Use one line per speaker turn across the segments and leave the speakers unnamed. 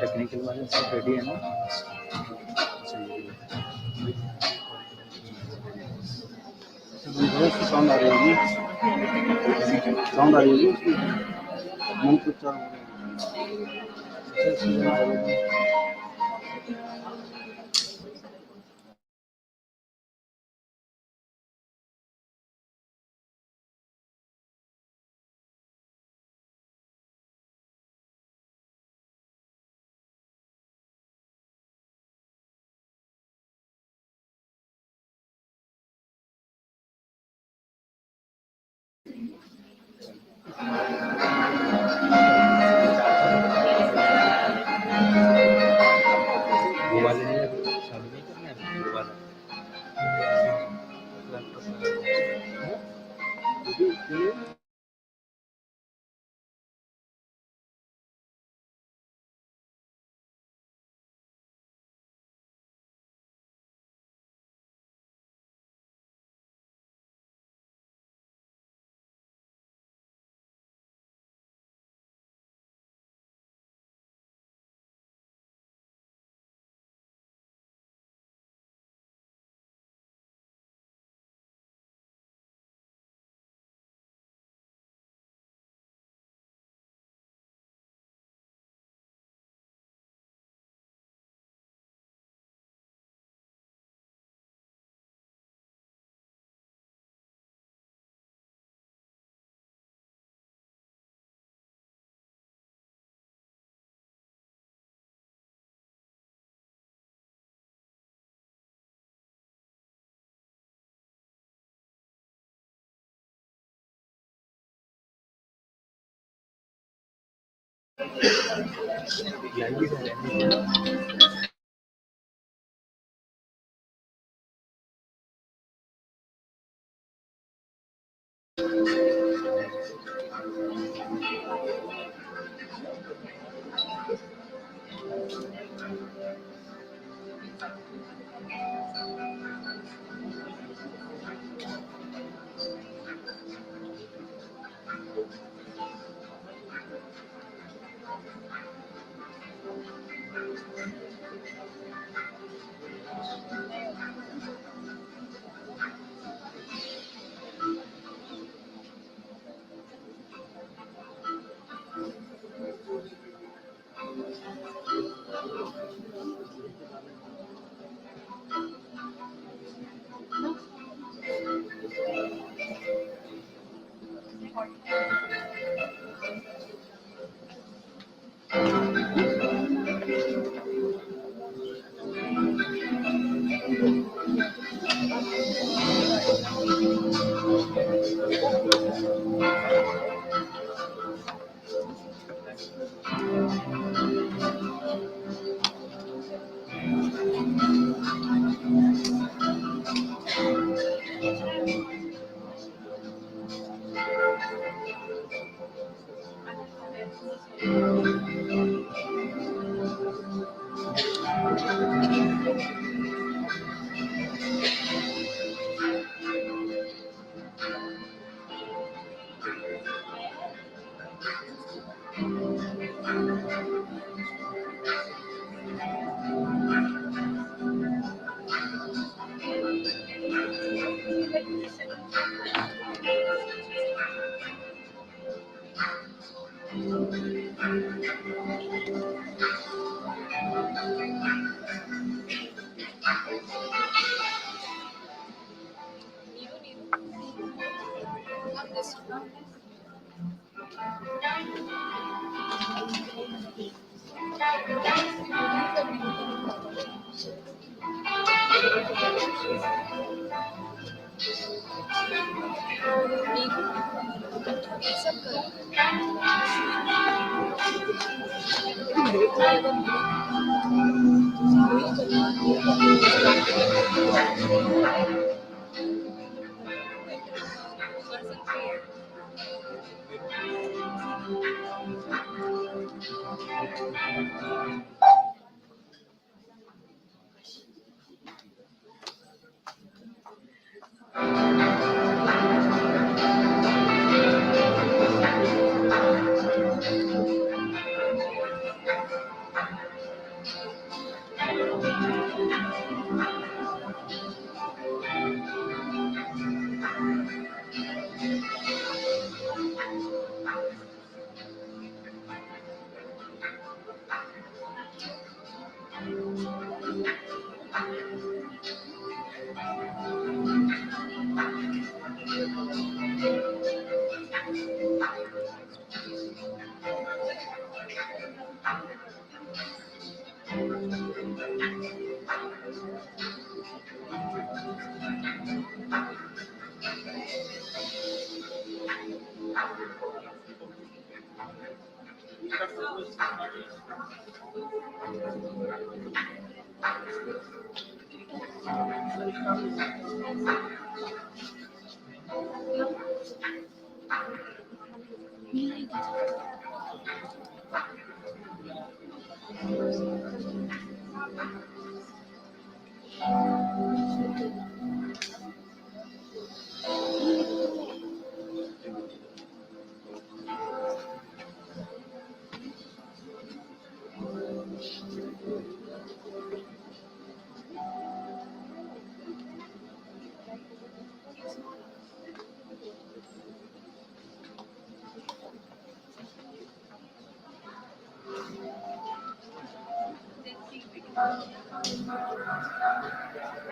Technical वाले सब ready है ना? साउंड आ रही होगी, साउंड आ रही होगी उसकी मन कुछ चालू हो रहा है। वो वाले नहीं अभी चालू नहीं करना है, अभी वो वाला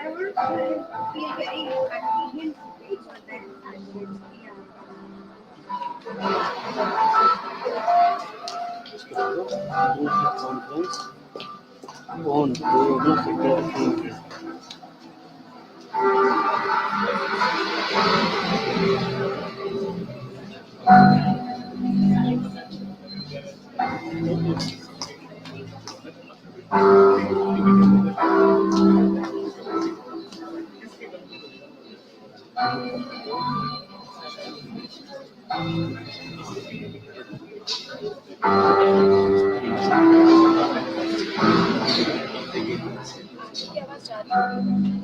I would feel very convenient space for them.
इसके बाद दूसरा कॉन्फ्रेंस ऑन टू सेक्रेटरी
की आवाज जा रही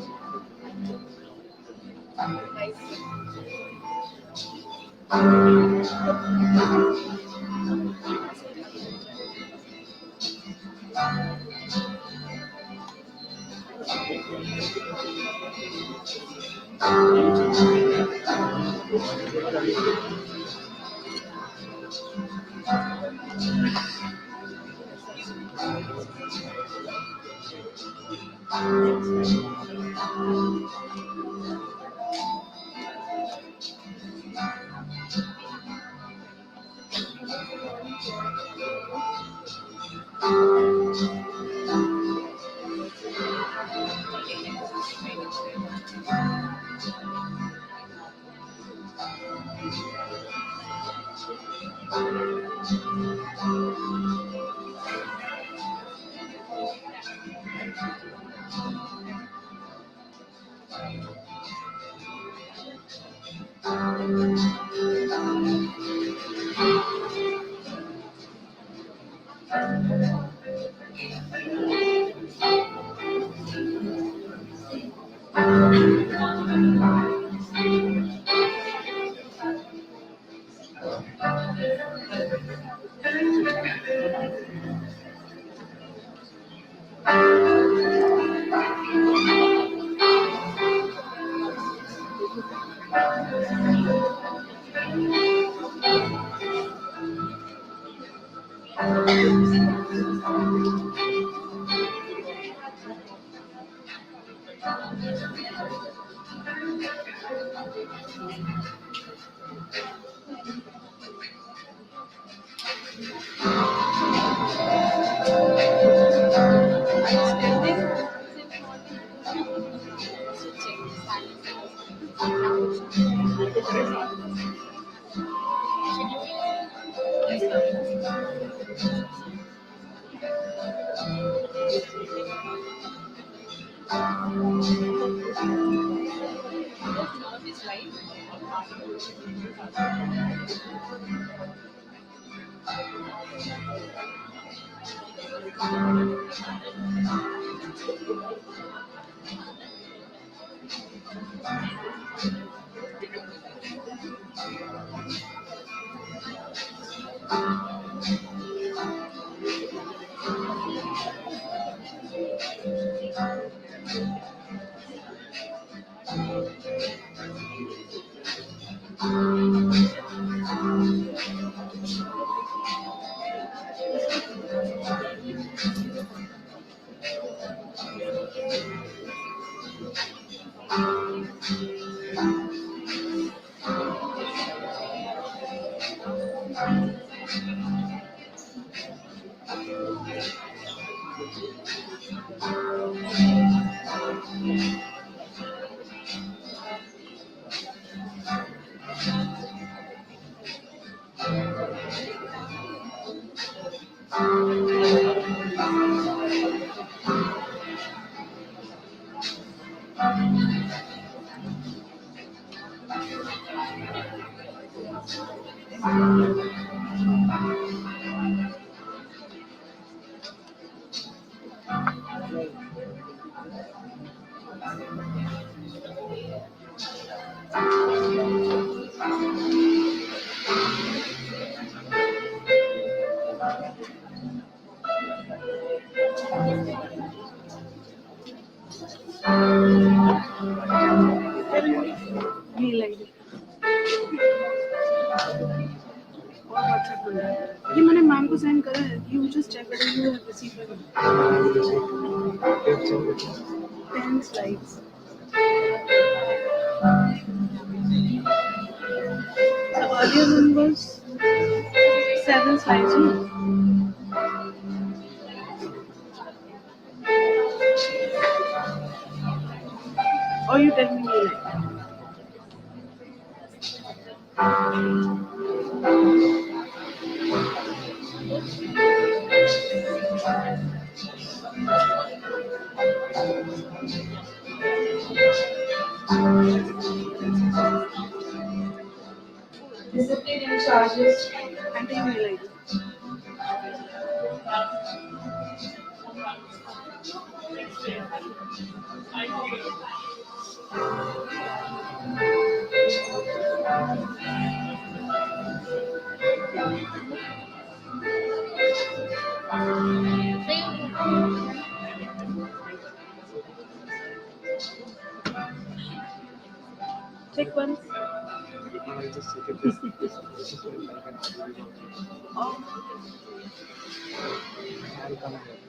Mail ID. और WhatsApp नंबर ये मैंने मैम को सेंड करा है. You just check whether you have received it. 10 slides. The earlier one was 7 slides. No? Or you tell me mail ID.
Discipline charges.
And the email ID. Check once.
I just check it. This is when I can see it.
Oh.
I'll come here.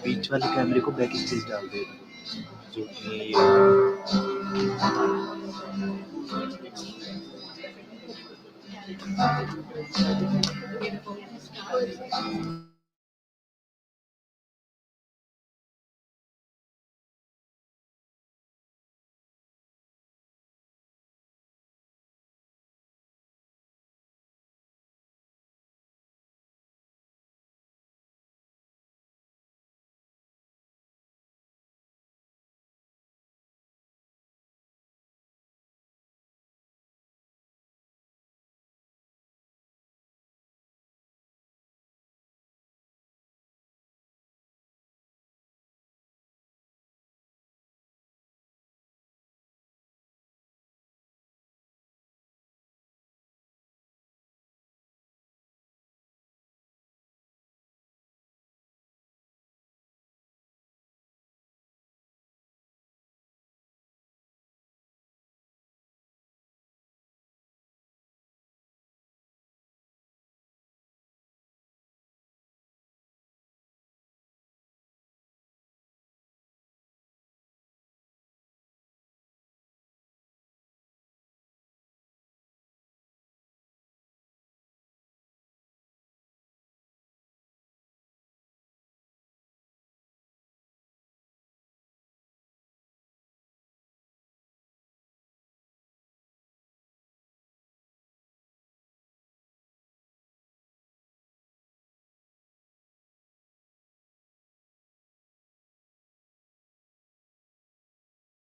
बीच वाले कैमरे को back space डाल दे जो कि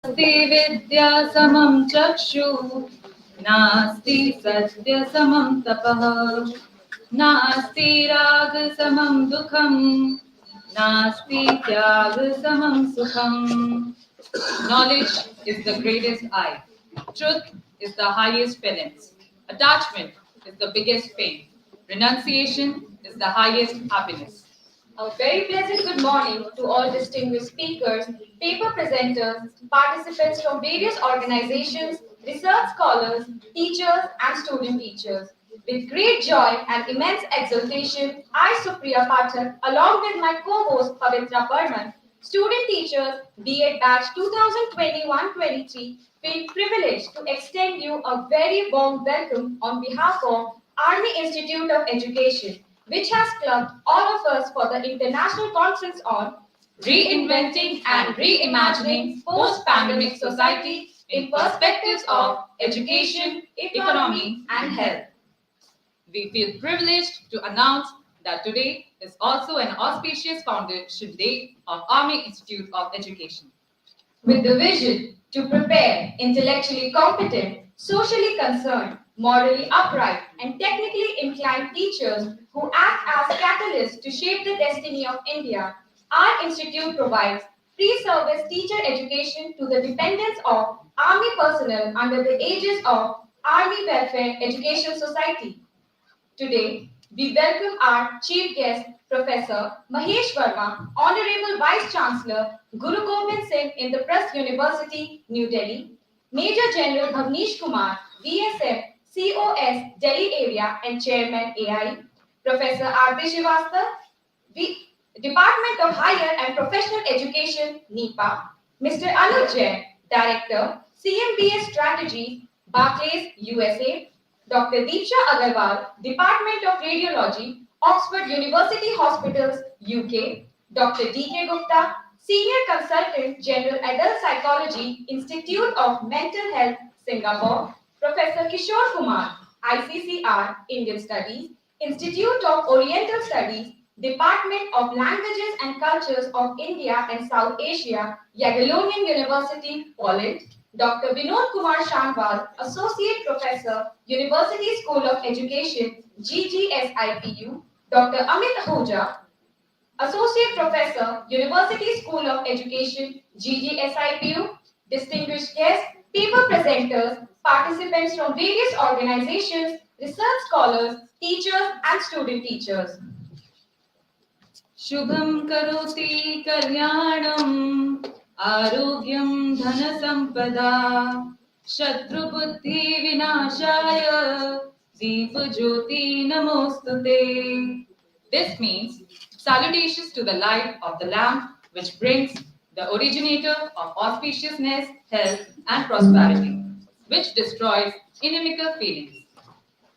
नास्ति विद्या समं चक्षुः नास्ति सत्य समं तपः नास्ति राग समं दुःखं नास्ति त्याग समं सुखम्. Knowledge is the greatest eye. Truth is the highest penance. Attachment is the biggest pain. Renunciation is the highest happiness. A very pleasant good morning to all distinguished speakers, paper presenters, participants from various organizations, research scholars, teachers, and student teachers. With great joy and immense exultation, I, Supriya Pathak, along with my co-host Pavitra Burman, student teachers, BA Batch 2021-23, feel privileged to extend you a very warm welcome on behalf of Army Institute of Education, which has clubbed all of us for the international conference on Reinventing and Reimagining Post-Pandemic Society in Perspectives of Education, Economy, and Health. We feel privileged to announce that today is also an auspicious Foundation Day of Army Institute of Education. With the vision to prepare intellectually competent, socially concerned, morally upright, and technically inclined teachers who act as catalysts to shape the destiny of India, our institute provides free service teacher education to the dependents of Army personnel under the aegis of Army Welfare Education Society. Today, we welcome our chief guest, Professor Mahesh Verma, Honorable Vice Chancellor, Guru Gobind Singh Indraprasth University, New Delhi, Major General Bhavnish Kumar, VSM, COS, Delhi Area and Chairman AI, Professor R.P. Srivastava, Department of Higher and Professional Education, NEPA, Mr. Anuj Jain, Director, CMBA Strategy, Barclays, USA, Dr. Deepsha Agarwal, Department of Radiology, Oxford University Hospitals, UK, Dr. D.K. Gupta, Senior Consultant, General Adult Psychology, Institute of Mental Health, Singapore, Professor Kishore Kumar, ICCR, Indian Studies, Institute of Oriental Studies, Department of Languages and Cultures of India and South Asia, Jagiellonian University, Poland, Dr. Vinod Kumar Shanwal, Associate Professor, University School of Education, GGSIPU, Dr. Amit Ahuja, Associate Professor, University School of Education, GGSIPU, distinguished guests, paper presenters, participants from various organizations, research scholars, teachers, and student teachers. Shubham karoti kalyanam आरोग्यं धनसम्पदा शत्रुबुद्धि विनाशाय दीपज्योति नमोस्तुते. This means salutations to the light of the lamp which brings the originator of auspiciousness, health and prosperity, which destroys inimical feelings.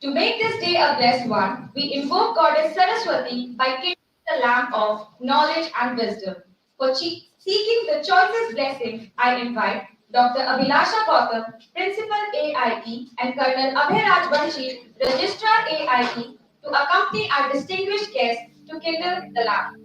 To make this day a blessed one, we invoke Goddess Saraswati by kindling the lamp of knowledge and wisdom. For seeking the choicest blessings, I invite Dr. Abhilasha Gautam, Principal AIE, and Colonel Abhiraj Banshi, Registrar AIE, to accompany our distinguished guests to kindle the lamp.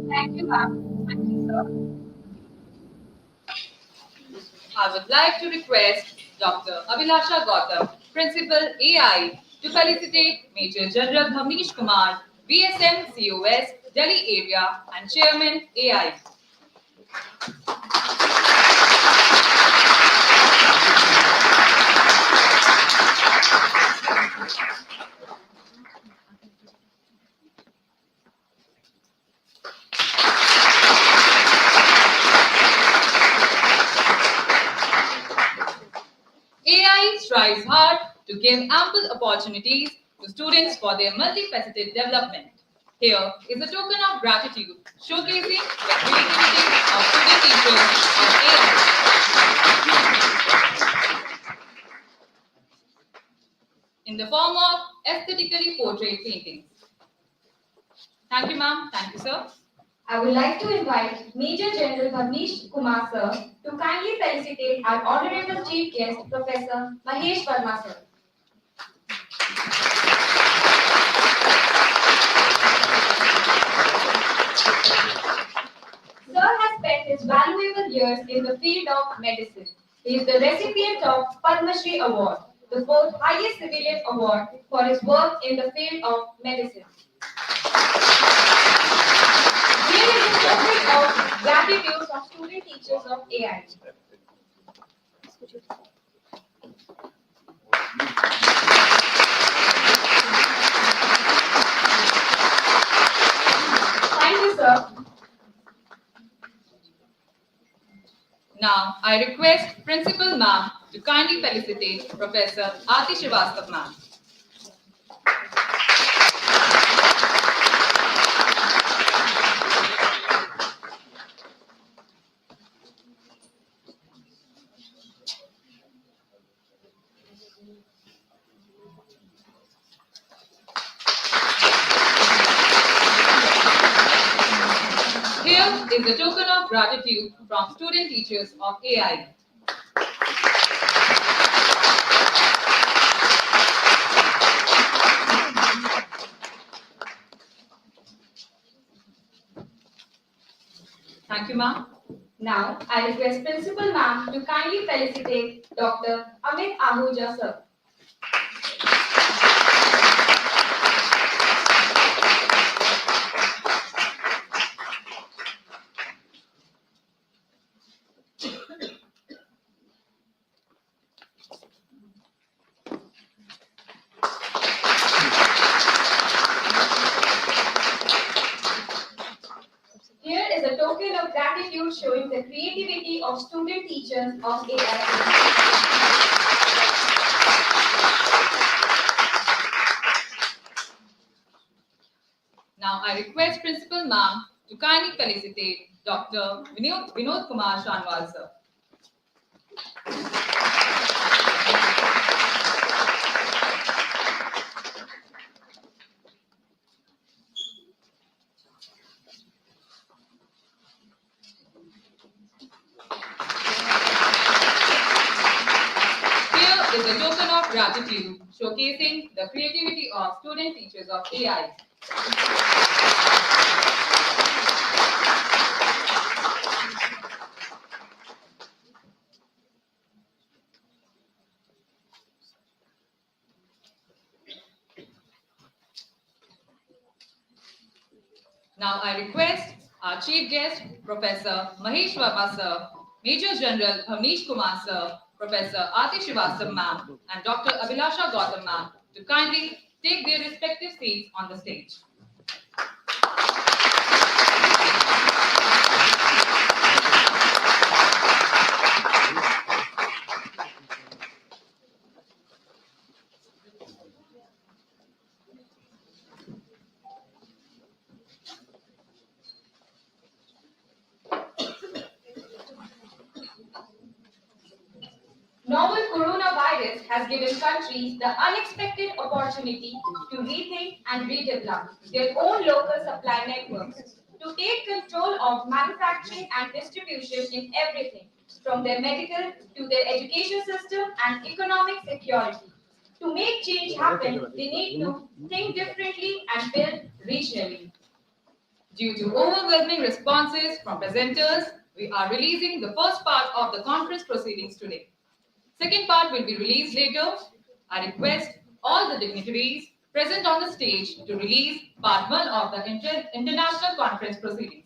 Thank you, ma'am. Thank you, sir. I would like to request Dr. Abhilasha Gautam, Principal AI, to felicitate Major General Bhavnish Kumar,
VSM COS, Delhi area, and Chairman AI. AI strives hard to give ample opportunities to students for their multifaceted development. Here is a token of gratitude showcasing the creativity of student teachers of AI. In the form of aesthetically portrayed paintings. Thank you, ma'am. Thank you, sir.
I would like to invite Major General Bhavnish Kumar sir to kindly felicitate our Honorable Chief Guest, Professor Mahesh Verma sir. Sir has spent his valuable years in the field of medicine. He is the recipient of Padma Shri Award, the fourth highest civilian award for his work in the field of medicine. Here is a token of gratitude from student teachers of AI. Thank you, sir.
Now, I request Principal Ma'am to kindly felicitate Professor Aati Srivastava Ma'am. Here is a token of gratitude from student teachers of AI. Thank you, ma'am.
Now, I request Principal Ma'am to kindly felicitate Dr. Amit Ahuja sir. Here is a token of gratitude showing the creativity of student teachers of AI.
Now, I request Principal Ma'am to kindly felicitate Dr. Vinod Kumar Shanwal sir. Here is a token of gratitude showcasing the creativity of student teachers of AI. Now I request our chief guest, Professor Mahesh Verma sir, Major General Bhavnish Kumar sir, Professor Aati Srivastava ma'am, and Dr. Abhilasha Gautam ma'am to kindly take their respective seats on the stage.
Novel coronavirus has given countries the unexpected opportunity to rethink and redevelop their own local supply networks, to take control of manufacturing and distribution in everything, from their medical to their education system and economic security. To make change happen, they need to think differently and build regionally.
Due to overwhelming responses from presenters, we are releasing the first part of the conference proceedings today. Second part will be released later. I request all the dignitaries present on the stage to release part 1 of the International Conference proceedings.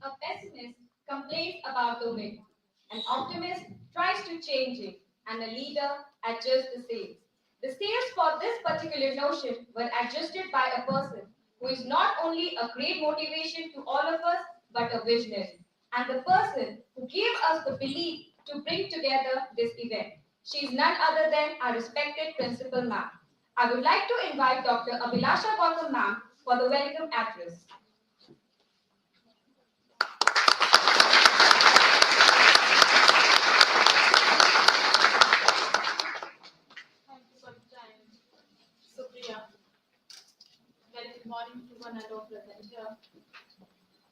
A pessimist complains about the wind. An optimist tries to change it, and a leader adjusts the sails. The sails for this particular notion were adjusted by a person who is not only a great motivation to all of us, but a visionary, and the person who gave us the belief to bring together this event. She is none other than our respected principal ma'am. I would like to invite Dr. Abhilasha Gautam ma'am for the welcome address.
Thank you for the time, Supriya. Very good morning to one and all present here.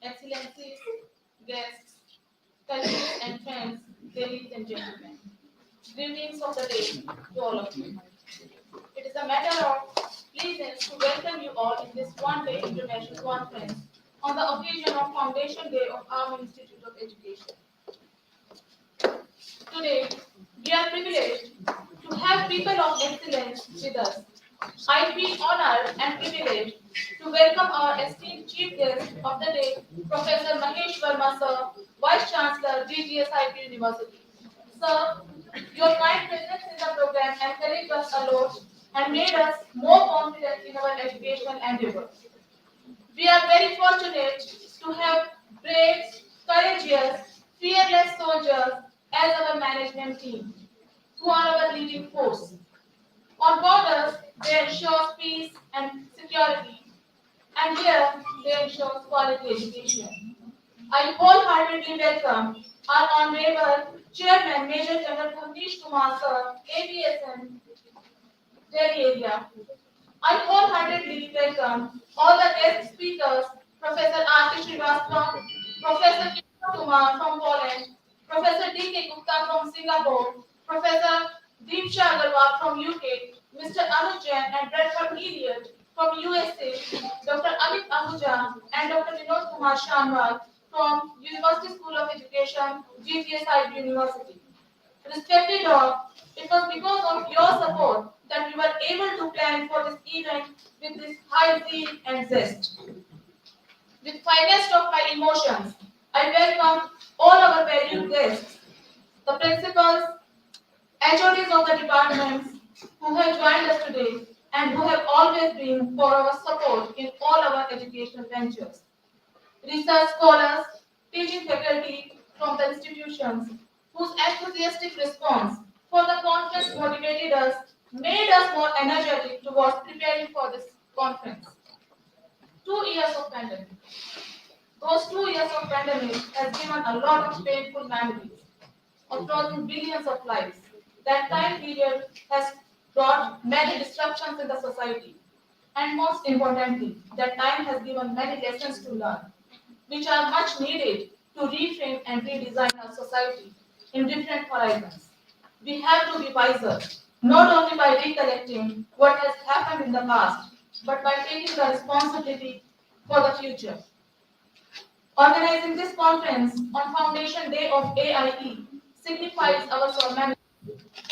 Excellencies, guests, colleagues and friends, ladies and gentlemen. Greetings of the day to all of you. It is a matter of pleasance to welcome you all in this one-day international conference on the occasion of Foundation Day of our Institute of Education. Today, we are privileged to have people of excellence with us. I feel honored and privileged to welcome our esteemed chief guest of the day, Professor Mahesh Verma, Sir, Vice Chancellor, GGSIP University. Sir, your kind presence in the program encouraged us a lot and made us more confident in our educational endeavors. We are very fortunate to have brave, courageous, fearless soldiers as our management team, who are our leading force. On borders, they ensure peace and security, and here they ensure quality education. I wholeheartedly welcome our Honorable Chairman Major General Bhavnish Kumar Sir, AVSM, Delhi area. I wholeheartedly welcome all the guest speakers, Professor R.K. Srivastava, Professor Kumar from Poland, Professor D.K. Gupta from Singapore, Professor Deepsha Agarwal from UK, Mr. Anuj Jain and Bradford Elliott from USA, Dr. Amit Ahuja and Dr. Vinod Kumar Shanwal from University School of Education, GGSIP University. Respected all, it was because of your support that we were able to plan for this event with this high zeal and zest. With finest of my emotions, I welcome all our valued guests, the principals, HODs of the departments who have joined us today and who have always been for our support in all our educational ventures. Research scholars, teaching faculty from the institutions whose enthusiastic response for the conference motivated us, made us more energetic towards preparing for this conference. 2 years of pandemic. Those 2 years of pandemic has given a lot of painful memories of losing billions of lives. That time period has brought many disruptions in the society. And most importantly, that time has given many lessons to learn, which are much needed to reframe and redesign our society in different horizons. We have to be wiser, not only by recollecting what has happened in the past, but by taking the responsibility for the future. Organizing this conference on Foundation Day of AIE signifies our commitment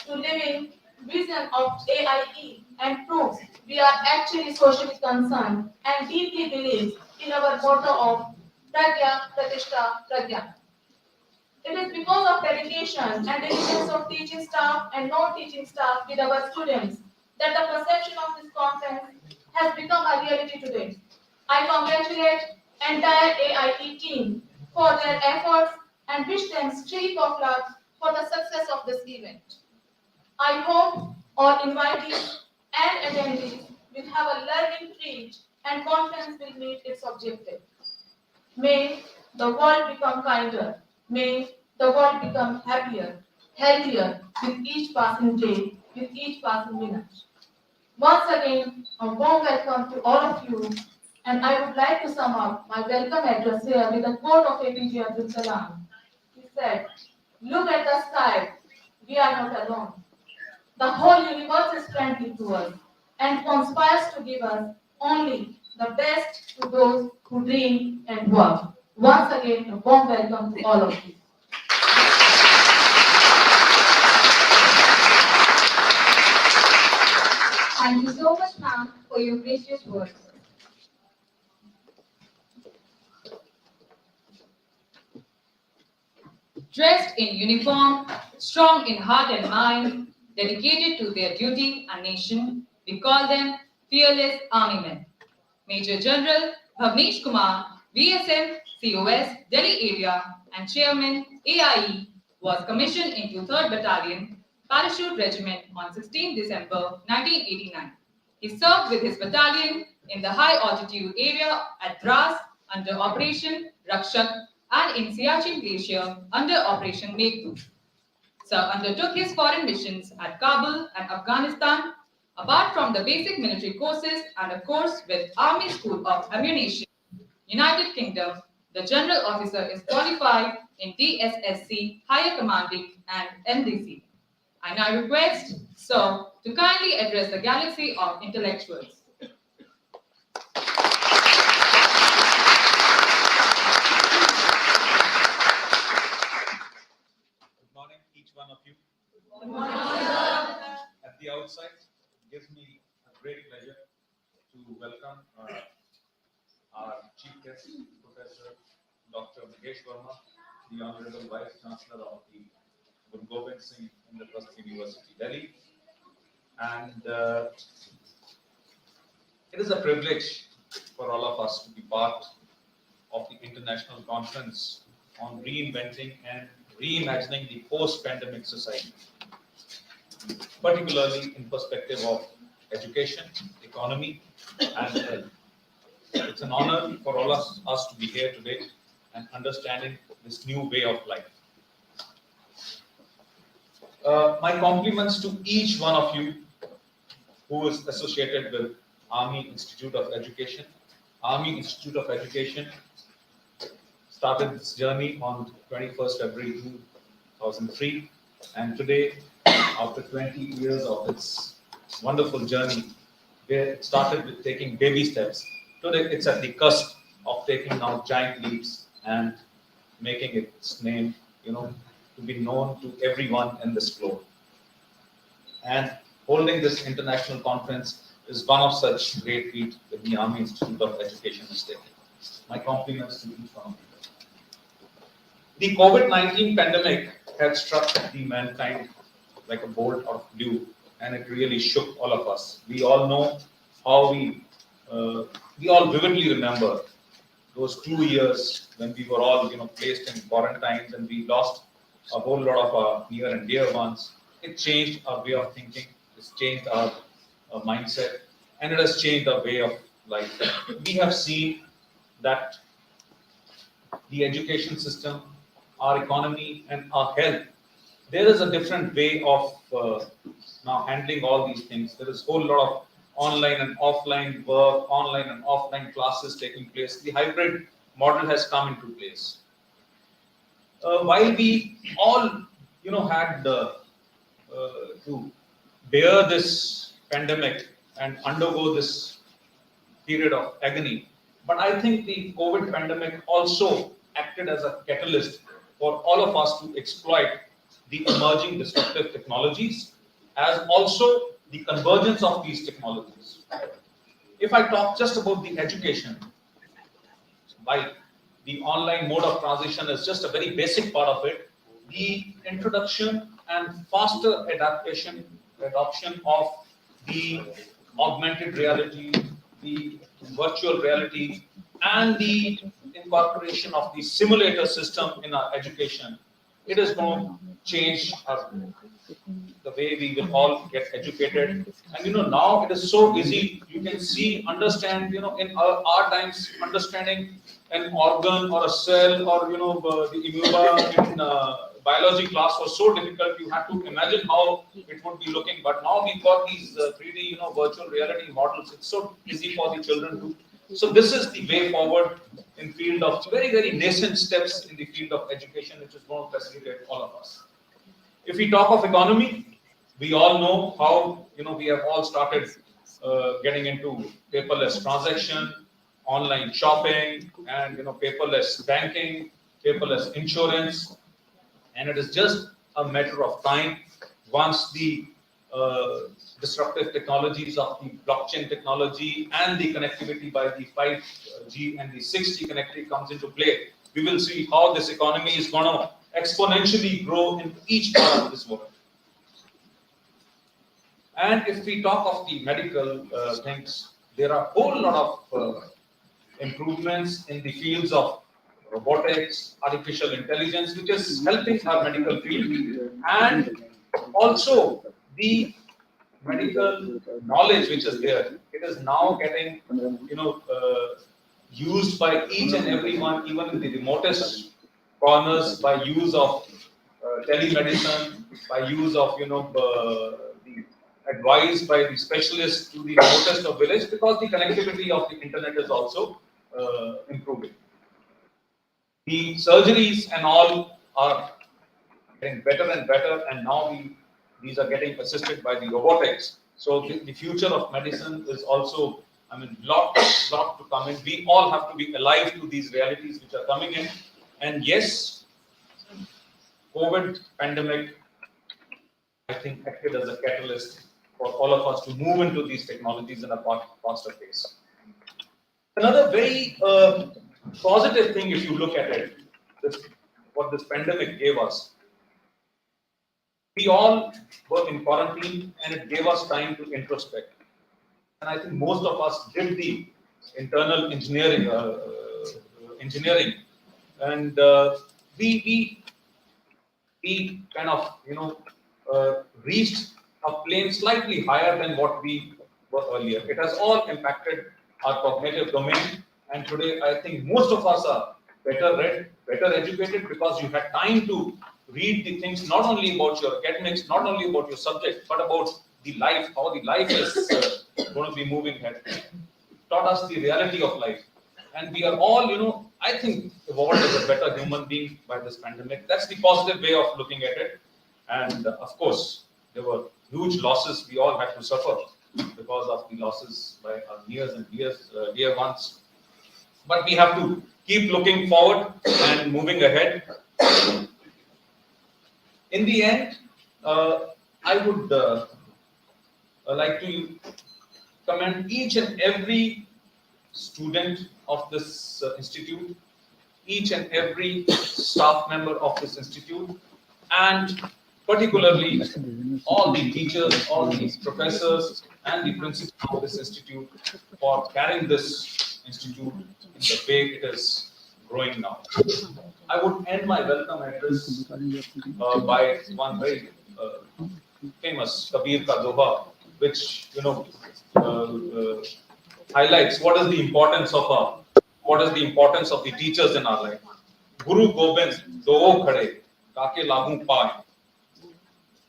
to living vision of AIE and proves we are actually socially concerned and deeply believe in our motto of Pragya Pratishta Pragya. It is because of dedication and diligence of teaching staff and non-teaching staff with our students that the perception of this conference has become a reality today. I congratulate entire AIE team for their efforts and wish them streak of luck for the success of this event. I hope all invitees and attendees will have a learning treat and conference will meet its objective. May the world become kinder. May the world become happier, healthier with each passing day, with each passing minute. Once again, a warm welcome to all of you, and I would like to sum up my welcome address here with a quote of APJ Abdul Kalam. He said, Look at the sky. We are not alone. The whole universe is friendly to us and conspires to give us only the best to those who dream and work. Once again, a warm welcome to all of you.
Thank you so much, ma'am, for your precious words.
Dressed in uniform, strong in heart and mind, dedicated to their duty and nation, we call them fearless army men. Major General Bhavnish Kumar, VSM, COS, Delhi area, and Chairman AIE, was commissioned into 3rd Battalion Parachute Regiment on 16 December 1989. He served with his battalion in the high altitude area at Dras under Operation Rakshak and in Siachen Glacier under Operation Meghdoot. Sir undertook his foreign missions at Kabul and Afghanistan. Apart from the basic military courses and a course with Army School of Ammunition, United Kingdom, the General Officer is qualified in DSSC, Higher Commanding and MDC. I now request Sir to kindly address the galaxy of intellectuals.
Good morning, each one of you.
Good morning,
At the outset, it gives me a great pleasure to welcome our Chief Guest, Professor Dr. Mahesh Verma, the Honorable Vice Chancellor of the Guru Gobind Singh Indraprasth University, Delhi. And it is a privilege for all of us to be part of the international conference on reinventing and reimagining the post-pandemic society, particularly in perspective of education, economy, and health. It's an honor for all of us to be here today and understanding this new way of life. My compliments to each one of you who is associated with Army Institute of Education. Army Institute of Education started this journey on 21st February 2003, and today, after 20 years of its wonderful journey, where it started with taking baby steps, today it's at the cusp of taking now giant leaps and making its name, to be known to everyone in this globe. And holding this international conference is one of such great feat that the Army Institute of Education is taking. My compliments to each one of you. The COVID-19 pandemic had struck the mankind like a bolt of blue, and it really shook all of us. We all know how we all vividly remember those 2 years when we were all, placed in quarantines and we lost a whole lot of our near and dear ones. It changed our way of thinking, it's changed our mindset, and it has changed our way of life. We have seen that the education system, our economy, and our health, there is a different way of now handling all these things. There is a whole lot of online and offline work, online and offline classes taking place. The hybrid model has come into place. While we all, had to bear this pandemic and undergo this period of agony, but I think the COVID pandemic also acted as a catalyst for all of us to exploit the emerging disruptive technologies, as also the convergence of these technologies. If I talk just about the education, while the online mode of transition is just a very basic part of it, the introduction and faster adoption of the augmented reality, the virtual reality, and the incorporation of the simulator system in our education, it is going to change the way we will all get educated. And now it is so easy. You can see, understand, in our times, understanding an organ or a cell or the amoeba in biology class was so difficult. You had to imagine how it would be looking. But now we've got these 3D, virtual reality models. It's so easy for the children to. So this is the way forward in field of very nascent steps in the field of education, which is going to facilitate all of us. If we talk of economy, we all know how we have all started getting into paperless transaction, online shopping, and paperless banking, paperless insurance, and it is just a matter of time once the disruptive technologies of the blockchain technology and the connectivity by the 5G and the 6G connectivity comes into play. We will see how this economy is going to exponentially grow in each part of this world. And if we talk of the medical things, there are a whole lot of improvements in the fields of robotics, artificial intelligence, which is helping our medical field, and also the medical knowledge which is there. It is now getting used by each and everyone, even in the remotest corners, by use of telemedicine, by use of the advice by the specialists to the remotest of village, because the connectivity of the internet is also improving. The surgeries and all are getting better and better, and now these are getting assisted by the robotics. So the future of medicine is also, lot to come in. We all have to be alive to these realities which are coming in. And yes, COVID pandemic, I think, acted as a catalyst for all of us to move into these technologies in a faster pace. Another very positive thing, if you look at it, what this pandemic gave us, we all were in quarantine and it gave us time to introspect. And I think most of us did the internal engineering, and we kind of reached a plane slightly higher than what we were earlier. It has all impacted our cognitive domain, and today I think most of us are better read, better educated, because you had time to read the things not only about your academics, not only about your subject, but about the life, how the life is going to be moving ahead. It taught us the reality of life, and we are all, I think, evolved as a better human being by this pandemic. That's the positive way of looking at it. And of course, there were huge losses we all had to suffer because of the losses by our dear ones. But we have to keep looking forward and moving ahead. In the end, I would like to commend each and every student of this institute, each and every staff member of this institute, and particularly all the teachers, all the professors, and the principal of this institute for carrying this institute in the way it is growing now. I would end my welcome address by one very famous Kabir ka doha, which highlights what is the importance of the teachers in our life. Guru Gobind do khade taake lagu paye.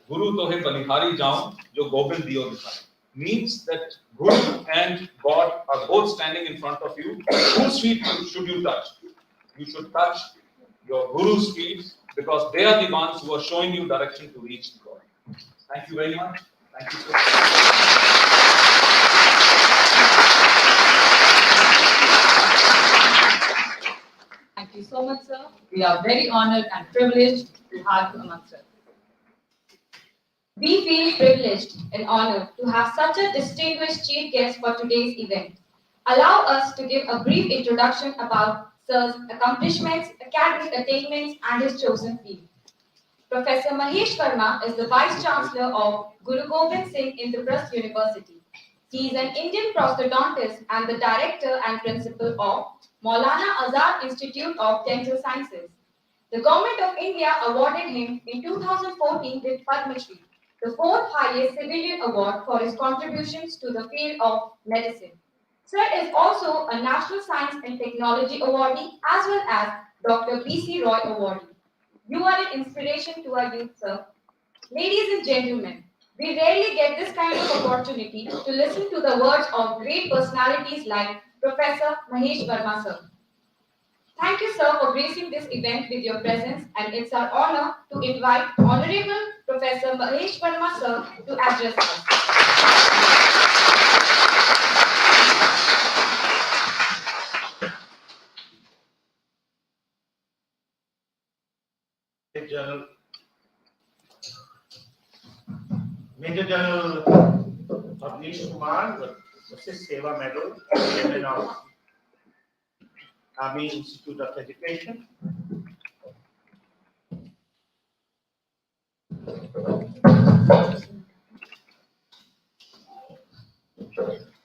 Guru tohe balihari jaun jo Gobind diyo dikhai. Means that Guru and God are both standing in front of you. Whose feet should you touch? You should touch your Guru's feet, because they are the ones who are showing you direction to reach God. Thank you very much. Thank you so much.
Thank you so much, sir. We are very honored and privileged to have you amongst us.
We feel privileged and honored to have such a distinguished chief guest for today's event. Allow us to give a brief introduction about Sir's accomplishments, academic attainments, and his chosen field. Professor Mahesh Verma is the Vice Chancellor of Guru Gobind Singh Indraprasth University. He is an Indian prosthodontist and the Director and Principal of Maulana Azad Institute of Dental Sciences. The Government of India awarded him in 2014 with Padma Shri, the fourth highest civilian award for his contributions to the field of medicine. Sir is also a National Science and Technology Awardee as well as Dr. B.C. Roy Awardee. You are an inspiration to our youth, sir. Ladies and gentlemen, we rarely get this kind of opportunity to listen to the words of great personalities like Professor Mahesh Verma, sir. Thank you, sir, for gracing this event with your presence, and it's our honor to invite Honorable Professor Mahesh Verma, sir, to address us.
Major General Bhavnish Kumar with Assist Seva Medal, Chairman of Army Institute of Education.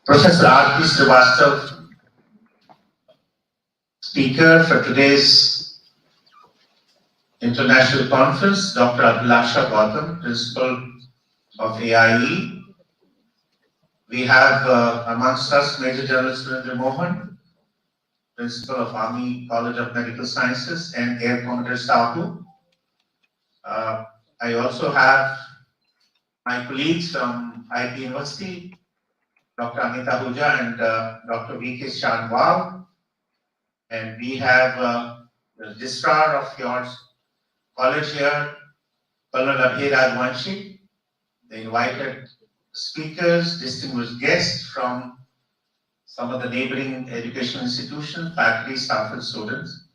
Professor R.P. Srivastav, speaker for today's international conference, Dr. Abhilasha Gautam, principal of AIE. We have amongst us Major General Surendra Mohan, principal of Army College of Medical Sciences, and Air Commodore Sahu. I also have my colleagues from IP University, Dr. Anita Huja and Dr. V.K. Shanwal. And we have the registrar of your college here, Colonel Abhiraj Vanshi, the invited speakers, distinguished guests from some of the neighboring educational institutions, faculty, staff, and students.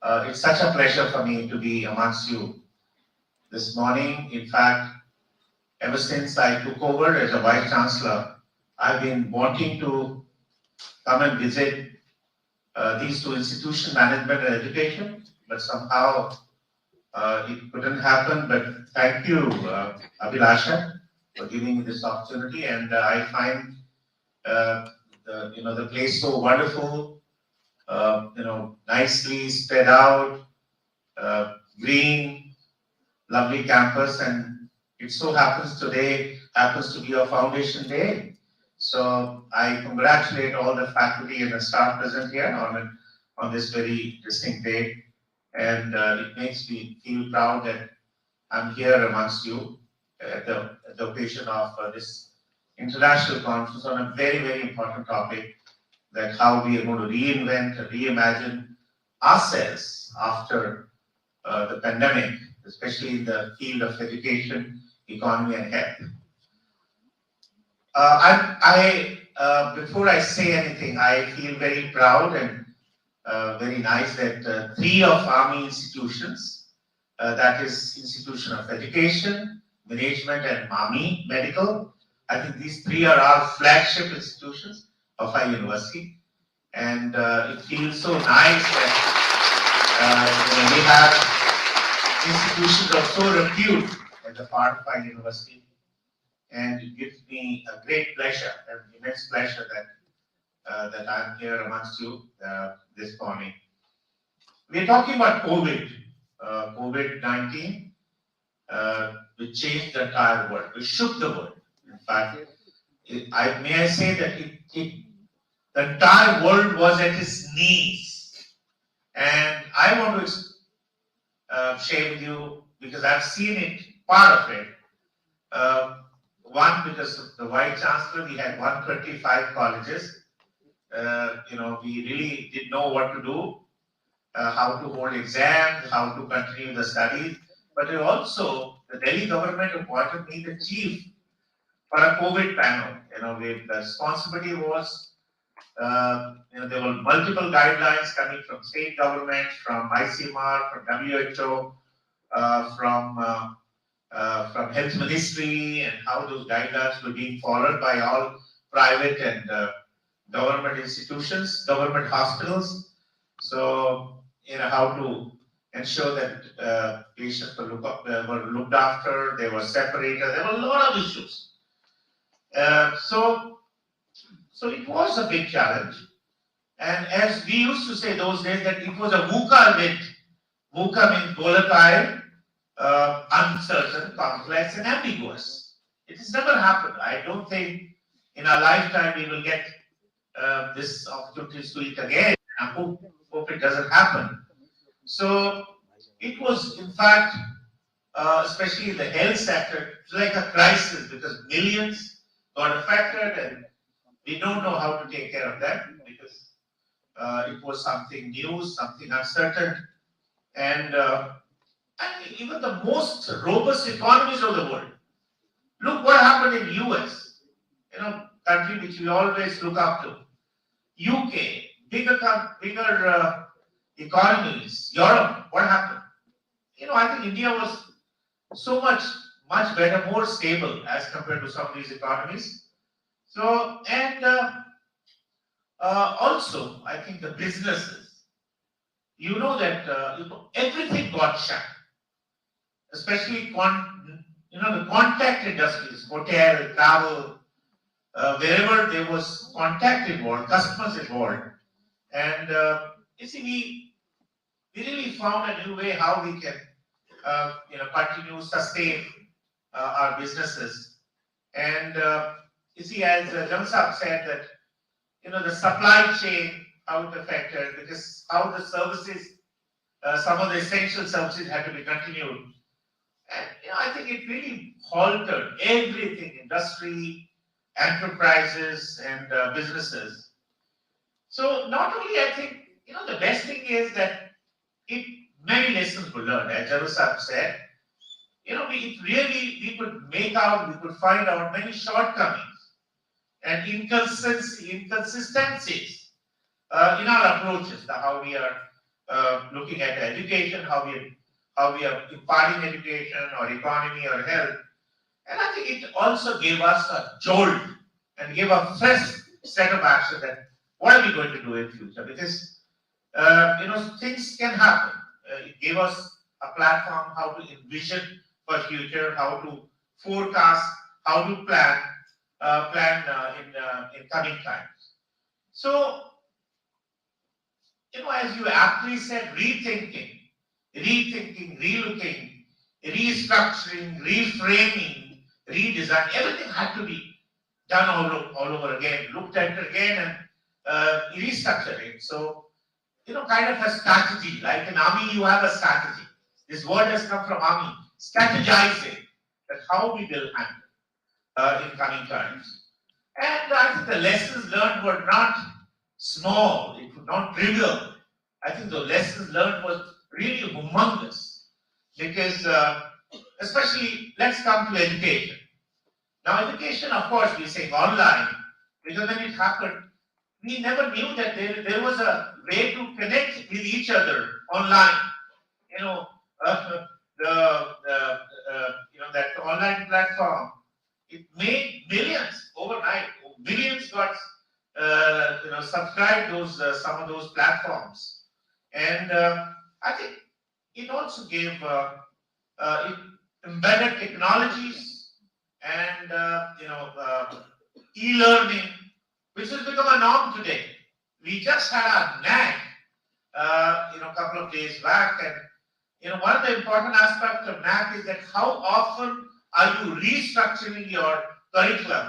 It's such a pleasure for me to be amongst you this morning. In fact, ever since I took over as a Vice Chancellor, I've been wanting to come and visit these two institutions, management and education, but somehow it couldn't happen. But thank you, Abhilasha, for giving me this opportunity. And I find the place so wonderful, nicely spread out, green, lovely campus, and it so happens today happens to be our foundation day. So I congratulate all the faculty and the staff present here on this very distinct day, and it makes me feel proud that I'm here amongst you at the occasion of this international conference on a very, very important topic, that how we are going to reinvent and reimagine ourselves after the pandemic, especially in the field of education, economy, and health. Before I say anything, I feel very proud and very nice that three of Army institutions, that is Institution of Education, Management, and Army Medical, I think these three are our flagship institutions of our university. And it feels so nice that we have institutions of so repute as a part of our university. And it gives me a great pleasure, an immense pleasure that I'm here amongst you this morning. We're talking about COVID-19, which changed the entire world, which shook the world. In fact, may I say that the entire world was at its knees. And I want to share with you, because I've seen it, part of it. One, because of the Vice Chancellor, we had 135 colleges. We really didn't know what to do, how to hold exams, how to continue the studies. But also, the Delhi government appointed me the chief for a COVID panel. The responsibility was, there were multiple guidelines coming from state government, from ICMR, from WHO, from Health Ministry, and how those guidelines were being followed by all private and government institutions, government hospitals. So, how to ensure that patients were looked after, they were separated. There were a lot of issues. So it was a big challenge. And as we used to say those days, that it was a VUCA event. VUCA means volatile, uncertain, complex, and ambiguous. It has never happened. I don't think in our lifetime we will get this opportunity to it again. I hope it doesn't happen. So it was, in fact, especially in the health sector, like a crisis, because millions got affected, and we don't know how to take care of that, because It was something new, something uncertain, and even the most robust economies of the world. Look what happened in US, country which we always look up to. UK, bigger economies. Europe, what happened? I think India was so much better, more stable as compared to some of these economies. So, and also, I think the businesses, that everything got shut, especially the contact industries, hotel, travel, wherever there was contact involved, customers involved, and we really found a new way how we can continue sustain our businesses. And as Jamsab said that the supply chain, how it affected, because how the services, some of the essential services had to be continued. And I think it really halted everything, industry, enterprises, and businesses. So not only I think the best thing is that many lessons were learned, as Jamsab said. We could find out many shortcomings and inconsistencies in our approaches, how we are looking at education, how we are imparting education or economy or health. And I think it also gave us a jolt and gave a fresh set of action that what are we going to do in future? Because things can happen. It gave us a platform how to envision for future, how to forecast, how to plan in coming times. So, as you aptly said, rethinking, relooking, restructuring, reframing, redesign, everything had to be done all over again, looked at again and restructuring. So, kind of a strategy, like in army, you have a strategy. This word has come from army, strategizing, that how we will handle in coming times. And I think the lessons learned were not small, it was not trivial. I think the lessons learned was really humongous, because especially, let's come to education. Now, education, of course, we're saying online, because when it happened, we never knew that there was a way to connect with each other online. That online platform, it made millions overnight. Millions got subscribed some of those platforms, and I think it also gave embedded technologies and e-learning, which has become a norm today. We just had a NAC a couple of days back, and one of the important aspects of NAC is that how often are you restructuring your curriculum?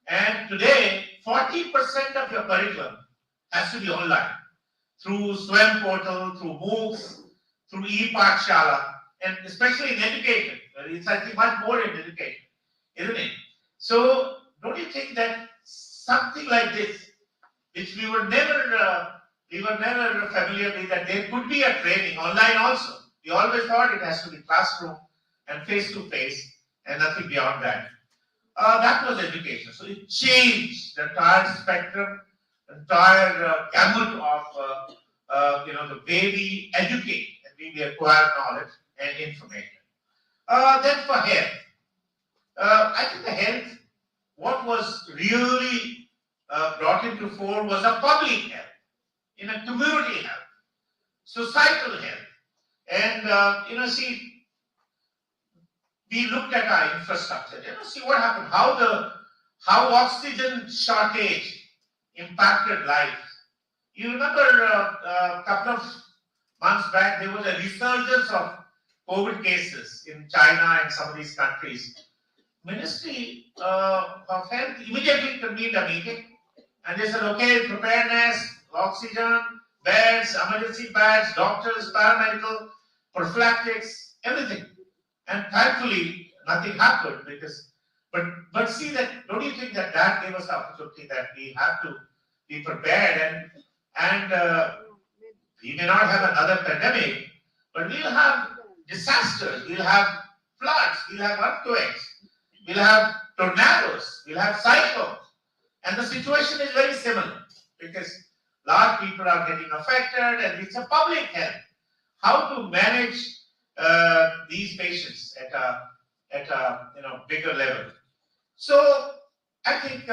And today, 40% of your curriculum has to be online, through SWAYAM portal, through MOOCs, through e-Pathshala, and especially in education. It's I think much more in education, isn't it? So don't you think that something like this, which we were never familiar with, that there could be a training online also. We always thought it has to be classroom and face-to-face and nothing beyond that. That was education. So it changed the entire spectrum, entire gamut of the way we educate and we acquire knowledge and information. Then for health, I think the health, what was really brought into fore was a public health, community health, societal health, and we looked at our infrastructure. See what happened, how oxygen shortage impacted life. You remember a couple of months back, there was a resurgence of COVID cases in China and some of these countries. Ministry of Health immediately convened a meeting, and they said, okay, preparedness, oxygen, beds, emergency beds, doctors, paramedical, prophylactics, everything. And thankfully, nothing happened but see that, don't you think that gave us the opportunity that we have to be prepared, And we may not have another pandemic, but we'll have disasters, we'll have floods, we'll have earthquakes, we'll have tornadoes, we'll have cyclones. And the situation is very similar because large people are getting affected and it's a public health. How to manage these patients at a bigger level. So I think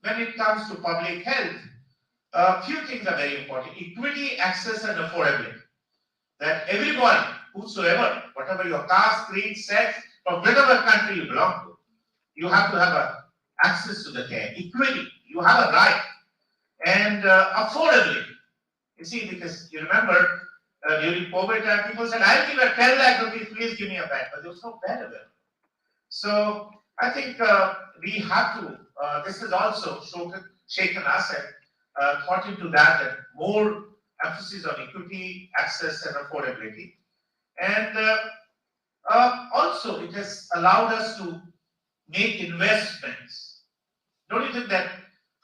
when it comes to public health, a few things are very important. Equity, access, and affordability. That everybody, whosoever, whatever your caste, creed, sex, or whatever country you belong to, you have to have access to the care. Equity, you have a right. And affordability. You see, because you remember during COVID time, people said, I'll give a 10 lakh rupees, please give me a bed. But there was no bed available. So I think we have to, this has also shaken us and thought into that more emphasis on equity, access, and affordability. And also it has allowed us to make investments. Don't you think that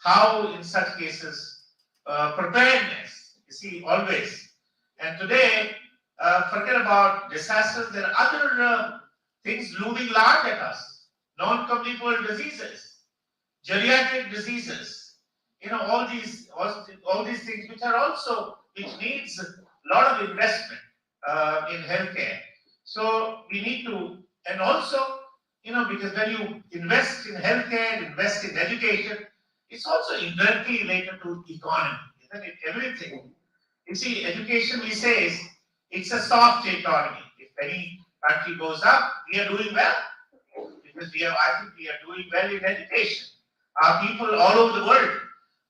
how in such cases, preparedness, you see, always. And today, forget about disasters, there are other things looming large at us. Non-communicable diseases, geriatric diseases, all these things which are also, which needs a lot of investment in healthcare. So we need to, and also, because when you invest in healthcare, invest in education, it's also indirectly related to economy, isn't it? Everything. You see, education, we say, it's a soft economy. If any country goes up, we are doing well. Because I think we are doing well in education. Our people all over the world.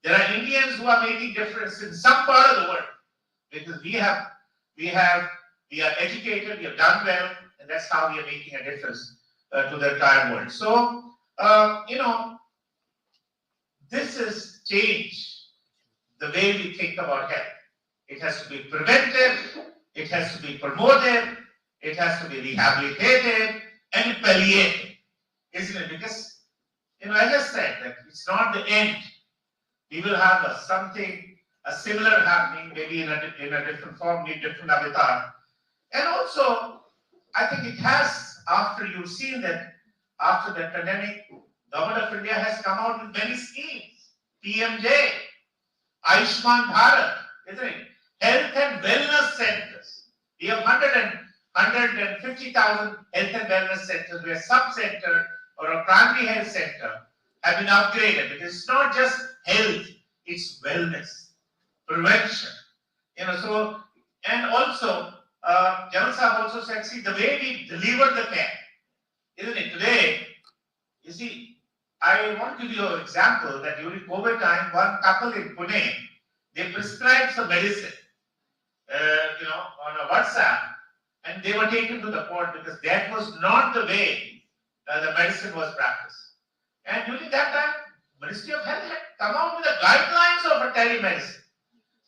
There are Indians who are making difference in some part of the world. Because we are educated, we have done well, and that's how we are making a difference to the entire world. So, this has changed the way we think about health. It has to be preventive, it has to be promotive, it has to be rehabilitative and palliative, isn't it? Because, as I said, that it's not the end. We will have a similar happening, maybe in a different form, in different avatar. And also, I think it has, after you've seen that, after the pandemic, Government of India has come out with many schemes. PMJ, Ayushman Bharat, isn't it? Health and wellness centers. We have 150,000 health and wellness centers where sub-center or a primary health center have been upgraded because it's not just health, it's wellness, prevention. So, and also, General Sahab also said, see, the way we deliver the care, isn't it? Today, you see, I want to give you an example that during COVID time, one couple in Pune, they prescribed some medicine, on a WhatsApp, and they were taken to the court because that was not the way the medicine was practiced. And during that time, Ministry of Health had come out with the guidelines of a telemedicine.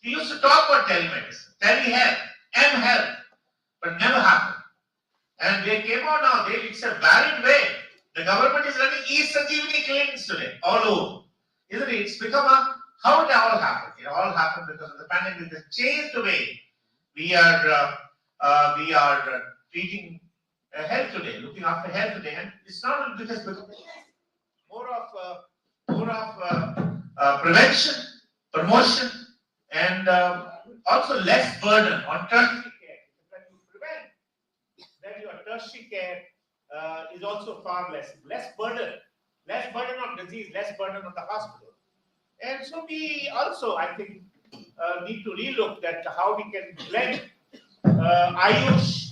We used to talk about telemedicine, telehealth, M-health, but never happened. And they came out now, it's a valid way. The government is running e-Sanjeevani clinics today, all over. Isn't it? It's become how it all happened. It all happened because of the pandemic. It has changed the way we are treating health today, looking after health today. And it's not only because more of prevention, promotion, and also less burden on tertiary care. When you prevent, then your tertiary care is also far less burden on disease, less burden on the hospital. And so we also, I think, need to relook at how we can blend Ayush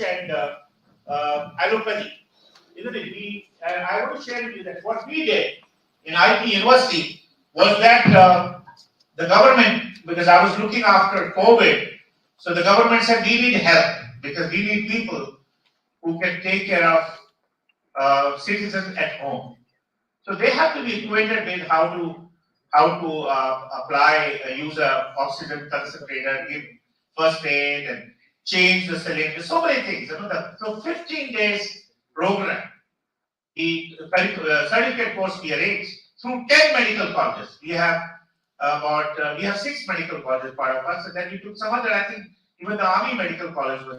and allopathy. Isn't it? I want to share with you that what we did in IT University was that the government, because I was looking after COVID, so the government said we need help because we need people who can take care of citizens at home. So they have to be acquainted with how to apply, use a oxygen concentrator, give first aid, and change the cylinder. So many things. So 15 days program, the certificate course we arranged through 10 medical colleges. We have about, we have 6 medical colleges part of us, and then we took some other, I think even the Army Medical College was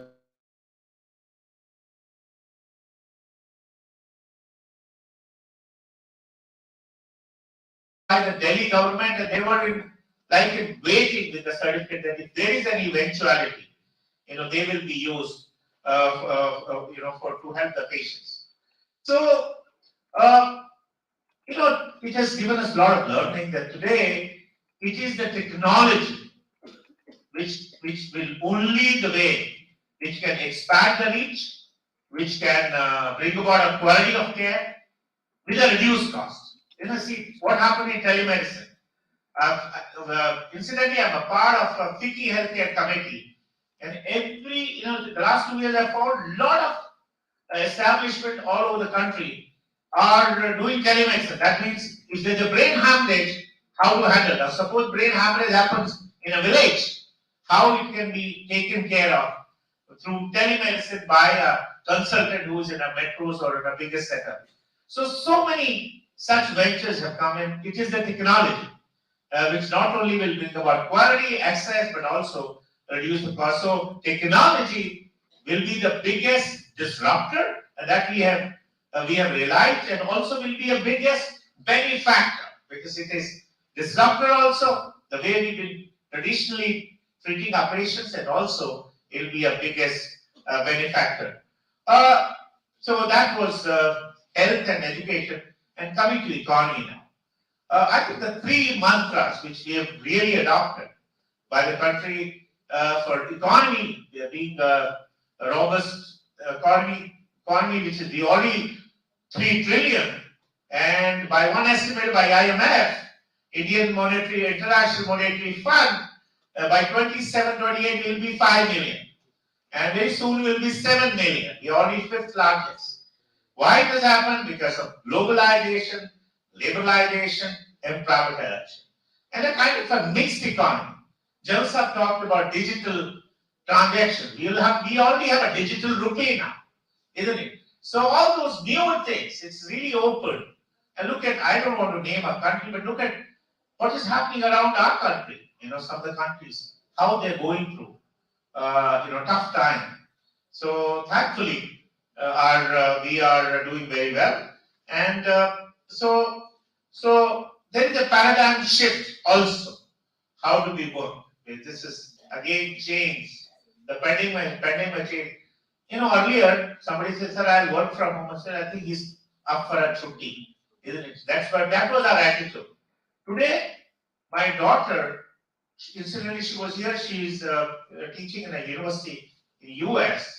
by the Delhi government, and they were waiting with the certificate that if there is any eventuality, they will be used, for to help the patients. So, it has given us a lot of learning that today it is the technology which will only the way which can expand the reach, which can bring about a quality of care with a reduced cost. See what happened in telemedicine. Incidentally, I'm a part of a FICCI healthcare committee, and the last 2 years I found a lot of establishment all over the country are doing telemedicine. That means if there's a brain hemorrhage, how to handle it. Now, suppose brain hemorrhage happens in a village, how it can be taken care of through telemedicine by a consultant who is in a metros or in a bigger setup. So many such ventures have come in. It is the technology which not only will bring about quality, access, but also reduce the cost. So technology will be the biggest disruptor that we have realized, and also will be a biggest benefactor, because it is disruptor also the way we've been traditionally treating our patients, and also it will be a biggest benefactor. So that was health and education, and coming to economy now. I think the 3 mantras which we have really adopted by the country for economy, being a robust economy which is the already 3 trillion, and by one estimate by IMF, International Monetary Fund, by 27-28 will be 5 million, and very soon will be 7 million. We are already 5th largest. Why does happen? Because of globalization, liberalization, and privatization, and a kind of a mixed economy. Jones have talked about digital transactions. We already have a digital rupee now, isn't it? So all those newer things, it's really open. And look at, I don't want to name a country, but look at what is happening around our country. Some of the countries, how they're going through, tough time. So thankfully, we are doing very well, and so there is a paradigm shift also. How do we work? This is again change. The pandemic change. Earlier somebody said, "Sir, I'll work from home." I said, "I think he's up for a chutti," isn't it? That was our attitude. Today, my daughter, incidentally, she was here. She's teaching in a university in US.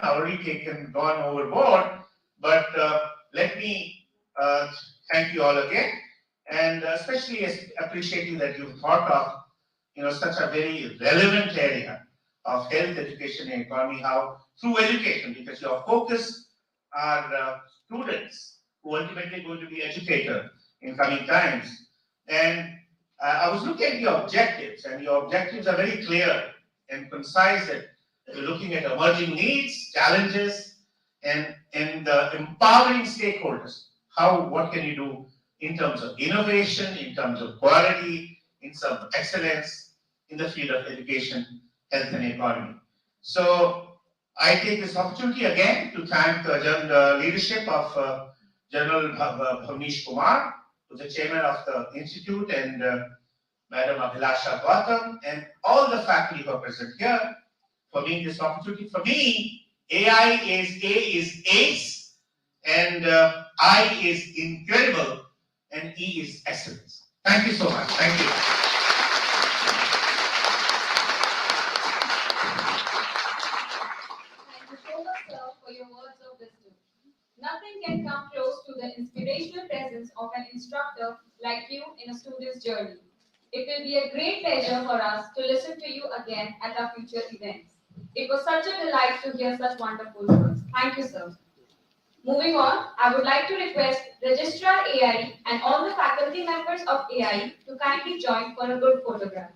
Already gone overboard, but let me thank you all again. and especially appreciating that you've thought of such a very relevant area of health, education, and economy. How through education, because your focus are students who ultimately going to be educated in coming times. And I was looking at your objectives, and your objectives are very clear and concise. That you're looking at emerging needs, challenges, and empowering stakeholders. What can you do in terms of innovation, in terms of quality, in terms of excellence in the field of education, health, and economy. So I take this opportunity again to thank the leadership of General Bhavnish Kumar, who's the chairman of the institute, and Madam Abhilasha Gautam, and all the faculty who are present here for being this opportunity. For me, A is ACE, and I is incredible, and E is excellence. Thank you so much. Thank you.
Thank you so much, sir, for your words of wisdom. Nothing can come close to the inspirational presence of an instructor like you in a student's journey. It will be a great pleasure for us to listen to you again at our future events. It was such a delight to hear such wonderful words. Thank you, sir. Moving on, I would like to request Registrar AI and all the faculty members of AI to kindly join for a good photograph.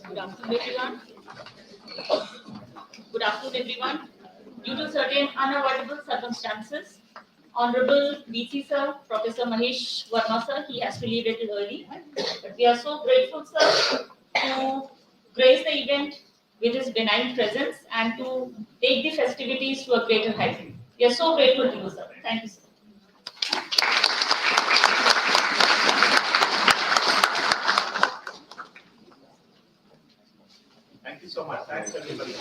Good afternoon, everyone. Good afternoon, everyone. Due to certain unavoidable circumstances, Honorable VC Sir, Professor Mahesh Verma Sir, he has to leave a little early. But we are so grateful, sir, to grace the event with his benign presence and to take the festivities to a greater height. We are so grateful to you, sir. Thank you, sir.
Thank you so much. Thanks, everybody.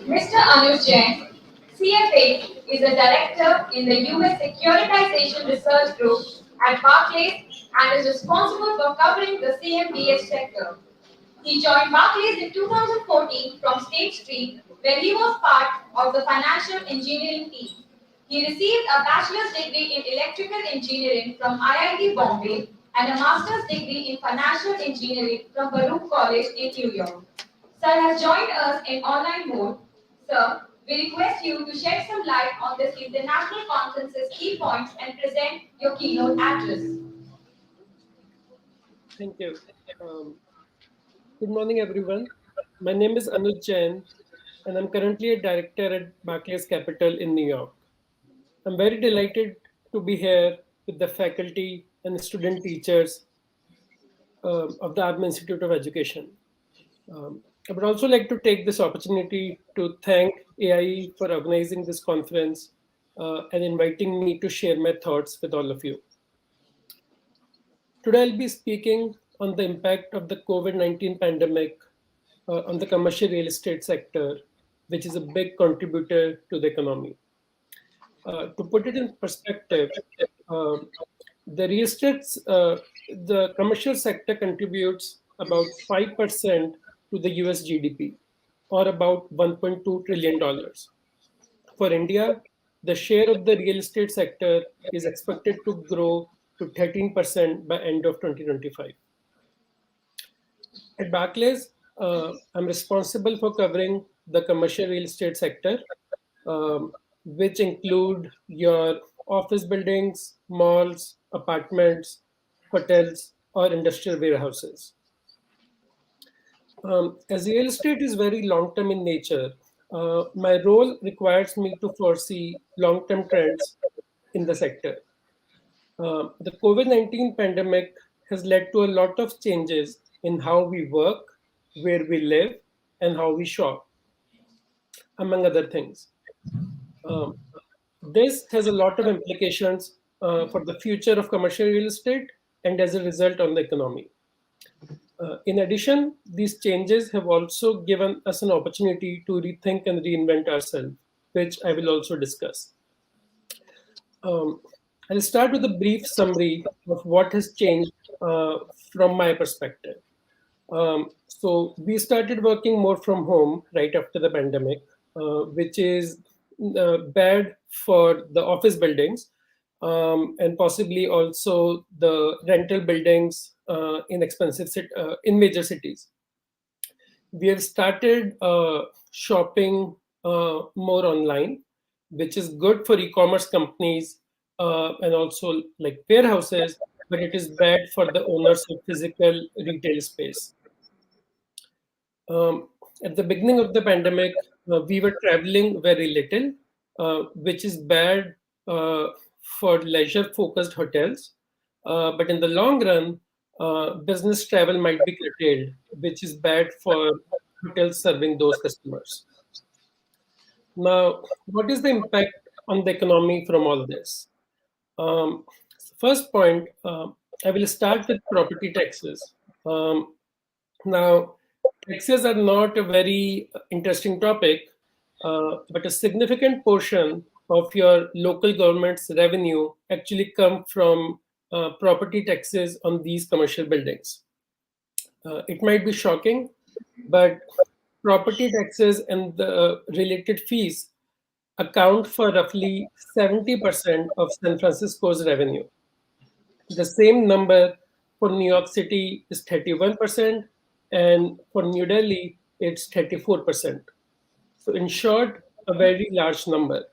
Mr. Anuj Jain, CFA, is a director in the US Securitization Research Group at Barclays and is responsible for covering the CMBS sector. He joined Barclays in 2014 from State Street, where he was part of the financial engineering team. He received a bachelor's degree in electrical engineering from IIT Bombay and a master's degree in financial engineering from Baruch College in New York. Sir has joined us in online mode. Sir, we request you to shed some light on this international conference's key points and present your keynote address.
Thank you. Good morning, everyone. My name is Anuj Jain, and I'm currently a director at Barclays Capital in New York. I'm very delighted to be here with the faculty and student teachers of the AVSM Institute of Education. I would also like to take this opportunity to thank AIE for organizing this conference and inviting me to share my thoughts with all of you. Today I'll be speaking on the impact of the COVID-19 pandemic on the commercial real estate sector, which is a big contributor to the economy. To put it in perspective, um, the commercial sector contributes about 5% to the US GDP, or about $1.2 trillion. For India, the share of the real estate sector is expected to grow to 13% by end of 2025. At Barclays, I'm responsible for covering the commercial real estate sector, which include your office buildings, malls, apartments, hotels, or industrial warehouses. As real estate is very long-term in nature, my role requires me to foresee long-term trends in the sector. The COVID-19 pandemic has led to a lot of changes in how we work, where we live, and how we shop, among other things. Um, this has a lot of implications for the future of commercial real estate and as a result on the economy. In addition, these changes have also given us an opportunity to rethink and reinvent ourselves, which I will also discuss. I'll start with a brief summary of what has changed from my perspective. So we started working more from home right after the pandemic, which is bad for the office buildings and possibly also the rental buildings in major cities. We have started shopping more online, which is good for e-commerce companies and also like warehouses, but it is bad for the owners of physical retail space. At the beginning of the pandemic, we were traveling very little, which is bad for leisure-focused hotels. But in the long run, business travel might be curtailed, which is bad for hotels serving those customers. Now, what is the impact on the economy from all this? First point, I will start with property taxes. Now, taxes are not a very interesting topic, but a significant portion of your local government's revenue actually come from property taxes on these commercial buildings. It might be shocking, but property taxes and the related fees account for roughly 70% of San Francisco's revenue. The same number for New York City is 31%, and for New Delhi, it's 34%. So in short, a very large number.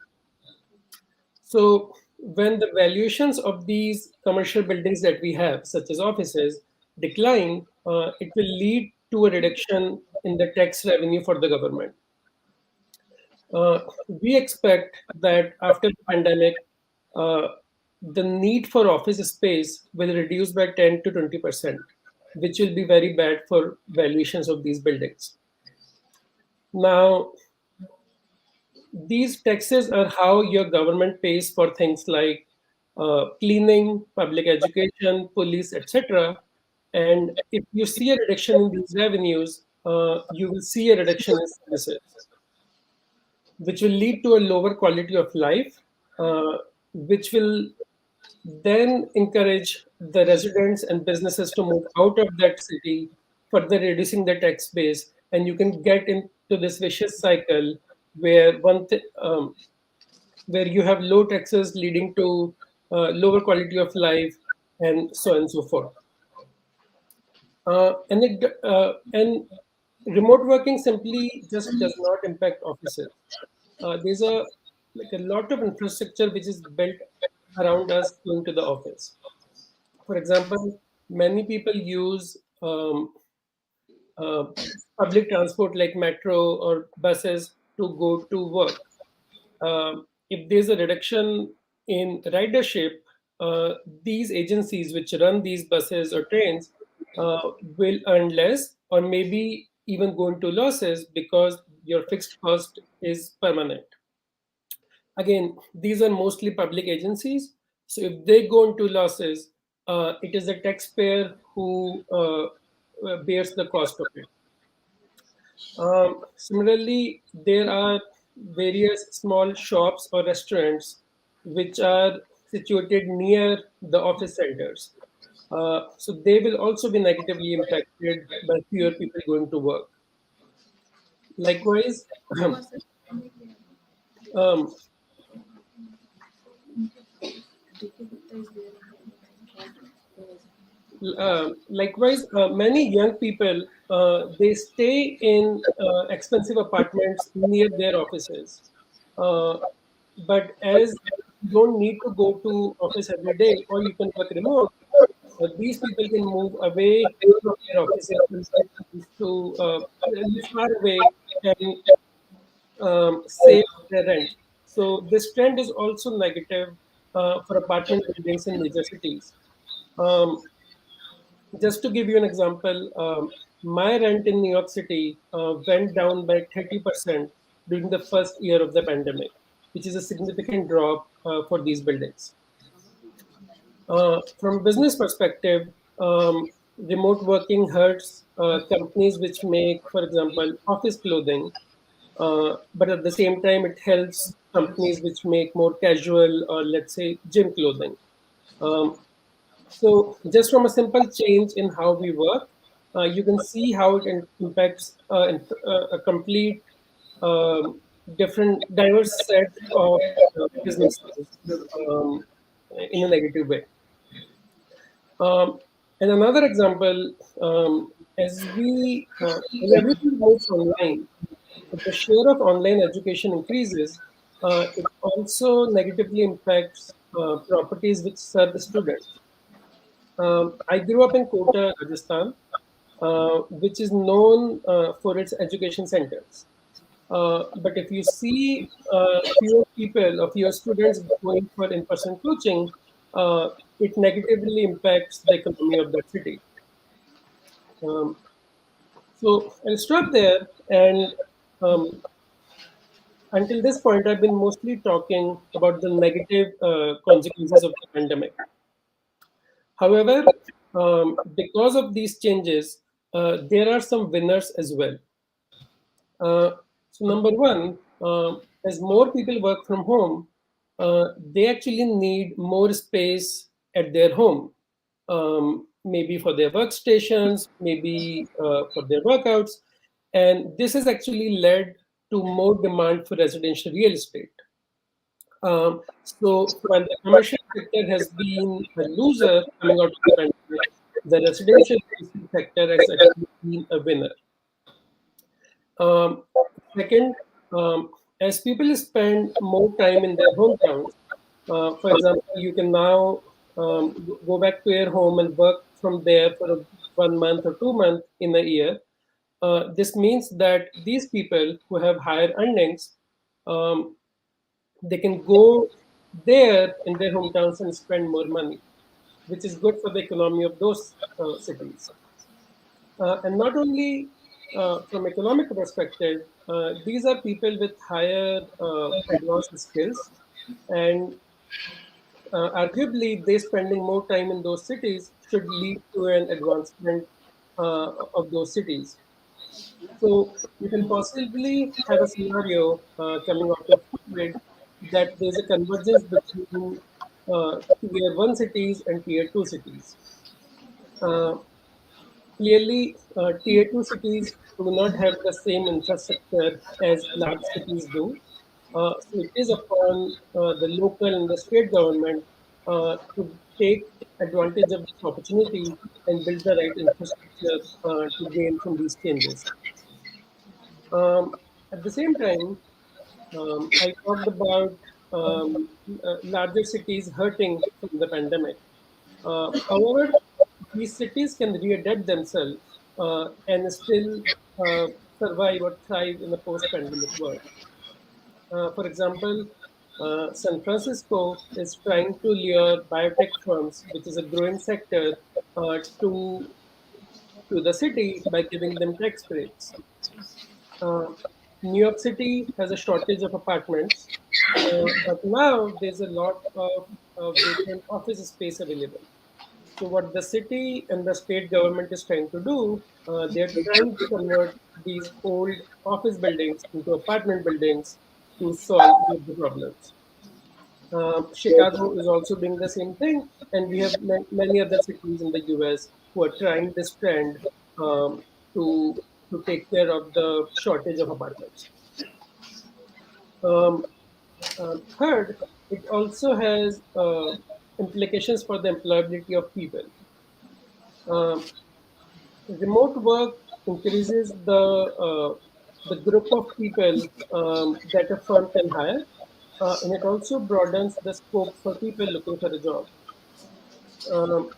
So when the valuations of these commercial buildings that we have, such as offices, decline, it will lead to a reduction in the tax revenue for the government. We expect that after the pandemic, the need for office space will reduce by 10 to 20%, which will be very bad for valuations of these buildings. Now, these taxes are how your government pays for things like cleaning, public education, police, etc. And if you see a reduction in these revenues, you will see a reduction in services, which will lead to a lower quality of life, which will then encourage the residents and businesses to move out of that city, further reducing the tax base. And you can get into this vicious cycle where where you have low taxes leading to lower quality of life, and so on and so forth. And remote working simply just does not impact offices. There's a lot of infrastructure which is built around us going to the office. For example, many people use public transport like metro or buses to go to work. If there's a reduction in ridership, these agencies which run these buses or trains will earn less or maybe even go into losses because your fixed cost is permanent. Again, these are mostly public agencies. So if they go into losses, it is the taxpayer who bears the cost of it. Similarly, there are various small shops or restaurants which are situated near the office centers. So they will also be negatively impacted by fewer people going to work. Likewise, um, many young people they stay in expensive apartments near their offices. Uh, but as you don't need to go to office every day, or you can work remote, these people can move away from their offices and to live far away and save their rent. So this trend is also negative for apartment buildings in major cities. Um, just to give you an example, my rent in New York City went down by 30% during the first year of the pandemic, which is a significant drop for these buildings. From business perspective, remote working hurts companies which make, for example, office clothing, but at the same time, it helps companies which make more casual or let's say gym clothing. Um, so just from a simple change in how we work, you can see how it impacts a complete different diverse set of businesses um, in a negative way. And another example, as everything moves online, if the share of online education increases, it also negatively impacts properties which serve the students. I grew up in Kota, Rajasthan, which is known for its education centers. But if you see fewer people or fewer students going for in-person coaching, it negatively impacts the economy of that city. Um, so I'll stop there. And um, until this point, I've been mostly talking about the negative consequences of the pandemic. However, because of these changes, there are some winners as well. So number one, as more people work from home, they actually need more space at their home, maybe for their workstations, maybe for their workouts, and this has actually led to more demand for residential real estate. So while the commercial sector has been a loser coming out of the pandemic, the residential real estate sector has actually been a winner. Um, Second, as people spend more time in their hometowns, for example, you can now go back to your home and work from there for 1 month or 2 months in a year. This means that these people who have higher earnings, um, they can go there in their hometowns and spend more money, which is good for the economy of those cities. And not only from economic perspective, these are people with higher advanced skills, and arguably they spending more time in those cities should lead to an advancement of those cities. So you can possibly have a scenario coming out of COVID that there's a convergence between tier one cities and tier two cities. Uh, Clearly, tier two cities do not have the same infrastructure as large cities do. So it is upon the local and the state government to take advantage of this opportunity and build the right infrastructure to gain from these changes. At the same time, I talked about larger cities hurting from the pandemic. However, these cities can readapt themselves and still survive or thrive in a post-pandemic world. For example, San Francisco is trying to lure biotech firms, which is a growing sector, to the city by giving them tax breaks. Uh, New York City has a shortage of apartments, but now there's a lot of vacant office space available. So what the city and the state government is trying to do, they're trying to convert these old office buildings into apartment buildings to solve the problems. Chicago is also doing the same thing, and we have many other cities in the US who are trying this trend um, to take care of the shortage of apartments. Um, Third, it also has implications for the employability of people. Um, Remote work increases the group of people that a firm can hire, and it also broadens the scope for people looking for a job. Um,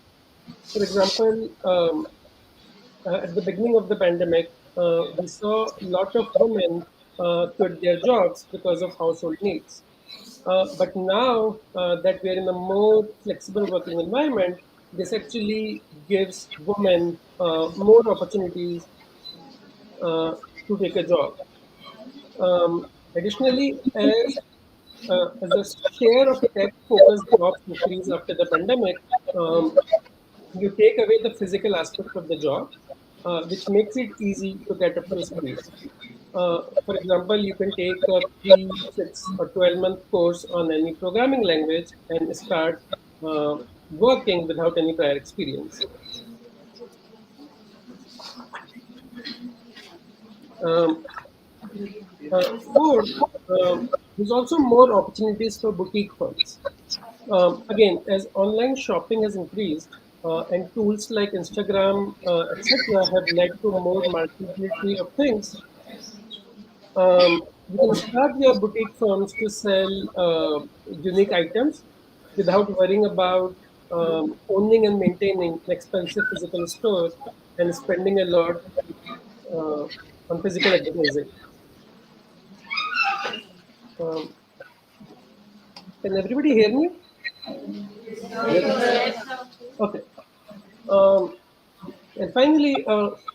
for example, at the beginning of the pandemic, we saw a lot of women quit their jobs because of household needs. But now that we are in a more flexible working environment, this actually gives women more opportunities to take a job. Additionally, as the share of tech-focused jobs increase after the pandemic, you take away the physical aspect of the job, which makes it easy to get up to speed. For example, you can take a 3, 6, or 12-month course on any programming language and start working without any prior experience. Um, Fourth, there's also more opportunities for boutique firms. Again, as online shopping has increased and tools like Instagram, etc., have led to more marketability of things, you can start your boutique firms to sell unique items without worrying about owning and maintaining an expensive physical store and spending a lot uh, on physical advertising. Um, can everybody hear me? Okay. Um, and finally,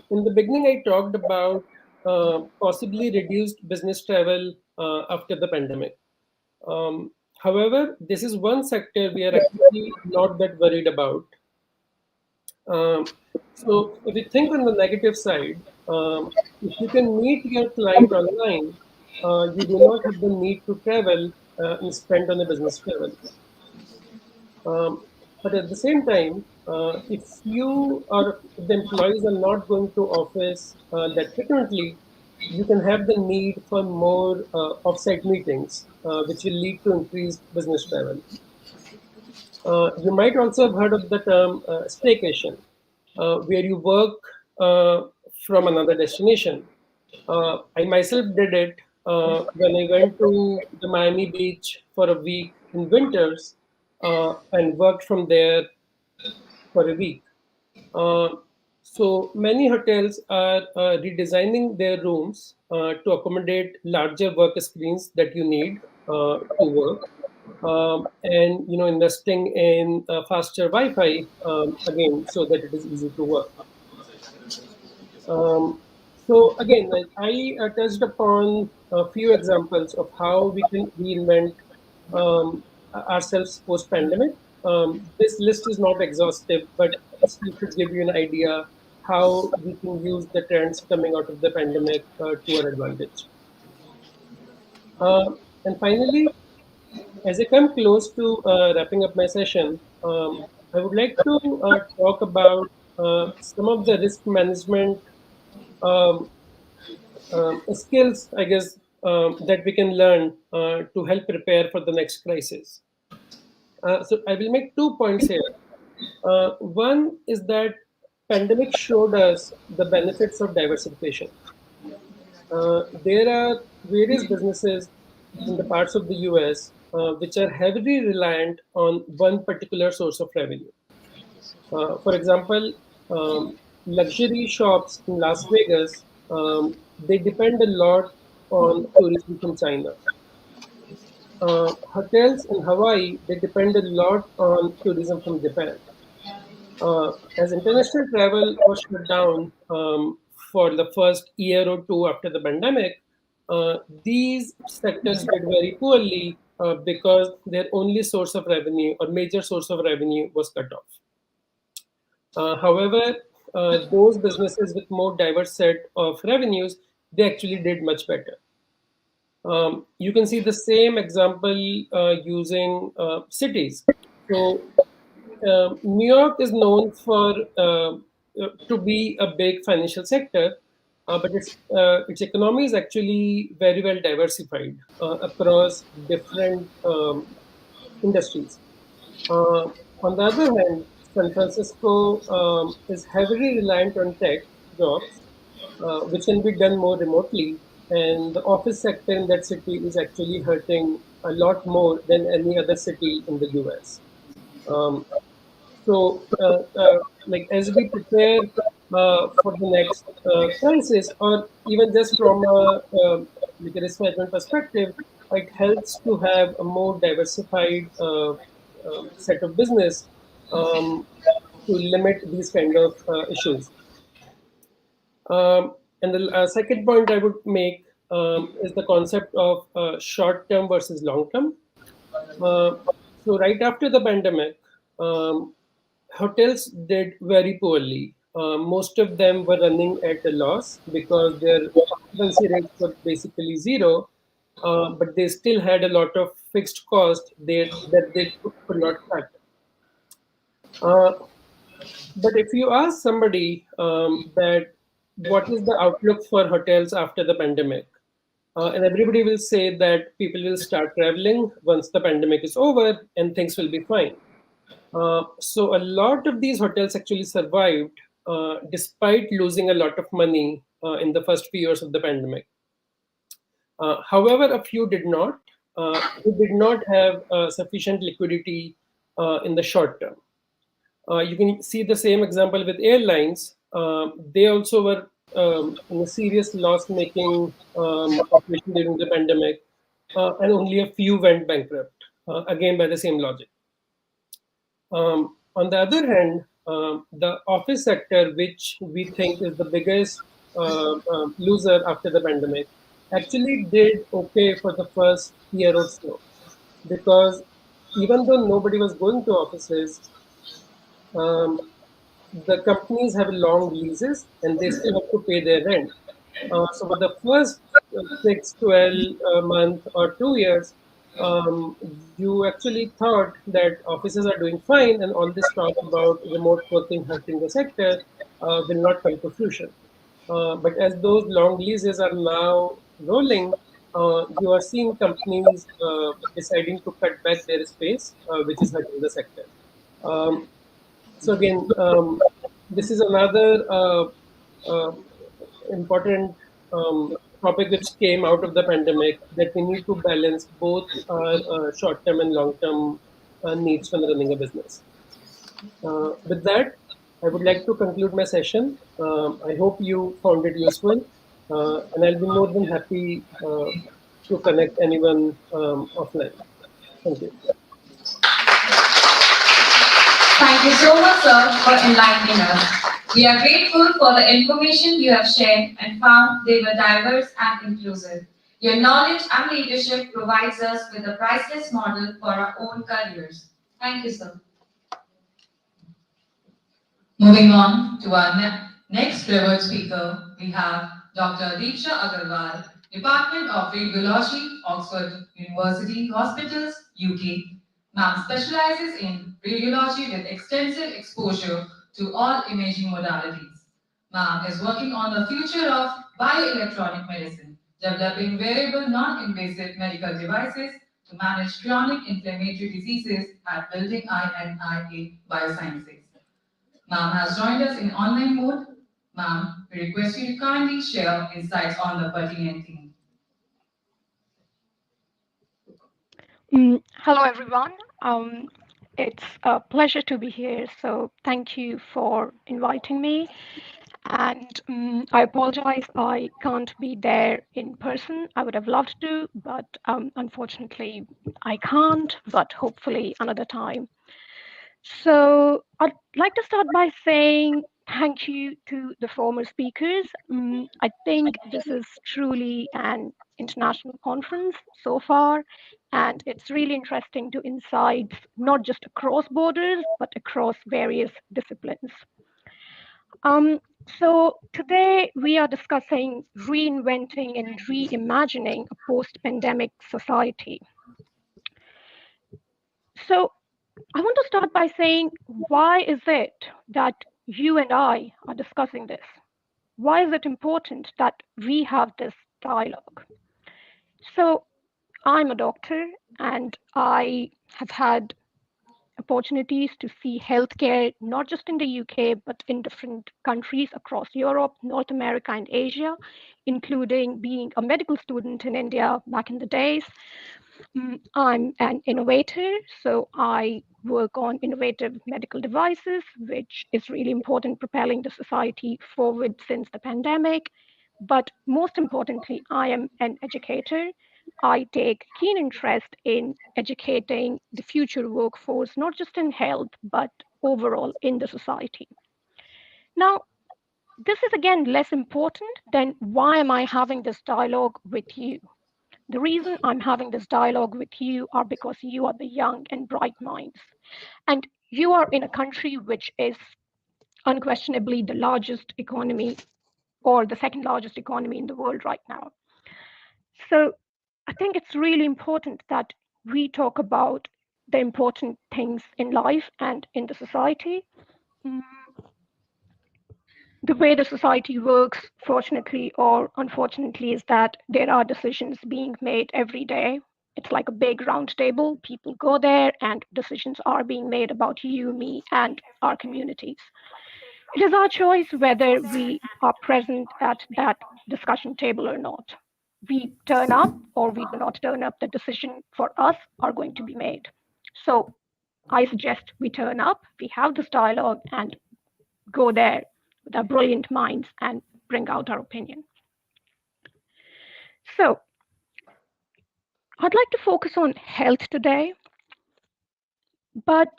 in the beginning, I talked about possibly reduced business travel after the pandemic. However, this is one sector we are actually not that worried about. Um, so, if you think on the negative side, if you can meet your client online, you do not have the need to travel and spend on a business travel. But at the same time, if you or if the employees are not going to office that frequently, you can have the need for more offsite meetings, which will lead to increased business travel. You might also have heard of the term staycation, where you work uh, from another destination. I myself did it when I went to the Miami Beach for a week in winters and worked from there for a week. Uh, so many hotels are redesigning their rooms to accommodate larger work screens that you need to work, and investing in faster Wi-Fi again so that it is easy to work. So again, I touched upon a few examples of how we can reinvent ourselves post-pandemic. This list is not exhaustive, but still should give you an idea how we can use the trends coming out of the pandemic to our advantage. And finally, as I come close to wrapping up my session, I would like to talk about some of the risk management um, skills, I guess, that we can learn to help prepare for the next crisis. So I will make 2 points here. One is that pandemic showed us the benefits of diversification. There are various businesses in the parts of the US which are heavily reliant on one particular source of revenue. For example, luxury shops in Las Vegas, they depend a lot on tourism from China. Hotels in Hawaii, they depend a lot on tourism from Japan. As international travel was shut down for the first year or two after the pandemic, these sectors did very poorly because their only source of revenue or major source of revenue was cut off. However, those businesses with more diverse set of revenues, they actually did much better. You can see the same example using cities. So New York is known for to be a big financial sector, but its economy is actually very well diversified across different industries. On the other hand, San Francisco is heavily reliant on tech jobs, which can be done more remotely. And the office sector in that city is actually hurting a lot more than any other city in the US. Um, like as we prepare for the next crisis, or even just from like a risk management perspective, it helps to have a more diversified set of business to limit these kind of issues. And the second point I would make is the concept of short term versus long term. So right after the pandemic, hotels did very poorly. Most of them were running at a loss because their occupancy rates were basically zero, but they still had a lot of fixed cost that they could not cut. Uh, but if you ask somebody that what is the outlook for hotels after the pandemic, and everybody will say that people will start traveling once the pandemic is over and things will be fine. So a lot of these hotels actually survived despite losing a lot of money in the first few years of the pandemic. However, a few did not. Who did not have sufficient liquidity in the short term. You can see the same example with airlines. They also were in a serious loss-making operation during the pandemic, and only a few went bankrupt. Again, by the same logic. On the other hand, the office sector, which we think is the biggest loser after the pandemic, actually did okay for the first year or so, because even though nobody was going to offices, um, the companies have long leases and they still have to pay their rent. So for the first 6, 12 month or 2 years, you actually thought that offices are doing fine and all this talk about remote working hurting the sector will not come to fruition. But as those long leases are now rolling, you are seeing companies deciding to cut back their space, which is hurting the sector. Um, so again, this is another uh, important topic which came out of the pandemic, that we need to balance both our short-term and long-term needs when running a business. With that, I would like to conclude my session. I hope you found it useful, and I'll be more than happy to connect anyone offline. Thank you.
Thank you so much, sir, for enlightening us. We are grateful for the information you have shared and found they were diverse and inclusive. Your knowledge and leadership provides us with a priceless model for our own careers. Thank you, sir.
Moving on to our next revered speaker, we have Dr. Deeksha Agarwal, Department of Radiology, Oxford University Hospitals, UK. Ma'am specializes in radiology with extensive exposure to all imaging modalities. Ma'am is working on the future of bioelectronic medicine, developing wearable non-invasive medical devices to manage chronic inflammatory diseases at Building INIA Biosciences. Ma'am has joined us in online mode. Ma'am, we request you to kindly share insights on the pertinent theme.
Hello, everyone. It's a pleasure to be here. So thank you for inviting me. And I apologize, I can't be there in person. I would have loved to, but unfortunately, I can't, but hopefully another time. So I'd like to start by saying thank you to the former speakers. I think this is truly an international conference so far, and it's really interesting to insights not just across borders, but across various disciplines. So today we are discussing reinventing and reimagining a post-pandemic society. So I want to start by saying, why is it that you and I are discussing this? Why is it important that we have this dialogue? So I'm a doctor and I have had opportunities to see healthcare, not just in the UK, but in different countries across Europe, North America, and Asia, including being a medical student in India back in the days. I'm an innovator, so I work on innovative medical devices, which is really important propelling the society forward since the pandemic. But most importantly, I am an educator. I take keen interest in educating the future workforce, not just in health, but overall in the society. Now, this is again less important than why am I having this dialogue with you? The reason I'm having this dialogue with you are because you are the young and bright minds. And you are in a country which is unquestionably the largest economy or the second largest economy in the world right now. So I think it's really important that we talk about the important things in life and in the society. Mm, The way the society works, fortunately or unfortunately, is that there are decisions being made every day. It's like a big round table. People go there and decisions are being made about you, me, and our communities. It is our choice whether we are present at that discussion table or not. We turn up or we do not turn up, the decision for us are going to be made. So I suggest we turn up, we have this dialogue, and go there with our brilliant minds and bring out our opinion. So I'd like to focus on health today, but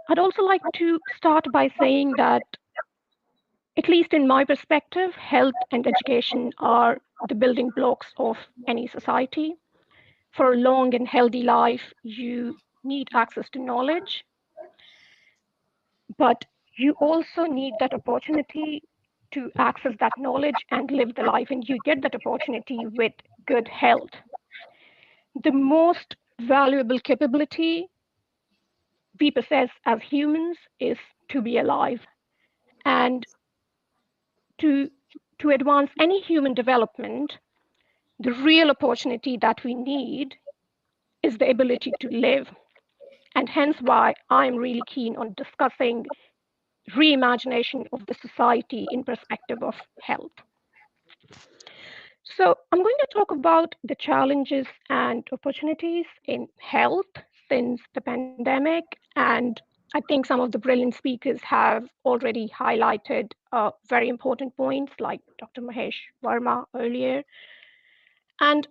I'd also like to start by saying that, at least in my perspective, health and education are the building blocks of any society. For a long and healthy life, you need access to knowledge, but you also need that opportunity to access that knowledge and live the life, and you get that opportunity with good health. The most valuable capability we possess as humans is to be alive. And to, to advance any human development, the real opportunity that we need is the ability to live. And hence why I'm really keen on discussing reimagination of the society in perspective of health. So I'm going to talk about the challenges and opportunities in health since the pandemic. And I think some of the brilliant speakers have already highlighted very important points, like Dr. Mahesh Verma earlier. And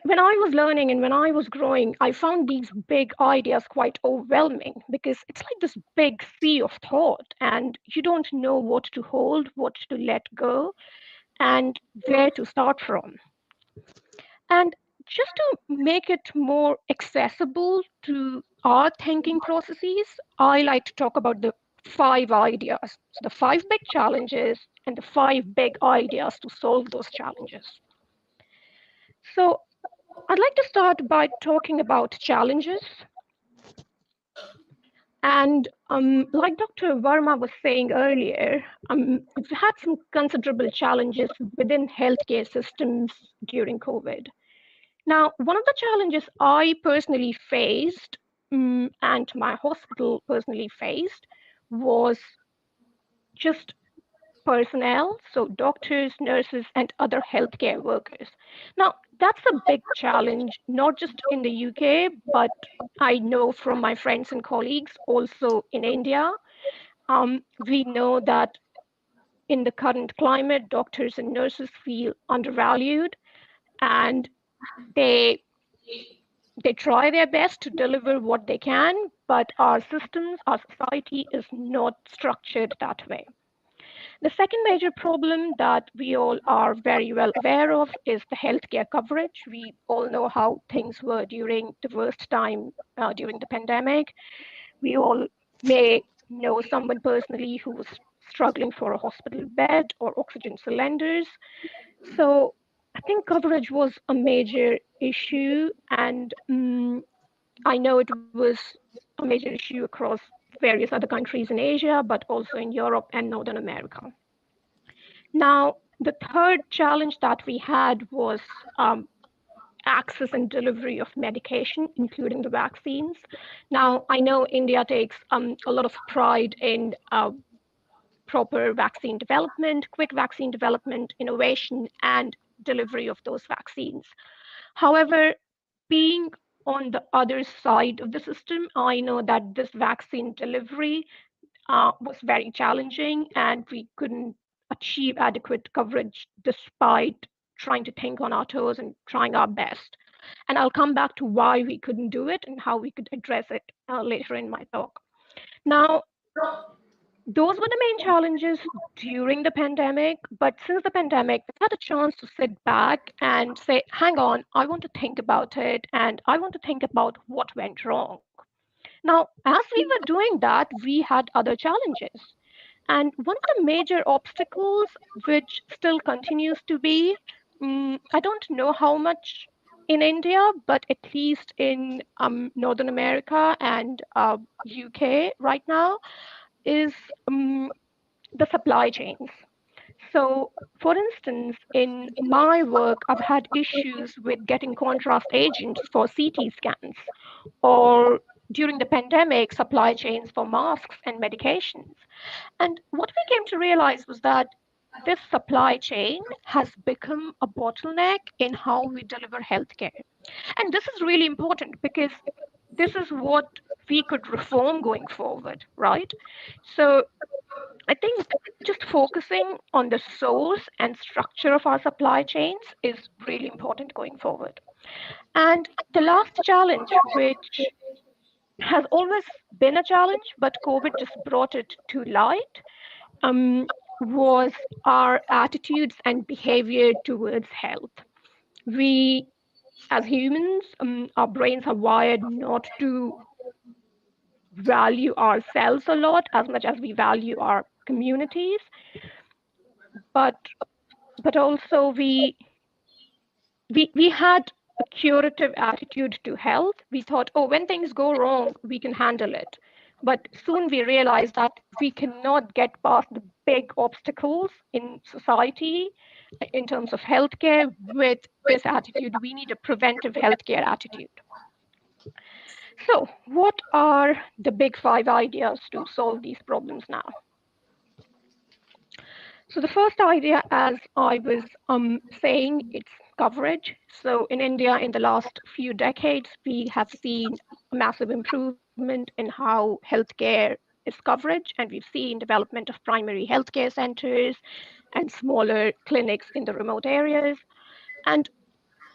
when I was learning and when I was growing, I found these big ideas quite overwhelming because it's like this big sea of thought, and you don't know what to hold, what to let go, and where to start from. And just to make it more accessible to our thinking processes, I like to talk about the 5 ideas. So the 5 big challenges and the 5 big ideas to solve those challenges. So I'd like to start by talking about challenges. And like Dr. Verma was saying earlier, we've had some considerable challenges within healthcare systems during COVID. Now, one of the challenges I personally faced and my hospital personally faced was just personnel, so doctors, nurses, and other healthcare workers. Now, that's a big challenge, not just in the UK, but I know from my friends and colleagues also in India. We know that in the current climate, doctors and nurses feel undervalued, and they try their best to deliver what they can, but our systems, our society is not structured that way. The second major problem that we all are very well aware of is the healthcare coverage. We all know how things were during the worst time during the pandemic. We all may know someone personally who was struggling for a hospital bed or oxygen cylinders. So I think coverage was a major issue, and I know it was a major issue across various other countries in Asia, but also in Europe and Northern America. Now, the third challenge that we had was access and delivery of medication, including the vaccines. Now, I know India takes a lot of pride in proper vaccine development, quick vaccine development, innovation, and delivery of those vaccines. However, being on the other side of the system, I know that this vaccine delivery was very challenging, and we couldn't achieve adequate coverage despite trying to think on our toes and trying our best. And I'll come back to why we couldn't do it and how we could address it later in my talk. Now, those were the main challenges during the pandemic, but since the pandemic, we've had a chance to sit back and say, hang on, I want to think about it, and I want to think about what went wrong. Now, as we were doing that, we had other challenges. And one of the major obstacles, which still continues to be, I don't know how much in India, but at least in Northern America and UK right now, is the supply chains. So, for instance, in my work, I've had issues with getting contrast agents for CT scans, or during the pandemic, supply chains for masks and medications. And what we came to realize was that this supply chain has become a bottleneck in how we deliver healthcare. And this is really important because this is what we could reform going forward, right? So I think just focusing on the source and structure of our supply chains is really important going forward. And the last challenge, which has always been a challenge, but COVID just brought it to light, was our attitudes and behavior towards health. We, as humans, our brains are wired not to value ourselves a lot as much as we value our communities, but also we had a curative attitude to health. We thought, oh, when things go wrong, we can handle it. But soon we realized that we cannot get past the big obstacles in society in terms of healthcare with this attitude. We need a preventive healthcare attitude. So, what are the big 5 ideas to solve these problems now? So the first idea, as I was saying, it's coverage. So in India, in the last few decades, we have seen a massive improvement in how healthcare is coverage, and we've seen development of primary healthcare centers and smaller clinics in the remote areas. And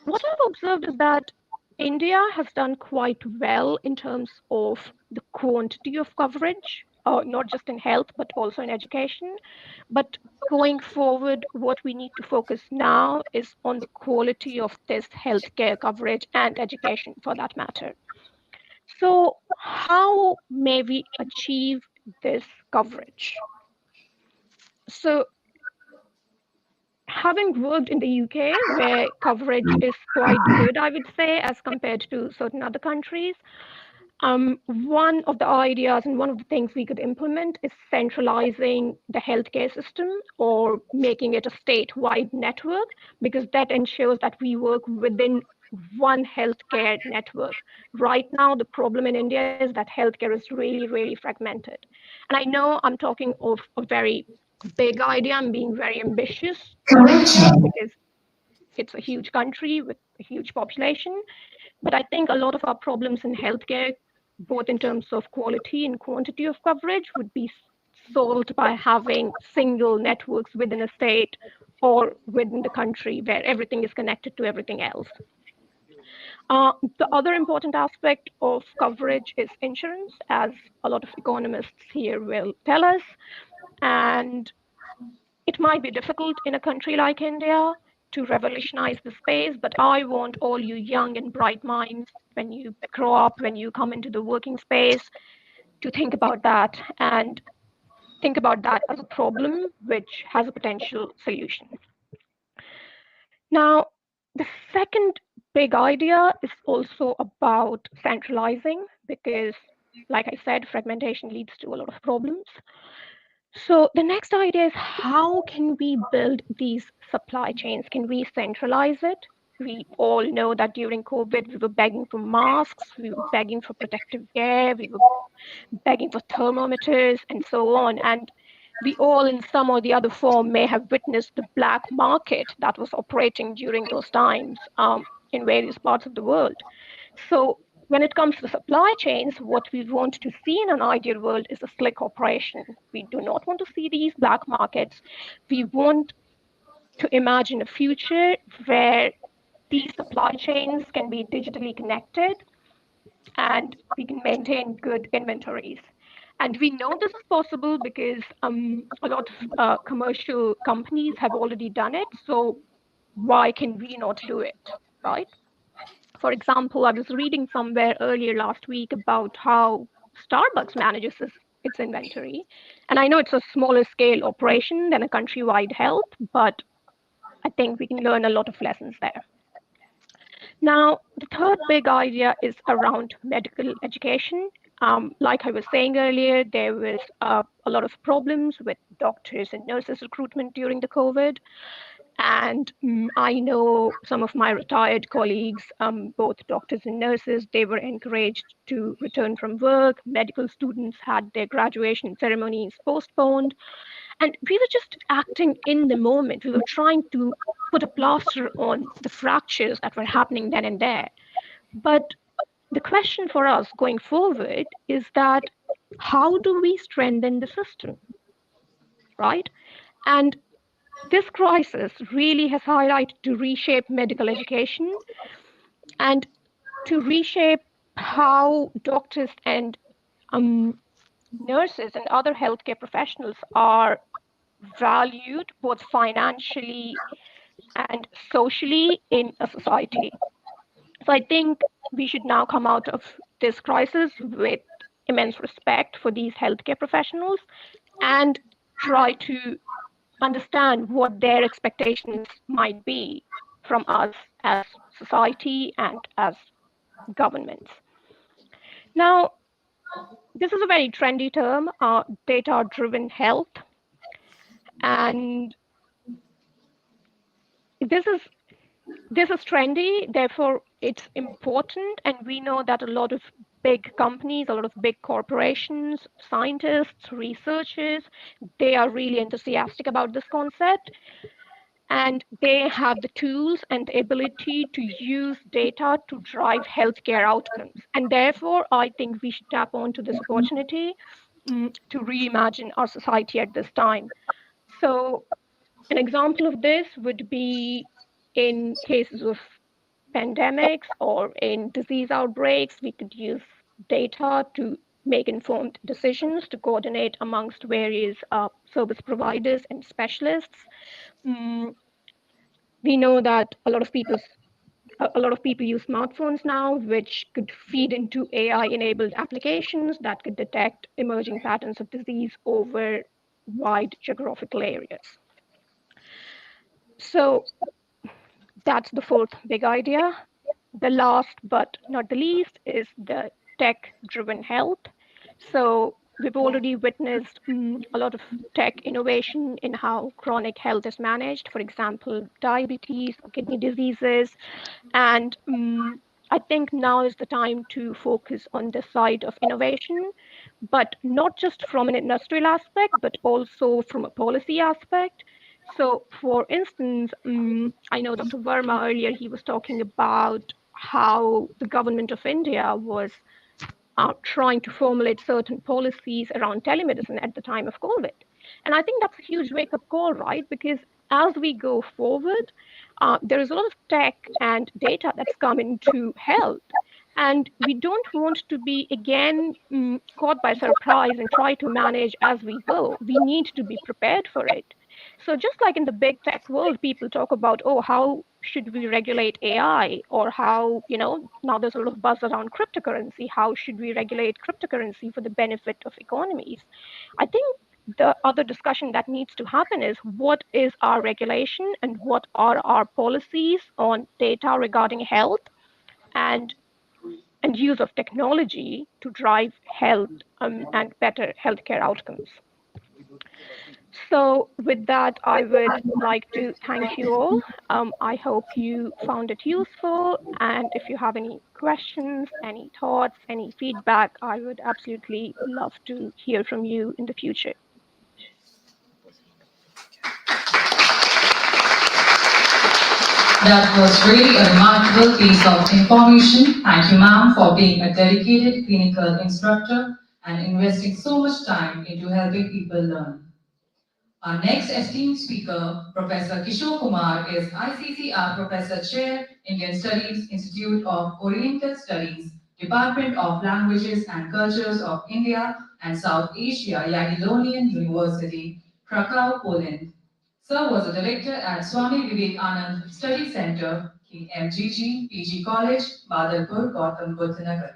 what I've observed is that India has done quite well in terms of the quantity of coverage, not just in health, but also in education. But going forward, what we need to focus now is on the quality of this healthcare coverage and education for that matter. So how may we achieve this coverage? So having worked in the UK, where coverage is quite good, I would say, as compared to certain other countries, one of the ideas and one of the things we could implement is centralizing the healthcare system or making it a statewide network, because that ensures that we work within one healthcare network. Right now, the problem in India is that healthcare is really, really fragmented. And I know I'm talking of a very big idea. I'm being very ambitious for India because it's a huge country with a huge population. But I think a lot of our problems in healthcare, both in terms of quality and quantity of coverage, would be solved by having single networks within a state or within the country where everything is connected to everything else. The other important aspect of coverage is insurance, as a lot of economists here will tell us. And it might be difficult in a country like India to revolutionize the space, but I want all you young and bright minds, when you grow up, when you come into the working space, to think about that and think about that as a problem which has a potential solution. Now, the second big idea is also about centralizing, because, like I said, fragmentation leads to a lot of problems. So the next idea is, how can we build these supply chains? Can we centralize it? We all know that during COVID, we were begging for masks, we were begging for protective gear, we were begging for thermometers, and so on. And we all, in some or the other form, may have witnessed the black market that was operating during those times in various parts of the world. So when it comes to supply chains, what we want to see in an ideal world is a slick operation. We do not want to see these black markets. We want to imagine a future where these supply chains can be digitally connected and we can maintain good inventories. And we know this is possible because a lot of commercial companies have already done it. So why can we not do it, right? For example, I was reading somewhere earlier last week about how Starbucks manages its inventory. And I know it's a smaller scale operation than a countrywide help, but I think we can learn a lot of lessons there. Now, the third big idea is around medical education. Like I was saying earlier, there was a lot of problems with doctors and nurses recruitment during the COVID. And I know some of my retired colleagues, both doctors and nurses, they were encouraged to return from work. Medical students had their graduation ceremonies postponed. And we were just acting in the moment. We were trying to put a plaster on the fractures that were happening then and there. But the question for us going forward is that, how do we strengthen the system, right? And this crisis really has highlighted to reshape medical education and to reshape how doctors and nurses and other healthcare professionals are valued both financially and socially in a society. So I think we should now come out of this crisis with immense respect for these healthcare professionals and try to understand what their expectations might be from us as society and as governments. Now, this is a very trendy term, data-driven health. And this is trendy, therefore it's important. And we know that a lot of big companies, a lot of big corporations, scientists, researchers, they are really enthusiastic about this concept. And they have the tools and the ability to use data to drive healthcare outcomes. And therefore, I think we should tap onto this opportunity to reimagine our society at this time. So an example of this would be in cases of pandemics or in disease outbreaks, we could use data to make informed decisions, to coordinate amongst various service providers and specialists. We know that a lot of people use smartphones now, which could feed into AI-enabled applications that could detect emerging patterns of disease over wide geographical areas. So that's the fourth big idea. The last but not the least is the tech-driven health. So we've already witnessed a lot of tech innovation in how chronic health is managed, for example, diabetes, kidney diseases. And I think now is the time to focus on the side of innovation, but not just from an industrial aspect, but also from a policy aspect. So for instance, I know Dr. Verma earlier, he was talking about how the government of India was trying to formulate certain policies around telemedicine at the time of COVID. And I think that's a huge wake-up call, right? Because as we go forward, there is a lot of tech and data that's come into health. And we don't want to be, again, caught by surprise and try to manage as we go. We need to be prepared for it. So just like in the big tech world, people talk about, oh, how should we regulate AI? Or how, now there's a lot of buzz around cryptocurrency. How should we regulate cryptocurrency for the benefit of economies? I think the other discussion that needs to happen is what is our regulation and what are our policies on data regarding health and use of technology to drive health and better healthcare outcomes. So with that, I would like to thank you all. I hope you found it useful. And if you have any questions, any thoughts, any feedback, I would absolutely love to hear from you in the future.
That was really a remarkable piece of information. Thank you, ma'am, for being a dedicated clinical instructor and investing so much time into helping people learn. Our next esteemed speaker, Professor Kishore Kumar, is ICCR Professor Chair, Indian Studies, Institute of Oriental Studies, Department of Languages and Cultures of India and South Asia, Jagiellonian University, Krakow, Poland. Sir was a director at Swami Vivekanand Study Center, KMGG, PG College, Badalpur, Gautam Buddhanagar.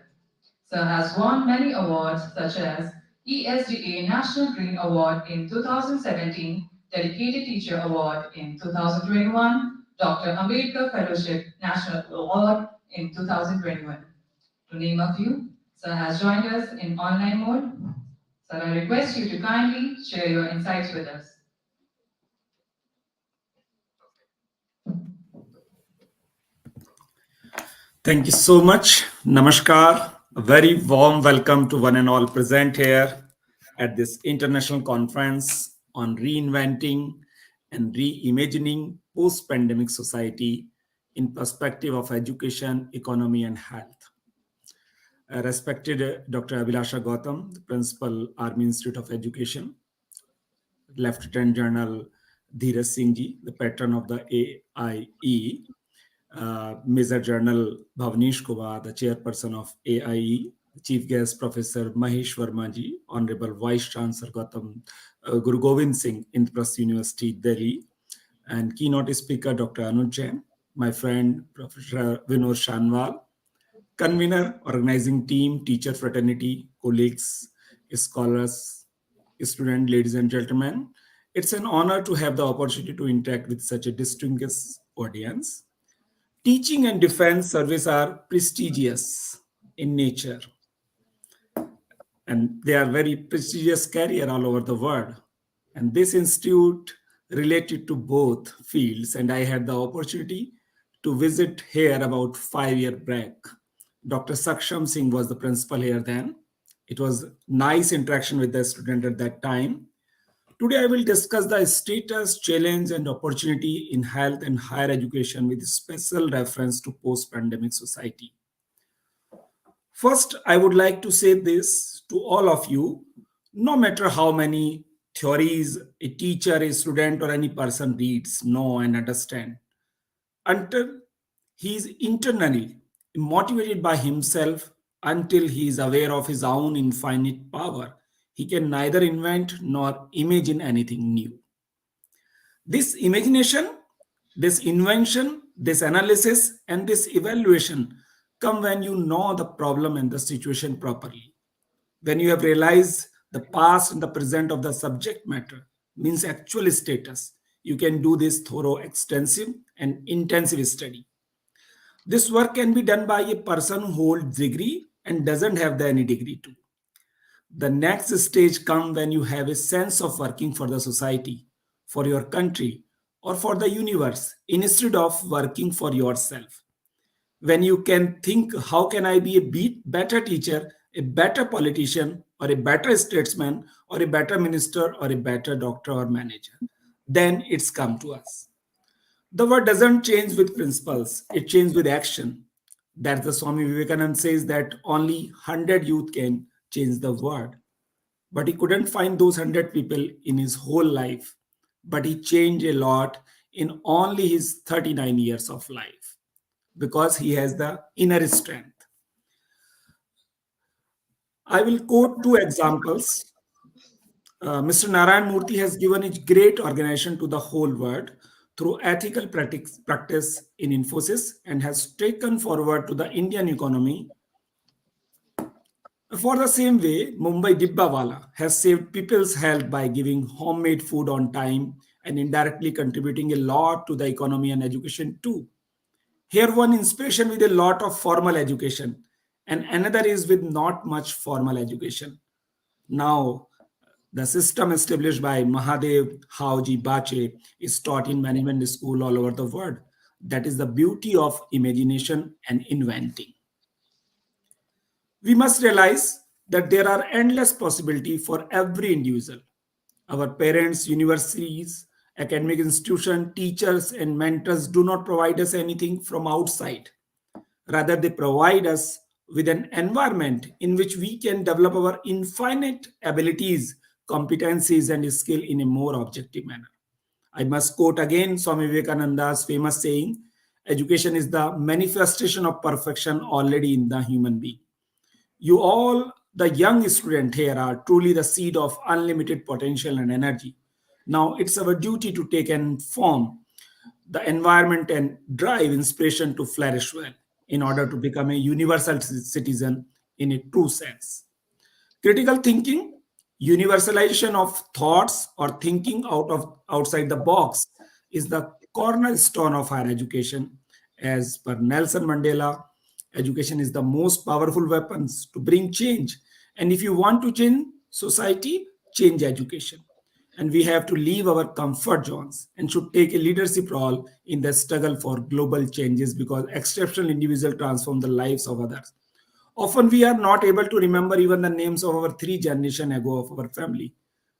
Sir has won many awards such as ESDA National Green Award in 2017, Dedicated Teacher Award in 2021, Dr. Ambedkar Fellowship National Award in 2021. To name a few, Sir has joined us in online mode. Sir, I request you to kindly share your insights with us.
Thank you so much. Namaskar. A very warm welcome to one and all present here at this international conference on reinventing and reimagining post-pandemic society in perspective of education, economy, and health. Respected Dr. Abhilasha Gautam, the Principal, Army Institute of Education, Lieutenant General Dhiraj Singh Ji, the Patron of the AIE, Major General Bhavnish, the Chairperson of AIE, Chief Guest Professor Mahesh Verma Ji, Honorable Vice Chancellor Gautam Guru Govind Singh, Indraprasth University, Delhi, and keynote speaker Dr. Anuj Jain, my friend Professor Vinod Shanwal, convener, organizing team, teacher fraternity, colleagues, scholars, students, ladies and gentlemen. It's an honor to have the opportunity to interact with such a distinguished audience. Teaching and defense service are prestigious in nature, and they are very prestigious career all over the world. And this institute related to both fields, and I had the opportunity to visit here about 5 years back. Dr. Saksham Singh was the principal here then. It was nice interaction with the student at that time. Today, I will discuss the status, challenge, and opportunity in health and higher education with special reference to post-pandemic society. First, I would like to say this to all of you, no matter how many theories a teacher, a student, or any person reads, know, and understand, until he is internally motivated by himself, until he is aware of his own infinite power, he can neither invent nor imagine anything new. This imagination, this invention, this analysis, and this evaluation come when you know the problem and the situation properly. When you have realized the past and the present of the subject matter, means actual status, you can do this thorough, extensive, and intensive study. This work can be done by a person who holds degree and doesn't have any degree too. The next stage comes when you have a sense of working for the society, for your country, or for the universe, instead of working for yourself. When you can think, how can I be a better teacher, a better politician, or a better statesman, or a better minister, or a better doctor or manager, then it's come to us. The word doesn't change with principles, it changes with action. That's the Swami Vivekananda says that only 100 youth can change the world. But he couldn't find those 100 people in his whole life. But he changed a lot in only his 39 years of life because he has the inner strength. I will quote two examples. Mr. Narayan Murthy has given a great organization to the whole world through ethical practice in Infosys and has taken forward to the Indian economy For the same way, Mumbai Dibbawala has saved people's health by giving homemade food on time and indirectly contributing a lot to the economy and education too. Here, one inspiration with a lot of formal education, and another is with not much formal education. Now, the system established by Mahadev Hauji Bache is taught in management school all over the world. That is the beauty of imagination and inventing. We must realize that there are endless possibilities for every individual. Our parents, universities, academic institutions, teachers, and mentors do not provide us anything from outside. Rather, they provide us with an environment in which we can develop our infinite abilities, competencies, and skill in a more objective manner. I must quote again Swami Vivekananda's famous saying, education is the manifestation of perfection already in the human being. You all, the young student here, are truly the seed of unlimited potential and energy. Now it's our duty to take and form the environment and drive inspiration to flourish well in order to become a universal citizen in a true sense. Critical thinking, universalization of thoughts or thinking outside the box is the cornerstone of higher education. As per Nelson Mandela, education is the most powerful weapons to bring change. And if you want to change society, change education. And we have to leave our comfort zones and should take a leadership role in the struggle for global changes because exceptional individuals transform the lives of others. Often we are not able to remember even the names of our three generation ago of our family.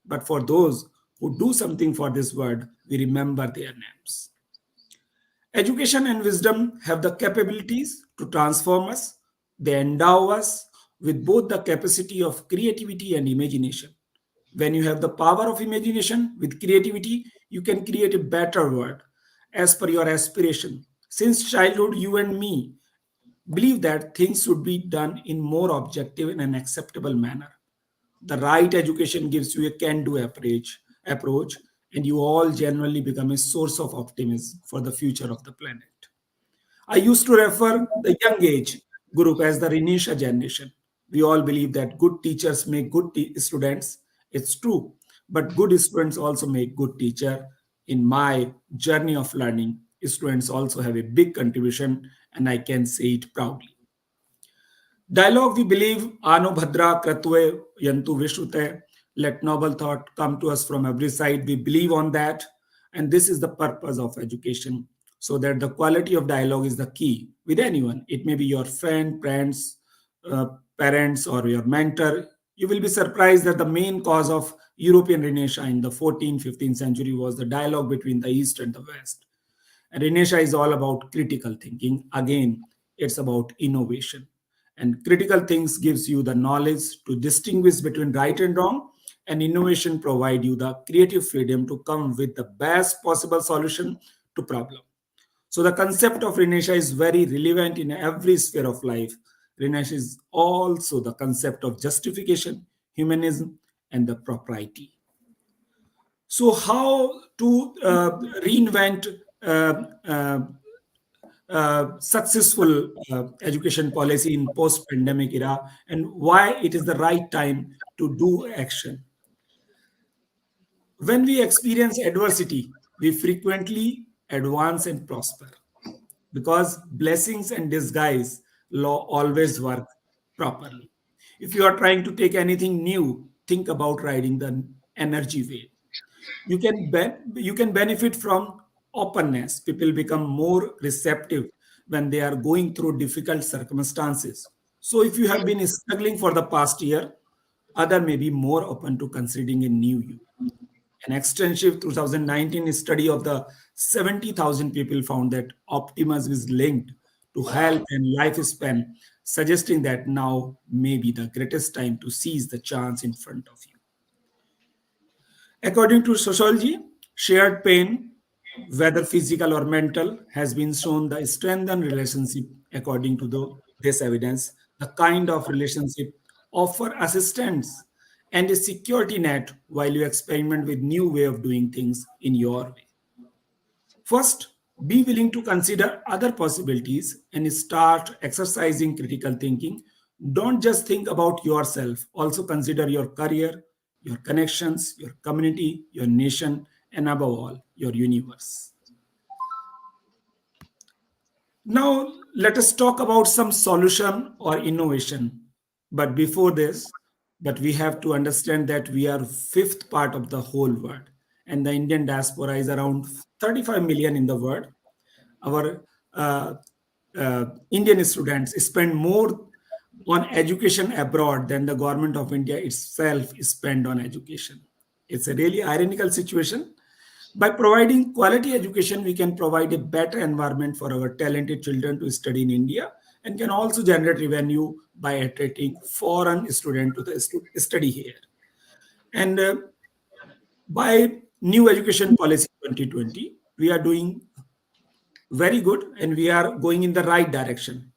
But for those who do something for this world, we remember their names. Education and wisdom have the capabilities to transform us. They endow us with both the capacity of creativity and imagination. When you have the power of imagination with creativity, you can create a better world as per your aspiration. Since childhood, you and me believe that things should be done in more objective and an acceptable manner. The right education gives you a can-do approach, and you all generally become a source of optimism for the future of the planet. I used to refer the young age group as the Renisha generation. We all believe that good teachers make good students. It's true, but good students also make good teacher. In my journey of learning, students also have a big contribution, and I can say it proudly. Dialogue, we believe, Ano Bhadra Kratve Yantu Vishrute, let noble thought come to us from every side. We believe on that. And this is the purpose of education, so that the quality of dialogue is the key with anyone. It may be your friend, friends, parents, or your mentor. You will be surprised that the main cause of European Renaissance in the 14th, 15th century was the dialogue between the East and the West. And Renaissance is all about critical thinking. Again, it's about innovation. And critical things gives you the knowledge to distinguish between right and wrong, and innovation provide you the creative freedom to come with the best possible solution to problem. So the concept of Renaissance is very relevant in every sphere of life. Renaissance is also the concept of justification, humanism, and the propriety. So how to reinvent successful education policy in post-pandemic era, and why it is the right time to do action. When we experience adversity, we frequently advance and prosper because blessings and disguise law always work properly. If you are trying to take anything new, think about riding the energy wave. You can benefit from openness. People become more receptive when they are going through difficult circumstances. So if you have been struggling for the past year, other may be more open to considering a new you. An extensive 2019 study of the 70,000 people found that optimism is linked to health and lifespan, suggesting that now may be the greatest time to seize the chance in front of you. According to sociology, shared pain, whether physical or mental, has been shown the strengthened relationship. According to this evidence, the kind of relationship offer assistance and a security net while you experiment with new way of doing things in your way. First, be willing to consider other possibilities and start exercising critical thinking. Don't just think about yourself, also consider your career, your connections, your community, your nation, and above all, your universe. Now, let us talk about some solution or innovation. But before this, but we have to understand that we are fifth part of the whole world, and the Indian diaspora is around 35 million in the world. Our Indian students spend more on education abroad than the government of India itself spend on education. It's a really ironical situation. By providing quality education, we can provide a better environment for our talented children to study in India and can also generate revenue by attracting foreign students to the study here. And by new education policy 2020, we are doing very good and we are going in the right direction.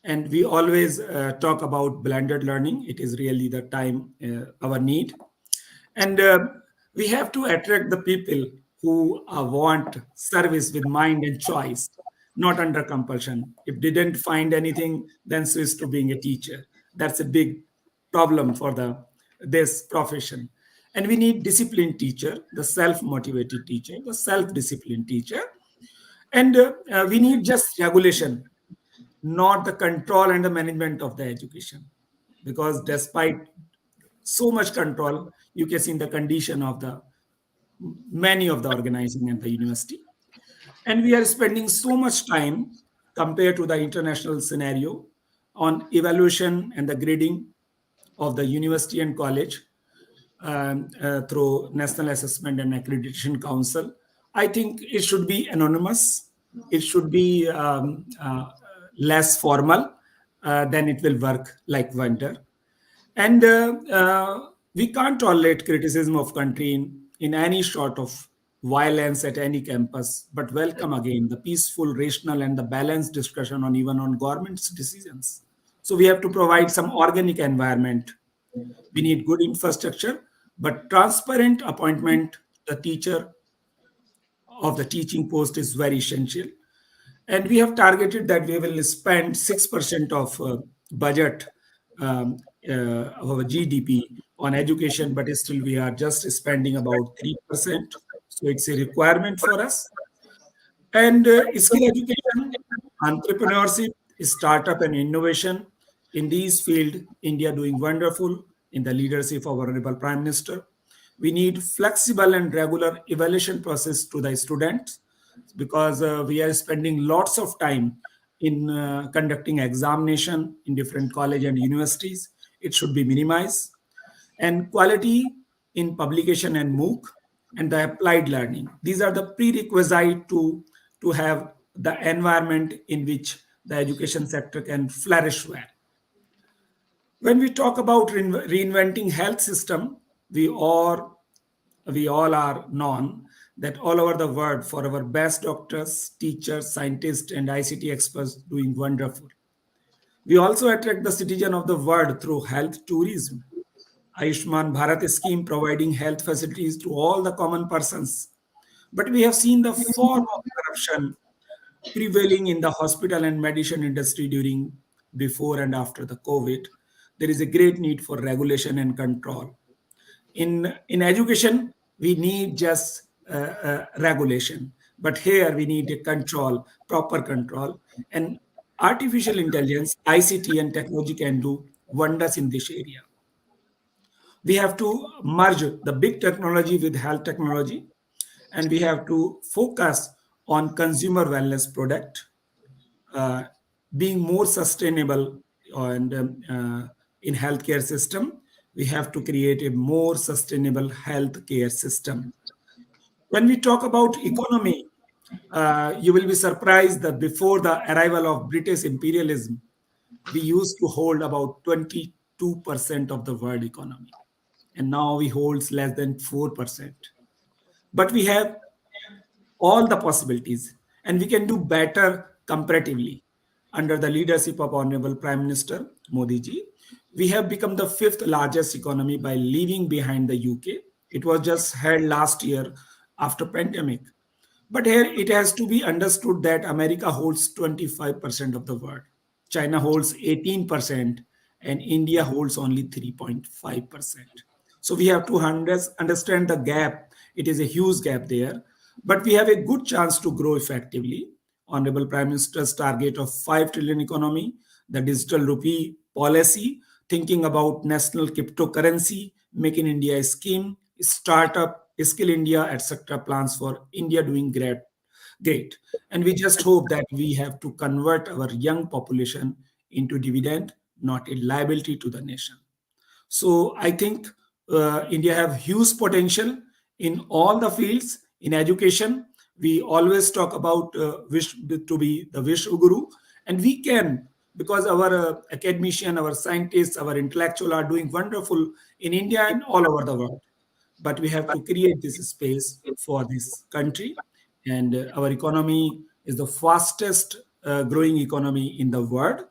And we always talk about blended learning. It is really the time, our need. And we have to attract the people who want service with mind and choice, not under compulsion. If they didn't find anything, then switch to being a teacher. That's a big problem for this profession. And we need disciplined teacher, the self-motivated teacher, the self-disciplined teacher. And we need just regulation, not the control and the management of the education. Because despite so much control, you can see in the condition of the many of the organizing and the university. And we are spending so much time compared to the international scenario on evaluation and the grading of the university and college through National Assessment and Accreditation Council. I think it should be anonymous. It should be less formal. Then it will work like vendor. And we can't tolerate criticism of country in any sort of violence at any campus, but welcome again the peaceful, rational, and the balanced discussion on even on government's decisions. So we have to provide some organic environment. We need good infrastructure, but transparent appointment, the teacher of the teaching post is very essential. And we have targeted that we will spend 6% of budget of our GDP on education, but still we are just spending about 3%. So it's a requirement for us. And skill education, entrepreneurship, startup and innovation. In these fields, India doing wonderful in the leadership of Honorable Prime Minister. We need flexible and regular evaluation process to the students because we are spending lots of time in conducting examination in different college and universities. It should be minimized. And quality in publication and MOOC and the applied learning. These are the prerequisite to have the environment in which the education sector can flourish well. When we talk about reinventing health system, we all are known that all over the world for our best doctors, teachers, scientists, and ICT experts doing wonderful. We also attract the citizen of the world through health tourism. Ayushman Bharat scheme providing health facilities to all the common persons. But we have seen the form of corruption prevailing in the hospital and medicine industry during, before and after the COVID. There is a great need for regulation and control. In education, we need just regulation, but here we need a control, proper control, and artificial intelligence, ICT, and technology can do wonders in this area. We have to merge the big technology with health technology, and we have to focus on consumer wellness product, being more sustainable and in healthcare system. We have to create a more sustainable healthcare system. When we talk about economy, you will be surprised that before the arrival of British imperialism, we used to hold about 22% of the world economy. And now we hold less than 4%. But we have all the possibilities and we can do better comparatively. Under the leadership of Honorable Prime Minister Modi ji, we have become the fifth largest economy by leaving behind the UK. It was just held last year after pandemic. But here it has to be understood that America holds 25% of the world. China holds 18% and India holds only 3.5%. So we have to understand the gap. It is a huge gap there, but we have a good chance to grow effectively. Honorable Prime Minister's target of 5 trillion economy, the digital rupee policy, thinking about national cryptocurrency, Make in India scheme, startup, Skill India, etc. plans for India doing great. And we just hope that we have to convert our young population into dividend, not a liability to the nation. So I think India have huge potential in all the fields. In education, we always talk about wish to be the wish guru, and we can, because our academician, our scientists, our intellectual are doing wonderful in India and all over the world. But we have to create this space for this country, and our economy is the fastest growing economy in the world,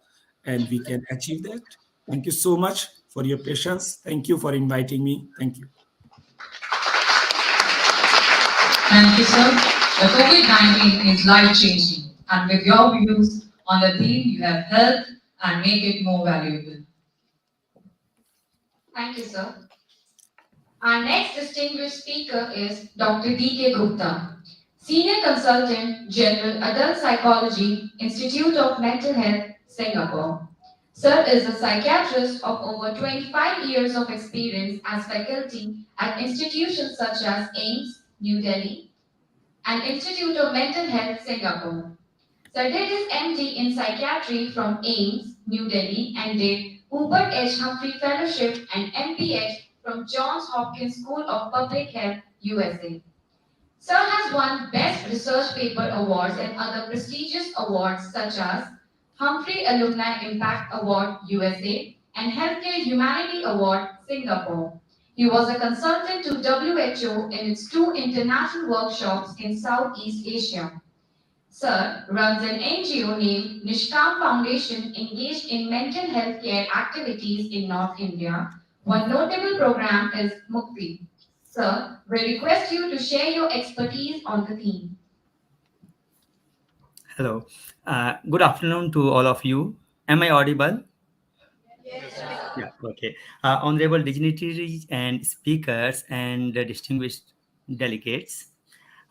and we can achieve that. Thank you so much for your patience. Thank you for inviting me. Thank you.
Thank you, sir. The COVID-19 is life-changing, and with your views on the theme, you have helped and make it more valuable.
Thank you, sir. Our next distinguished speaker is Dr. D.K. Gupta, Senior Consultant, General Adult Psychology, Institute of Mental Health, Singapore. Sir is a psychiatrist of over 25 years of experience as faculty at institutions such as AIIMS, New Delhi, and Institute of Mental Health, Singapore. Sir did his MD in psychiatry from AIIMS, New Delhi, and did Hubert H. Humphrey Fellowship and MPH from Johns Hopkins School of Public Health, USA. Sir has won Best Research Paper Awards and other prestigious awards such as Humphrey Alumni Impact Award, USA, and Healthcare Humanity Award, Singapore. He was a consultant to WHO in its 2 international workshops in Southeast Asia. Sir runs an NGO named Nishkam Foundation engaged in mental health care activities in North India. One notable program is Mukti. Sir, we request you to share your expertise on the theme.
Hello. Good afternoon to all of you. Am I audible?
Yes.
Yeah, okay. Honorable dignitaries and speakers and distinguished delegates.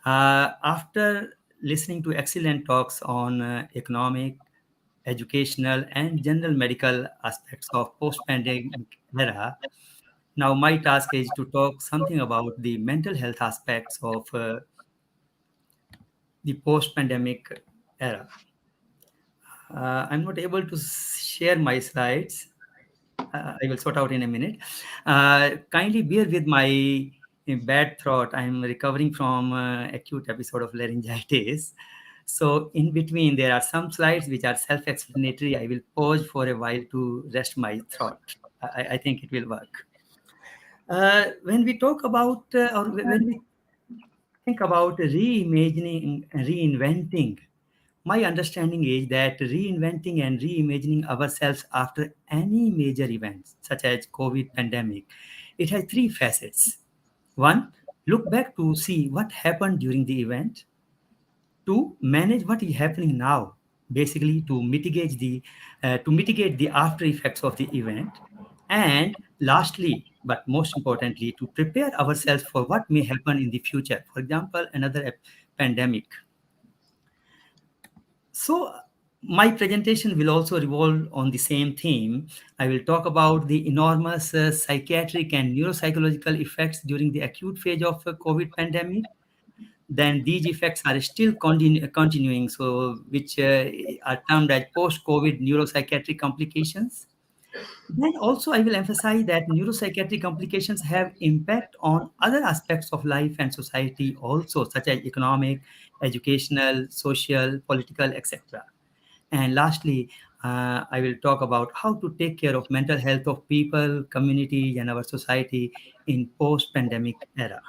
After listening to excellent talks on economic, educational, and general medical aspects of post-pandemic era, now my task is to talk something about the mental health aspects of the post-pandemic era. I'm not able to share my slides. I will sort out in a minute. Kindly bear with my bad throat. I'm recovering from acute episode of laryngitis. So in between, there are some slides which are self-explanatory. I will pause for a while to rest my throat. I think it will work. When we talk about, or when we think about reimagining, reinventing, my understanding is that reinventing and reimagining ourselves after any major events, such as COVID pandemic, it has 3 facets. 1, look back to see what happened during the event. 2, manage what is happening now, basically to mitigate the after effects of the event. And lastly, but most importantly, to prepare ourselves for what may happen in the future. For example, another pandemic. So my presentation will also revolve on the same theme. I will talk about the enormous psychiatric and neuropsychological effects during the acute phase of COVID pandemic. Then these effects are still continuing, so which are termed as post-COVID neuropsychiatric complications. Then also I will emphasize that neuropsychiatric complications have impact on other aspects of life and society also, such as economic, educational, social, political, etc. And lastly, I will talk about how to take care of mental health of people, community, and our society in post-pandemic era.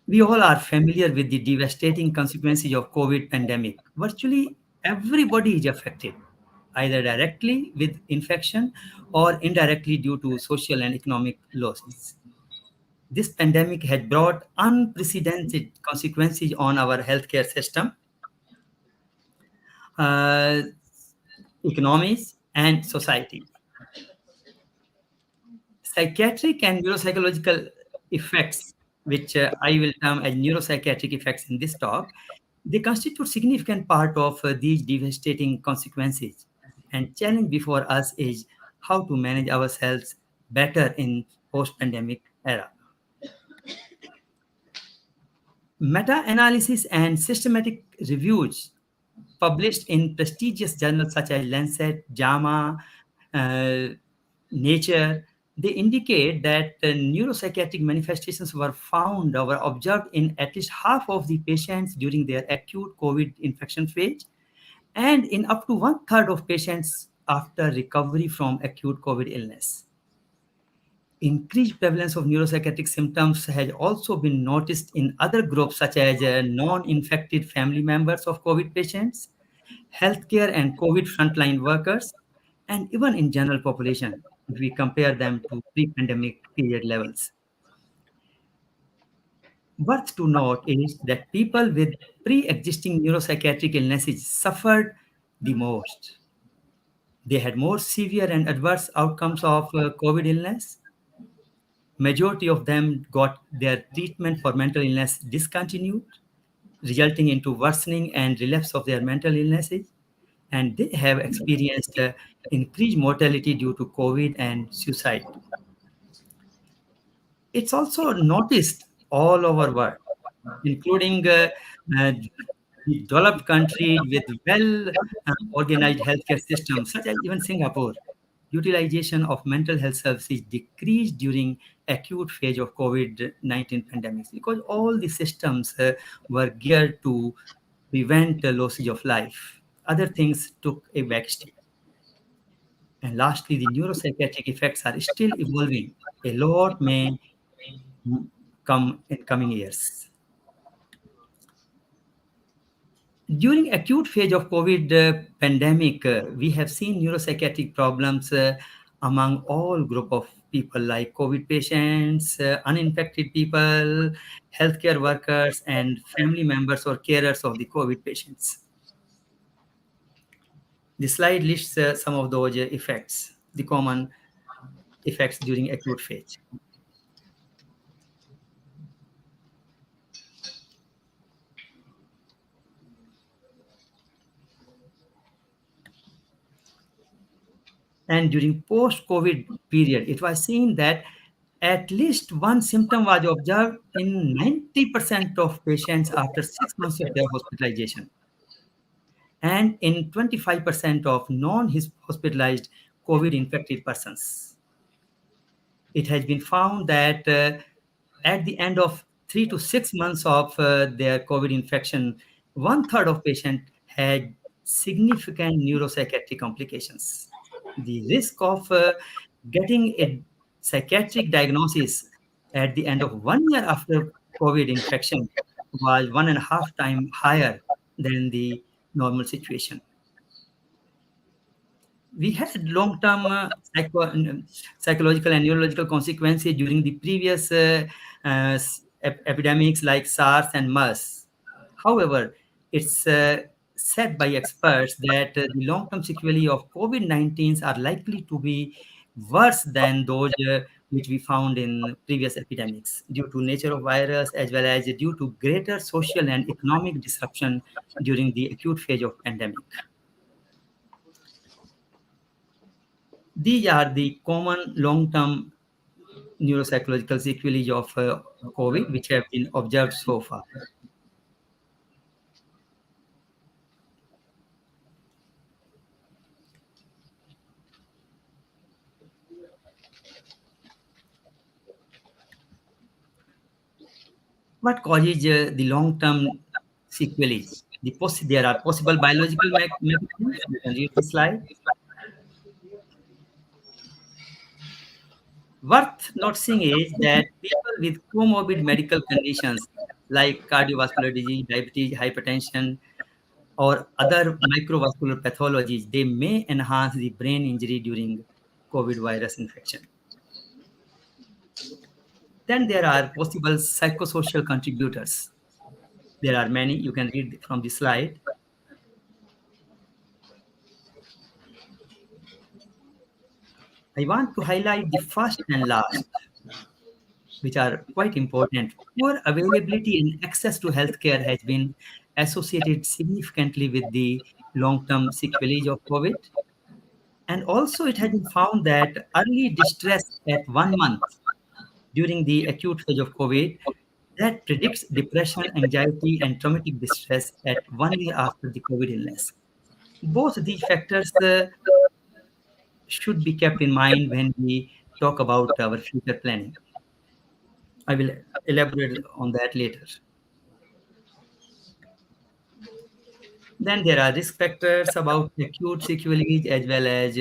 We all are familiar with the devastating consequences of COVID pandemic. Virtually everybody is affected, either directly with infection or indirectly due to social and economic losses. This pandemic had brought unprecedented consequences on our healthcare system. economies, and society. Psychiatric and neuropsychological effects, which I will term as neuropsychiatric effects in this talk, they constitute significant part of these devastating consequences. And challenge before us is how to manage ourselves better in post-pandemic era. Meta-analysis and systematic reviews published in prestigious journals such as Lancet, JAMA, uh, Nature, they indicate that neuropsychiatric manifestations were found or were observed in at least half of the patients during their acute COVID infection phase, and in up to one third of patients after recovery from acute COVID illness. Increased prevalence of neuropsychiatric symptoms has also been noticed in other groups such as non-infected family members of COVID patients, healthcare and COVID frontline workers, and even in general population if we compare them to pre-pandemic period levels. Worth to note is that people with pre-existing neuropsychiatric illnesses suffered the most. They had more severe and adverse outcomes of COVID illness. Majority of them got their treatment for mental illness discontinued, resulting into worsening and relapse of their mental illnesses. And they have experienced increased mortality due to COVID and suicide. It's also noticed all over world, including the developed countries with well organized healthcare systems, such as even Singapore. Utilization of mental health services decreased during acute phase of COVID-19 pandemics because all the systems were geared to prevent the losses of life. Other things took a backseat. And lastly, the neuropsychiatric effects are still evolving. A lot may come in coming years. During acute phase of COVID pandemic, we have seen neuropsychiatric problems among all group of people like COVID patients, uninfected people, healthcare workers, and family members or carers of the COVID patients. The slide lists some of those effects, the common effects during acute phase. And during post-COVID period, it was seen that at least one symptom was observed in 90% of patients after 6 months of their hospitalization, and in 25% of non-hospitalized COVID-infected persons. It has been found that at the end of 3 to 6 months of their COVID infection, one third of patients had significant neuropsychiatric complications. The risk of getting a psychiatric diagnosis at the end of 1 year after COVID infection was 1.5 times higher than the normal situation. We had long-term psychological and neurological consequences during the previous epidemics like SARS and MERS. However, it's said by experts that the long-term sequelae of COVID-19 are likely to be worse than those which we found in previous epidemics due to nature of virus as well as due to greater social and economic disruption during the acute phase of pandemic. These are the common long-term neuropsychological sequelae of COVID, which have been observed so far. What causes the long-term sequelae? There are possible biological mechanisms. You can read the slide. Worth noticing is that people with comorbid medical conditions like cardiovascular disease, diabetes, hypertension, or other microvascular pathologies, they may enhance the brain injury during COVID virus infection. Then there are possible psychosocial contributors. There are many, you can read from the slide. I want to highlight the first and last, which are quite important. Poor availability and access to healthcare has been associated significantly with the long-term sequelae of COVID. And also, it has been found that early distress at 1 month during the acute phase of COVID that predicts depression, anxiety, and traumatic distress at 1 year after the COVID illness. Both these factors should be kept in mind when we talk about our future planning. I will elaborate on that later. Then there are risk factors about acute sequelae as well as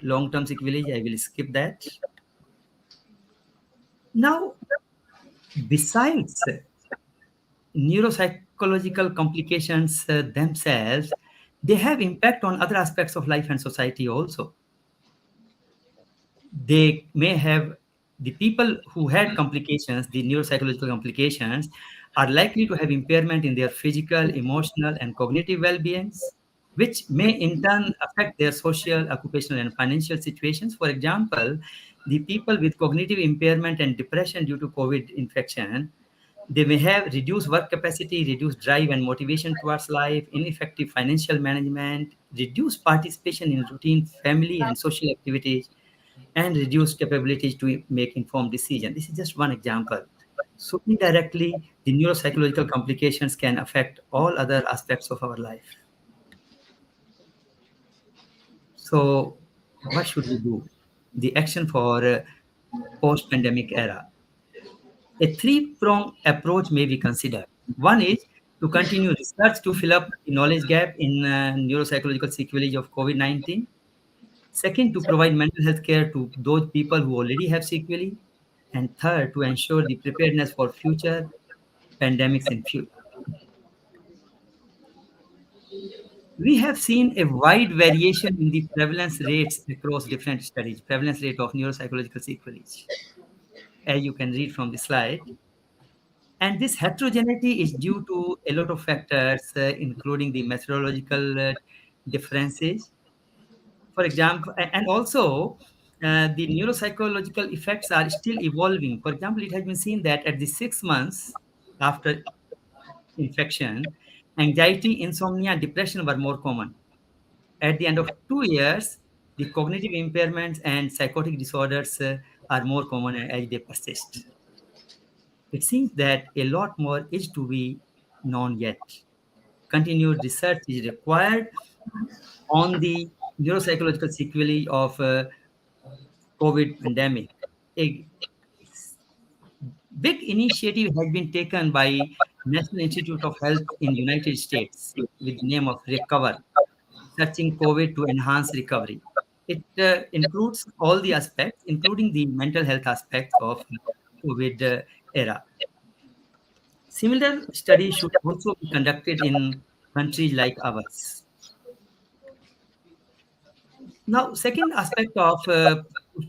long-term sequelae. I will skip that. Now, besides neuropsychological complications themselves, they have impact on other aspects of life and society also. They may have the people who had complications, the neuropsychological complications, are likely to have impairment in their physical, emotional, and cognitive well-beings, which may in turn affect their social, occupational, and financial situations. For example, the people with cognitive impairment and depression due to COVID infection, they may have reduced work capacity, reduced drive and motivation towards life, ineffective financial management, reduced participation in routine family and social activities, and reduced capabilities to make informed decision. This is just one example. So indirectly, the neuropsychological complications can affect all other aspects of our life. So what should we do? The action for post-pandemic era. A three-pronged approach may be considered. One is to continue research to fill up the knowledge gap in neuropsychological sequelae of COVID-19. Second, to provide mental health care to those people who already have sequelae. And third, to ensure the preparedness for future pandemics in future. We have seen a wide variation in the prevalence rates across different studies, prevalence rate of neuropsychological sequelae, as you can read from the slide. And this heterogeneity is due to a lot of factors, including the methodological differences. For example, and also the neuropsychological effects are still evolving. For example, it has been seen that at the 6 months after infection, anxiety, insomnia, depression were more common. At the end of 2 years, the cognitive impairments and psychotic disorders are more common as they persist. It seems that a lot more is to be known yet. Continued research is required on the neuropsychological sequelae of COVID pandemic. A big initiative has been taken by National Institute of Health in United States with the name of Recover, searching COVID to enhance recovery. It includes all the aspects, including the mental health aspects of COVID era. Similar studies should also be conducted in countries like ours. Now, second aspect of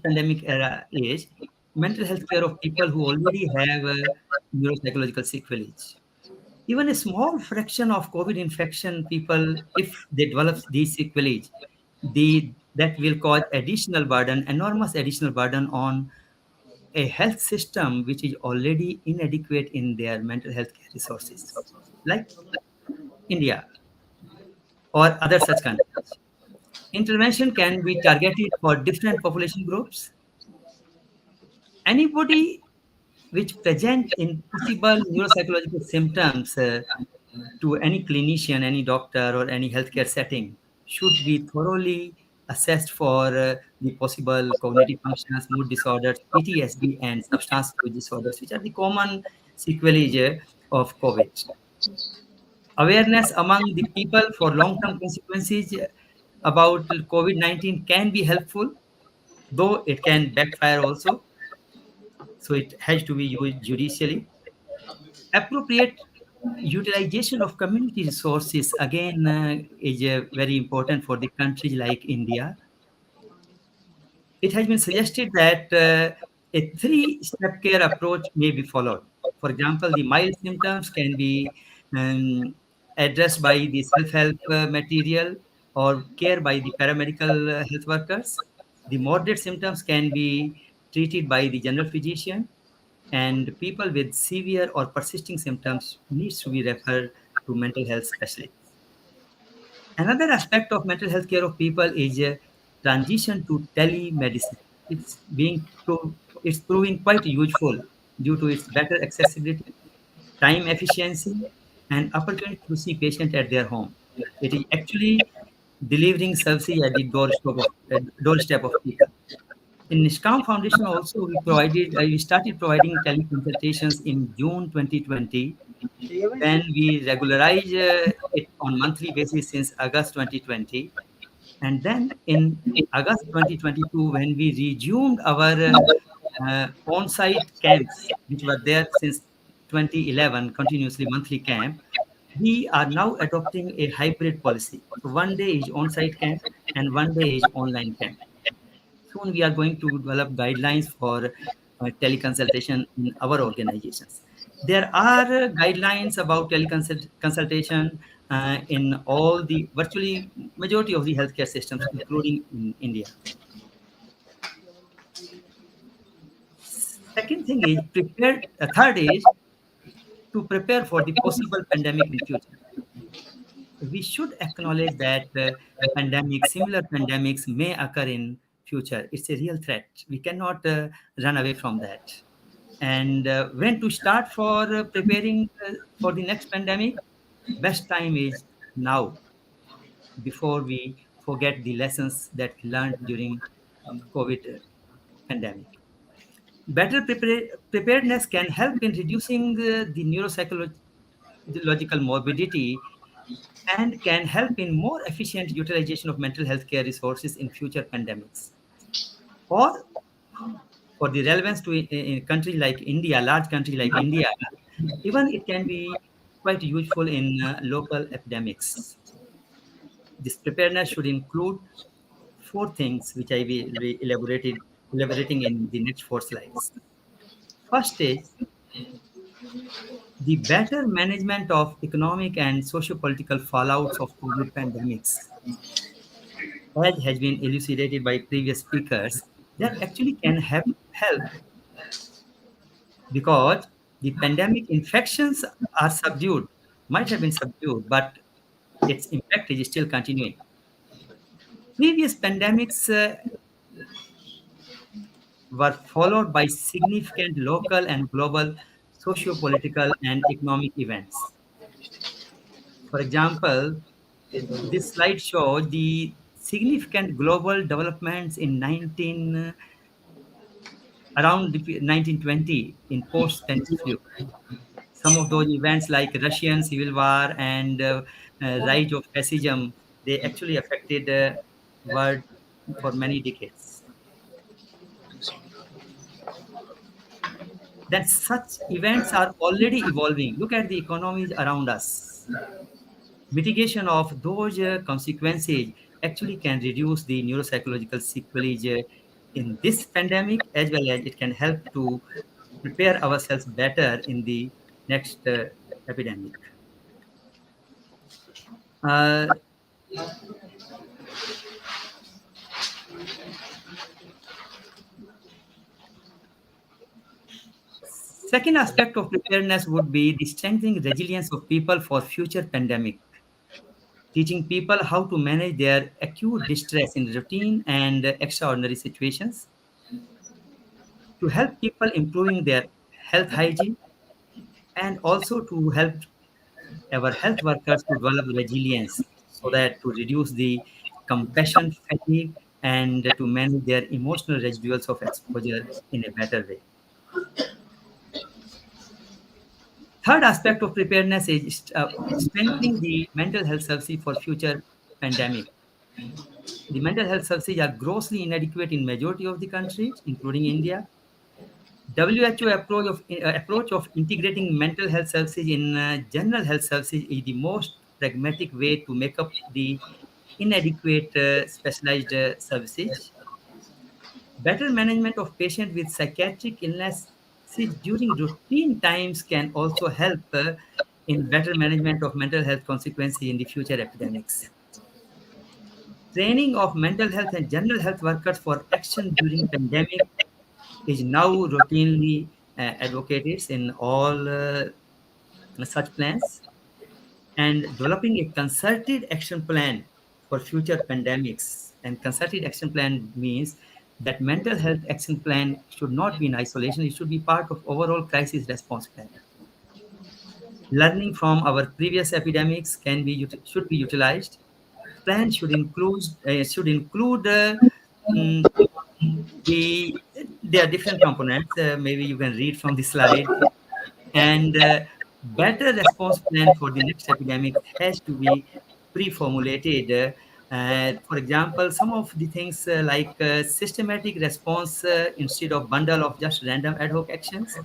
pandemic era is mental health care of people who already have neuropsychological sequelae. Even a small fraction of COVID infection people, if they develop these sequelae, that will cause additional burden, enormous additional burden on a health system which is already inadequate in their mental health care resources, like India or other such countries. Intervention can be targeted for different population groups. Anybody which present in possible neuropsychological symptoms to any clinician, any doctor, or any healthcare setting should be thoroughly assessed for the possible cognitive functions, mood disorders, PTSD, and substance use disorders, which are the common sequelae of COVID. Awareness among the people for long-term consequences about COVID-19 can be helpful, though it can backfire also. So it has to be used judicially. Appropriate utilization of community resources again is very important for the countries like India. It has been suggested that a three-step care approach may be followed. For example, the mild symptoms can be addressed by the self-help material or care by the paramedical health workers. The moderate symptoms can be treated by the general physician, and people with severe or persisting symptoms needs to be referred to mental health specialists. Another aspect of mental health care of people is a transition to telemedicine. It's proving quite useful due to its better accessibility, time efficiency, and opportunity to see patient at their home. It is actually delivering services at the doorstep of people. In Nishkam Foundation also, we started providing teleconsultations in June 2020. Then we regularized it on monthly basis since August 2020. And then in August 2022, when we resumed our on-site camps, which were there since 2011, continuously monthly camp, we are now adopting a hybrid policy. So one day is on-site camp and one day is online camp. Soon we are going to develop guidelines for teleconsultation in our organizations. There are guidelines about teleconsultation in all the virtually majority of the healthcare systems, including in India. Second thing is third is to prepare for the possible pandemic in future. We should acknowledge that similar pandemics may occur in future. It's a real threat. We cannot run away from that. And when to start for preparing for the next pandemic? Best time is now, before we forget the lessons that learned during COVID pandemic. Better preparedness can help in reducing the neuropsychological morbidity and can help in more efficient utilization of mental health care resources in future pandemics. Or for the relevance to a country like India, large country like India, even it can be quite useful in local epidemics. This preparedness should include four things, which I will be elaborating in the next four slides. First is the better management of economic and socio-political fallouts of COVID pandemics. As has been elucidated by previous speakers, that actually can help because the pandemic infections are subdued, might have been subdued, but its impact is still continuing. Previous pandemics were followed by significant local and global socio-political and economic events. For example, this slide shows the significant global developments in around 1920 in post-Spanish flu. Some of those events like Russian Civil War and rise of fascism, they actually affected the world for many decades. That such events are already evolving. Look at the economies around us. Mitigation of those consequences actually can reduce the neuropsychological sequelae in this pandemic, as well as it can help to prepare ourselves better in the next epidemic. Second aspect of preparedness would be the strengthening resilience of people for future pandemic. Teaching people how to manage their acute distress in routine and extraordinary situations. To help people improving their health hygiene, and also to help our health workers to develop resilience so that to reduce the compassion fatigue and to manage their emotional residuals of exposure in a better way. Third aspect of preparedness is strengthening the mental health services for future pandemic. The mental health services are grossly inadequate in majority of the countries, including India. WHO approach of integrating mental health services in general health services is the most pragmatic way to make up the inadequate specialized services. Better management of patients with psychiatric illness during routine times can also help in better management of mental health consequences in the future epidemics. Training of mental health and general health workers for action during pandemic is now routinely advocated in all such plans, and developing a concerted action plan for future pandemics. And concerted action plan means that mental health action plan should not be in isolation, it should be part of overall crisis response plan. Learning from our previous epidemics should be utilized. Plan should include mm, there are different components. Maybe you can read from the slide. And better response plan for the next epidemic has to be pre-formulated. For example, some of the things like systematic response instead of bundle of just random ad hoc actions,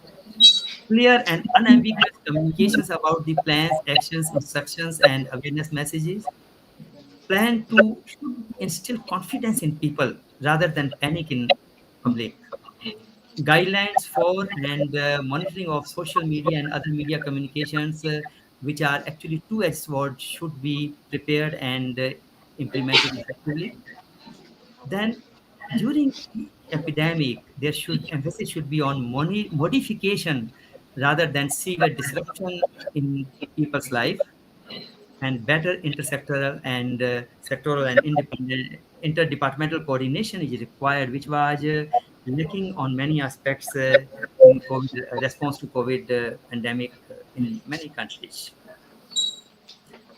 clear and unambiguous communications about the plans, actions, instructions, and awareness messages. Plan to should instill confidence in people rather than panic in public. Guidelines for and monitoring of social media and other media communications, which are actually two-edged swords, should be prepared and implemented effectively. Then, during the epidemic, there should emphasis should be on modification rather than severe disruption in people's life, and better intersectoral and sectoral and independent interdepartmental coordination is required, which was lacking on many aspects in COVID response to COVID pandemic in many countries.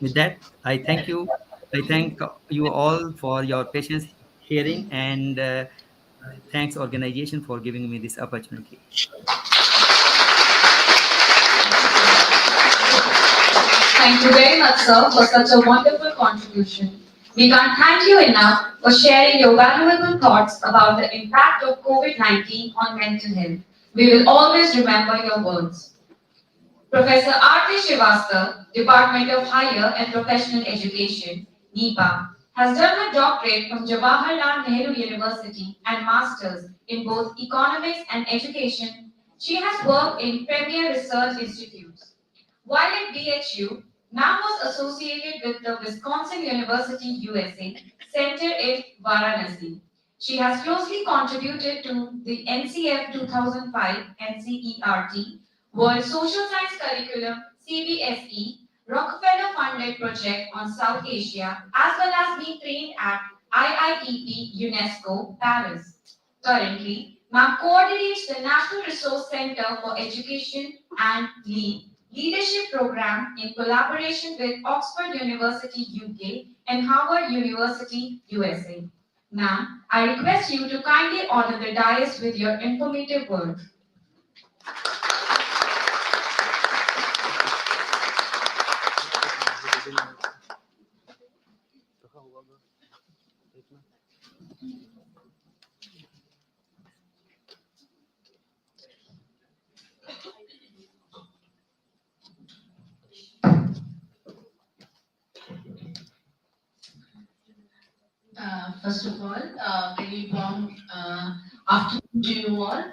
With that, I thank you. I thank you all for your patience hearing, and thanks organization for giving me this opportunity.
Thank you very much, sir, for such a wonderful contribution. We can't thank you enough for sharing your valuable thoughts about the impact of COVID-19 on mental health. We will always remember your words. Professor R.T. Srivastava, Department of Higher and Professional Education, NEPA, has done her doctorate from Jawaharlal Nehru University and master's in both economics and education. She has worked in premier research institutes. While at BHU, Ma'am was associated with the Wisconsin University, USA, Center in Varanasi. She has closely contributed to the NCF 2005 NCERT, World Social Science Curriculum, CBSE, Rockefeller funded project on South Asia, as well as being trained at IIEP UNESCO, Paris. Currently, Ma'am coordinates the National Resource Center for Education and Leadership Program in collaboration with Oxford University, UK, and Harvard University, USA. Ma'am, I request you to kindly honor the dais with your informative words.
First of all, very warm afternoon to you all.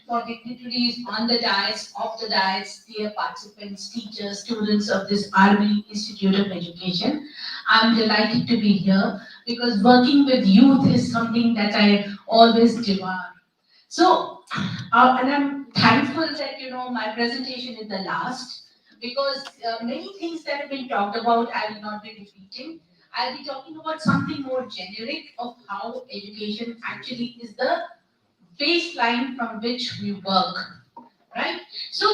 For dignitaries on the dais, off the dais, dear participants, teachers, students of this RV Institute of Education, I'm delighted to be here because working with youth is something that I always devour. So, and I'm thankful that my presentation is the last, because many things that have been talked about I will not be repeating. I'll be talking about something more generic of how education actually is the baseline from which we work, right? So,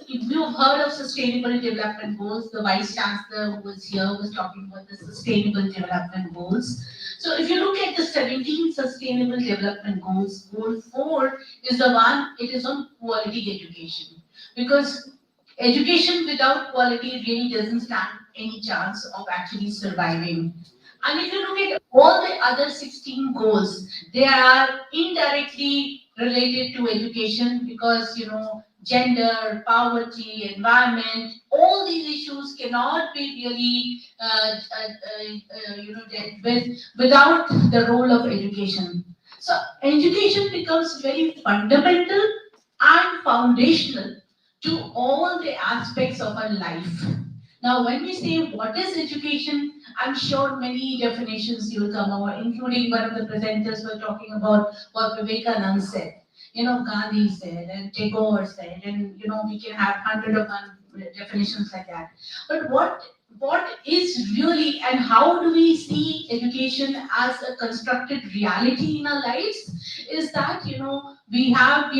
you've heard of Sustainable Development Goals. The Vice Chancellor who was here was talking about the Sustainable Development Goals. So, if you look at the 17 Sustainable Development Goals, Goal 4 is the one, it is on quality education. Because education without quality really doesn't stand any chance of actually surviving. And if you look at all the other 16 goals, they are indirectly related to education because, gender, poverty, environment, all these issues cannot be really, dealt with without the role of education. So education becomes very fundamental and foundational to all the aspects of our life. Now, when we say what is education, I'm sure many definitions will come over, including one of the presenters were talking about what Vivekananda said. Gandhi said, and Tagore said, and we can have 101 definitions like that. But what is really, and how do we see education as a constructed reality in our lives, is that we have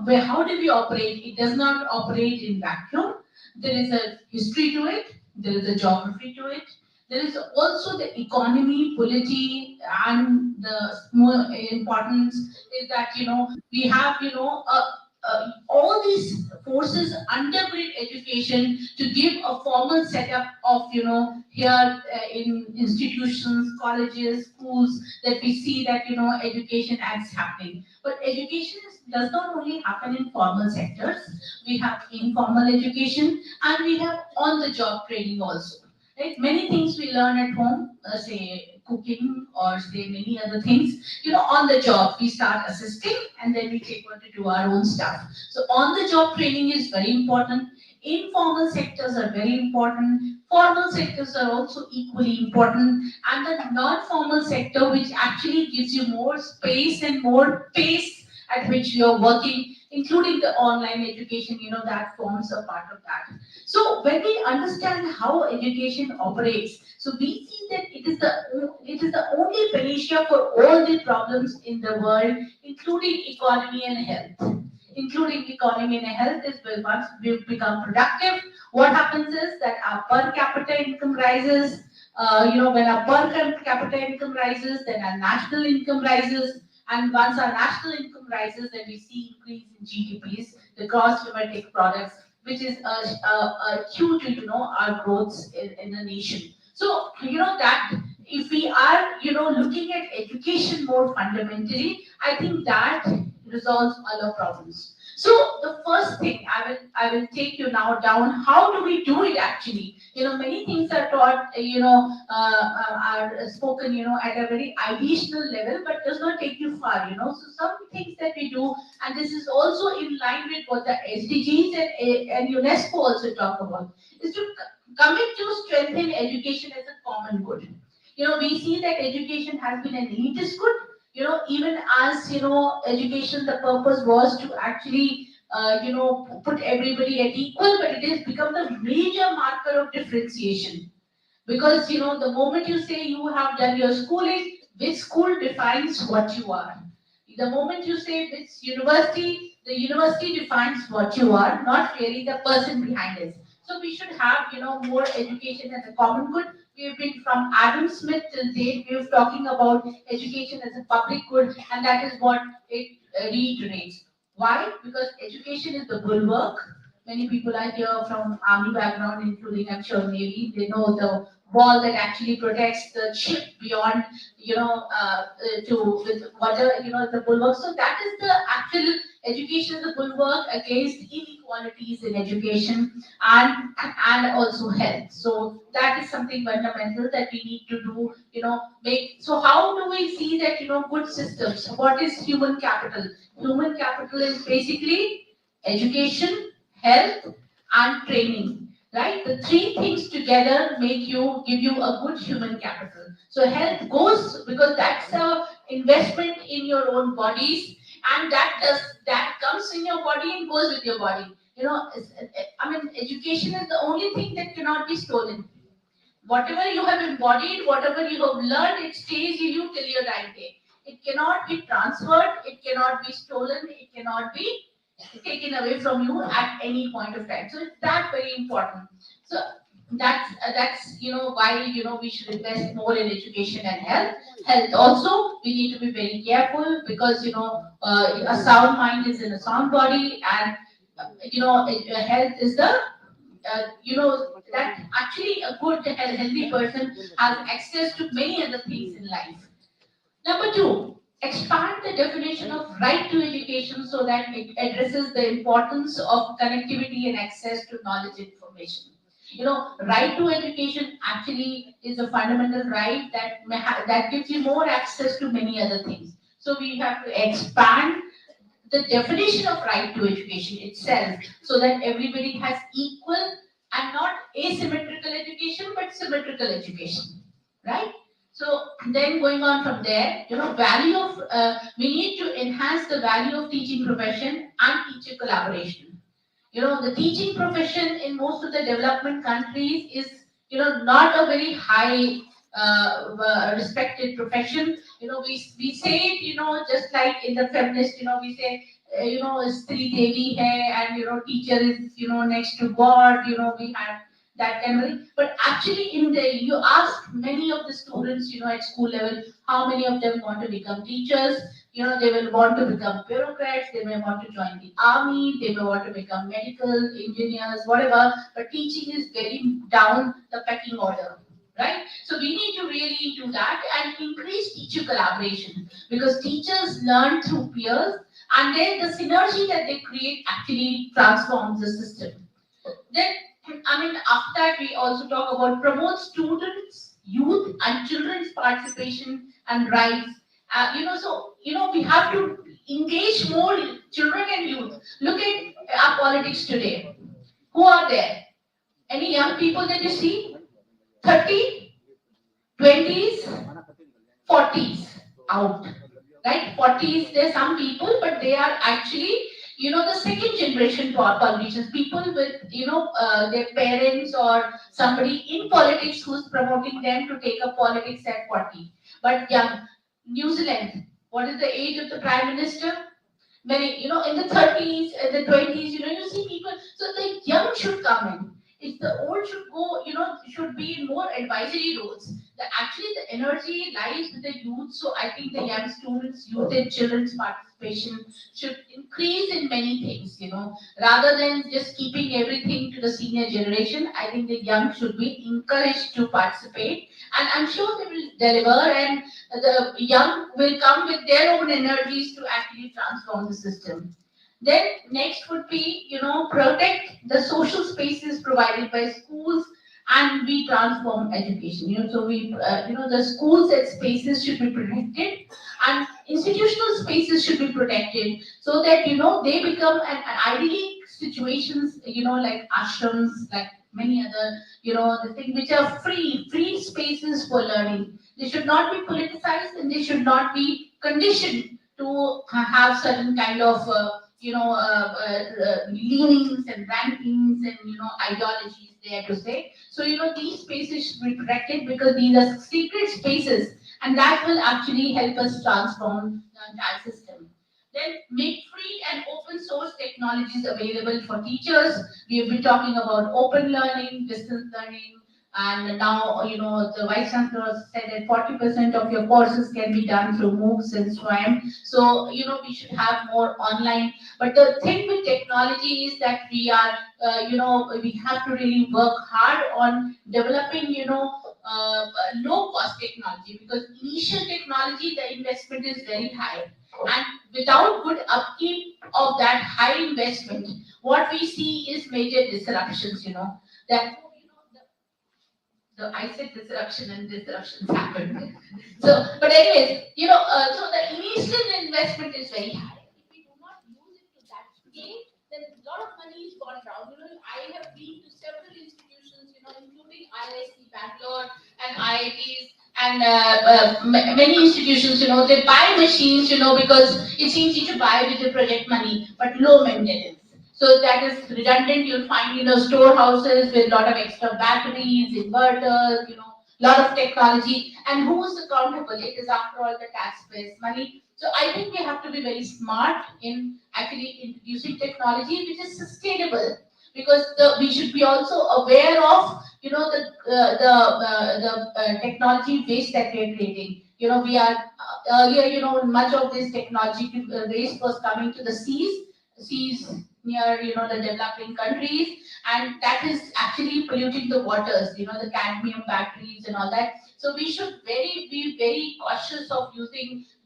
where, how do we operate? It does not operate in vacuum. There is a history to it, there is a geography to it, there is also the economy, polity, and the more importance is that we have all these forces undergird education to give a formal setup of here in institutions, colleges, schools, that we see that education is happening. But education does not only happen in formal sectors. We have informal education and we have on-the-job training also. Right? Many things we learn at home, say cooking or say many other things. On the job we start assisting and then we take on to do our own stuff. So on-the-job training is very important. Informal sectors are very important. Formal sectors are also equally important. And the non-formal sector, which actually gives you more space and more pace at which you're working, including the online education, that forms a part of that. So when we understand how education operates, so we see that it is the only panacea for all the problems in the world, including economy and health. Including economy and health is when once we've become productive, what happens is that our per capita income rises. When our per capita income rises, then our national income rises. And once our national income rises, then we see increase in GDPs, the gross domestic products, which is a cue to our growth in the nation. So that if we are looking at education more fundamentally, I think that resolves all our problems. So the first thing I will take you now down. How do we do it actually? Many things are taught, are spoken, at a very ideational level, but does not take you far. So some things that we do, and this is also in line with what the SDGs and UNESCO also talk about, is to commit to strengthen education as a common good. We see that education has been an elitist good. Even as education, the purpose was to actually put everybody at equal, but it has become the major marker of differentiation. Because the moment you say you have done your schooling, which school defines what you are. The moment you say which university, the university defines what you are, not really the person behind it. So we should have more education as a common good. We've been from Adam Smith till date, we're talking about education as a public good, and that is what it reiterates. Why? Because education is the bulwark. Many people are here from army background, including I'm sure Navy. They know the wall that actually protects the ship beyond, to with water, the bulwark. So that is the actual education, the bulwark against inequalities in education and also health. So that is something fundamental that we need to do, make. So how do we see that, good systems? What is human capital? Human capital is basically education, health, and training. Right? The three things together give you a good human capital. So health goes because that's a investment in your own bodies, and that comes in your body and goes with your body. Education is the only thing that cannot be stolen. Whatever you have embodied, whatever you have learned, it stays in you till your dying day. It cannot be transferred, it cannot be stolen, it cannot be taken away from you at any point of time. So it's that very important. So that's why we should invest more in education and health. Health also we need to be very careful because a sound mind is in a sound body, and health is the that actually a good and healthy person has access to many other things in life. Number two, expand the definition of right to education so that it addresses the importance of connectivity and access to knowledge information. Right to education actually is a fundamental right that gives you more access to many other things. So we have to expand the definition of right to education itself so that everybody has equal and not asymmetrical education, but symmetrical education, right? So then going on from there, value of, we need to enhance the value of teaching profession and teacher collaboration. The teaching profession in most of the development countries is, not a very high respected profession. We say it, just like in the feminist, we say, Stri Devi hai, and, teacher is, next to God, we have that kind of thing. But actually you ask many of the students, at school level, how many of them want to become teachers. They will want to become bureaucrats, they may want to join the army, they may want to become medical engineers, whatever, but teaching is very down the pecking order, right? So we need to really do that and increase teacher collaboration, because teachers learn through peers, and then the synergy that they create actually transforms the system. Then, after that, we also talk about promote students, youth, and children's participation and rights. We have to engage more children and youth. Look at our politics today. Who are there? Any young people that you see? 30, 20s, 40s out, right? 40s, there's some people, but they are actually, the second generation politicians, people with, their parents or somebody in politics who's promoting them to take up politics at 40. But young, New Zealand, what is the age of the Prime Minister? Many, in the 30s, the 20s, you see people. So the young should come in. If the old should go, should be in more advisory roles. Actually, the energy lies with the youth. So I think the young students, youth and children's participation should increase in many things, rather than just keeping everything to the senior generation. I think the young should be encouraged to participate, and I'm sure they will deliver, and the young will come with their own energies to actually transform the system. Then next would be, protect the social spaces provided by schools, and we transform education. So we, the schools and spaces should be protected, and institutional spaces should be protected, so that, they become an ideally situations, like ashrams, like many other, the thing which are free spaces for learning. They should not be politicized, and they should not be conditioned to have certain kind of leanings and rankings and ideologies there to say. So these spaces should be protected, because these are secret spaces, and that will actually help us transform the entire system. Then make free and open source technologies available for teachers. We have been talking about open learning, distance learning, and now, the Vice Chancellor said that 40% of your courses can be done through MOOCs and SWAYAM. So, we should have more online. But the thing with technology is that we are, we have to really work hard on developing, low cost technology, because initial technology, the investment is very high. And without good upkeep of that high investment, what we see is major disruptions, that I said disruption, and disruptions happen. So, but anyways, so the initial investment is very high. If we do not use it to that scale, then a lot of money is gone down. I have been to several institutions, including IISc Bangalore and IITs, and many institutions, they buy machines, because it's easy to buy with the project money, but low maintenance. So that is redundant. You'll find, storehouses with a lot of extra batteries, inverters, lot of technology. And who's accountable? It is, after all, the taxpayers' money. So I think we have to be very smart in actually introducing technology which is sustainable, because we should be also aware of, the technology waste that we are creating. We are earlier, much of this technology waste was coming to the seas near, the developing countries, and that is actually polluting the waters, the cadmium batteries and all that. So we should be very cautious of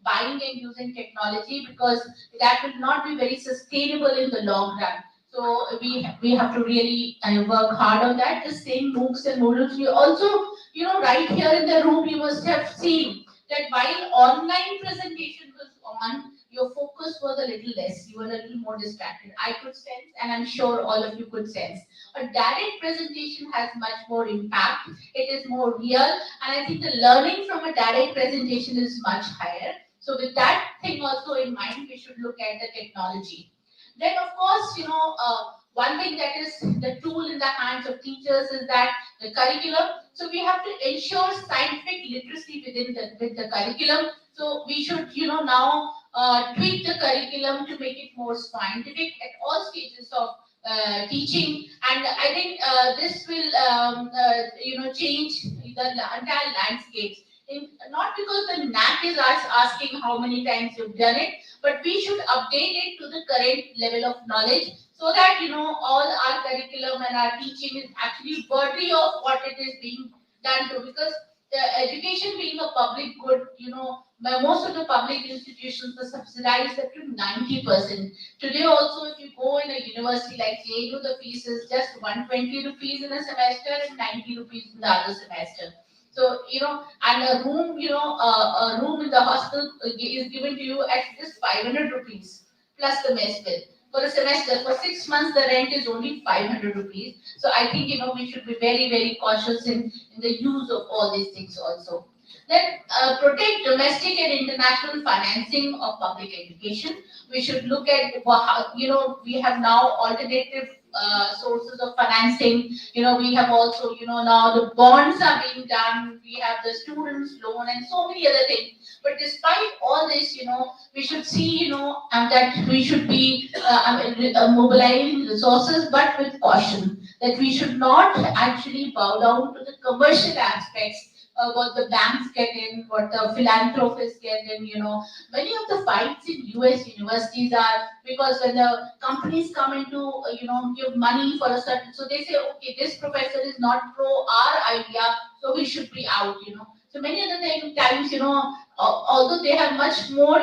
buying and using technology, because that will not be very sustainable in the long run. So we have to really work hard on that. The same MOOCs and modules. We also, right here in the room, you must have seen that while online presentation was on, your focus was a little less. You were a little more distracted. I could sense, and I'm sure all of you could sense. A direct presentation has much more impact. It is more real, and I think the learning from a direct presentation is much higher. So with that thing also in mind, we should look at the technology. Then, of course, one thing that is the tool in the hands of teachers is that the curriculum. So we have to ensure scientific literacy with the curriculum. So we should, now tweak the curriculum to make it more scientific at all stages of teaching. And I think this will, change the entire landscapes. Not because the NAC is asking how many times you've done it, but we should update it to the current level of knowledge, so that all our curriculum and our teaching is actually worthy of what it is being done to. Because education being a public good, most of the public institutions are subsidized up to 90%. Today also, if you go in a university like JNU, the fees is just 120 rupees in a semester and 90 rupees in the other semester. So, and a room, a room in the hostel is given to you at just 500 rupees plus the mess bill. For a semester, for 6 months, the rent is only 500 rupees. So I think, we should be very, very cautious in the use of all these things also. Then protect domestic and international financing of public education. We should look at how, we have now alternative sources of financing. We have also, now the bonds are being done. We have the students' loan and so many other things. But despite all this, we should see, that we should be mobilizing resources, but with caution. That we should not actually bow down to the commercial aspects. What the banks get in, what the philanthropists get in, Many of the fights in US universities are because when the companies come into, give money for a certain, so they say, okay, this professor is not pro our idea, so we should be out, So many other times, although they have much more,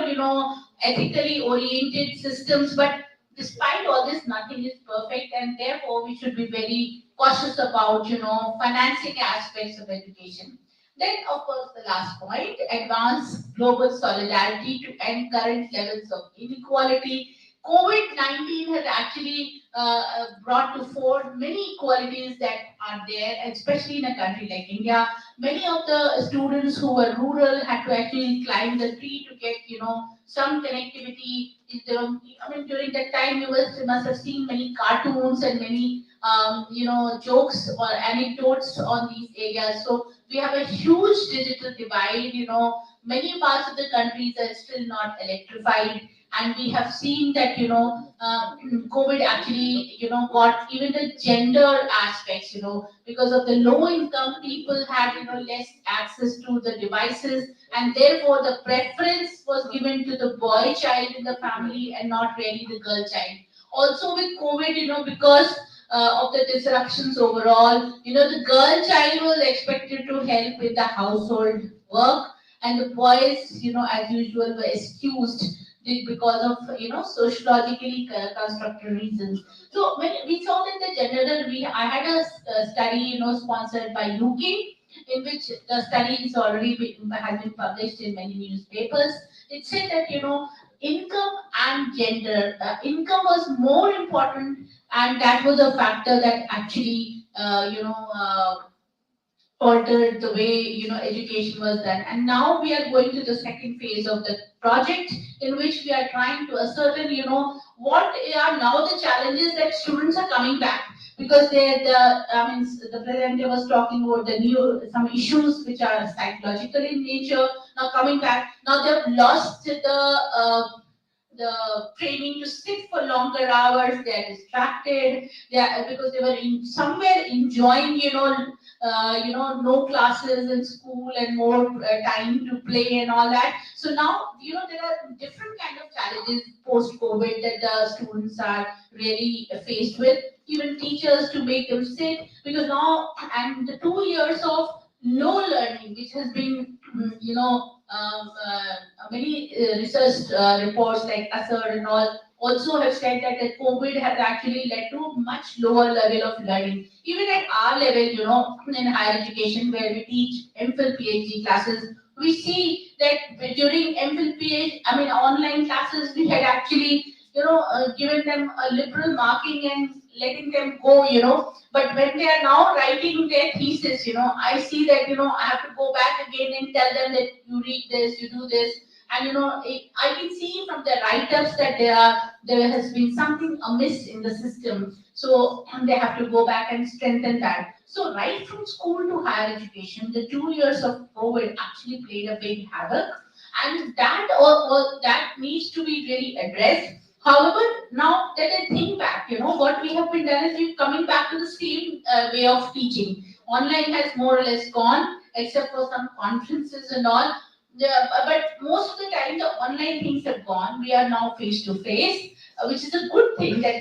ethically oriented systems, but despite all this, nothing is perfect, and therefore we should be very cautious about, financing aspects of education. Then, of course, the last point, advance global solidarity to end current levels of inequality. COVID-19 has actually brought to fore many inequalities that are there, especially in a country like India. Many of the students who were rural had to actually climb the tree to get, some connectivity. During that time, you must have seen many cartoons and many, jokes or anecdotes on these areas. So we have a huge digital divide. Many parts of the countries are still not electrified. And we have seen that, COVID actually, got even the gender aspects, because of the low income people had, less access to the devices, and therefore the preference was given to the boy child in the family and not really the girl child. Also with COVID, because of the disruptions overall, the girl child was expected to help with the household work, and the boys, as usual, were excused because of sociologically constructed reasons. So when we saw that the general, I had a study sponsored by UK, in which the study is already has been published in many newspapers. It said that income and gender, income was more important, and that was a factor that actually altered the way education was done. And now we are going to the second phase of the project, in which we are trying to ascertain what are now the challenges that students are coming back, because the presenter was talking about some issues which are psychological in nature now coming back. Now they've lost the training to sit for longer hours. They are distracted. Because they were somewhere enjoying no classes in school and more time to play and all that. So now there are different kind of challenges post COVID that the students are really faced with. Even teachers to make them sit, because now, and the 2 years of low learning, which has been many research reports like ASER and all also have said that the COVID has actually led to much lower level of learning. Even at our level, in higher education, where we teach MPhil, PhD classes, We see that during MPhil PhD, I mean online classes, we had actually, given them a liberal marking and letting them go, But when they are now writing their thesis, I see that, I have to go back again and tell them that you read this, you do this. And I can see from the write-ups that there has been something amiss in the system. So they have to go back and strengthen that. So right from school to higher education, the 2 years of COVID actually played a big havoc, and that that needs to be really addressed. However, now that I think back, what we have been done is we're coming back to the same way of teaching. Online has more or less gone, except for some conferences and all. But most of the time, the online things have gone. We are now face to face, which is a good thing. That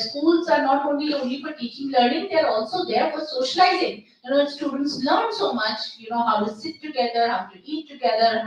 schools are not only for teaching, learning; they are also there for socializing. Students learn so much. How to sit together, how to eat together,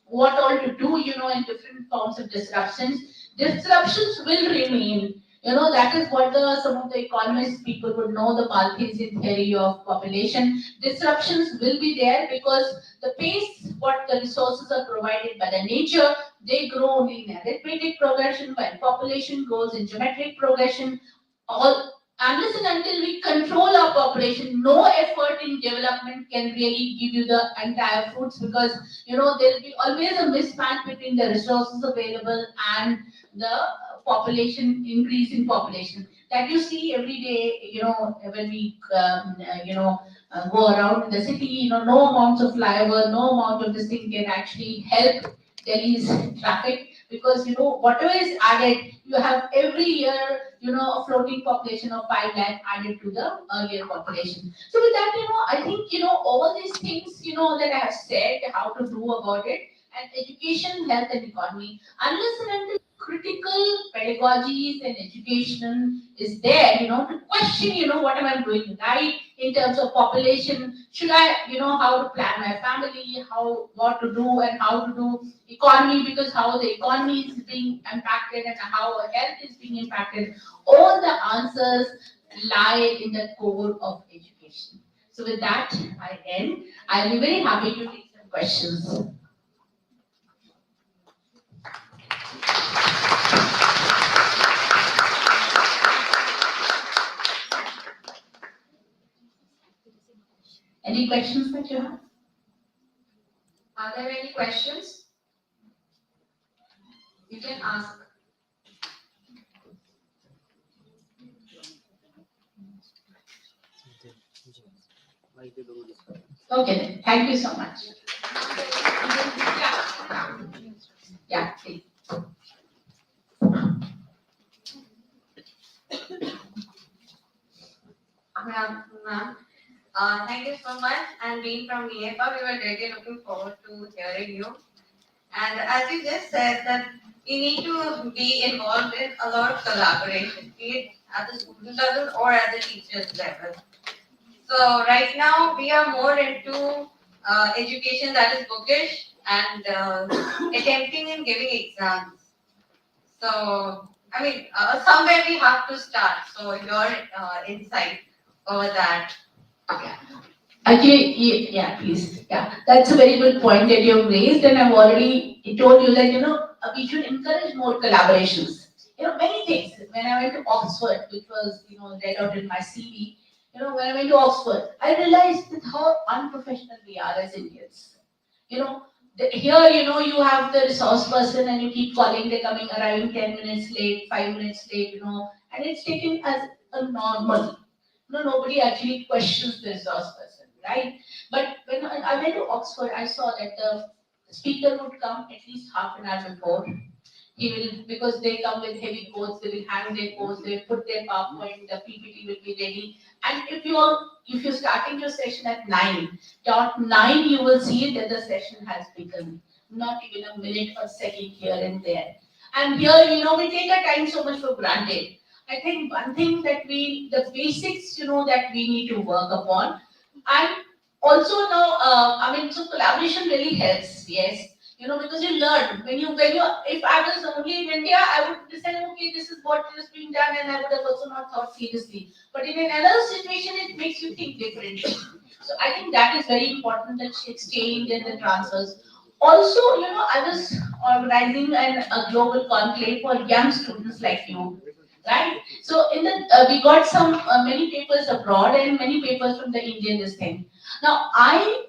what all to do. In different forms of disruptions. Disruptions will remain. That is what some of the economist people would know, the Malthusian theory of population. Disruptions will be there because the pace, what the resources are provided by the nature, they grow only in arithmetic progression, while population grows in geometric progression. All unless and until we control our population, no effort in development can really give you the entire fruits, because there will be always a mismatch between the resources available and the population, increase in population that you see every day. When we go around in the city, no amounts of flyover, no amount of this thing can actually help Delhi's traffic, because whatever is added, you have every year a floating population of 5 lakh added to the earlier population. So with that, I think all these things that I have said, how to do about it, and education, health, and economy, unless and until critical pedagogies and education is there, to question, what am I doing right in terms of population? Should I, how to plan my family, what to do and how to do economy, because how the economy is being impacted and how health is being impacted. All the answers lie in the core of education. So with that, I end. I'll be very happy to take some questions. Any questions that you have?
Are there any questions? You can ask.
Okay, then. Thank you so much. Yeah, please.
Ma'am, thank you so much. And being from NEPA, we were really looking forward to hearing you. And as you just said, that we need to be involved in a lot of collaboration, be it at the student level or at the teacher's level. So right now, we are more into education that is bookish and attempting and giving exams. So, I mean, somewhere we have to start. So your insight over that.
Actually, yeah, please. Yeah, that's a very good point that you've raised, and I've already told you that we should encourage more collaborations. Many things. When I went to Oxford, which was read out in my CV, when I went to Oxford, I realized that how unprofessional we are as Indians. Here, you have the resource person and you keep calling, they're coming, arriving 10 minutes late, 5 minutes late, and it's taken as a normal. Nobody actually questions the resource person, right? But when I went to Oxford, I saw that the speaker would come at least half an hour before. He will, because they come with heavy coats, they will hang their coats, they will put their PowerPoint, the PPT will be ready. And if you're starting your session at 9, dot 9, you will see that the session has begun. Not even a minute or second here and there. And here, we take our time so much for granted. I think one thing that the basics, that we need to work upon. And also now, so collaboration really helps, yes. Because you learn. If I was only in India, I would be saying, okay, this is what is being done, and I would have also not thought seriously. But in another situation, it makes you think differently. So I think that is very important, that exchange and the transfers. Also, I was organizing a global conclave for young students like you, right? So in the we got some many papers abroad and many papers from the Indian this thing. Now I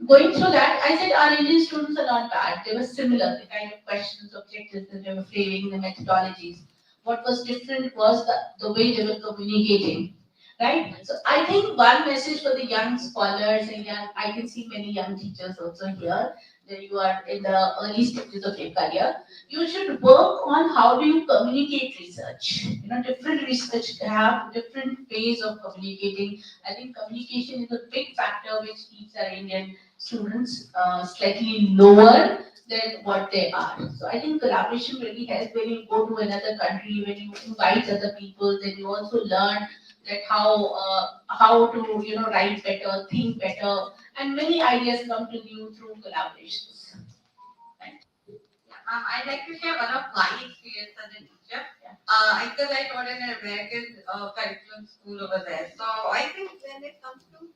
going through that, I said our Indian students are not bad. They were similar, the kind of questions, objectives that they were framing, the methodologies. What was different was the way they were communicating, right? So I think one message for the young scholars and young, I can see many young teachers also here, that you are in the early stages of your career. You should work on how do you communicate research. Different research have different ways of communicating. I think communication is a big factor which keeps our Indian students slightly lower than what they are. So I think collaboration really helps when you go to another country, when you invite other people, then you also learn that how to write better, think better, and many ideas come to you through collaborations.
I'd like to share one of my experience as a teacher. Because I taught in an American curriculum school over there. So I think when it comes to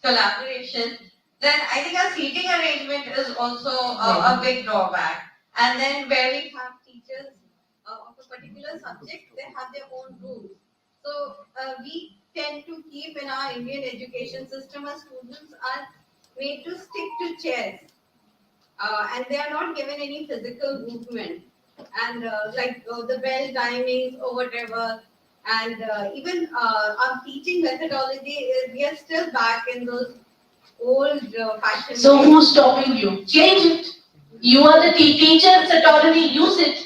collaboration, then I think our seating arrangement is also a big drawback. And then where we have teachers of a particular subject, they have their own rules. So we tend to keep in our Indian education system, our students are made to stick to chairs. And they are not given any physical movement. And the bell timings or whatever. And even our teaching methodology, we are still back in those old fashioned.
So who's stopping you? Change it. You are the teacher's autonomy, use it.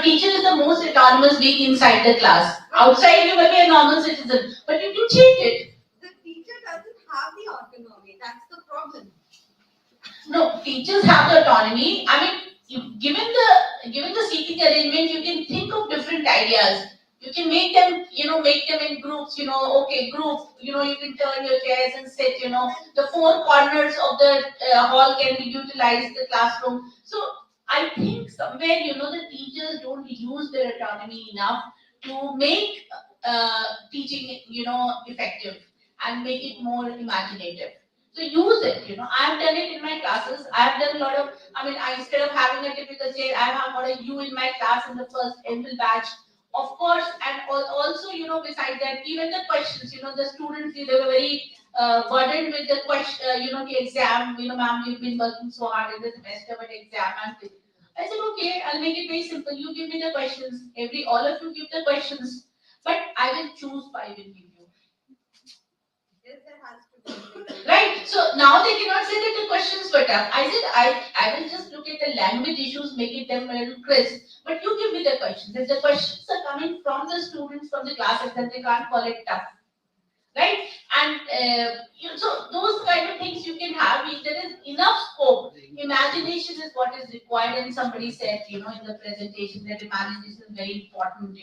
Teacher is the most autonomous being inside the class. Outside you may be a normal citizen, but you can change it.
The teacher doesn't have the autonomy, that's the problem.
No, teachers have the autonomy. I mean, given the seating arrangement, you can think of different ideas. You can make them in groups. Okay, group. You can turn your chairs and sit. The four corners of the hall can be utilized. The classroom. So I think somewhere the teachers don't use their autonomy enough to make teaching effective and make it more imaginative. So use it, I've done it in my classes. I've done a lot of, instead of having a typical chair, I have got a U in my class in the first MPhil batch. Of course, and also, besides that, even the questions, the students, they were very burdened with the question, the exam, ma'am, you've been working so hard in the semester, but exam. I said, okay, I'll make it very simple. You give me the questions. All of you give the questions, but I will choose 5 and give you.
Yes, there has to be.
Right. So now they cannot say that the questions were tough. I said I will just look at the language issues, make it them a little crisp. But you give me the questions. If the questions are coming from the students, from the classes, then they can't call it tough. Right? And so those kind of things you can have. If there is enough scope, imagination is what is required. And somebody said, in the presentation that imagination is very important.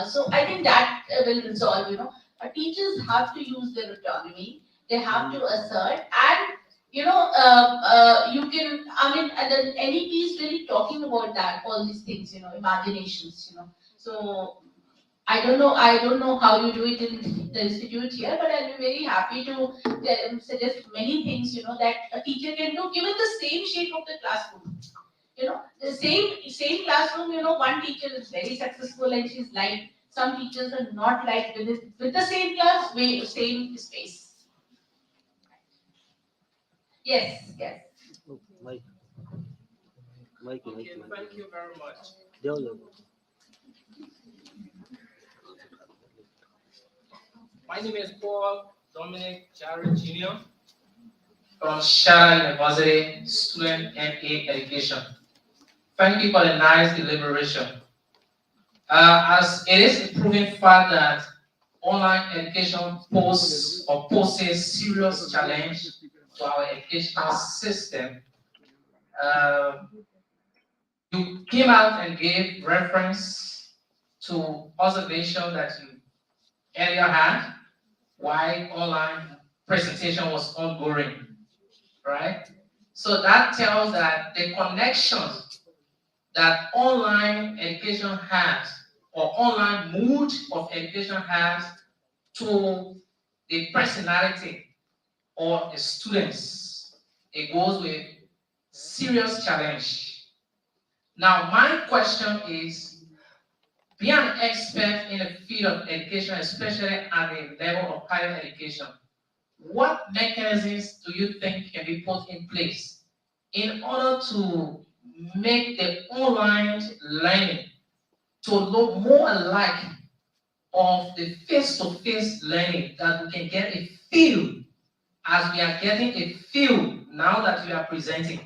So I think that will resolve. Teachers have to use their autonomy. They have to assert, and you can. And then NEP is really talking about that, all these things. Imaginations. So I don't know how you do it in the institute here, but I'll be very happy to suggest many things. That a teacher can do, given the same shape of the classroom. The same classroom. One teacher is very successful and she's liked. Some teachers are not liked with the same class, same space. Yes.
Mike.
Okay, thank you very much. My name is Paul Dominic Jarrett Jr. from Shara University, student MA Education. Thank you for the nice deliberation. As it is a proven fact that online education poses serious challenge to our educational system, you came out and gave reference to observation that you earlier had while online presentation was ongoing, right? So that tells that the connections that online education has, or online mood of education has, to the personality of the students, it goes with serious challenge. Now, my question is, be an expert in the field of education, especially at the level of higher education. What mechanisms do you think can be put in place in order to make the online learning to look more alike of the face-to-face learning, that we can get a feel as we are getting a feel now that we are presenting?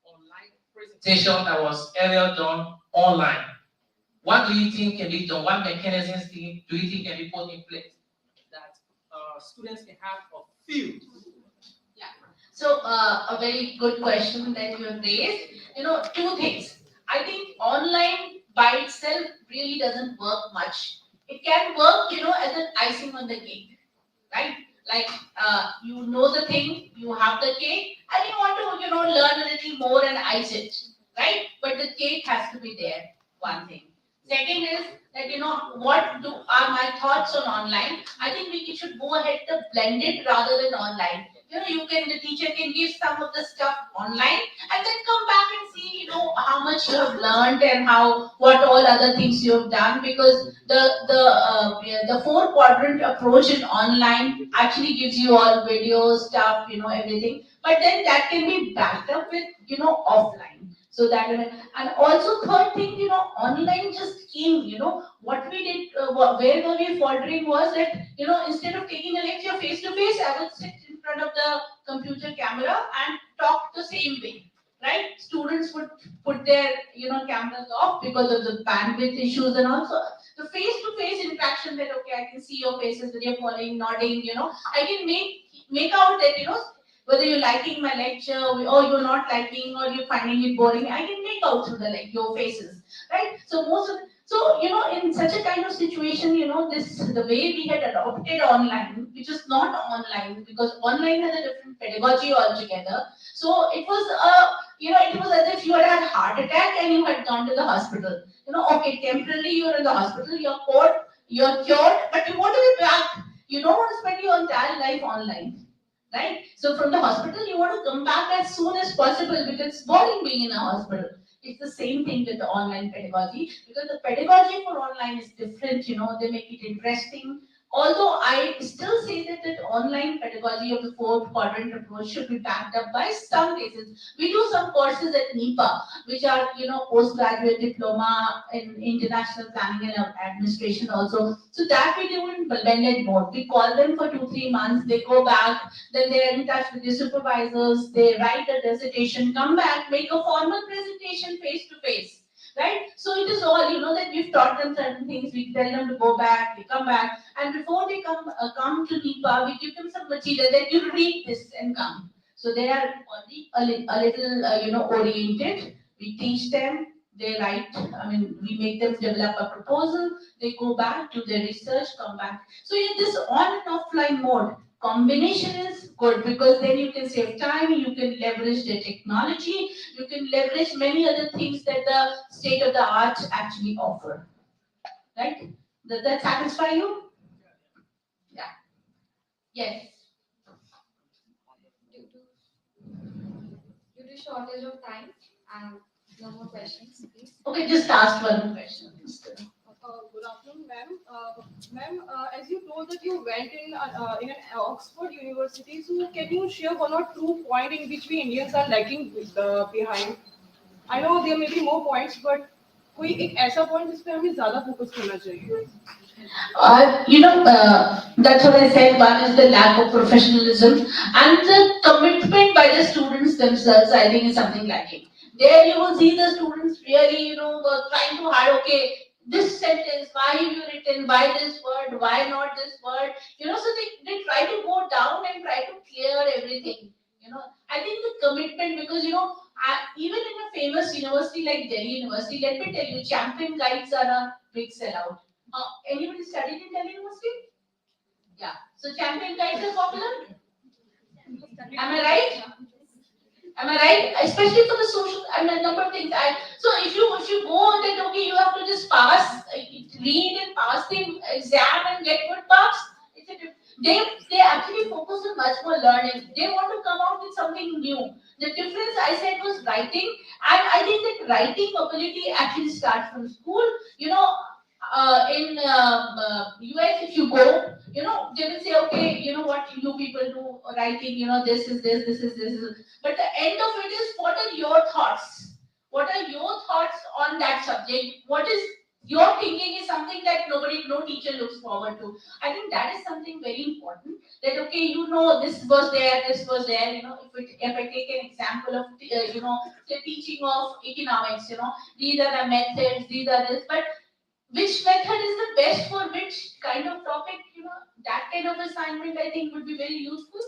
Online presentation that was earlier done online. What do you think can be done? What mechanisms do you think can be put in place that students can have a feel?
Yeah. So a very good question that you have raised. Two things. I think online by itself really doesn't work much. It can work, as an icing on the cake, right? Like you know the thing, you have the cake, and you want to, learn a little more and ice it, right? But the cake has to be there. One thing. Second is that, what are my thoughts on online? I think we should go ahead to blend it rather than online. The teacher can give some of the stuff online and then come back and see, how much you have learned and what all other things you have done, because the four quadrant approach in online actually gives you all videos, stuff, everything. But then that can be backed up with, offline. So that, and also third thing, online just came, what we did, where were we faltering was that, instead of taking a lecture face to face, I would sit in front of the computer camera and talk the same way, right? Students would put their, cameras off because of the bandwidth issues, and also the face to face interaction that, okay, I can see your faces when you're following, nodding, I can make out that, whether you're liking my lecture or you're not liking or you're finding it boring, I can make out through your faces, right? So in such a kind of situation, the way we had adopted online, which is not online, because online has a different pedagogy altogether. So it was it was as if you had had heart attack and you had gone to the hospital. Okay, temporarily you're in the hospital, you're cured, but you want to be back. You don't want to spend your entire life online. Right? So from the hospital, you want to come back as soon as possible because it's boring being in a hospital. It's the same thing with the online pedagogy, because the pedagogy for online is different, they make it interesting. Although I still say that the online pedagogy of the fourth quadrant approach should be backed up by some cases. We do some courses at NIPA, which are, postgraduate diploma in international planning and administration also. So that we do in blended mode. We call them for 2-3 months, they go back, then they're in touch with the supervisors, they write a dissertation, come back, make a formal presentation face to face. Right? So it is all, that we've taught them certain things, we tell them to go back, they come back, and before they come to NIPA, we give them some material that you read this and come. So they are already a little, oriented. We teach them, they write, we make them develop a proposal, they go back to their research, come back. So in this on and offline mode, combination is good because then you can save time, you can leverage the technology, you can leverage many other things that the state of the art actually offer. Right? Does that satisfy you? Yeah. Yes.
Due to shortage of time and no more questions, please.
Okay, just ask one question.
Good afternoon, ma'am. As you told that you went in an Oxford University, so can you share one or two points in which we Indians are lagging behind? I know there may be more points, but कोई एक ऐसा point जिस पे हमें ज़्यादा focus करना चाहिए?
That's what I said. One is the lack of professionalism and the commitment by the students themselves. I think is something lacking. There you will see the students really, trying to hide. Okay, this sentence, why have you written? Why this word? Why not this word? So they try to go down and try to clear everything. I think the commitment, because even in a famous university like Delhi University, let me tell you, champion guides are a big sellout. Anybody studied in Delhi University? Yeah. So champion guides are popular? Am I right? Am I right? Especially for the social, a number of things. So if you go, then okay, you have to just pass, read and pass the exam and get good marks.
They actually focus on much more learning. They want to come out with something new. The difference I said was writing, and I think that writing ability actually starts from school. In US, if you go, they will say, okay, what you people do writing, this is this, this is this. But the end of it is, what are your thoughts? What are your thoughts on that subject? What is your thinking is something that no teacher looks forward to. I think that is something very important. That okay, this was there, this was there. If I take an example of the teaching of economics, these are the methods, these are this, but which method is the best for which kind of topic? That kind of assignment I think would be very useful.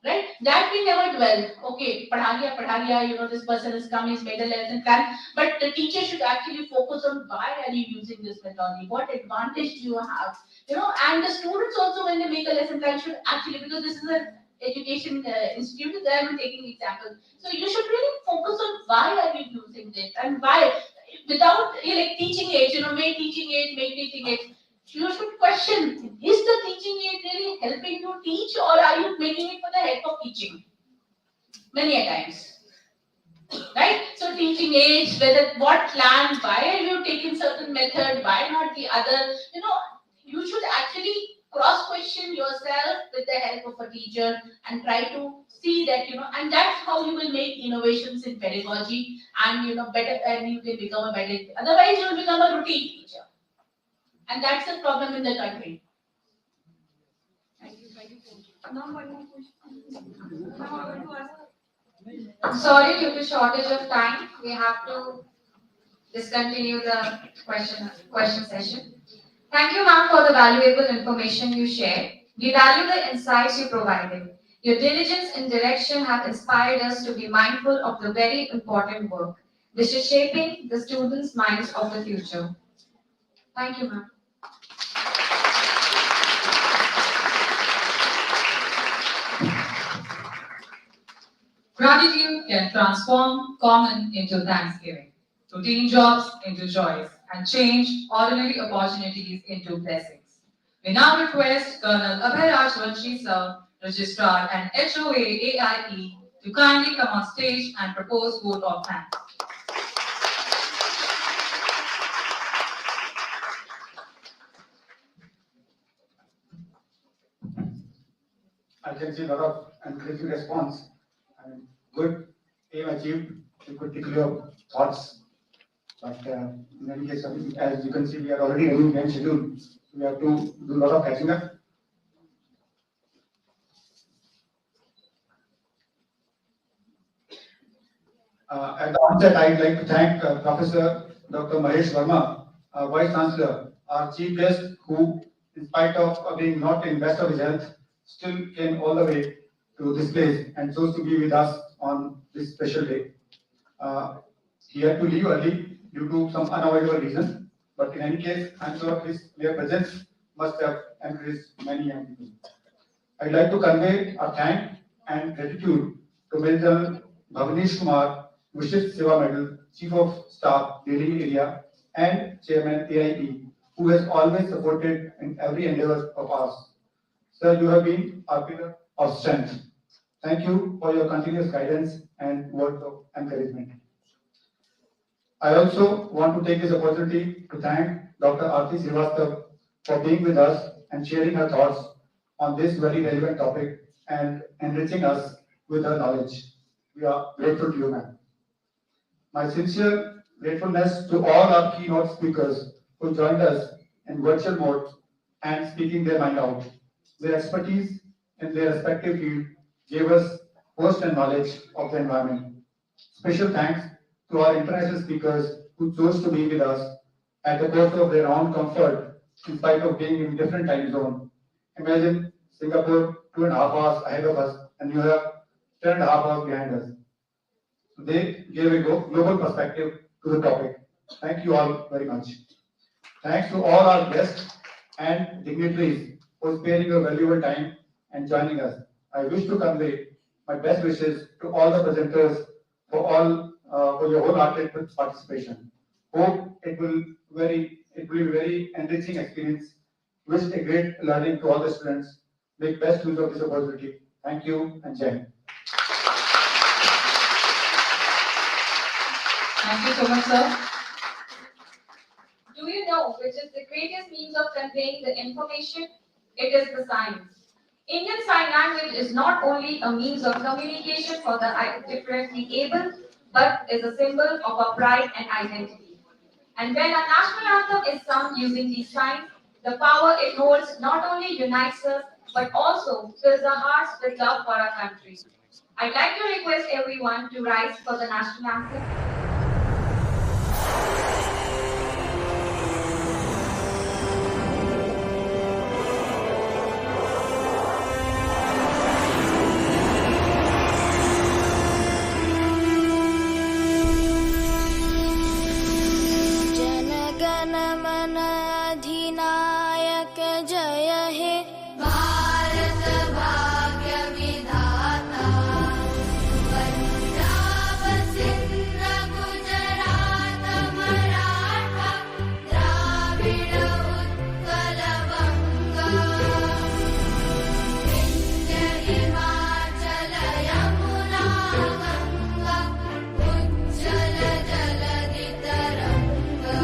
Right? That we never dwell. Okay, padha gaya, this person has come, he's made a lesson plan. But the teacher should actually focus on why are you using this methodology? What advantage do you have? And the students also, when they make a lesson plan, should actually, because this is an education institute, they are taking examples. So you should really focus on why are you using this and why, without like teaching age, make teaching age. You should question, is the teaching aid really helping you teach, or are you making it for the heck of teaching? Many a times. Right? So teaching aids, what plan, why are you taking certain method, why not the other? You should actually cross-question yourself with the help of a teacher and try to see that, and that's how you will make innovations in pedagogy and, better, and you can become a better, otherwise you will become a routine teacher. And that's the problem in the country.
I'm sorry, due to shortage of time, we have to discontinue the question session. Thank you, ma'am, for the valuable information you shared. We value the insights you provided. Your diligence and direction have inspired us to be mindful of the very important work, which is shaping the students' minds of the future. Thank you, ma'am.
Gratitude can transform common into thanksgiving, routine jobs into joys, and change ordinary opportunities into blessings. We now request Colonel Abhilasha sir, Registrar and HOA AIE, to kindly come on stage and propose vote of thanks.
I can see a lot of encouraging response. Good aim achieved. You could tickle your thoughts. But in any case, as you can see, we are already running behind schedule. We have to do a lot of catching up. At the onset, I'd like to thank Professor Dr. Mahesh Verma, Vice Chancellor, our chief guest, who, in spite of being not in best of his health, still came all the way to this place and chose to be with us on this special day. He had to leave early due to some unavoidable reason, but in any case, I'm sure his mere presence must have encouraged many young people. I'd like to convey our thanks and gratitude to Major Bhavnish Kumar, Vishit Seva Medal, Chief of Staff, Delhi area, and Chairman AIE, who has always supported in every endeavor of ours. Sir, you have been our pillar of strength. Thank you for your continuous guidance and words of encouragement. I also want to take this opportunity to thank Dr. Aarti Srivastava for being with us and sharing her thoughts on this very relevant topic and enriching us with her knowledge. We are grateful to you, ma'am. My sincere gratefulness to all our keynote speakers who joined us in virtual mode and speaking their mind out. Their expertise in their respective field gave us first-hand knowledge of the environment. Special thanks to our international speakers who chose to be with us at the cost of their own comfort in spite of being in different time zone. Imagine Singapore 2.5 hours ahead of us and New York 10.5 hours behind us. So they gave a global perspective to the topic. Thank you all very much. Thanks to all our guests and dignitaries for sparing your valuable time and joining us. I wish to convey my best wishes to all the presenters for your wholehearted participation. Hope it will be very enriching experience Wish a great learning to all the students. Make best use of this opportunity. Thank you and Jai Hind.
Thank you so much, sir.
Do you know which is the greatest means of conveying the information? It is the signs. Indian Sign Language is not only a means of communication for the differently able, but is a symbol of our pride and identity. And when our national anthem is sung using these signs, the power it holds not only unites us, but also fills our hearts with love for our country. I'd like to request everyone to rise for the national anthem.
अधिनायक जय हे भारत भाग्य विधाता पंजाब सिंध गुजरात मराठा द्राविड़ उत्कल बंगा विंध्य हिमाचल यमुना गंगा उज्जल जलधि तरंगा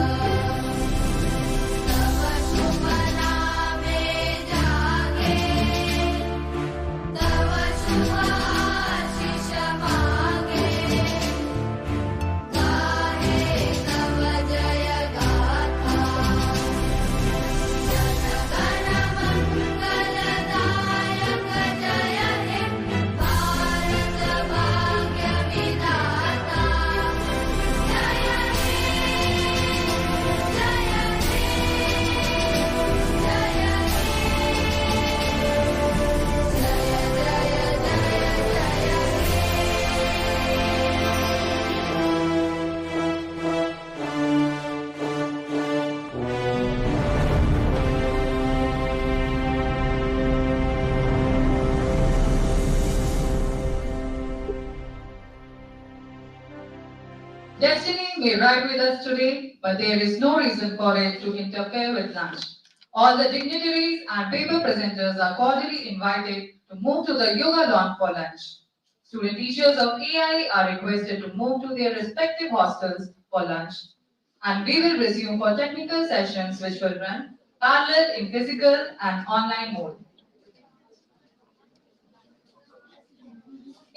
Destiny may ride with us today, but there is no reason for it to interfere with lunch. All the dignitaries and paper presenters are cordially invited to move to the yoga lawn for lunch. Student teachers of AI are requested to move to their respective hostels for lunch. And we will resume for technical sessions which will run parallel in physical and online mode.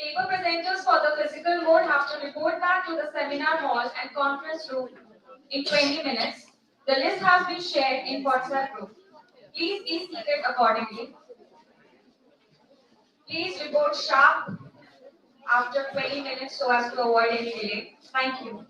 Paper presenters for the physical mode have to report back to the seminar hall and conference room in 20 minutes. The list has been shared in WhatsApp group. Please be seated accordingly. Please report sharp after 20 minutes so as to avoid any delay. Thank you.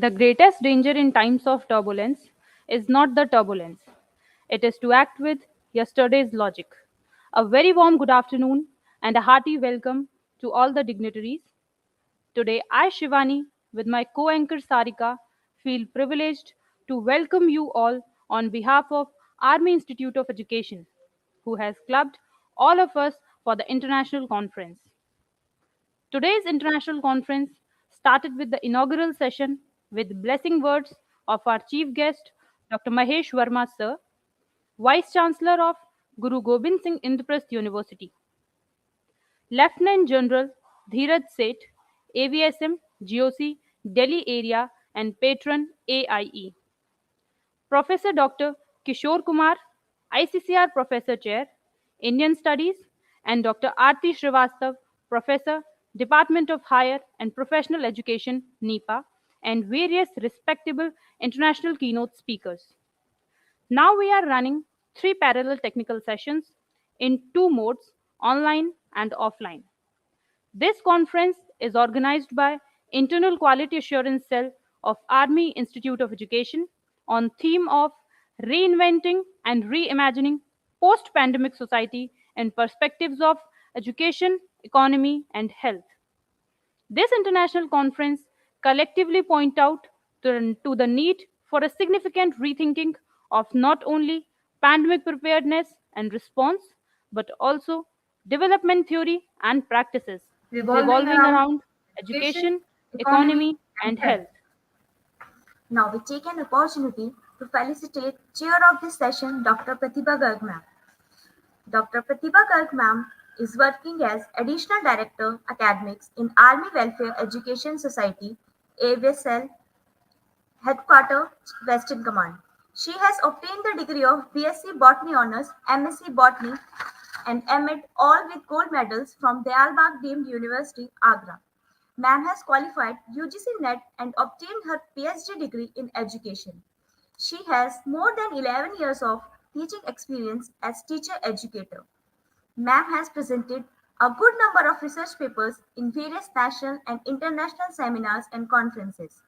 The greatest danger in times of turbulence is not the turbulence, it is to act with yesterday's logic. A very warm good afternoon and a hearty welcome to all the dignitaries. Today, I, Shivani, with my co anchor Sarika, feel privileged to welcome you all on behalf of Army Institute of Education, who has clubbed all of us for the international conference. Today's international conference started with the inaugural session with blessing words of our chief guest, Dr. Mahesh Verma, sir, Vice Chancellor of Guru Gobind Singh Indraprasth University, Lieutenant General Dhiraj Seth, AVSM, GOC, Delhi Area, and Patron AIE, Professor Dr. Kishore Kumar, ICCR Professor Chair, Indian Studies, and Dr. Aarti Srivastav, Professor, Department of Higher and Professional Education, NEPA, and various respectable international keynote speakers. Now we are running three parallel technical sessions in two modes, online and offline. This conference is organized by Internal Quality Assurance Cell of Army Institute of Education on theme of Reinventing and Reimagining Post-Pandemic Society and Perspectives of Education, Economy and Health. This international conference collectively point out to the need for a significant rethinking of not only pandemic preparedness and response, but also development theory and practices revolving around education, economy, and health.
Now we take an opportunity to felicitate Chair of this session, Dr. Pratibha Garg ma'am. Dr. Pratibha Garg ma'am is working as Additional Director Academics in Army Welfare Education Society, AVSM, Headquarter, Western Command. She has obtained the degree of BSc Botany Honours, MSc Botany, and MAd all with gold medals from Dayal Deemed University, Agra. Ma'am has qualified UGC NET and obtained her PhD degree in education. She has more than 11 years of teaching experience as teacher educator. Ma'am has presented a good number of research papers in various national and international seminars and conferences.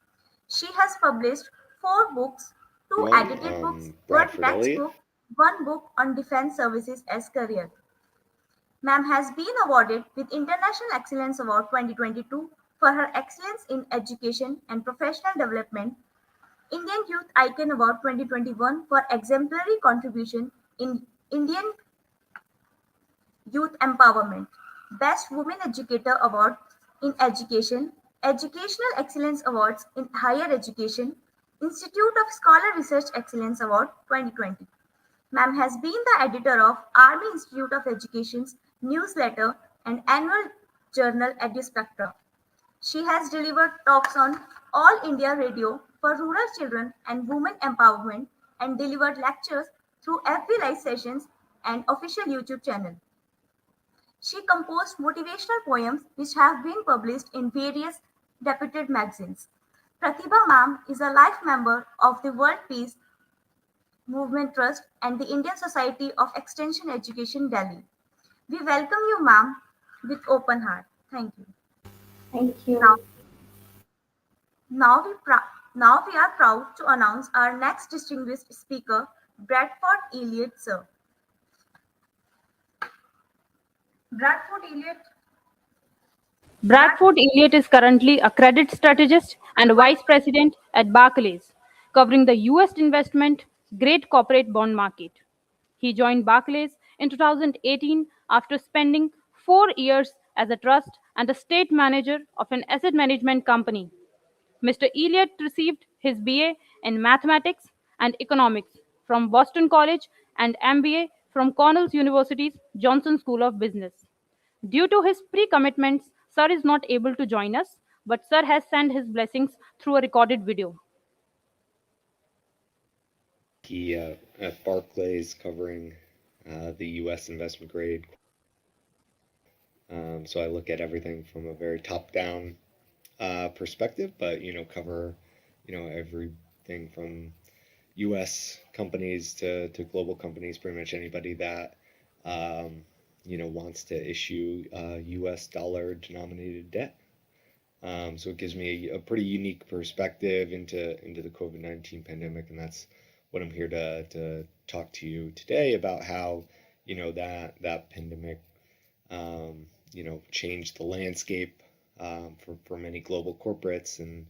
She has published 4 books, 2 edited books, 1 textbook, 1 book on defense services as career. Ma'am has been awarded with International Excellence Award 2022 for her excellence in education and professional development, Indian Youth Icon Award 2021 for exemplary contribution in Indian youth empowerment, Best Women Educator Award in Education, Educational Excellence Awards in Higher Education, Institute of Scholar Research Excellence Award 2020. Ma'am has been the editor of Army Institute of Education's newsletter and annual journal EduSpectra. She has delivered talks on All India Radio for rural children and women empowerment and delivered lectures through FB Live sessions and official YouTube channel. She composed motivational poems which have been published in various reputed magazines. Pratibha Ma'am is a life member of the World Peace Movement Trust and the Indian Society of Extension Education, Delhi. We welcome you, ma'am, with open heart. Thank you.
Thank you.
Now we are proud to announce our next distinguished speaker, Bradford Elliott, sir.
Bradford Elliott is currently a credit strategist and vice president at Barclays, covering the US investment grade corporate bond market. He joined Barclays in 2018 after spending 4 years as a trust and a state manager of an asset management company. Mr. Elliott received his BA in mathematics and economics from Boston College and MBA from Cornell University's Johnson School of Business. Due to his pre-commitments, Sir is not able to join us, but Sir has sent his blessings through a recorded video.
He at Barclays covering the U.S. investment grade. So I look at everything from a very top-down perspective, but cover everything from U.S. companies to global companies. Pretty much anybody that wants to issue U.S. dollar denominated debt. So it gives me a pretty unique perspective into the COVID-19 pandemic, and that's what I'm here to talk to you today about how, that pandemic, changed the landscape for many global corporates and,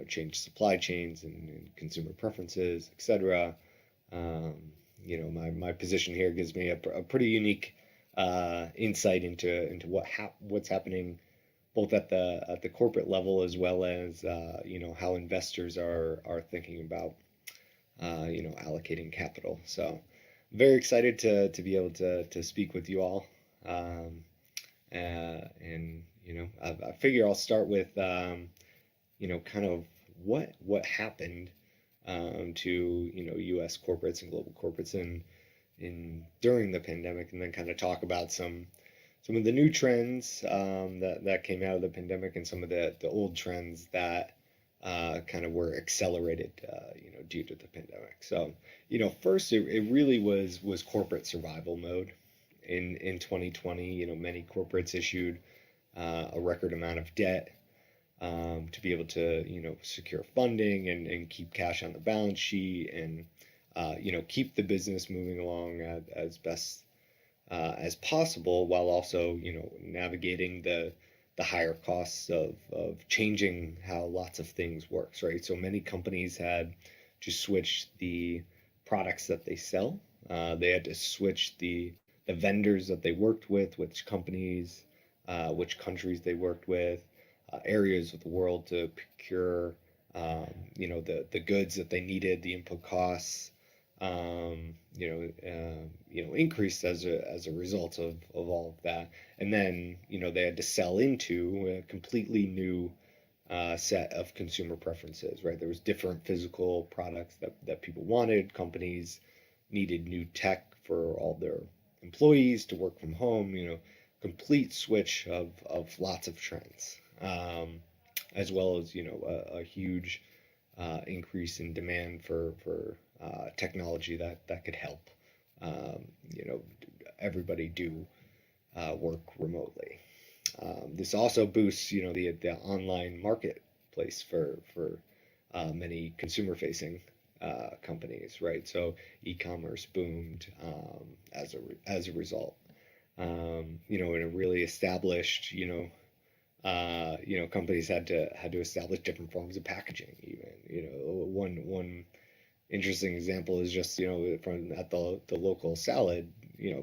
changed supply chains and consumer preferences, etc. My position here gives me a pretty unique insight into what's happening both at the corporate level as well as how investors are thinking about allocating capital. So very excited to be able to speak with you all. And I figure I'll start with kind of what happened to U.S. corporates and global corporates in during the pandemic, and then kind of talk about some of the new trends that came out of the pandemic and some of the old trends that kind of were accelerated due to the pandemic. So first it really was corporate survival mode in 2020. Many corporates issued a record amount of debt to be able to secure funding and keep cash on the balance sheet and keep the business moving along as best as possible, while also navigating the higher costs of changing how lots of things works, right? So many companies had to switch the products that they sell. They had to switch the vendors that they worked with, which companies, which countries they worked with, areas of the world to procure the goods that they needed, the input costs increased as a result of all of that. And then they had to sell into a completely new set of consumer preferences, right? There was different physical products that people wanted. Companies needed new tech for all their employees to work from home. Complete switch of lots of trends, as well as a huge increase in demand for technology that could help everybody do work remotely. This also boosts the online marketplace for many consumer facing companies, right? So e-commerce boomed as a result. And it really established companies had to establish different forms of packaging. Even one interesting example is just from at the local salad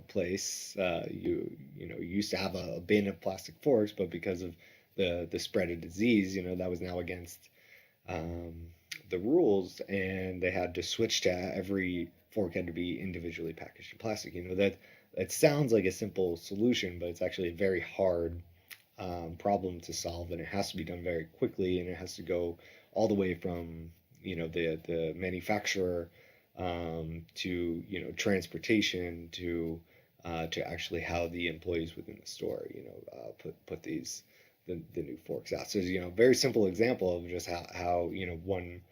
place. You used to have a bin of plastic forks, but because of the spread of disease, that was now against the rules, and they had to switch to every fork had to be individually packaged in plastic. That sounds like a simple solution, but it's actually a very hard problem to solve, and it has to be done very quickly, and it has to go all the way from the manufacturer to transportation to actually how the employees within the store put the new forks out. So very simple example of just how one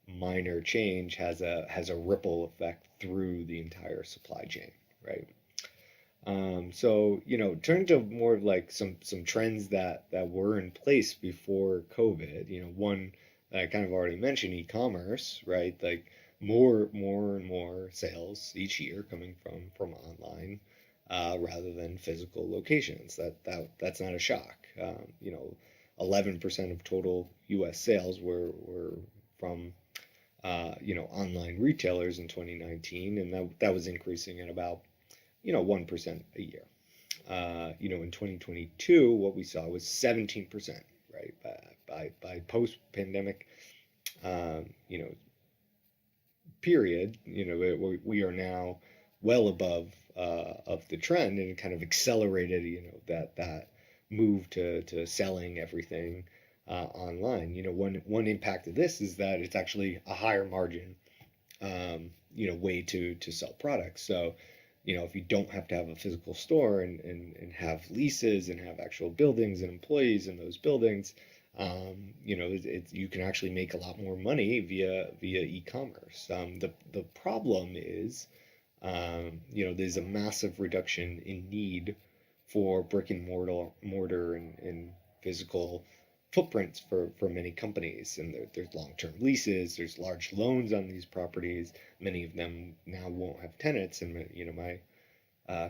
minor change has a ripple effect through the entire supply chain, right? So turning to more of like some trends that were in place before COVID. One that I kind of already mentioned, e-commerce, right? Like more and more sales each year coming from online rather than physical locations. That's not a shock. 11% of total U.S. sales were from online retailers in 2019, and that was increasing at about 1% a year. In 2022, what we saw was 17%, right? By post-pandemic, period, we are now well above of the trend, and kind of accelerated, that move to selling everything online. One impact of this is that it's actually a higher margin, way to sell products. So, if you don't have to have a physical store and have leases and have actual buildings and employees in those buildings, you can actually make a lot more money via e-commerce. The problem is, there's a massive reduction in need for brick and mortar and physical footprints for many companies, and there's long-term leases, there's large loans on these properties. Many of them now won't have tenants, and my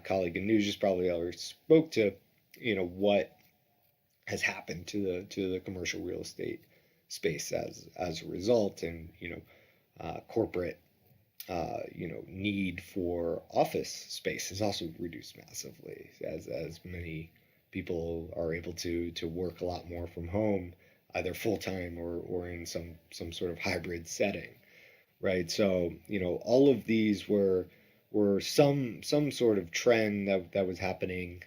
colleague in news just probably already spoke to what has happened to the commercial real estate space as a result, and corporate need for office space has also reduced massively as many people are able to work a lot more from home, either full-time or in some sort of hybrid setting, right? So all of these were some sort of trend that was happening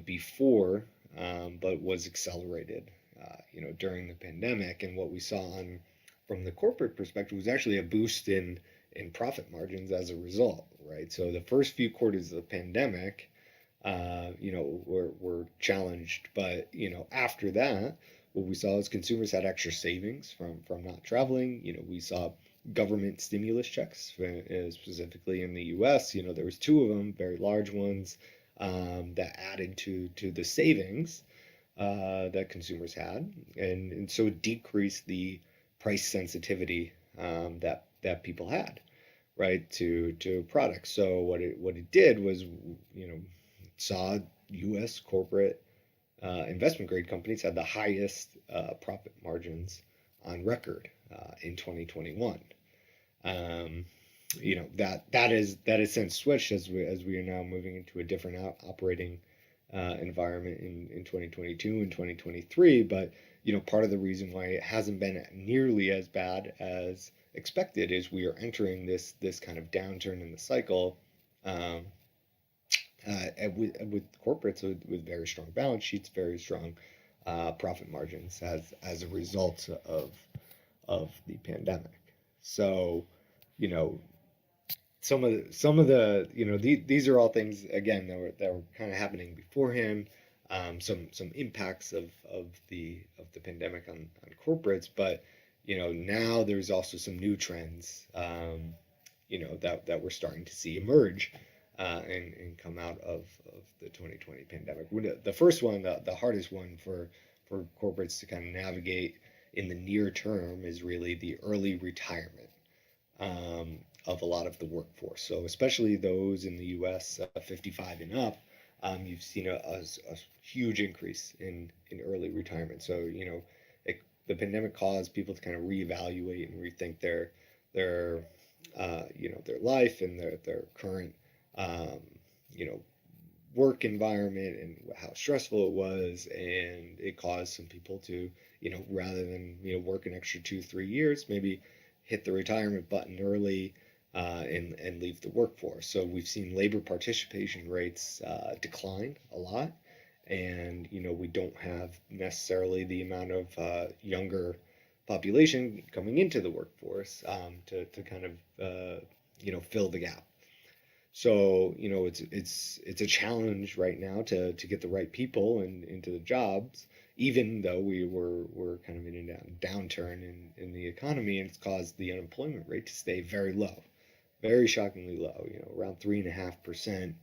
before, but was accelerated during the pandemic. And what we saw from the corporate perspective was actually a boost in profit margins as a result, right? So the first few quarters of the pandemic, were challenged, but after that, what we saw is consumers had extra savings from not traveling. We saw government stimulus checks, specifically in the U.S. There was two of them, very large ones, that added to the savings that consumers had, and so it decreased the price sensitivity that people had, right, to products. So what it did was, saw U.S. corporate investment grade companies had the highest profit margins on record in 2021. That has since switched as we are now moving into a different operating environment in 2022 and 2023. But part of the reason why it hasn't been nearly as bad as expected is we are entering this kind of downturn in the cycle with corporates with very strong balance sheets, very strong profit margins as a result of the pandemic. So some of the these are all things again that were kind of happening beforehand. Some impacts of the pandemic on corporates, but now there's also some new trends that we're starting to see emerge and come out of the 2020 pandemic. The first one, the hardest one for corporates to kind of navigate in the near term is really the early retirement of a lot of the workforce. So especially those in the U.S. 55 and up, you've seen a huge increase in early retirement. So the pandemic caused people to kind of reevaluate and rethink their life and their current work environment and how stressful it was, and it caused some people to rather than work an extra 2-3 years, maybe hit the retirement button early and leave the workforce. So we've seen labor participation rates decline a lot, and we don't have necessarily the amount of younger population coming into the workforce to kind of fill the gap. So it's a challenge right now to get the right people into the jobs, even though we're kind of in a downturn in the economy, and it's caused the unemployment rate to stay very low, very shockingly low. Around 3.5%.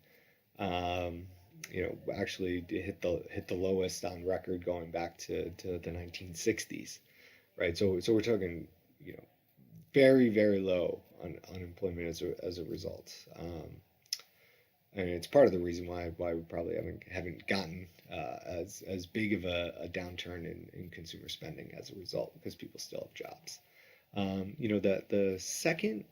Actually hit the lowest on record going back to the 1960s, right? So we're talking very, very low unemployment as a result, and it's part of the reason why we probably haven't gotten as big of a downturn in consumer spending as a result, because people still have jobs. The second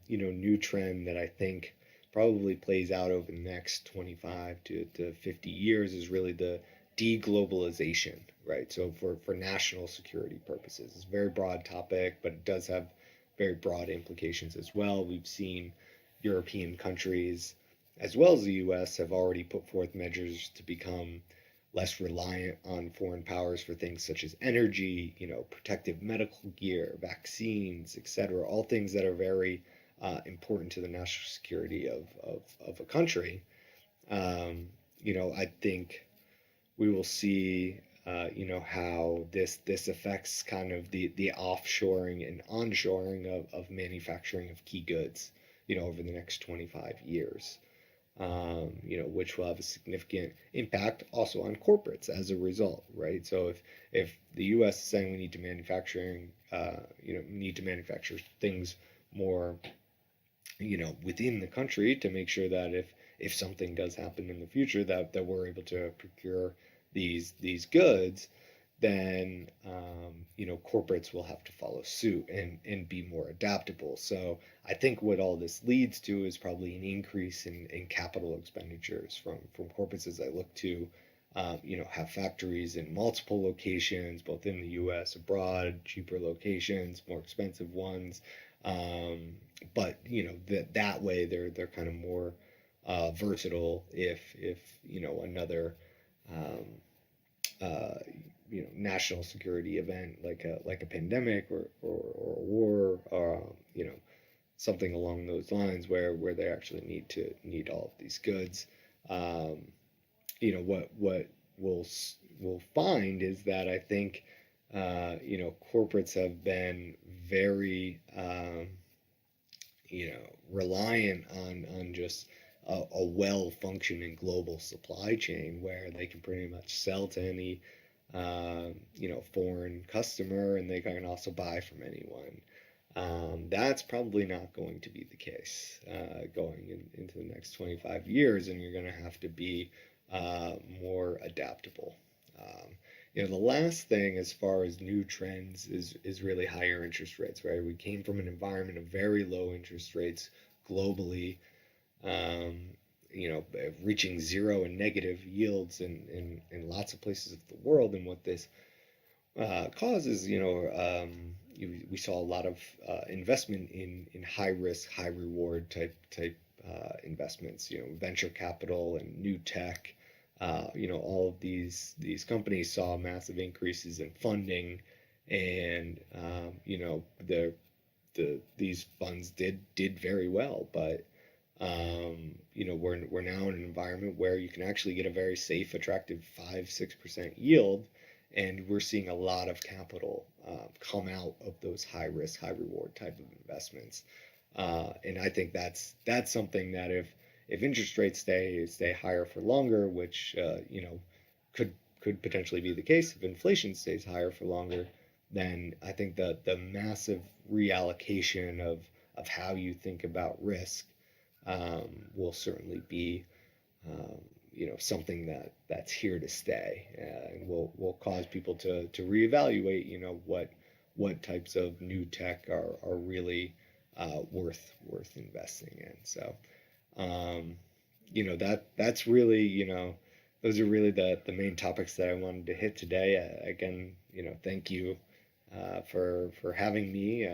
new trend that I think probably plays out over the next 25 to 50 years is really the deglobalization, right? So for national security purposes, it's a very broad topic, but it does have very broad implications as well. We've seen European countries, as well as the US, have already put forth measures to become less reliant on foreign powers for things such as energy, protective medical gear, vaccines, etc. All things that are very important to the national security of a country. I think we will see how this affects kind of the offshoring and onshoring of manufacturing of key goods over the next 25 years. which will have a significant impact also on corporates as a result, right? So if the U.S. is saying we need to manufacture things more, within the country to make sure that if something does happen in the future that we're able to procure these goods, then corporates will have to follow suit and be more adaptable. So I think what all this leads to is probably an increase in capital expenditures from corporates as they look to have factories in multiple locations, both in the U.S., abroad, cheaper locations, more expensive ones. But that way they're kind of more versatile if another national security event like a pandemic or a war or something along those lines where they actually need all of these goods. What we'll find is that I think corporates have been very reliant on just a well-functioning global supply chain where they can pretty much sell to any foreign customer, and they can also buy from anyone. That's probably not going to be the case going into the next 25 years, and you're going to have to be more adaptable. The last thing as far as new trends is really higher interest rates, right? We came from an environment of very low interest rates globally, reaching zero and negative yields in lots of places of the world. And what this causes, we saw a lot of investment in high risk, high reward type investments, venture capital and new tech. All of these companies saw massive increases in funding, and these funds did very well, but we're now in an environment where you can actually get a very safe, attractive 5-6% yield, and we're seeing a lot of capital come out of those high risk, high reward type of investments, and I think that's something that if interest rates stay higher for longer, which could potentially be the case if inflation stays higher for longer, then I think that the massive reallocation of how you think about risk will certainly be something that's here to stay, and will cause people to reevaluate what types of new tech are really worth investing in. So that's really those are really the main topics that I wanted to hit today. Again, thank you for having me.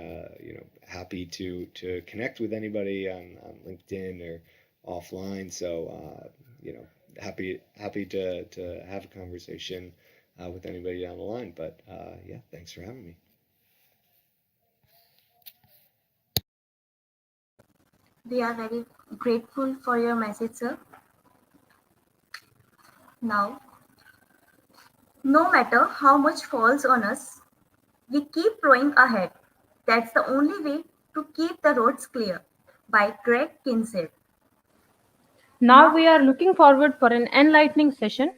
Happy to connect with anybody on LinkedIn or offline. So happy to have a conversation with anybody down the line. But yeah, thanks for having me.
We are very grateful for your message, sir. Now, no matter how much falls on us, we keep rowing ahead. That's the only way to keep the roads clear. By Greg Kinsey.
Now we are looking forward for an enlightening session.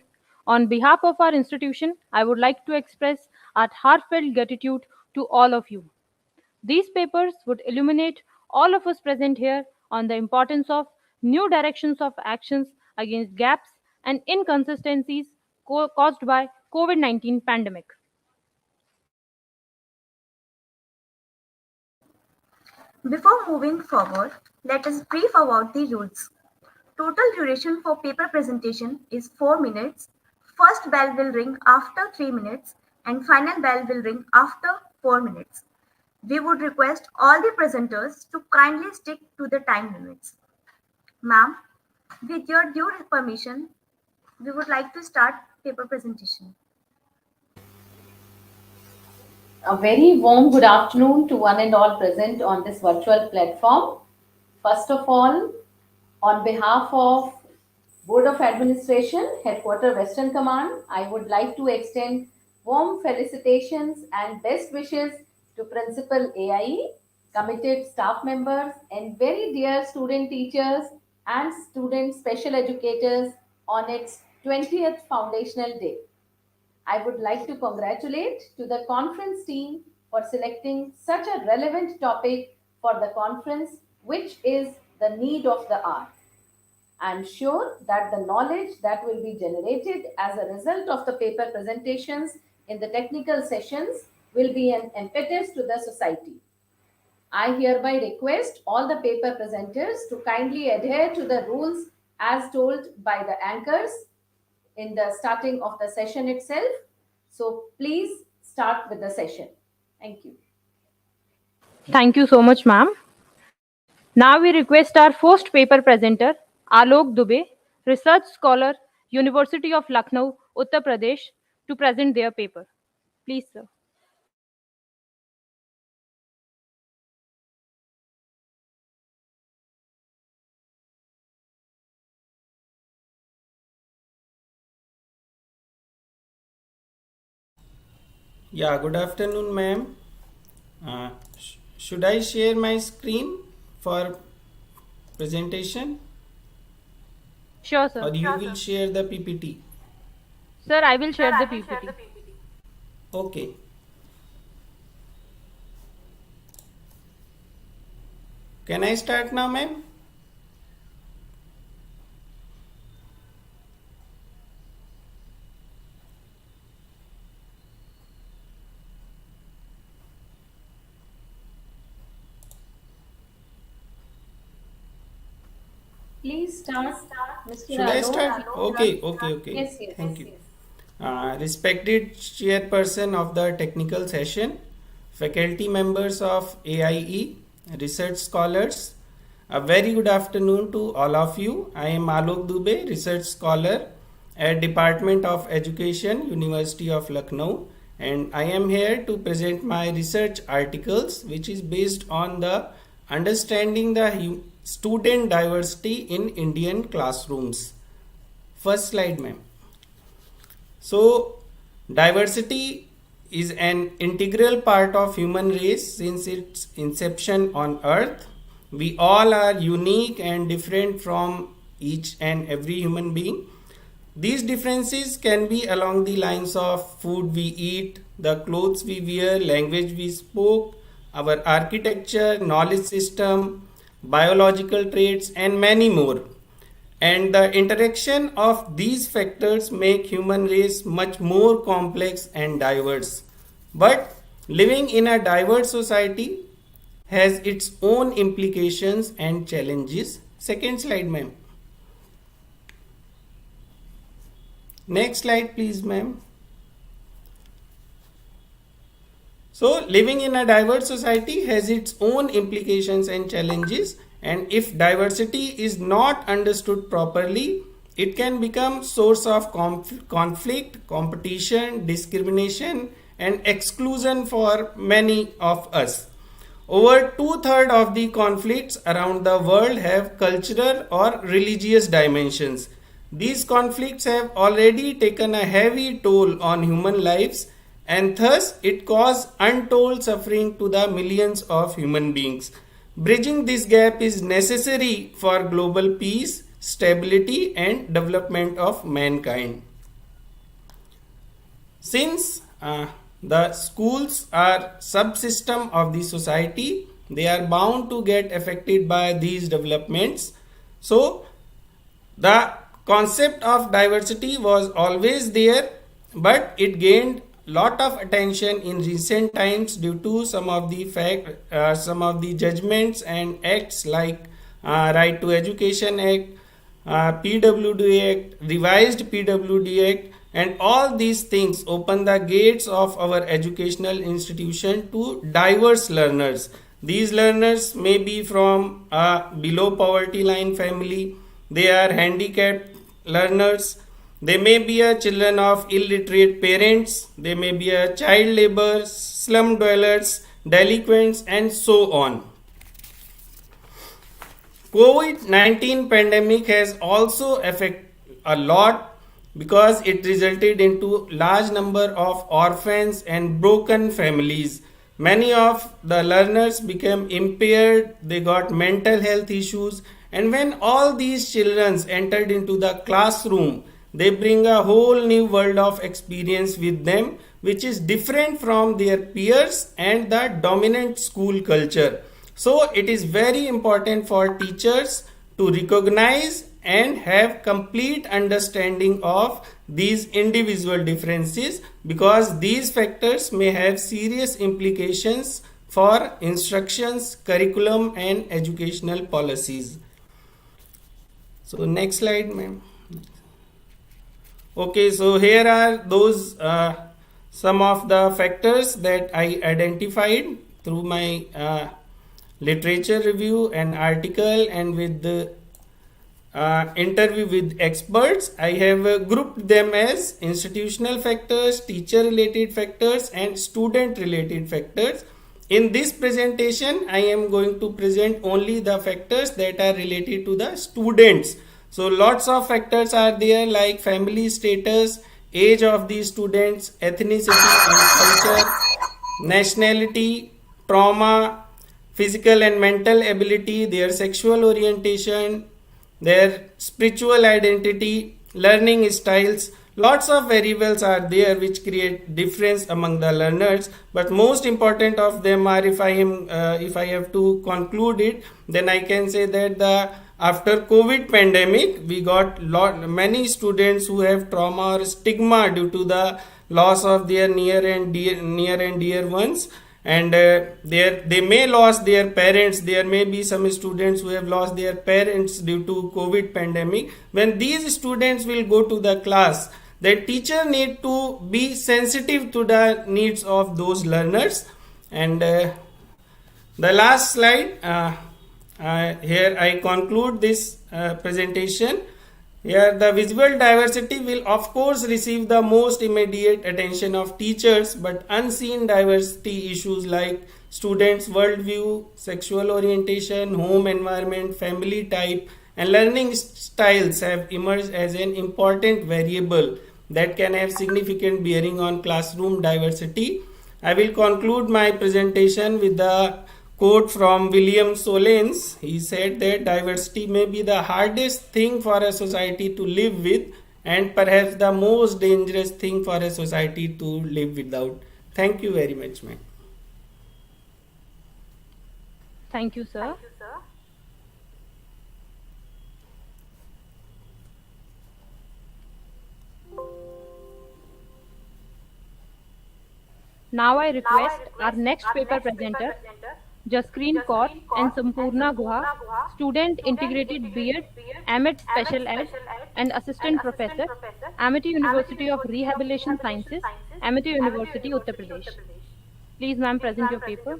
On behalf of our institution, I would like to express our heartfelt gratitude to all of you. These papers would illuminate all of us present here on the importance of new directions of actions against gaps and inconsistencies caused by COVID-19 pandemic.
Before moving forward, let us brief about the rules. Total duration for paper presentation is 4 minutes. First bell will ring after 3 minutes and final bell will ring after 4 minutes. We would request all the presenters to kindly stick to the time limits. Ma'am, with your due permission, we would like to start paper presentation.
A very warm good afternoon to one and all present on this virtual platform. First of all, on behalf of Board of Administration, Headquarter Western Command, I would like to extend warm felicitations and best wishes to Principal AIE, committed staff members, and very dear student teachers and student special educators on its 20th foundational day. I would like to congratulate to the conference team for selecting such a relevant topic for the conference, which is the need of the hour. I am sure that the knowledge that will be generated as a result of the paper presentations in the technical sessions will be an impetus to the society. I hereby request all the paper presenters to kindly adhere to the rules as told by the anchors in the starting of the session itself. So please start with the session. Thank you.
Thank you so much, ma'am. Now we request our first paper presenter, Alok Dubey, research scholar, University of Lucknow, Uttar Pradesh, to present their paper. Please, sir.
Yeah, good afternoon, ma'am. Should I share my screen for presentation?
Sure, sir.
Or you will share the PPT?
Sir, I will share the PPT.
Okay. Can I start now, ma'am?
Please start, Mr.
Should I start? Okay.
Yes, yes.
Thank you. Respected chairperson of the technical session, faculty members of AIE, research scholars, a very good afternoon to all of you. I am Alok Dubey, research scholar at Department of Education, University of Lucknow, and I am here to present my research articles, which is based on the understanding the student diversity in Indian classrooms. First slide, ma'am. So, diversity is an integral part of human race since its inception on earth. We all are unique and different from each and every human being. These differences can be along the lines of food we eat, the clothes we wear, language we spoke, our architecture, knowledge system, biological traits, and many more. And the interaction of these factors make human race much more complex and diverse. But living in a diverse society has its own implications and challenges. Second slide, ma'am. Next slide, please, ma'am. So, living in a diverse society has its own implications and challenges, and if diversity is not understood properly, it can become source of conflict, competition, discrimination, and exclusion for many of us. Over 2/3 of the conflicts around the world have cultural or religious dimensions. These conflicts have already taken a heavy toll on human lives, and thus it causes untold suffering to the millions of human beings. Bridging this gap is necessary for global peace, stability, and development of mankind. Since the schools are subsystem of the society, they are bound to get affected by these developments. So the concept of diversity was always there, but it gained lot of attention in recent times due to some of the judgments and acts like Right to Education Act, PWD Act, revised PWD Act, and all these things open the gates of our educational institution to diverse learners. These learners may be from a below poverty line family, they are handicapped learners, they may be a children of illiterate parents, they may be a child laborers, slum dwellers, delinquents, and so on. COVID-19 pandemic has also affected a lot because it resulted into large number of orphans and broken families. Many of the learners became impaired, they got mental health issues, And when all these children entered into the classroom, they bring a whole new world of experience with them, which is different from their peers and the dominant school culture. So it is very important for teachers to recognize and have complete understanding of these individual differences, because these factors may have serious implications for instructions, curriculum and educational policies. So next slide, ma'am. Okay, so here are those some of the factors that I identified through my literature review and article, and with the interview with experts. I have grouped them as institutional factors, teacher related factors and student related factors. In this presentation, I am going to present only the factors that are related to the students. So lots of factors are there, like family status, age of the students, ethnicity and culture, nationality, trauma, physical and mental ability, their sexual orientation, their spiritual identity, learning styles. Lots of variables are there which create difference among the learners, but most important of them are, if I have to conclude it, then I can say that the after COVID pandemic, we got many students who have trauma or stigma due to the loss of their near and dear ones, and they may lost their parents. There may be some students who have lost their parents due to COVID pandemic. When these students will go to the class, the teacher need to be sensitive to the needs of those learners. And the last slide, here I conclude this presentation. Here the visual diversity will of course receive the most immediate attention of teachers, but unseen diversity issues like students' worldview, sexual orientation, home environment, family type and learning styles have emerged as an important variable that can have significant bearing on classroom diversity. I will conclude my presentation with the quote from William Solens. He said that diversity may be the hardest thing for a society to live with and perhaps the most dangerous thing for a society to live without. Thank you very much, ma'am.
Thank you, sir. Now I request our next paper presenter, Jaskreen Kaur and Sampurna Guha, student integrated B.Ed, AMET Special Ed and Assistant Professor, Amity University of Rehabilitation Sciences, Amity University, Uttar Pradesh. Please, ma'am, present your paper.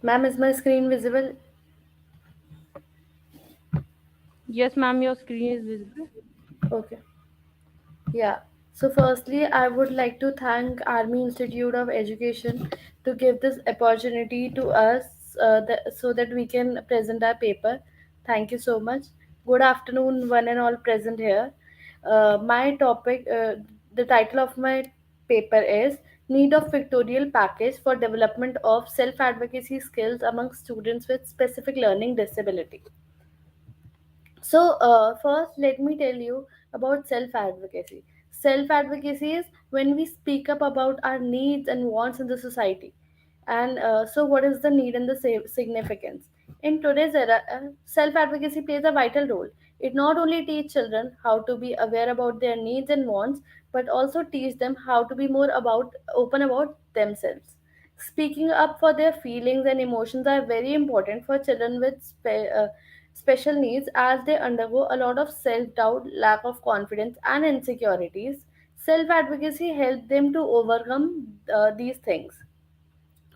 Ma'am, is my screen visible?
Yes, ma'am, your screen is visible.
Okay. Yeah. So firstly, I would like to thank Army Institute of Education to give this opportunity to us so that we can present our paper. Thank you so much. Good afternoon, one and all present here. My topic, the title of my paper is Need of Pictorial Package for Development of Self-Advocacy Skills Among Students with Specific Learning Disability. So, first, let me tell you about self advocacy. Self advocacy is when we speak up about our needs and wants in the society. And so, what is the need and the significance? In today's era, self advocacy plays a vital role. It not only teaches children how to be aware about their needs and wants, but also teach them how to be more open about themselves. Speaking up for their feelings and emotions are very important for children with special needs, as they undergo a lot of self doubt, lack of confidence, and insecurities. Self advocacy helps them to overcome these things.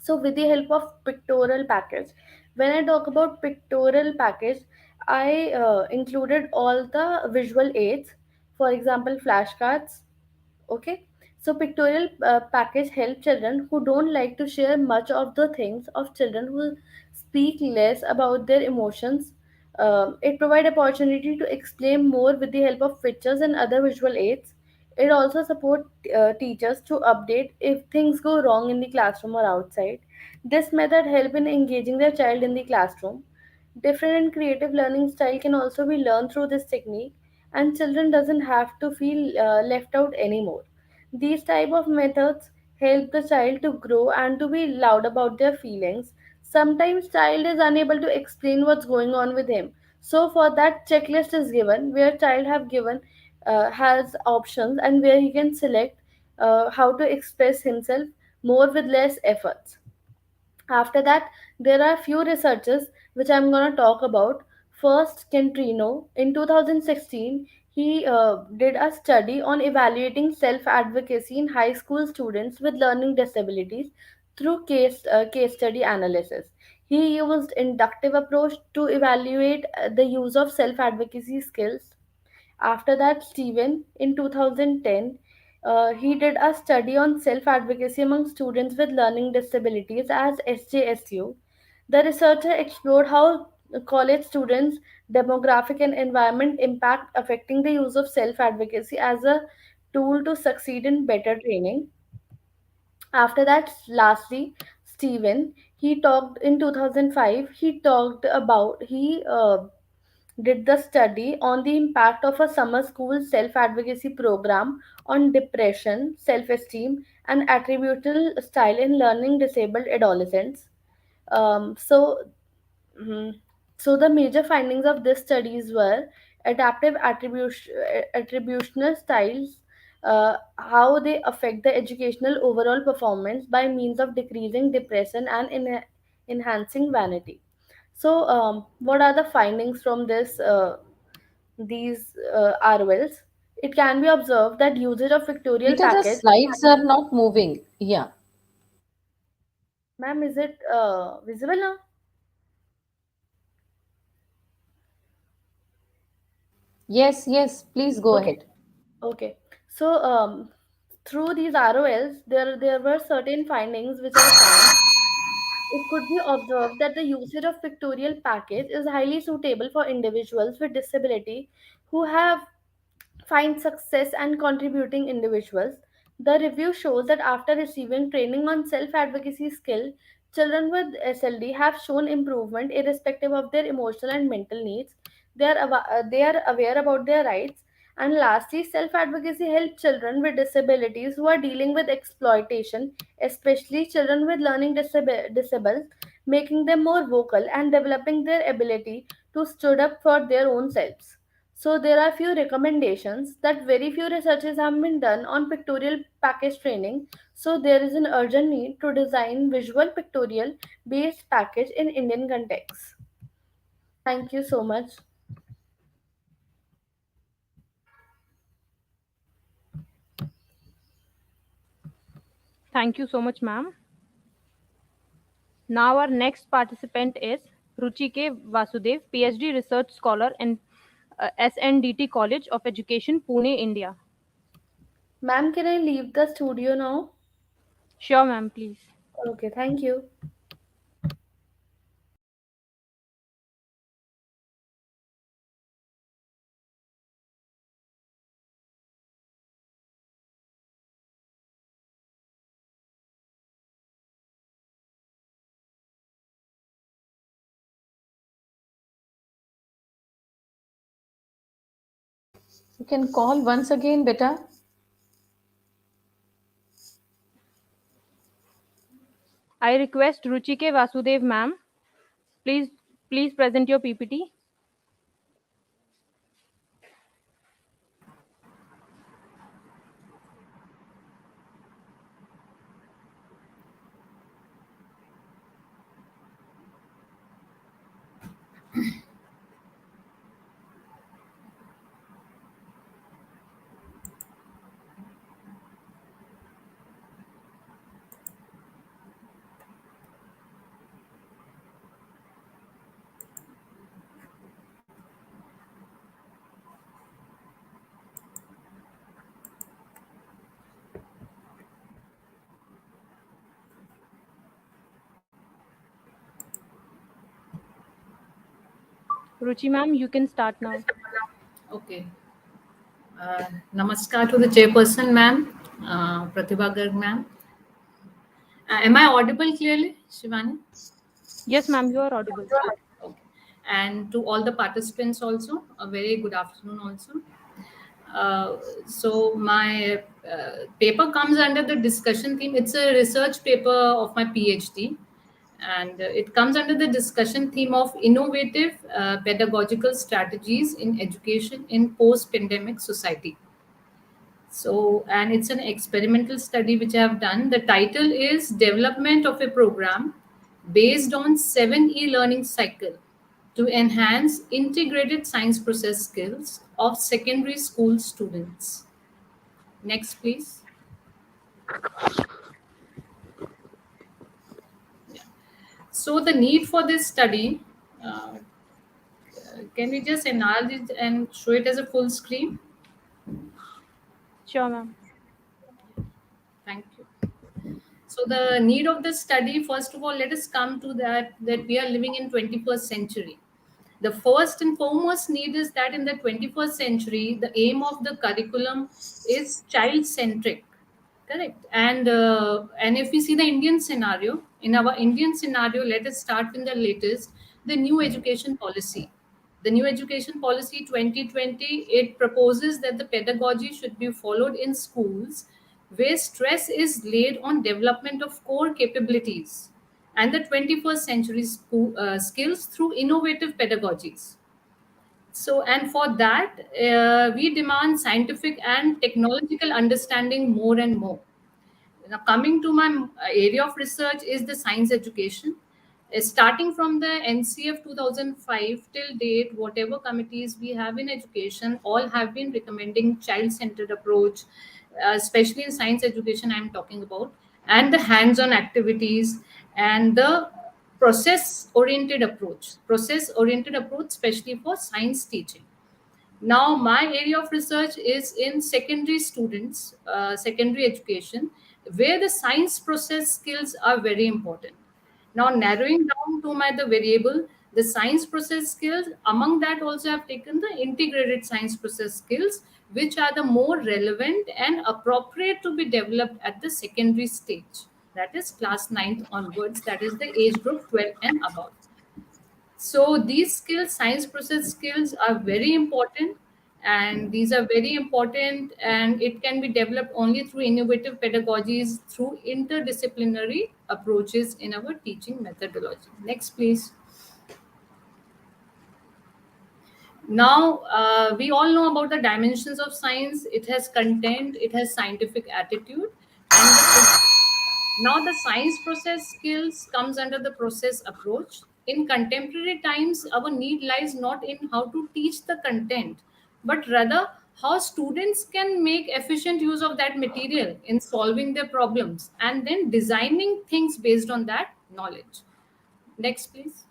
So, with the help of pictorial package, when I talk about pictorial package, I included all the visual aids, for example, flashcards. Okay, so pictorial package help children who don't like to share much of the things of children who speak less about their emotions. It provide opportunity to explain more with the help of pictures and other visual aids. It also support teachers to update if things go wrong in the classroom or outside. This method help in engaging their child in the classroom. Different and creative learning style can also be learned through this technique, and children doesn't have to feel left out anymore. These type of methods help the child to grow and to be loud about their feelings. Sometimes child is unable to explain what's going on with him. So for that checklist is given where child have given has options and where he can select how to express himself more with less efforts. After that, there are few researchers which I'm going to talk about. First, Kentrino. In 2016, he did a study on evaluating self advocacy in high school students with learning disabilities through case study analysis. He used inductive approach to evaluate the use of self advocacy skills. After that, Stephen, in 2010, he did a study on self advocacy among students with learning disabilities as SJSU. The researcher explored how college students' demographic and environment impact affecting the use of self advocacy as a tool to succeed in better training. After that, lastly, Stephen, he talked in 2005, he did the study on the impact of a summer school self advocacy program on depression, self esteem, and attributional style in learning disabled adolescents. Um, so, mhm. so the major findings of this studies were attributional styles, how they affect the educational overall performance by means of decreasing depression and enhancing vanity. So, what are the findings from these ROLs? It can be observed that usage of pictorial
Peter, the
package.
slides are not moving. Yeah.
Ma'am, is it visible now?
Yes, yes, please go
Okay,
ahead.
okay. So, through these ROLs, there were certain findings which I found. It could be observed that the usage of pictorial package is highly suitable for individuals with disability who have find success and contributing individuals. The review shows that after receiving training on self advocacy skill, children with SLD have shown improvement irrespective of their emotional and mental needs. They are aware about their rights. And lastly, self advocacy helps children with disabilities who are dealing with exploitation, especially children with learning disables, making them more vocal and developing their ability to stood up for their own selves. So there are few recommendations that very few researches have been done on pictorial package training. So there is an urgent need to design visual pictorial based package in Indian context. Thank you so much.
Thank you so much, ma'am. Now our next participant is Ruchike Vasudev, PhD research scholar in SNDT College of Education, Pune, India.
Ma'am, can I leave the studio now?
Sure, ma'am, please.
Okay, thank you.
You can call once again, beta.
I request Ruchike Vasudev, ma'am, please please present your PPT. Ruchi ma'am, you can start now.
Okay. Namaskar to the chairperson, ma'am, Pratibha Garg, ma'am. Am I audible clearly, Shivani?
Yes, ma'am, you are audible.
Okay. And to all the participants also, a very good afternoon also. So my paper comes under the discussion theme. It's a research paper of my PhD, and it comes under the discussion theme of innovative pedagogical strategies in education in post-pandemic society. So, and it's an experimental study which I have done. The title is Development of a Program based on 7 e-learning cycle to enhance integrated science process skills of secondary school students. Next, please. Yeah. So the need for this study, can we just enlarge it and show it as a full screen?
Sure, ma'am.
Thank you. So the need of the study, first of all, let us come to that we are living in 21st century. The first and foremost need is that in the 21st century, the aim of the curriculum is child-centric, correct? And if we see the Indian scenario, in our Indian scenario, let us start with the latest, the new education policy. The new education policy 2020, it proposes that the pedagogy should be followed in schools where stress is laid on development of core capabilities and the 21st century skills through innovative pedagogies. So, and for that, we demand scientific and technological understanding more and more. Now, coming to my area of research is the science education. Starting from the NCF 2005 till date, whatever committees we have in education, all have been recommending child-centered approach, especially in science education I'm talking about, and the hands-on activities and the process-oriented approach, especially for science teaching. Now, my area of research is in secondary students, secondary education, where the science process skills are very important. Now, narrowing down to the variable, the science process skills, among that also I've taken the integrated science process skills, which are the more relevant and appropriate to be developed at the secondary stage. That is class 9th onwards, that is the age group 12 and above. So these skills, science process skills, are very important, and these are very important, and it can be developed only through innovative pedagogies, through interdisciplinary approaches in our teaching methodology. Next, please. Now, we all know about the dimensions of science. It has content, it has scientific attitude, and now the science process skills comes under the process approach. In contemporary times, our need lies not in how to teach the content, but rather how students can make efficient use of that material in solving their problems and then designing things based on that knowledge. Next, please.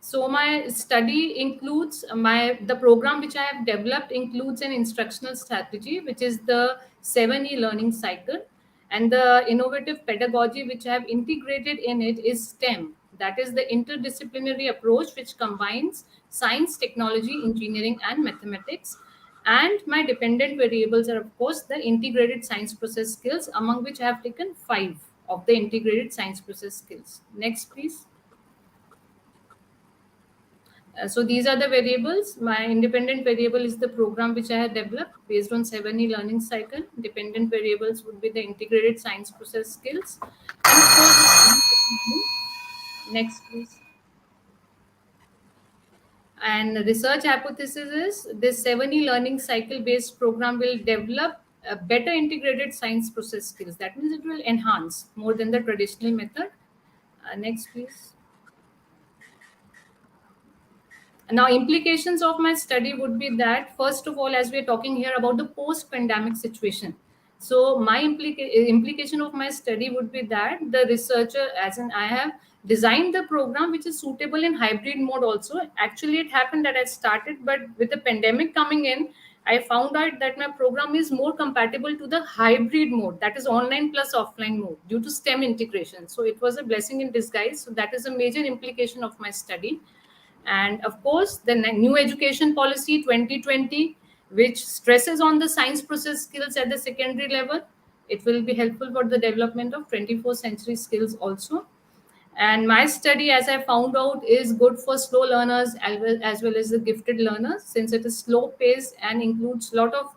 So my study includes the program which I have developed includes an instructional strategy, which is the 7E learning cycle. And the innovative pedagogy which I have integrated in it is STEM. That is the interdisciplinary approach which combines science, technology, engineering, and mathematics. And my dependent variables are, of course, the integrated science process skills, among which I have taken 5 of the integrated science process skills. Next, please. So these are the variables. My independent variable is the program which I had developed based on 7E learning cycle. Dependent variables would be the integrated science process skills. And of course, next, please. And research hypothesis is this 7E learning cycle based program will develop a better integrated science process skills. That means it will enhance more than the traditional method. Next, please. Now, implications of my study would be that, first of all, as we're talking here about the post-pandemic situation. So my implication of my study would be that the researcher, as in I have designed the program which is suitable in hybrid mode also. Actually, it happened that I started, but with the pandemic coming in, I found out that my program is more compatible to the hybrid mode, that is online plus offline mode, due to STEM integration. So it was a blessing in disguise. So that is a major implication of my study. And of course, the new education policy 2020, which stresses on the science process skills at the secondary level. It will be helpful for the development of 21st century skills also. And my study, as I found out, is good for slow learners as well as the gifted learners, since it is slow paced and includes lot of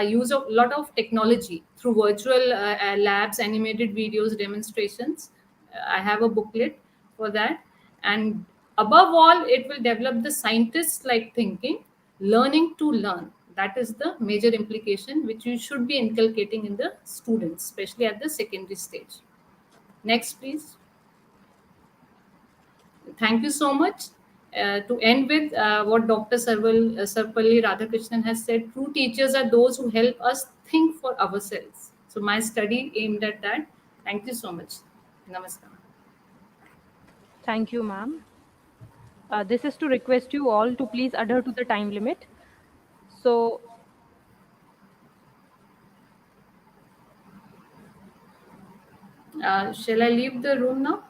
use of lot of technology through virtual labs, animated videos, demonstrations. I have a booklet for that. And above all, it will develop the scientist like thinking, learning to learn. That is the major implication which you should be inculcating in the students, especially at the secondary stage. Next, please. Thank you so much. To end with what Dr. Sarpalli Radhakrishnan has said, true teachers are those who help us think for ourselves. So my study aimed at that. Thank you so much. Namaskar.
Thank you, ma'am. This is to request you all to please adhere to the time limit. So,
Shall I leave the room now?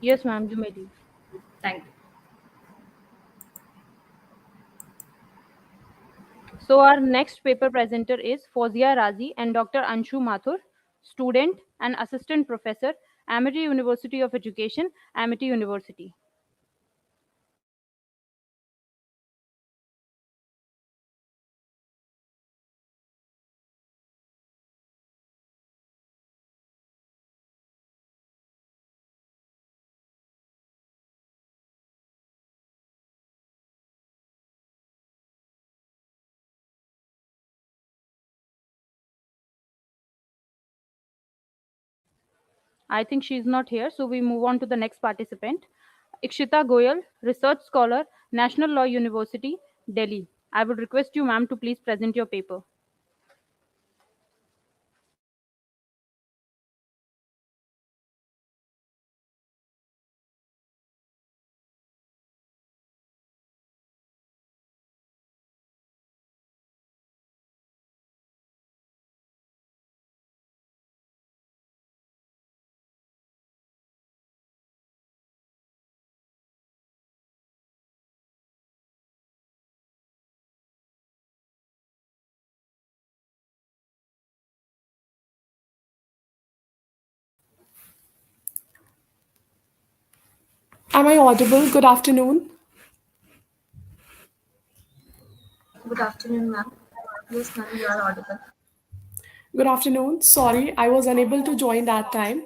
yes, ma'am, you may leave.
Thank you.
So our next paper presenter is Fozia Razi and Dr. Anshu Mathur, student and assistant professor, Amity University of Education, Amity University. I think she is not here, so we move on to the next participant. Ikshita Goyal, research scholar, National Law University, Delhi. I would request you, ma'am, to please present your paper.
Am I audible? Good afternoon.
Good afternoon, ma'am. Yes, ma'am, you are audible.
Good afternoon. Sorry, I was unable to join that time.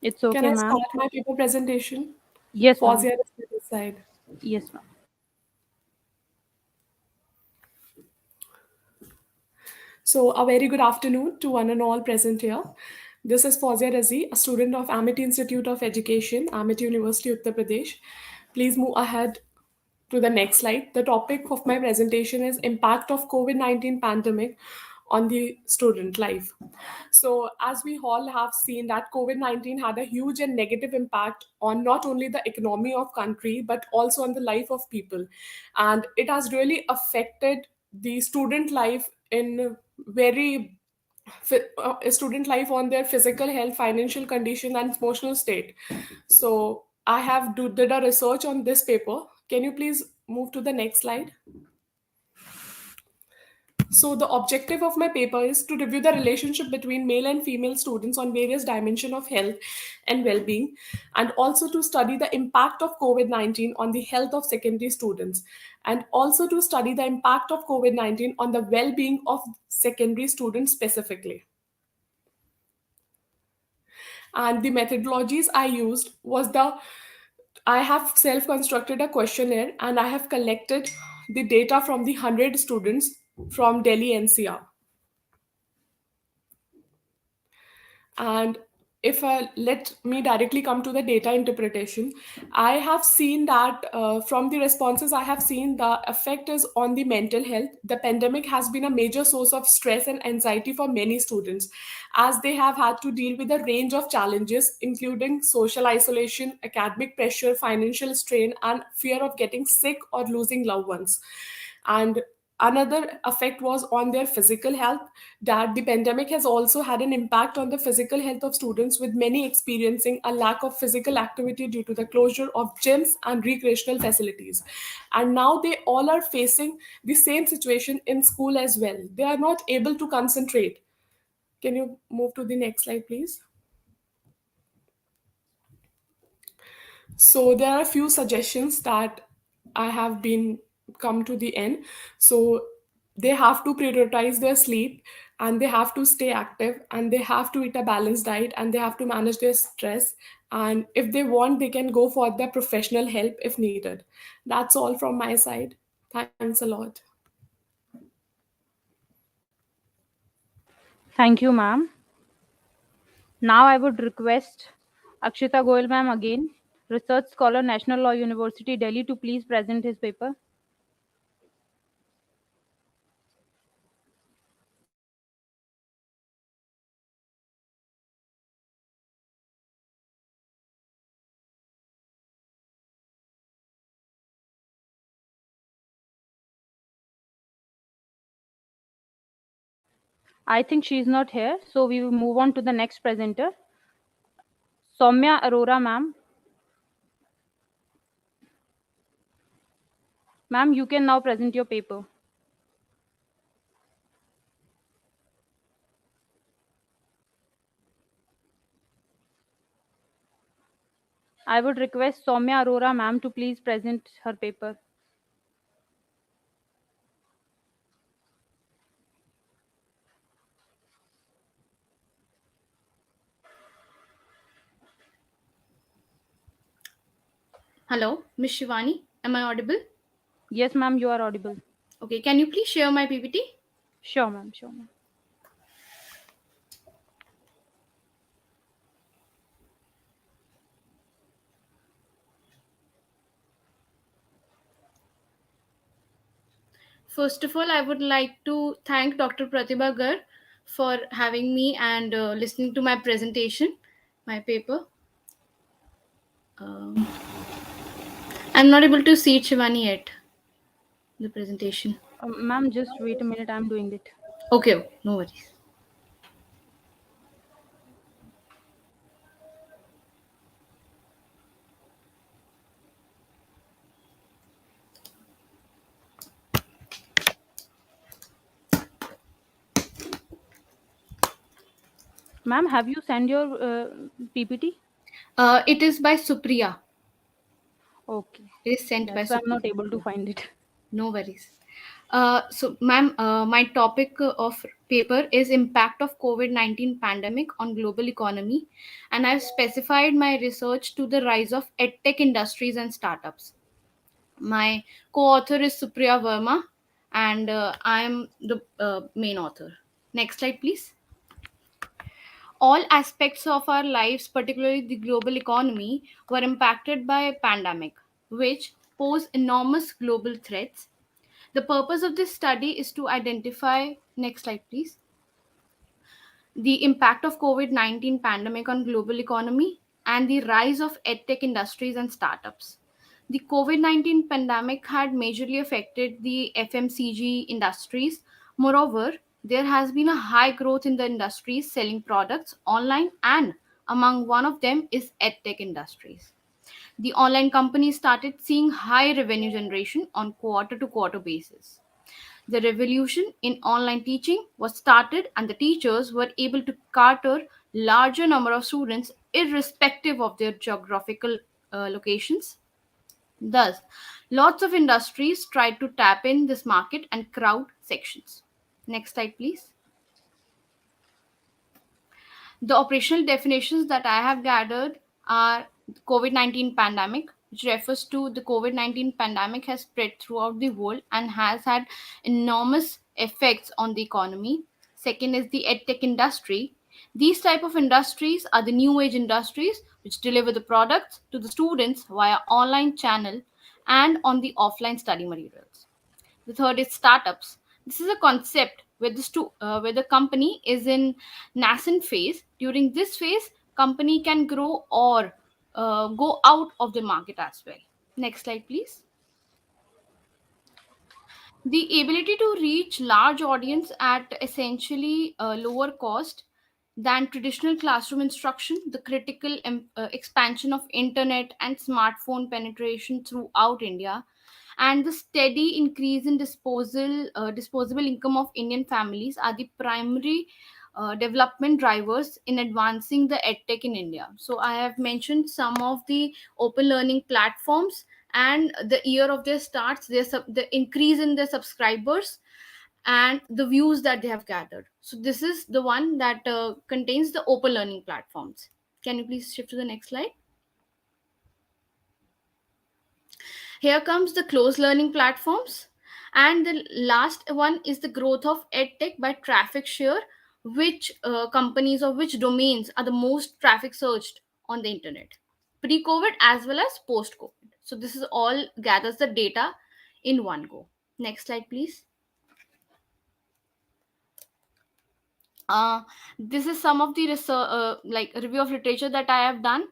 It's
Can
okay,
I
ma'am.
start my paper presentation?
Yes, ma'am.
Fozia is to this side.
Yes, ma'am.
So, a very good afternoon to one and all present here. This is Fozia Razi, a student of Amity Institute of Education, Amity University, Uttar Pradesh. Please move ahead to the next slide. The topic of my presentation is impact of COVID-19 pandemic on the student life. So, as we all have seen that COVID-19 had a huge and negative impact on not only the economy of country, but also on the life of people. And it has really affected the student life in very student life on their physical health, financial condition, and emotional state. So I have did a research on this paper. Can you please move to the next slide? So the objective of my paper is to review the relationship between male and female students on various dimensions of health and well-being, and also to study the impact of COVID-19 on the health of secondary students, and also to study the impact of COVID-19 on the well-being of secondary students specifically. And the methodologies I used was I have self-constructed a questionnaire and I have collected the data from the 100 students from Delhi NCR. And if I let me directly come to the data interpretation, I have seen that from the responses, I have seen the effect is on the mental health. The pandemic has been a major source of stress and anxiety for many students, as they have had to deal with a range of challenges, including social isolation, academic pressure, financial strain, and fear of getting sick or losing loved ones. And Another effect was on their physical health, that the pandemic has also had an impact on the physical health of students, with many experiencing a lack of physical activity due to the closure of gyms and recreational facilities. And now they all are facing the same situation in school as well. They are not able to concentrate. Can you move to the next slide, please? So there are a few suggestions that I have been come to the end. So they have to prioritize their sleep, and they have to stay active, and they have to eat a balanced diet, and they have to manage their stress. And if they want, they can go for the professional help if needed. That's all from my side. Thanks a lot.
Thank you, ma'am. Now I would request Akshita Goyal ma'am again, research scholar, National Law University, Delhi, to please present his paper. I think she is not here, so we will move on to the next presenter, Soumya Arora ma'am. Ma'am, you can now present your paper. I would request Soumya Arora ma'am to please present her paper.
Hello, Miss Shivani. Am I audible?
Yes, ma'am, you are audible.
Okay, can you please share my PPT?
Sure, ma'am. Sure, ma'am.
First of all, I would like to thank Dr. Pratibha Garg for having me and listening to my presentation, my paper. I'm not able to see it, Shivani, yet. The presentation.
Ma'am, just wait a minute. I'm doing it.
Okay, no worries.
Ma'am, have you sent your PPT?
It is by Supriya.
Okay.
It is sent by
That's why I'm not
Supriya.
able to find it.
No worries. So, ma'am, my topic of paper is impact of COVID-19 pandemic on global economy, and I've specified my research to the rise of edtech industries and startups. My co-author is Supriya Verma, and I am the main author. Next slide, please. All aspects of our lives, particularly the global economy, were impacted by a pandemic, which pose enormous global threats. The purpose of this study is to identify, next slide please, the impact of COVID-19 pandemic on global economy and the rise of edtech industries and startups. The COVID-19 pandemic had majorly affected the FMCG industries. Moreover, there has been a high growth in the industries selling products online, and among one of them is edtech industries. The online companies started seeing high revenue generation on quarter to quarter basis. The revolution in online teaching was started, and the teachers were able to cater larger number of students irrespective of their geographical locations. Thus, lots of industries tried to tap in this market and crowd sections. Next slide, please. The operational definitions that I have gathered are COVID-19 pandemic, which refers to the COVID-19 pandemic has spread throughout the world and has had enormous effects on the economy. Second is the edtech industry. These type of industries are the new age industries which deliver the products to the students via online channel and on the offline study materials. The third is startups. This is a concept where where the company is in nascent phase. During this phase, company can grow or go out of the market as well. Next slide, please. The ability to reach large audience at essentially lower cost than traditional classroom instruction, the critical expansion of internet and smartphone penetration throughout India, and the steady increase in disposable income of Indian families are the primary development drivers in advancing the edtech in India. So I have mentioned some of the open learning platforms and the year of their starts, the increase in their subscribers and the views that they have gathered. So this is the one that contains the open learning platforms. Can you please shift to the next slide? Here comes the closed learning platforms. And the last one is the growth of edtech by traffic share, which companies or which domains are the most traffic searched on the internet, pre-COVID as well as post-COVID. So this is all gathers the data in one go. Next slide, please. uh, this is some of the research, like review of literature that I have done.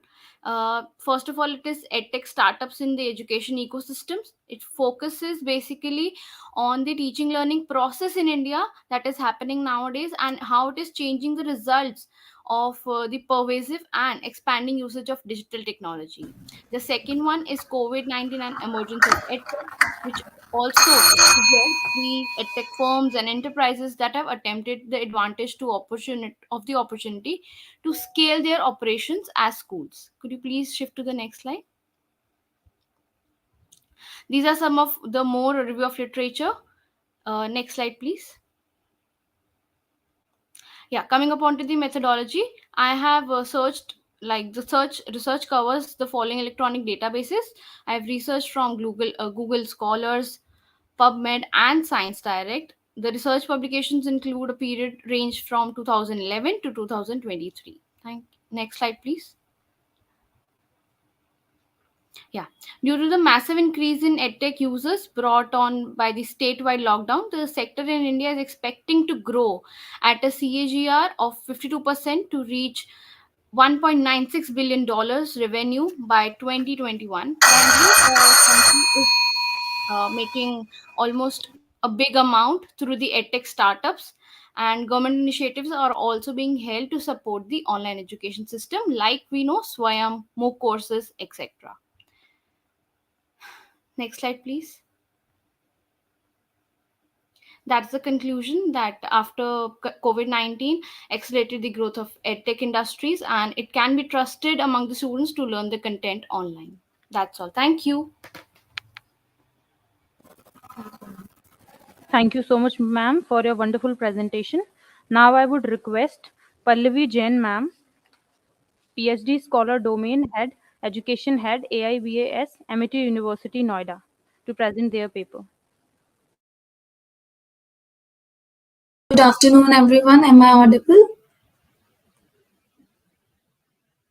First of all, it is edtech startups in the education ecosystems. It focuses basically on the teaching learning process in India that is happening nowadays and how it is changing the results of the pervasive and expanding usage of digital technology. The second one is COVID-19 and emergence of edtech, which also suggests the edtech firms and enterprises that have attempted the advantage to opportunity to scale their operations as schools. Could you please shift to the next slide? These are some of the more review of literature. Next slide, please. Yeah, coming upon to the methodology, I have searched, like the research covers the following electronic databases. I have researched from Google Scholars, PubMed, and Science Direct. The research publications include a period range from 2011 to 2023. Next slide, please. Yeah. Due to the massive increase in edtech users brought on by the statewide lockdown, the sector in India is expecting to grow at a CAGR of 52% to reach $1.96 billion revenue by 2021. Currently, the country is making almost a big amount through the edtech startups, and government initiatives are also being held to support the online education system, like we know Swayam, MOOC courses, etc. Next slide, please. That's the conclusion that after COVID-19 accelerated the growth of edtech industries, and it can be trusted among the students to learn the content online. That's all. Thank you.
Thank you so much, ma'am, for your wonderful presentation. Now I would request Pallavi Jain, ma'am, PhD Scholar Domain Head, Education Head, AIVAS, Amity University, Noida, to present their paper.
Good afternoon, everyone. Am I audible?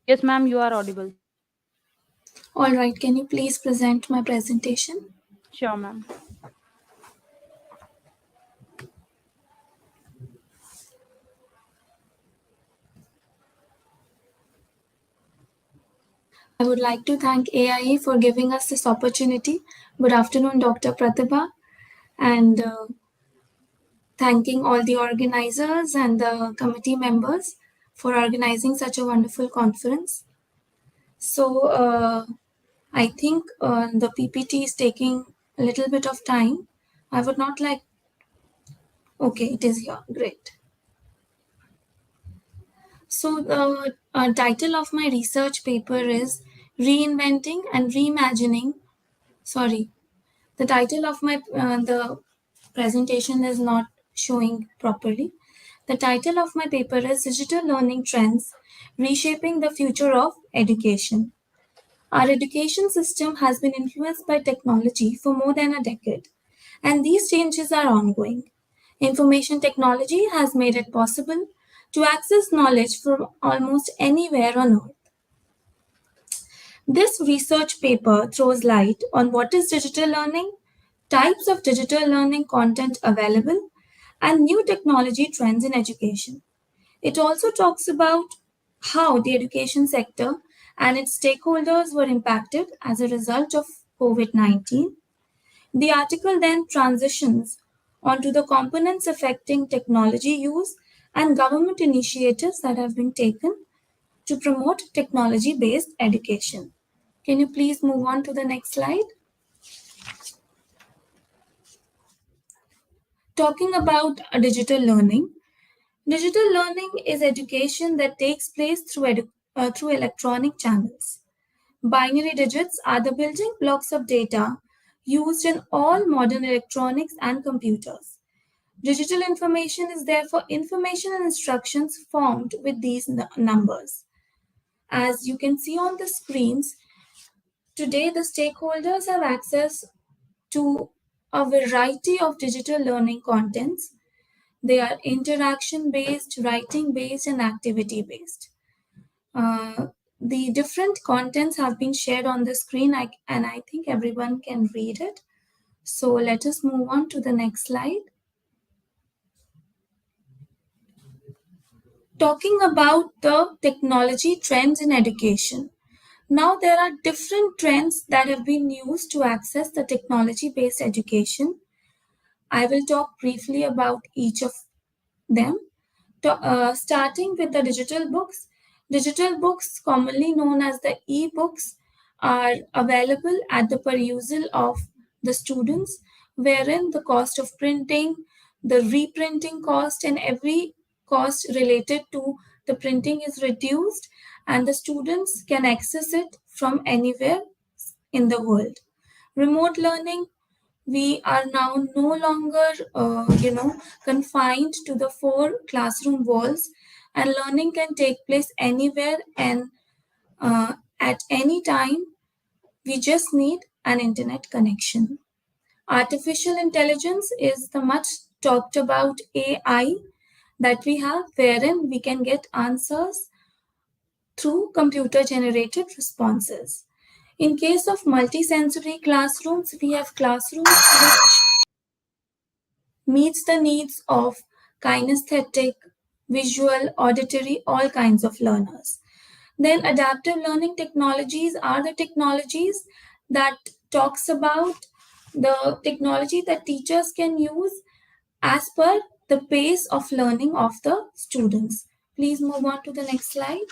Yes, ma'am, you are audible.
All right. Can you please present my presentation?
Sure, ma'am.
I would like to thank AIE for giving us this opportunity. Good afternoon, Dr. Pratibha, and thanking all the organizers and the committee members for organizing such a wonderful conference. So, I think the PPT is taking a little bit of time. I would not like. Okay, it is here. Great. So the title of my research paper is Reinventing and Reimagining. Sorry, the title of my the presentation is not showing properly. The title of my paper is Digital Learning Trends Reshaping the Future of Education. Our education system has been influenced by technology for more than a decade, and these changes are ongoing. Information technology has made it possible to access knowledge from almost anywhere on earth. This research paper throws light on what is digital learning, types of digital learning content available, and new technology trends in education. It also talks about how the education sector and its stakeholders were impacted as a result of COVID-19, The article then transitions onto the components affecting technology use and government initiatives that have been taken to promote technology-based education. Can you please move on to the next slide? Talking about digital learning. Digital learning is education that takes place through electronic channels. Binary digits are the building blocks of data used in all modern electronics and computers. Digital information is therefore information and instructions formed with these numbers. As you can see on the screens, today the stakeholders have access to a variety of digital learning contents. They are interaction based, writing based, and activity based. The different contents have been shared on the screen, and I think everyone can read it. So let us move on to the next slide. Talking about the technology trends in education. Now there are different trends that have been used to access the technology-based education. I will talk briefly about each of them. Starting with the digital books. Digital books, commonly known as the e-books, are available at the perusal of the students, wherein the cost of printing, the reprinting cost, and every cost related to the printing is reduced, and the students can access it from anywhere in the world. Remote learning, we are now no longer confined to the four classroom walls, and learning can take place anywhere and at any time. We just need an internet connection. Artificial intelligence is the much talked about AI that we have, wherein we can get answers through computer generated responses. In case of multisensory classrooms, we have classrooms which meets the needs of kinesthetic, visual, auditory, all kinds of learners. Then adaptive learning technologies are the technologies that talks about the technology that teachers can use as per the pace of learning of the students. Please move on to the next slide.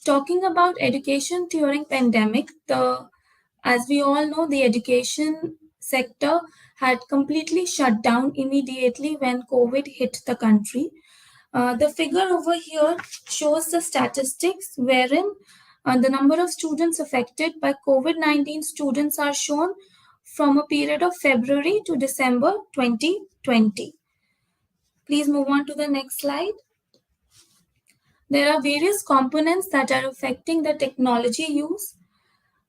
Talking about education during pandemic, as we all know, the education sector had completely shut down immediately when COVID hit the country. The figure over here shows the statistics wherein the number of students affected by COVID-19 students are shown from a period of February to December 2020. Please move on to the next slide. There are various components that are affecting the technology use.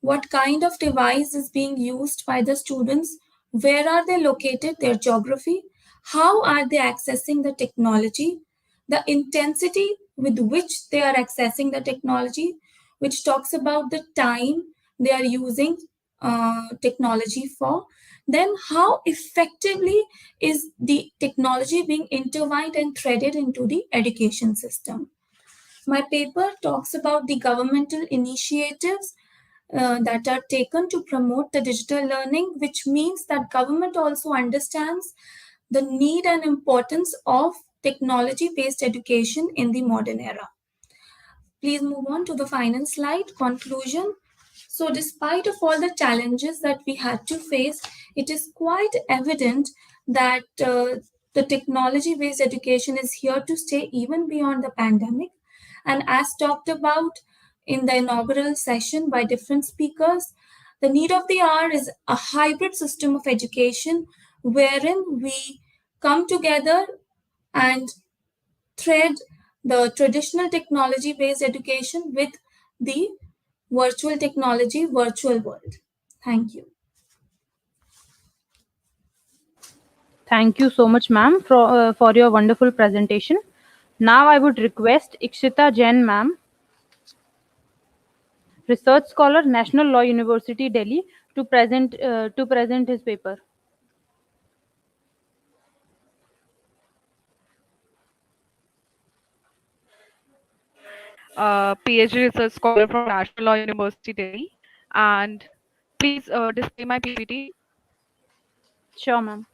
What kind of device is being used by the students? Where are they located? Their geography? How are they accessing the technology? The intensity with which they are accessing the technology, which talks about the time they are using technology for. Then how effectively is the technology being intertwined and threaded into the education system? My paper talks about the governmental initiatives that are taken to promote the digital learning, which means that government also understands the need and importance of technology-based education in the modern era. Please move on to the final slide, conclusion. So despite of all the challenges that we had to face, it is quite evident that the technology-based education is here to stay even beyond the pandemic. And as talked about in the inaugural session by different speakers, the need of the hour is a hybrid system of education wherein we come together and thread the traditional technology-based education with the virtual technology, virtual world. Thank you.
Thank you so much, ma'am, for your wonderful presentation. Now I would request Ikshita Jain, ma'am, research scholar, National Law University, Delhi, to present his paper.
PhD research scholar from National Law University, Delhi, and Please display my PPT.
Sure, ma'am.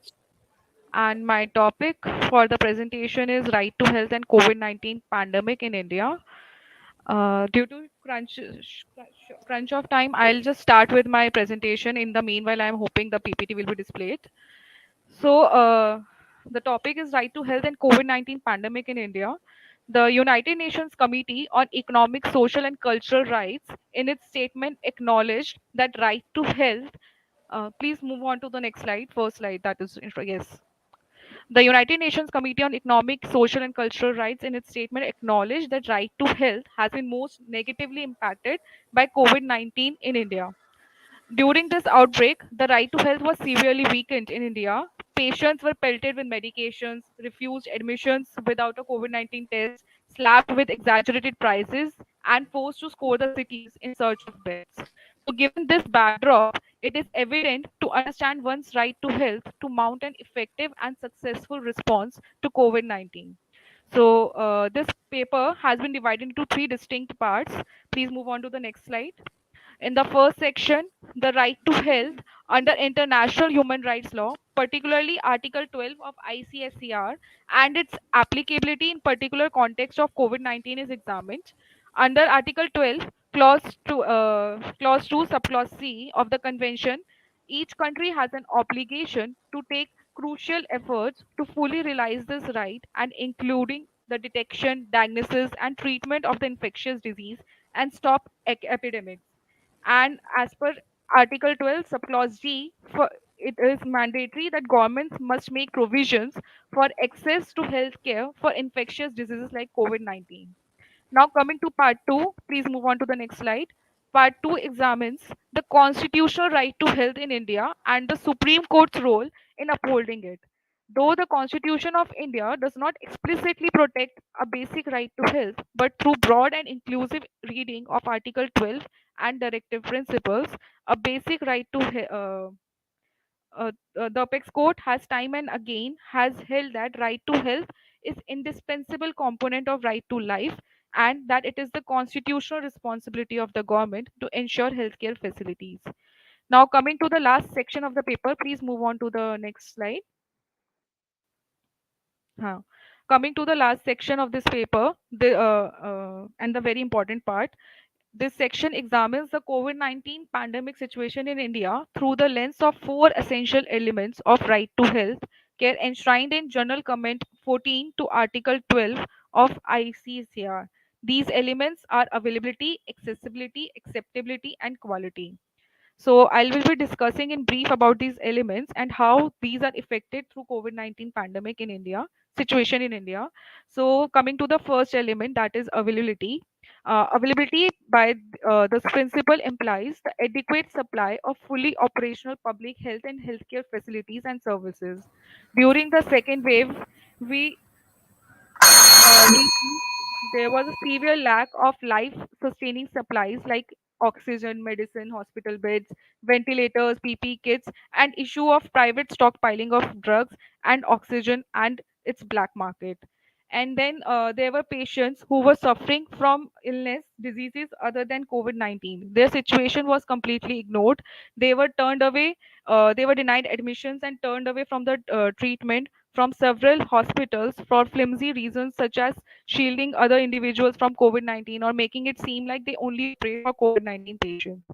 And my topic for the presentation is Right to Health and COVID-19 Pandemic in India. Due to crunch of time, I'll just start with my presentation. In the meanwhile, I'm hoping the PPT will be displayed. So, the topic is Right to Health and COVID-19 Pandemic in India. The United Nations Committee on Economic, Social and Cultural Rights, in its statement, acknowledged that right to health. Please move on to the next slide. First slide, that is, yes. The United Nations Committee on Economic, Social and Cultural Rights, in its statement, acknowledged that right to health has been most negatively impacted by COVID-19 in India. During this outbreak, the right to health was severely weakened in India. Patients were pelted with medications, refused admissions without a COVID 19 test, slapped with exaggerated prices, and forced to scour the cities in search of beds. So, given this backdrop, it is evident to understand one's right to health to mount an effective and successful response to COVID 19. So, this paper has been divided into three distinct parts. Please move on to the next slide. In the first section, the right to health under international human rights law, particularly Article 12 of ICSCR and its applicability in particular context of COVID-19 is examined. Under Article 12, Clause 2, Subclause C of the Convention, each country has an obligation to take crucial efforts to fully realize this right and including the detection, diagnosis, and treatment of the infectious disease and stop epidemics. And as per Article 12, subclause G, it is mandatory that governments must make provisions for access to healthcare for infectious diseases like COVID-19. Now, coming to part 2, please move on to the next slide. Part 2 examines the constitutional right to health in India and the Supreme Court's role in upholding it. Though the Constitution of India does not explicitly protect a basic right to health, but through broad and inclusive reading of Article 12 and directive principles, a basic right to the apex court has time and again has held that right to health is indispensable component of right to life and that it is the constitutional responsibility of the government to ensure healthcare facilities. Now coming to the last section of the paper, please move on to the next slide. Coming to the last section of this paper, and the very important part, this section examines the COVID-19 pandemic situation in India through the lens of four essential elements of right to health care enshrined in Journal Comment 14 to Article 12 of ICCR. These elements are availability, accessibility, acceptability, and quality. So I will be discussing in brief about these elements and how these are affected through COVID-19 pandemic in India, situation in India. So coming to the first element, that is availability. Availability by this principle implies the adequate supply of fully operational public health and healthcare facilities and services. During the second wave, we there was a severe lack of life sustaining supplies like oxygen, medicine, hospital beds, ventilators, PPE kits, and issue of private stockpiling of drugs and oxygen and its black market. And then there were patients who were suffering from illness, diseases other than COVID 19. Their situation was completely ignored. They were turned away, they were denied admissions and turned away from the treatment from several hospitals for flimsy reasons such as shielding other individuals from COVID 19 or making it seem like they only pray for COVID 19 patients.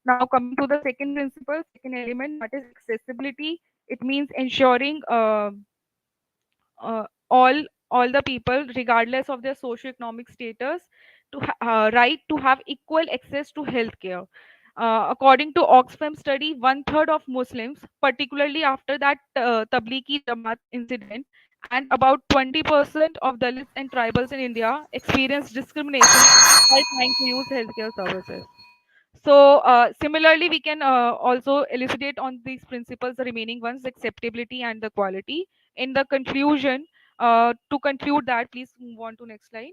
Now, coming to the second principle, second element, that is accessibility. It means ensuring uh, all all the people, regardless of their socioeconomic status, to right to have equal access to healthcare. According to Oxfam study, one third of Muslims, particularly after that Tablighi Jamaat incident, and about 20% of Dalits and tribals in India experience discrimination while trying to use healthcare services. So similarly, we can also elucidate on these principles, the remaining ones, acceptability and the quality. In the conclusion, to conclude that, please move on to next slide.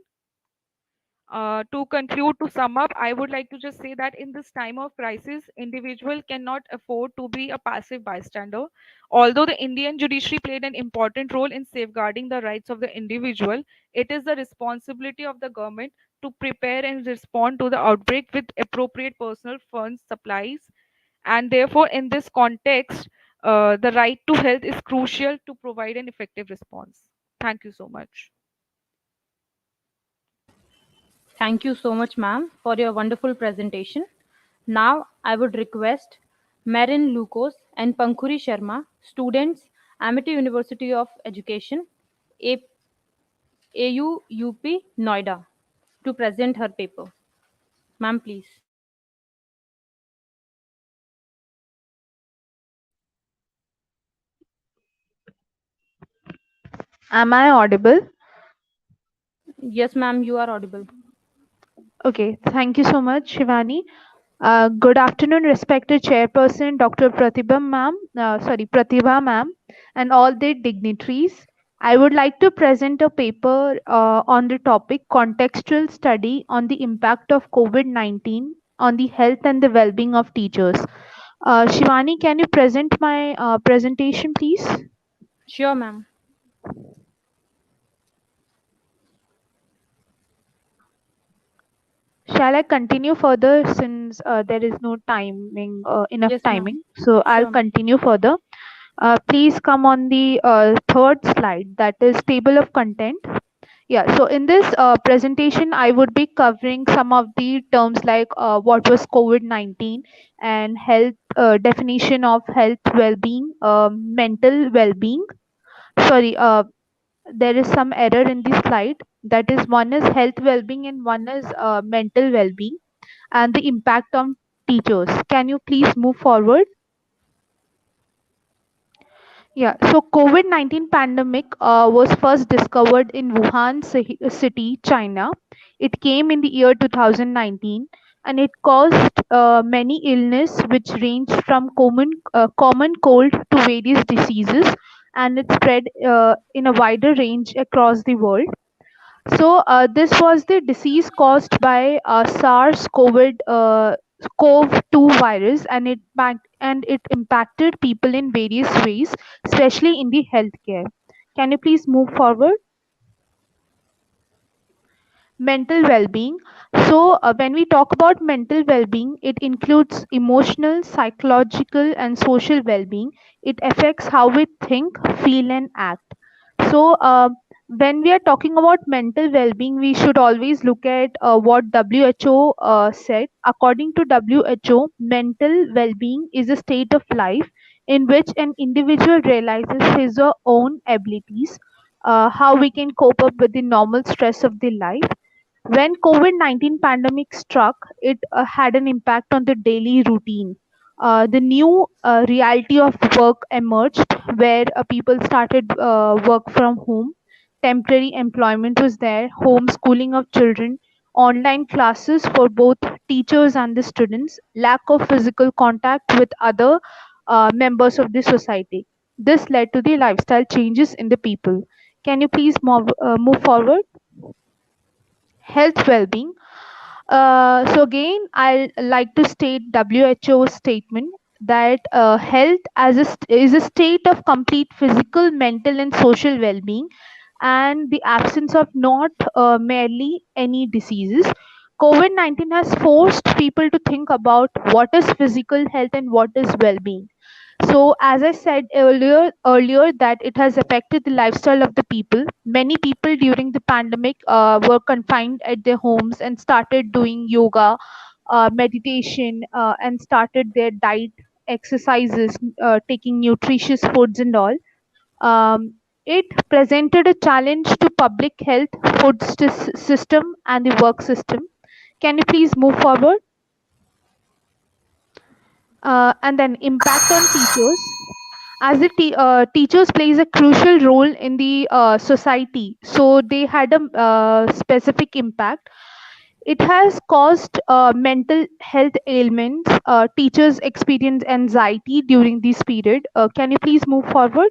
To conclude, to sum up, I would like to just say that in this time of crisis, individual cannot afford to be a passive bystander. Although the Indian judiciary played an important role in safeguarding the rights of the individual, it is the responsibility of the government to prepare and respond to the outbreak with appropriate personal funds, supplies, And therefore, in this context, the right to health is crucial to provide an effective response. Thank you so much.
Thank you so much, ma'am, for your wonderful presentation. Now, I would request Marin Lucas and Pankhuri Sharma, students, Amity University of Education, A- AUUP, Noida, to present her paper. Ma'am, please.
Am I audible?
Yes, ma'am, you are audible.
Okay, thank you so much, Shivani. Good afternoon, respected chairperson, Dr. Pratibha ma'am, and all the dignitaries. I would like to present a paper on the topic contextual study on the impact of COVID-19 on the health and the well-being of teachers. Shivani, can you present my presentation, please?
Sure, ma'am.
Shall I continue further since there is no timing, enough
Yes, ma'am.
timing? So I'll
Sure, ma'am.
continue further. Please come on the third slide, that is table of content. Yeah, so in this presentation, I would be covering some of the terms like what was COVID-19 and health, definition of health well-being, mental well-being. Sorry, there is some error in the slide. That is, one is health well-being and one is mental well-being and the impact on teachers. Can you please move forward? Yeah, so COVID-19 pandemic was first discovered in Wuhan city, China. It came in the year 2019 and it caused many illness which ranged from common cold to various diseases, and it spread in a wider range across the world. So this was the disease caused by SARS-CoV-2 virus, and it impacted people in various ways, especially in the healthcare. Can you please move forward? Mental well-being. So when we talk about mental well-being, it includes emotional, psychological, and social well-being. It affects how we think, feel, and act. So when we are talking about mental well-being, we should always look at what WHO said. According to WHO, mental well-being is a state of life in which an individual realizes his or own abilities, how we can cope up with the normal stress of the life. When COVID-19 pandemic struck, it had an impact on the daily routine. The new reality of work emerged where people started work from home. Temporary employment was there, homeschooling of children, online classes for both teachers and the students, lack of physical contact with other members of the society. This led to the lifestyle changes in the people. Can you please move forward? Health well-being. So again, I like to state WHO's statement that health is a state of complete physical, mental, and social well-being, and the absence of not merely any diseases. COVID-19 has forced people to think about what is physical health and what is well-being. So, as I said earlier that it has affected the lifestyle of the people. Many people during the pandemic were confined at their homes and started doing yoga, meditation, and started their diet, exercises, taking nutritious foods and all. It presented a challenge to public health, system, and the work system. Can you please move forward? And then impact on teachers. As the teachers plays a crucial role in the society, so they had a specific impact. It has caused mental health ailments. Teachers experience anxiety during this period. Can you please move forward?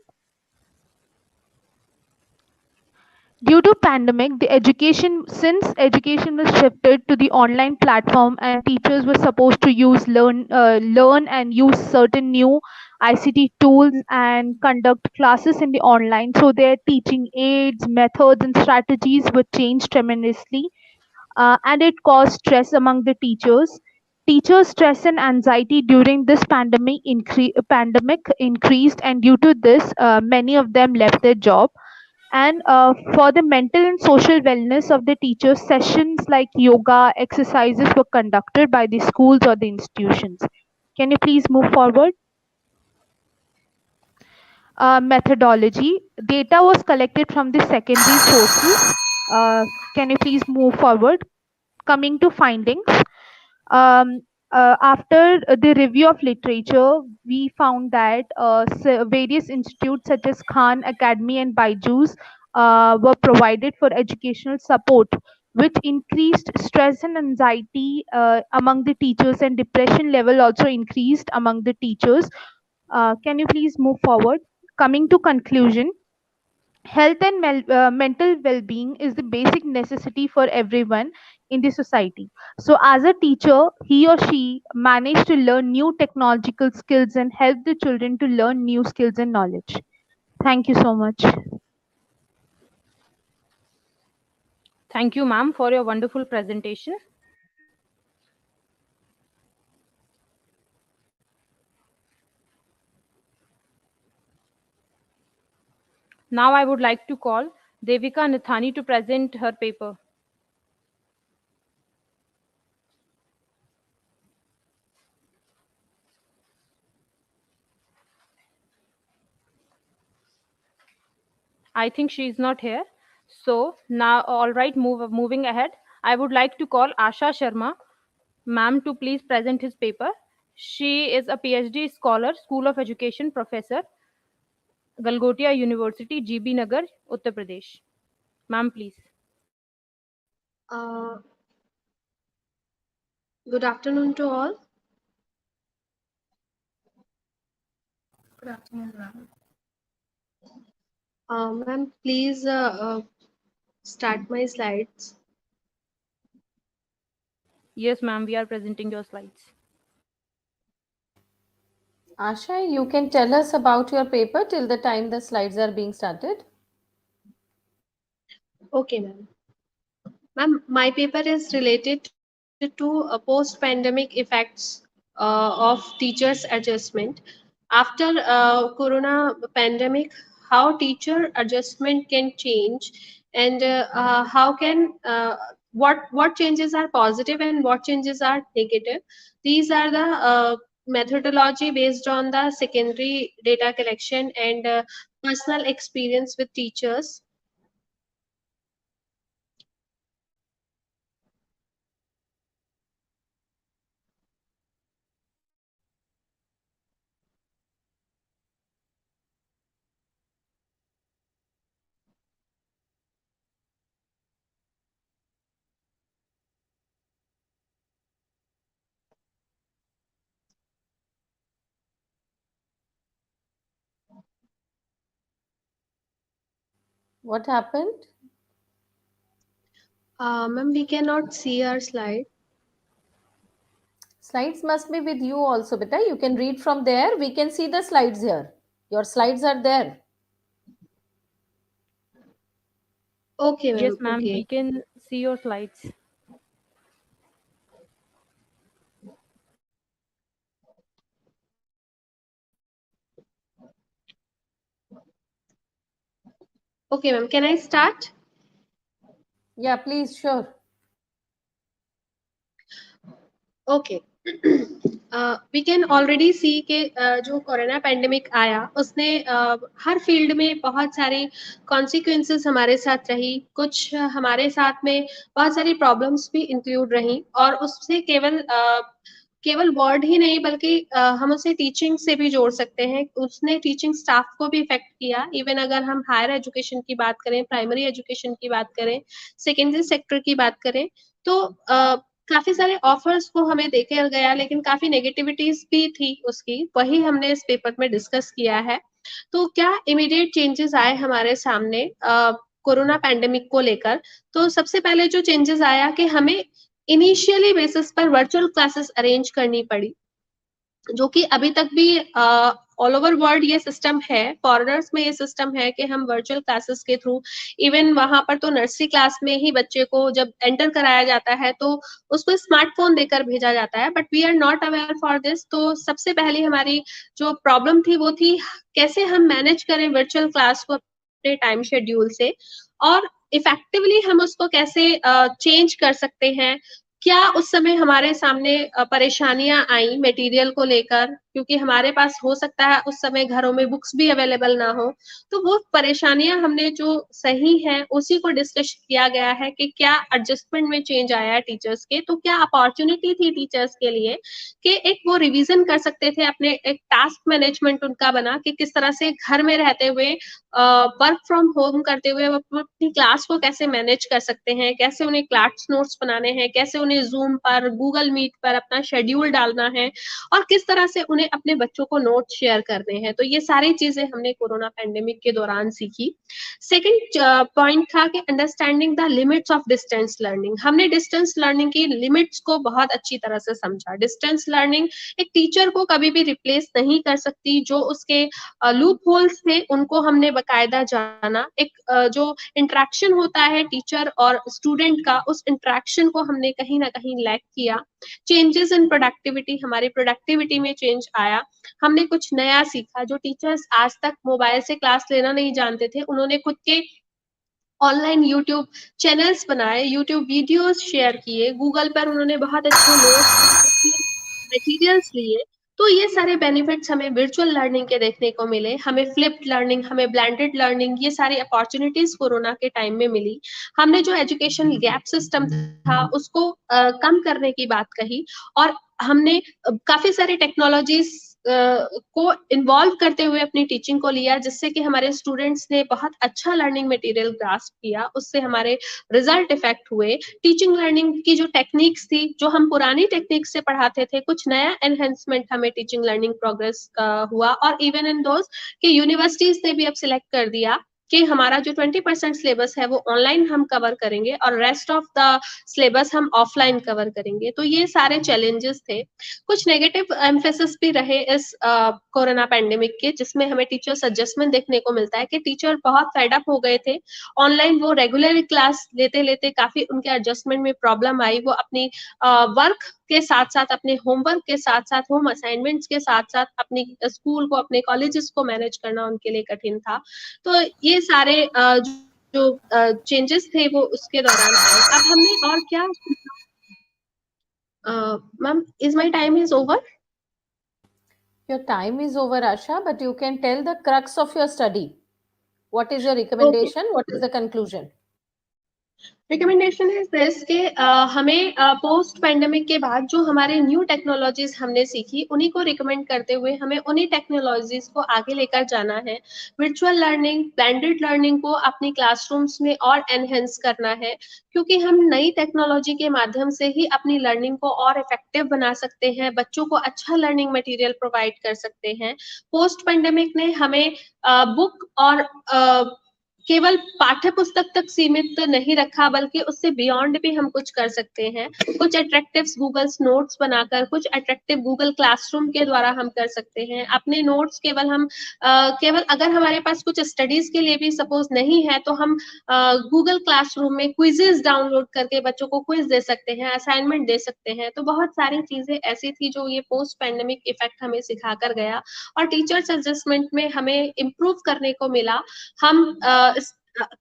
Due to pandemic, since education was shifted to the online platform and teachers were supposed to learn and use certain new ICT tools and conduct classes in the online. So their teaching aids, methods, and strategies were changed tremendously, and it caused stress among the teachers. teacher stress and anxiety during this pandemic increased, and due to this, many of them left their job. And for the mental and social wellness of the teachers, sessions like yoga exercises were conducted by the schools or the institutions. Can you please move forward? Methodology. Data was collected from the secondary sources. Can you please move forward? Coming to findings. After the review of literature, we found that various institutes such as Khan Academy and Byju's were provided for educational support, which increased stress and anxiety among the teachers, and depression level also increased among the teachers. Can you please move forward? Coming to conclusion, health and mental well-being is the basic necessity for everyone in the society. So as a teacher, he or she managed to learn new technological skills and help the children to learn new skills and knowledge. Thank you so much.
Thank you, ma'am, for your wonderful presentation. Now I would like to call Devika Nathani to present her paper. I think she is not here. So now, all right, moving ahead, I would like to call Asha Sharma, ma'am, to please present his paper. She is a PhD scholar, School of Education professor, Galgotia University, GB Nagar, Uttar Pradesh. Ma'am, please.
Good afternoon to all.
Good afternoon, ma'am.
Ma'am, please start my slides.
Yes, ma'am, we are presenting your slides.
Asha, you can tell us about your paper till the time the slides are being started.
Okay, ma'am. Ma'am, my paper is related to post-pandemic effects of teachers' adjustment. After Corona pandemic, how teacher adjustment can change, and how can what changes are positive and what changes are negative. These are the methodology based on the secondary data collection and personal experience with teachers.
What happened?
Ma'am, we cannot see our slide.
Slides must be with you also, beta. You can read from there. We can see the slides here. Your slides are there.
Okay, ma'am.
Yes, ma'am,
Okay.
we can see your slides.
Okay, ma'am. Can I start?
Yeah, please, sure.
Okay. We can already see कि जो corona pandemic आया उसने हर field में बहुत सारे consequences हमारे साथ रही, कुछ हमारे साथ में बहुत सारी प्रॉब्लम्स भी इंक्लूड रही, और उससे केवल वर्ड ही नहीं बल्कि हम उसे टीचिंग से भी जोड़ सकते हैं. उसने टीचिंग स्टाफ को भी इफेक्ट किया. इवन अगर हम हायर एजुकेशन की बात करें, प्राइमरी एजुकेशन की बात करें, सेकेंडरी सेक्टर की बात करें, तो काफी सारे ऑफर्स को हमें देखा गया, लेकिन काफी नेगेटिविटीज भी थी उसकी. वही हमने इस पेपर में डिस्कस किया है. तो क्या इमीडिएट चेंजेस आए हमारे सामने कोरोना पैंडेमिक को लेकर? तो सबसे पहले जो चेंजेस आया कि हमें इनिशियली बेसिस पर वर्चुअल क्लासेस अरेंज करनी पड़ी. जो कि अभी तक भी ऑल ओवर वर्ल्ड ये सिस्टम है, फॉरेनर्स में ये सिस्टम है कि हम वर्चुअल क्लासेस के थ्रू, इवन वहां पर तो नर्सरी क्लास में ही बच्चे को जब एंटर कराया जाता है तो उसको स्मार्टफोन देकर भेजा जाता है, but we are not aware for this. तो सबसे पहली हमारी जो प्रॉब्लम थी वो थी कैसे हम मैनेज करें वर्चुअल क्लास को अपने टाइम शेड्यूल से, और इफेक्टिवली हम उसको कैसे चेंज कर सकते हैं। क्या उस समय हमारे सामने परेशानियां आई मटेरियल को लेकर, क्योंकि हमारे पास हो सकता है उस समय घरों में बुक्स भी अवेलेबल ना हो, तो वो परेशानियां हमने जो सही हैं उसी को डिस्कस किया गया है कि क्या एडजस्टमेंट में चेंज आया है टीचर्स के, तो क्या अपॉर्चुनिटी थी टीचर्स के लिए कि एक वो रिवीजन कर सकते थे, अपने एक टास्क मैनेजमेंट उनका बना कि किस तरह से घर में रहते हुए वर्क फ्रॉम होम करते हुए वो अपनी क्लास को कैसे मैनेज कर सकते हैं, कैसे उन्हें क्लास नोट्स बनाने हैं, कैसे उन्हें जूम पर, गूगल मीट पर अपना शेड्यूल डालना है, और किस तरह से उन्हें अपने बच्चों को नोट शेयर करने हैं। तो ये सारी चीजें हमने कोरोना पैंडेमिक के दौरान सीखी। सेकंड पॉइंट था कि understanding the limits of distance learning. हमने डिस्टेंस लर्निंग की लिमिट्स को बहुत अच्छी तरह से समझा। डिस्टेंस लर्निंग एक टीचर को कभी भी रिप्लेस नहीं कर सकती, जो उसके लूप होल्स थे उनको हमने बकायदा जाना। एक जो इंटरेक्शन होता है टीचर और स्टूडेंट का, उस इंटरेक्शन को हमने कहीं ना कहीं लैक किया। चेंजेस इन प्रोडक्टिविटी, हमारी प्रोडक्टिविटी में चेंज आया। हमने कुछ नया सीखा, जो टीचर्स आज तक मोबाइल से क्लास लेना नहीं जानते थे, उन्होंने खुद के ऑनलाइन यूट्यूब चैनल्स बनाए, यूट्यूब वीडियोस शेयर किए, गूगल पर उन्होंने बहुत अच्छे नोट्स मटेरियल्स लिए। तो ये सारे बेनिफिट्स हमें वर्चुअल लर्निंग के देखने को मिले। हमें फ्लिप्ड लर्निंग, हमें ब्लेंडेड लर्निंग, ये सारी अपॉर्चुनिटीज कोरोना के टाइम में मिली। हमने जो एजुकेशन गैप सिस्टम था उसको कम करने की बात कही, और हमने काफी सारी टेक्नोलॉजीज को इन्वॉल्व करते हुए अपनी टीचिंग को लिया, जिससे कि हमारे स्टूडेंट्स ने बहुत अच्छा लर्निंग मटेरियल ग्रास्प किया, उससे हमारे रिजल्ट इफेक्ट हुए। टीचिंग लर्निंग की जो टेक्निक्स थी, जो हम पुरानी टेक्निक्स से पढ़ाते थे, कुछ नया एनहेंसमेंट हमें टीचिंग लर्निंग प्रोग्रेस हुआ। और इवन इन दोज कि यूनिवर्सिटीज ने भी अब सिलेक्ट कर दिया कि हमारा जो 20% सिलेबस है वो ऑनलाइन हम कवर करेंगे और रेस्ट ऑफ द सिलेबस हम ऑफलाइन कवर करेंगे। तो ये सारे चैलेंजेस थे। कुछ नेगेटिव एम्फेसिस भी रहे इस कोरोना पैंडेमिक के, जिसमें हमें टीचर्स एडजस्टमेंट देखने को मिलता है कि टीचर बहुत फेड अप हो गए थे। ऑनलाइन वो रेगुलर क्लास लेते लेते काफी उनके एडजस्टमेंट में प्रॉब्लम आई। वो अपनी वर्क के साथ साथ, अपने होमवर्क के साथ साथ, होम असाइनमेंट्स के साथ साथ अपनी स्कूल को, अपने कॉलेजेस को मैनेज करना उनके लिए कठिन था। तो ये सारे जो चेंजेस थे वो उसके दौरान आए। अब हमने और क्या, ma'am is my time is over?
Your time is over, Asha, but you can tell the crux of your study. What is your recommendation? What is the conclusion?
Recommendation है दिस के हमें पोस्ट पैंडेमिक के बाद जो हमारे new technologies हमने सीखी, उन्हीं को रिकमेंड करते हुए हमें उन्हीं टेक्नोलॉजीज को आगे लेकर जाना है। वर्चुअल लर्निंग, ब्लेंडेड लर्निंग को अपनी क्लासरूम्स में और एनहेंस करना है, क्योंकि हम नई टेक्नोलॉजी के माध्यम से ही अपनी लर्निंग को और इफेक्टिव बना सकते हैं, बच्चों को अच्छा लर्निंग मटेरियल प्रोवाइड कर सकते हैं। पोस्ट पैंडेमिक ने हमें बुक और केवल पाठ्य पुस्तक तक सीमित नहीं रखा, बल्कि उससे बियॉन्ड भी हम कुछ कर सकते हैं। कुछ अट्रैक्टिव गूगल नोट्स बनाकर, कुछ अट्रैक्टिव गूगल क्लासरूम के द्वारा हम कर सकते हैं। अपने नोट्स केवल हम केवल अगर हमारे पास कुछ स्टडीज के लिए भी सपोज नहीं है, तो हम गूगल क्लासरूम में क्विजेस डाउनलोड करके बच्चों को क्विज दे सकते हैं, असाइनमेंट दे सकते हैं। तो बहुत सारी चीजें ऐसी थी जो ये पोस्ट पैंडेमिक इफेक्ट हमें सिखा कर गया, और टीचर्स एडजस्टमेंट में हमें इम्प्रूव करने को मिला। हम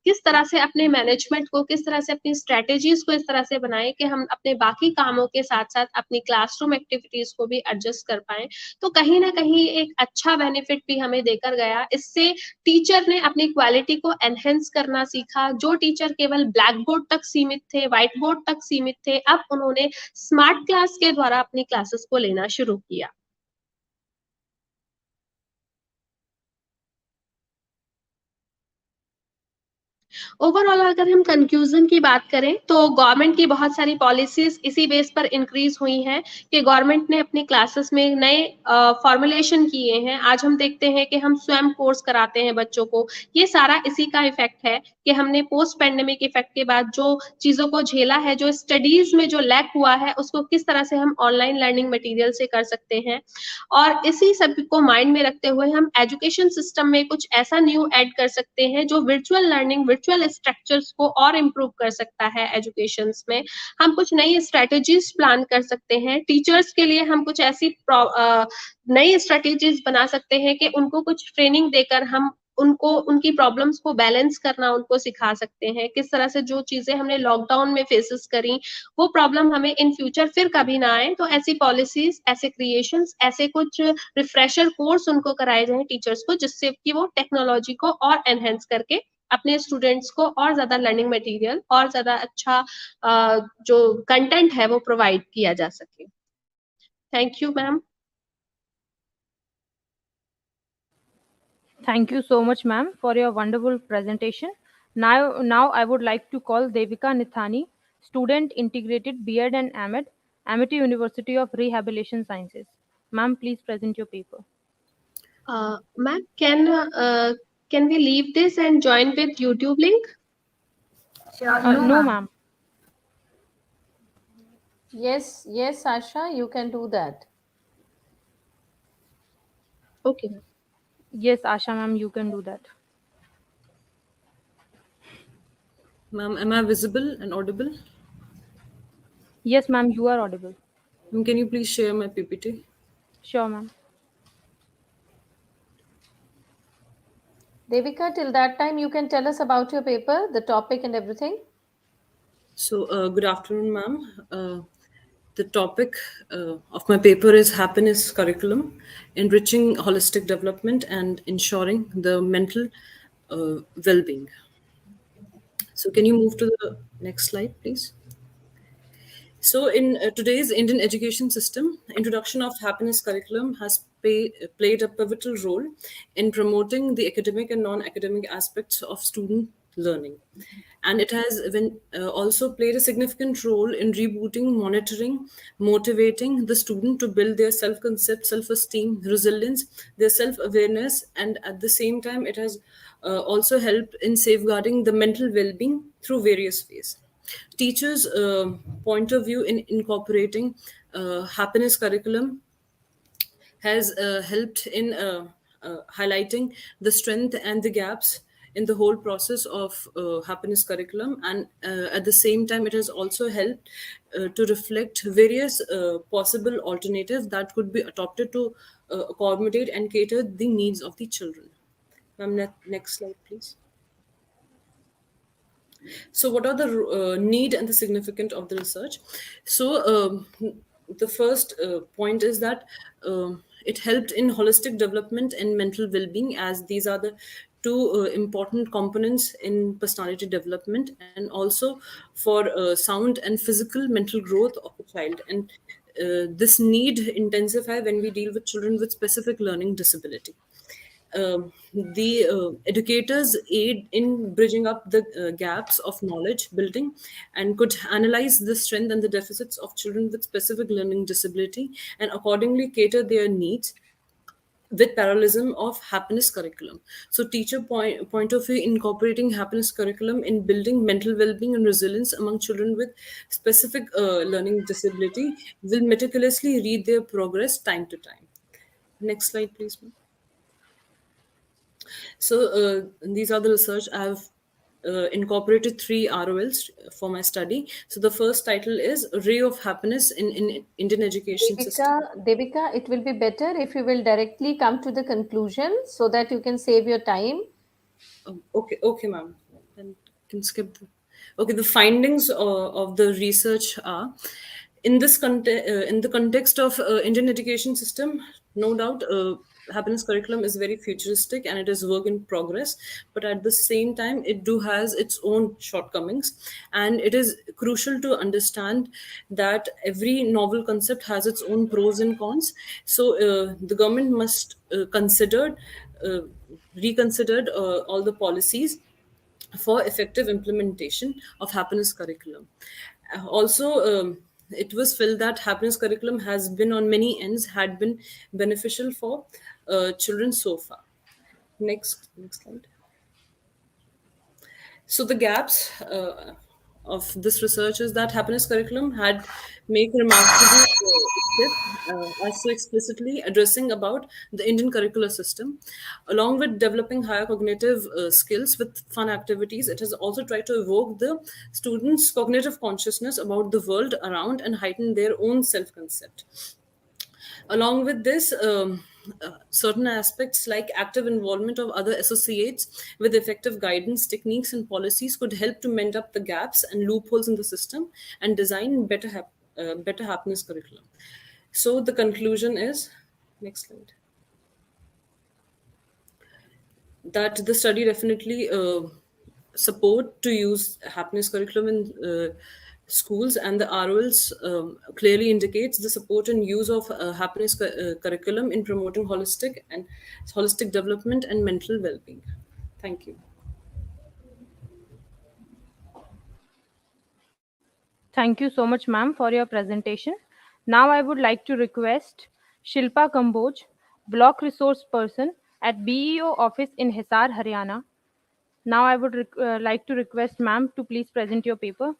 किस तरह से अपने मैनेजमेंट को, किस तरह से अपनी स्ट्रेटेजीज को इस तरह से बनाएं कि हम अपने बाकी कामों के साथ साथ अपनी क्लासरूम एक्टिविटीज को भी एडजस्ट कर पाएं। तो कहीं ना कहीं एक अच्छा बेनिफिट भी हमें देकर गया। इससे टीचर ने अपनी क्वालिटी को एनहेंस करना सीखा। जो टीचर केवल ब्लैक बोर्ड तक सीमित थे, व्हाइट बोर्ड तक सीमित थे, अब उन्होंने स्मार्ट क्लास के द्वारा अपनी क्लासेस को लेना शुरू किया। ओवरऑल अगर हम कंक्लूजन की बात करें तो गवर्नमेंट की बहुत सारी पॉलिसीज इसी बेस पर इंक्रीज हुई हैं कि गवर्नमेंट ने अपनी क्लासेस में नए फॉर्मुलेशन किए हैं। आज हम देखते हैं कि हम स्वयं कोर्स कराते हैं बच्चों को। ये सारा इसी का इफेक्ट है कि हमने पोस्ट पैंडेमिक इफेक्ट के बाद जो चीजों को झेला है, जो स्टडीज में जो लैक हुआ है, उसको किस तरह से हम ऑनलाइन लर्निंग मटेरियल से कर सकते हैं। और इसी सब को माइंड में रखते हुए हम एजुकेशन सिस्टम में कुछ ऐसा न्यू ऐड कर सकते हैं जो वर्चुअल लर्निंग, वर्चुअल स्ट्रक्चर्स को और इम्प्रूव कर सकता है। एजुकेशंस में हम कुछ नई स्ट्रेटेजीज प्लान कर सकते हैं। टीचर्स के लिए हम कुछ ऐसी नई स्ट्रेटेजीज बना सकते हैं कि उनको कुछ ट्रेनिंग देकर हम उनको उनकी प्रॉब्लम्स को बैलेंस करना उनको सिखा सकते हैं। किस तरह से जो चीजें हमने लॉकडाउन में फेसेस करी, वो प्रॉब्लम हमें इन फ्यूचर फिर कभी ना आए। तो ऐसी पॉलिसीज, ऐसे क्रिएशंस, ऐसे कुछ रिफ्रेशर कोर्स उनको कराए जाए टीचर्स को, जिससे कि वो टेक्नोलॉजी को और एनहेंस करके अपने स्टूडेंट्स को और ज्यादा लर्निंग मटेरियल और ज्यादा अच्छा जो कंटेंट है वो प्रोवाइड किया जा सके। Thank you ma'am.
Thank you so much, ma'am, for your wonderful presentation. Now I would like to call Devika Nithani, student integrated B.Ed and AMED, Amity University of Rehabilitation Sciences. Ma'am, please present your paper.
Ma'am, can we leave this and join with YouTube link?
No, ma'am.
Yes, Sasha, you can do that.
Okay.
Yes, Asha, ma'am, you can do that.
Ma'am, am I visible and audible?
Yes, ma'am, you are audible.
Ma'am, can you please share my PPT?
Sure, ma'am.
Devika, till that time, you can tell us about your paper, the topic and everything.
So, good afternoon, ma'am. The topic of my paper is Happiness Curriculum, Enriching Holistic Development and Ensuring the Mental Well-Being. So can you move to the next slide, please? So in today's Indian education system, introduction of happiness curriculum has played a pivotal role in promoting the academic and non-academic aspects of student learning. And it has also played a significant role in rebooting, monitoring, motivating the student to build their self-concept, self-esteem, resilience, their self-awareness, and at the same time, it has also helped in safeguarding the mental well-being through various ways. Teachers' point of view in incorporating happiness curriculum has helped in highlighting the strength and the gaps in the whole process of happiness curriculum, and at the same time it has also helped to reflect various possible alternatives that could be adopted to accommodate and cater the needs of the children. Ma'am, next slide please. So what are the need and the significance of the research? So the first point is that it helped in holistic development and mental well-being, as these are the two important components in personality development, and also for sound and physical mental growth of a child. And this need intensify when we deal with children with specific learning disability. The educators aid in bridging up the gaps of knowledge building and could analyze the strength and the deficits of children with specific learning disability and accordingly cater their needs with parallelism of happiness curriculum. So teacher point of view incorporating happiness curriculum in building mental well-being and resilience among children with specific learning disability will meticulously read their progress time to time. Next slide, please. So these are the research. I have incorporated 3 ROLs for my study. So the first title is Ray of Happiness in Indian Education System.
Devika, it will be better if you will directly come to the conclusion so that you can save your time.
Okay, ma'am. Then can skip. The findings of the research are in this in the context of Indian education system. No doubt, happiness curriculum is very futuristic and it is work in progress, but at the same time it has its own shortcomings, and it is crucial to understand that every novel concept has its own pros and cons. So the government must reconsider all the policies for effective implementation of happiness curriculum. Also, it was felt that happiness curriculum has been on many ends had been beneficial for children so far. Next slide. So the gaps of this research is that happiness curriculum had made a remarkable shift as so explicitly addressing about the Indian curricular system. Along with developing higher cognitive skills with fun activities, it has also tried to evoke the students' cognitive consciousness about the world around and heighten their own self-concept. Along with this, certain aspects like active involvement of other associates with effective guidance, techniques, and policies could help to mend up the gaps and loopholes in the system and design better happiness curriculum. So the conclusion is, next slide, that the study definitely support to use happiness curriculum in schools, and the ROLs clearly indicates the support and use of happiness curriculum in promoting holistic development and mental well-being. Thank you.
Thank you so much, ma'am, for your presentation. Now I would like to request Shilpa Kamboj, Block Resource Person at BEO Office in Hisar, Haryana. Now I would like to request ma'am to please present your paper.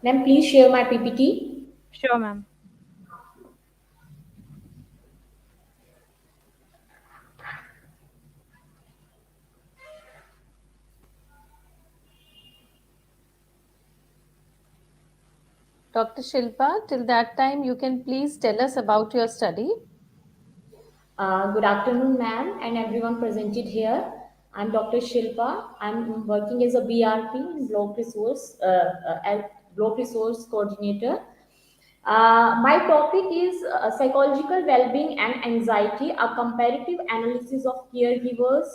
Ma'am, please share my PPT.
Sure, ma'am.
Dr. Shilpa, till that time, you can please tell us about your study.
Good afternoon, ma'am, and everyone presented here. I'm Dr. Shilpa. I'm working as a BRP and Block Resource Coordinator. My topic is psychological well-being and anxiety, a comparative analysis of caregivers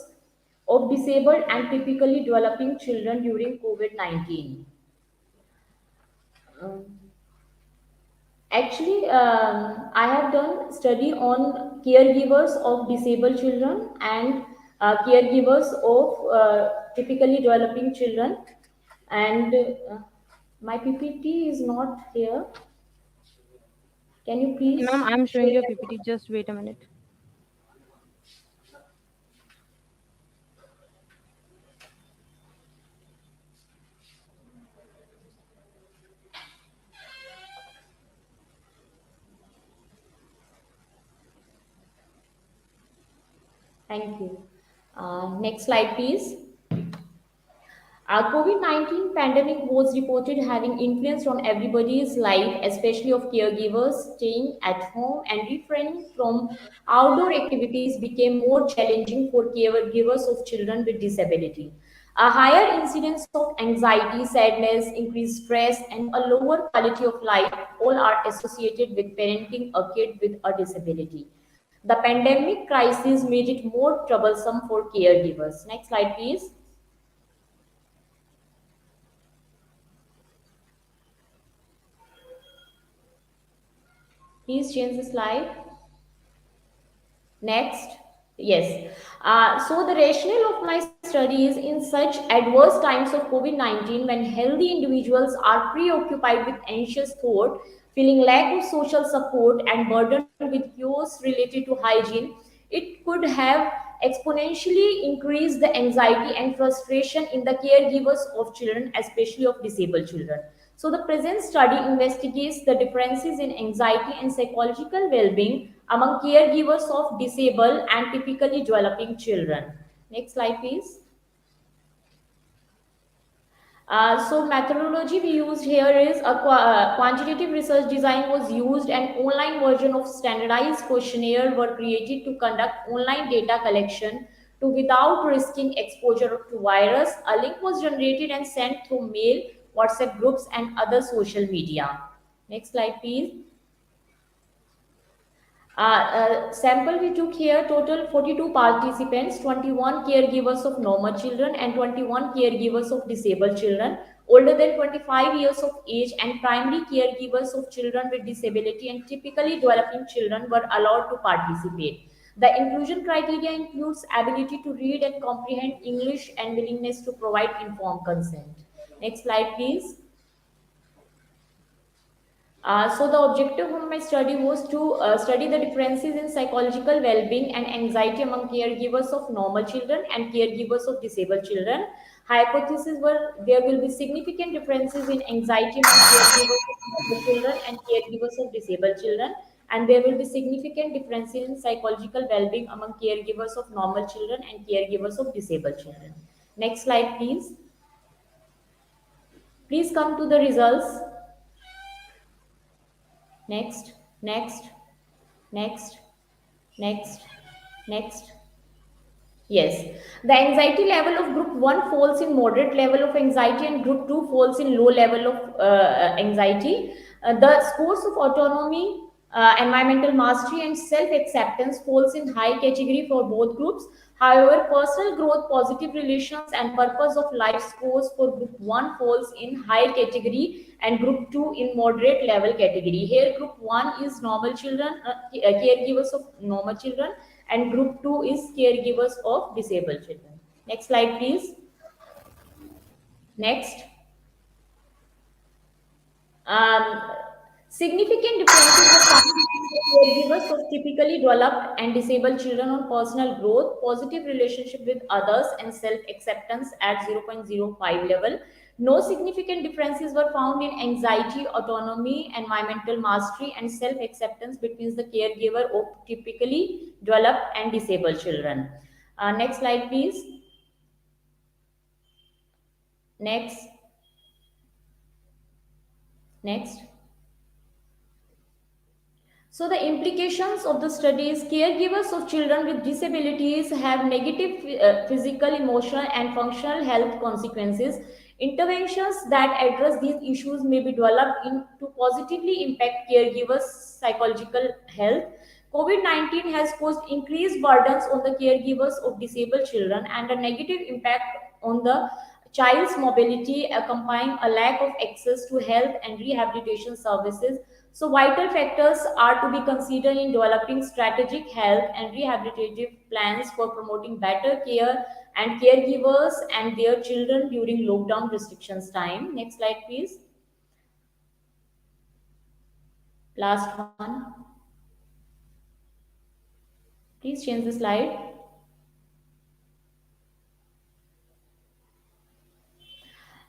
of disabled and typically developing children during COVID-19. Actually, I have done study on caregivers of disabled children and caregivers of typically developing children. And my PPT is not here. Can you please?
Ma'am, I'm showing your PPT. Just wait a minute.
Thank you. Next slide, please. COVID-19 pandemic was reported having influence on everybody's life, especially of caregivers. Staying at home and refraining from outdoor activities became more challenging for caregivers of children with disability. A higher incidence of anxiety, sadness, increased stress, and a lower quality of life all are associated with parenting a kid with a disability. The pandemic crisis made it more troublesome for caregivers. Next slide, please. Please change the slide. Next. Yes. So the rationale of my study is in such adverse times of COVID-19, when healthy individuals are preoccupied with anxious thought, feeling lack of social support and burdened with chaos related to hygiene, it could have exponentially increased the anxiety and frustration in the caregivers of children, especially of disabled children. So the present study investigates the differences in anxiety and psychological well-being among caregivers of disabled and typically developing children. Next slide, please. So methodology we used here is a quantitative research design was used, and online version of standardized questionnaire were created to conduct online data collection to without risking exposure to virus. A link was generated and sent through mail, WhatsApp groups, and other social media. Next slide, please. Sample we took here, total 42 participants, 21 caregivers of normal children and 21 caregivers of disabled children older than 25 years of age, and primary caregivers of children with disability and typically developing children were allowed to participate.
The inclusion criteria includes ability to read and comprehend English and willingness to provide informed consent. Next slide, please. So the objective of my study was to study the differences in psychological well-being and anxiety among caregivers of normal children and caregivers of disabled children. Hypotheses were there will be significant differences in anxiety among caregivers of normal children and caregivers of disabled children, and there will be significant differences in psychological well-being among caregivers of normal children and caregivers of disabled children. Next slide, please. Please come to the results. Next, next, next, next, next. Yes, the anxiety level of group 1 falls in moderate level of anxiety and group 2 falls in low level of anxiety. The scores of autonomy, environmental mastery and self-acceptance falls in high category for both groups. However, personal growth, positive relations and purpose of life scores for group 1 falls in high category and group 2 in moderate level category. Here group 1 is normal children, caregivers of normal children, and group 2 is caregivers of disabled children. Next slide, please. Next. Significant differences are found between the caregivers of typically developed and disabled children on personal growth, positive relationship with others, and self-acceptance at 0.05 level. No significant differences were found in anxiety, autonomy, environmental mastery, and self-acceptance between the caregiver of typically developed and disabled children. Next slide, please. Next. Next. So the implications of the study is caregivers of children with disabilities have negative physical, emotional and functional health consequences. Interventions that address these issues may be developed to positively impact caregivers' psychological health. COVID-19 has caused increased burdens on the caregivers of disabled children and a negative impact on the child's mobility, accompanying a lack of access to health and rehabilitation services. So vital factors are to be considered in developing strategic health and rehabilitative plans for promoting better care and caregivers and their children during lockdown restrictions time. Next slide, please. Last one. Please change the slide.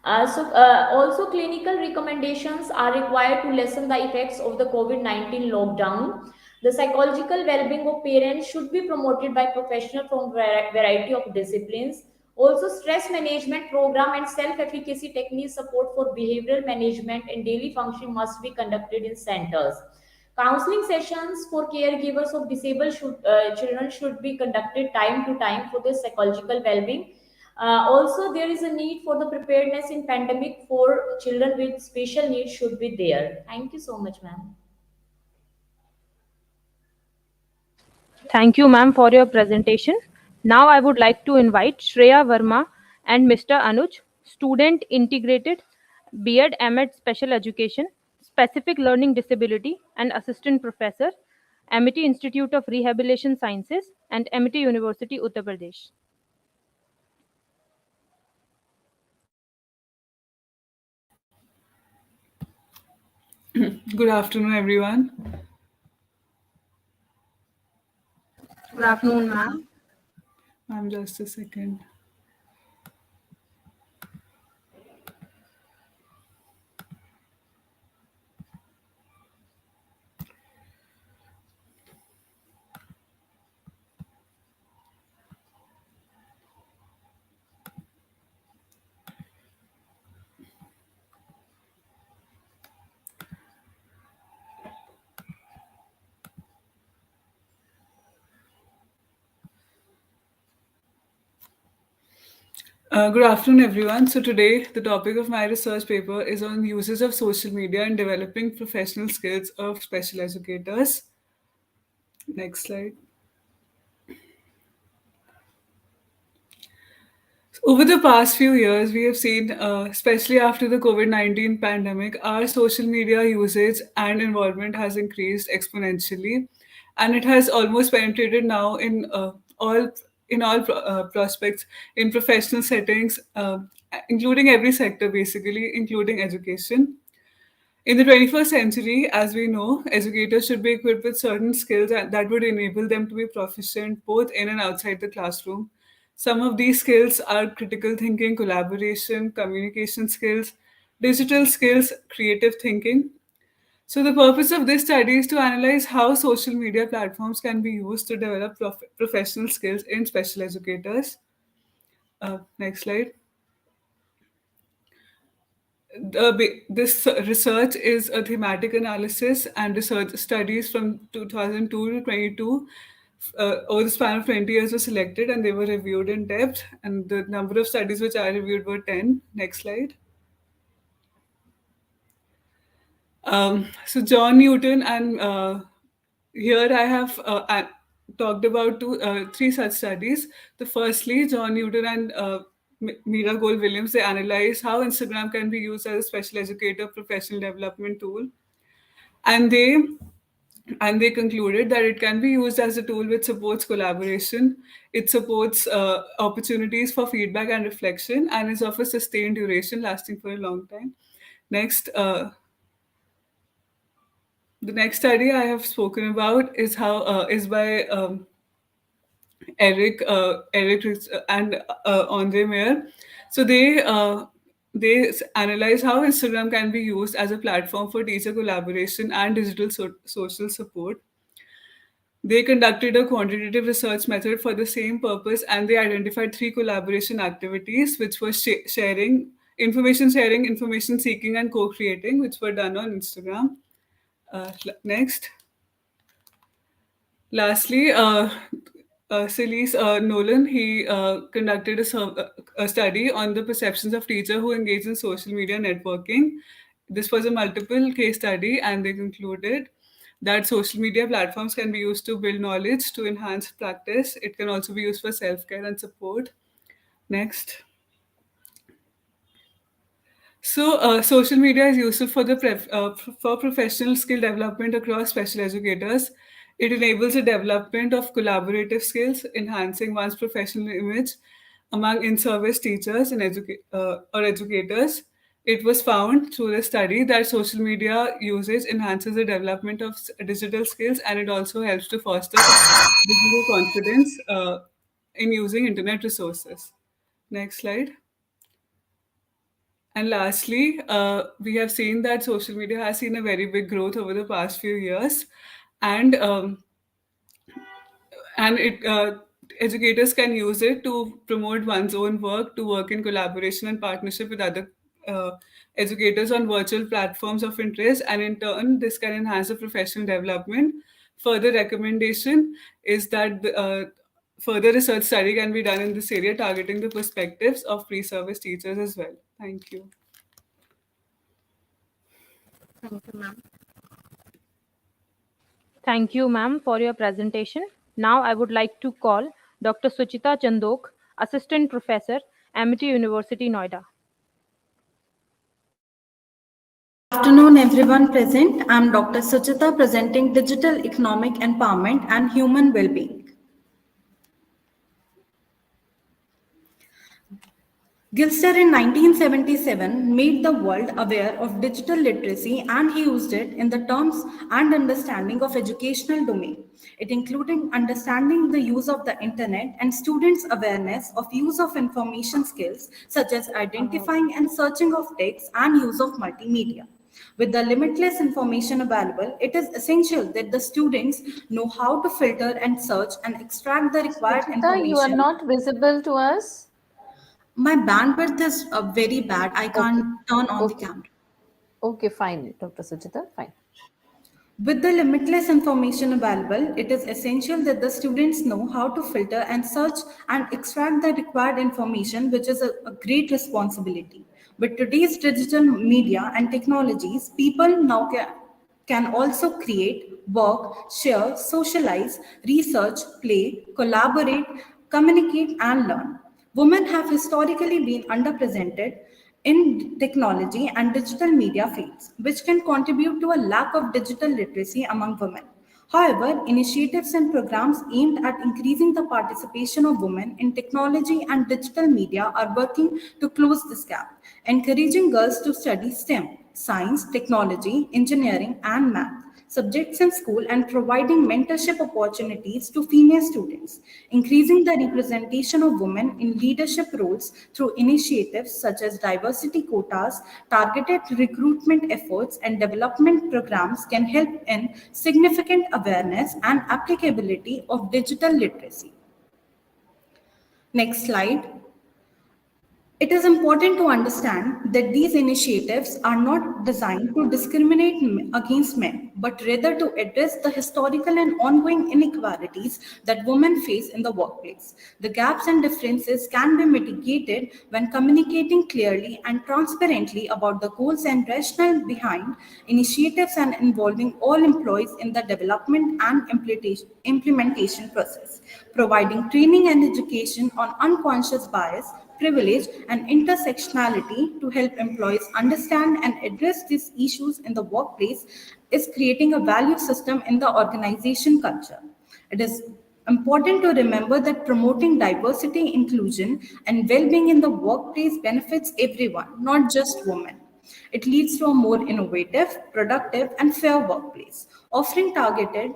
Also clinical recommendations are required to lessen the effects of the COVID-19 lockdown. The psychological well-being of parents should be promoted by professionals from variety of disciplines. Also, stress management program and self-efficacy techniques support for behavioral management and daily functioning must be conducted in centers. Counseling sessions for caregivers of disabled children should be conducted time to time for their psychological well-being. Also, there is a need for the preparedness in pandemic for children with special needs should be there. Thank you so much, ma'am.
Thank you, ma'am, for your presentation. Now I would like to invite Shreya Verma and Mr. Anuj, student integrated B.Ed M.Ed Special Education, Specific Learning Disability and Assistant Professor, Amity Institute of Rehabilitation Sciences and Amity University, Uttar Pradesh.
Good afternoon, everyone.
Good afternoon, ma'am.
Ma'am, just a second. Good afternoon, everyone. So today, the topic of my research paper is on uses of social media in developing professional skills of special educators. Next slide. Over the past few years, we have seen, especially after the COVID-19 pandemic, our social media usage and involvement has increased exponentially. and it has almost penetrated now in all prospects in professional settings, including every sector basically, including education. In the 21st century, as we know, educators should be equipped with certain skills that would enable them to be proficient both in and outside the classroom. Some of these skills are critical thinking, collaboration, communication skills, digital skills, creative thinking. So, the purpose of this study is to analyze how social media platforms can be used to develop professional skills in special educators. Next slide. This research is a thematic analysis and research studies from 2002 to 22. Over the span of 20 years were selected and they were reviewed in depth. And the number of studies which I reviewed were 10. Next slide. So John Newton and here I have talked about three such studies. The firstly, John Newton and Mira Gold Williams, they analyze how Instagram can be used as a special educator professional development tool, and they concluded that it can be used as a tool which supports collaboration. It supports opportunities for feedback and reflection, and is of a sustained duration, lasting for a long time. Next. The next study I have spoken about is by Eric and Andre Mayer. So they analyze how Instagram can be used as a platform for teacher collaboration and digital social support. They conducted a quantitative research method for the same purpose, and they identified 3 collaboration activities, which were sharing, information seeking, and co-creating, which were done on Instagram. Next. Lastly, Celise Nolan, he conducted a study on the perceptions of teachers who engage in social media networking. This was a multiple case study, and they concluded that social media platforms can be used to build knowledge, to enhance practice. It can also be used for self-care and support. Next. So, social media is useful for professional skill development across special educators. It enables the development of collaborative skills, enhancing one's professional image among in-service teachers and or educators. It was found through the study that social media usage enhances the development of digital skills, and it also helps to foster digital confidence in using internet resources. Next slide. And lastly, we have seen that social media has seen a very big growth over the past few years, and educators can use it to promote one's own work, to work in collaboration and partnership with other educators on virtual platforms of interest, and in turn, this can enhance the professional development. Further recommendation is that further research study can be done in this area, targeting the perspectives of pre-service teachers as well. Thank you.
Thank you, ma'am.
Thank you, ma'am, for your presentation. Now I would like to call Dr. Suchita Chandok, Assistant Professor, Amity University, Noida.
Good afternoon, everyone present. I'm Dr. Suchita, presenting Digital Economic Empowerment and Human Well-being. Gilster in 1977 made the world aware of digital literacy, and he used it in the terms and understanding of educational domain. It included understanding the use of the internet and students' awareness of use of information skills such as identifying and searching of text and use of multimedia. With the limitless information available, it is essential that the students know how to filter and search and extract the required information.
You are not visible to us.
My bandwidth is very bad. I can't turn on the camera.
Okay, fine, Dr. Suchita, fine.
With the limitless information available, it is essential that the students know how to filter and search and extract the required information, which is a great responsibility. With today's digital media and technologies, people now can also create, work, share, socialize, research, play, collaborate, communicate, and learn. Women have historically been underrepresented in technology and digital media fields, which can contribute to a lack of digital literacy among women. However, initiatives and programs aimed at increasing the participation of women in technology and digital media are working to close this gap, encouraging girls to study STEM, science, technology, engineering, and math subjects in school and providing mentorship opportunities to female students, increasing the representation of women in leadership roles through initiatives such as diversity quotas, targeted recruitment efforts, and development programs can help in significant awareness and applicability of digital literacy. Next slide. It is important to understand that these initiatives are not designed to discriminate against men, but rather to address the historical and ongoing inequalities that women face in the workplace. The gaps and differences can be mitigated when communicating clearly and transparently about the goals and rationale behind initiatives and involving all employees in the development and implementation process, providing training and education on unconscious bias, privilege, and intersectionality to help employees understand and address these issues in the workplace is creating a value system in the organization culture. It is important to remember that promoting diversity, inclusion, and well being in the workplace benefits everyone, not just women. It leads to a more innovative, productive, and fair workplace, offering targeted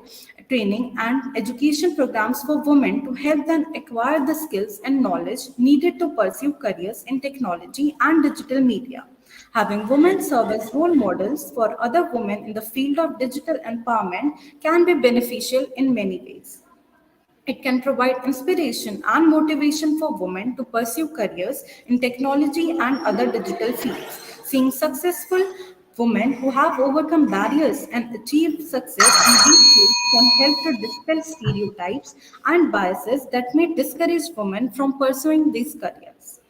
training and education programs for women to help them acquire the skills and knowledge needed to pursue careers in technology and digital media. Having women serve as role models for other women in the field of digital empowerment can be beneficial in many ways. It can provide inspiration and motivation for women to pursue careers in technology and other digital fields. Seeing successful women who have overcome barriers and achieved success in these fields can help to dispel stereotypes and biases that may discourage women from pursuing these careers.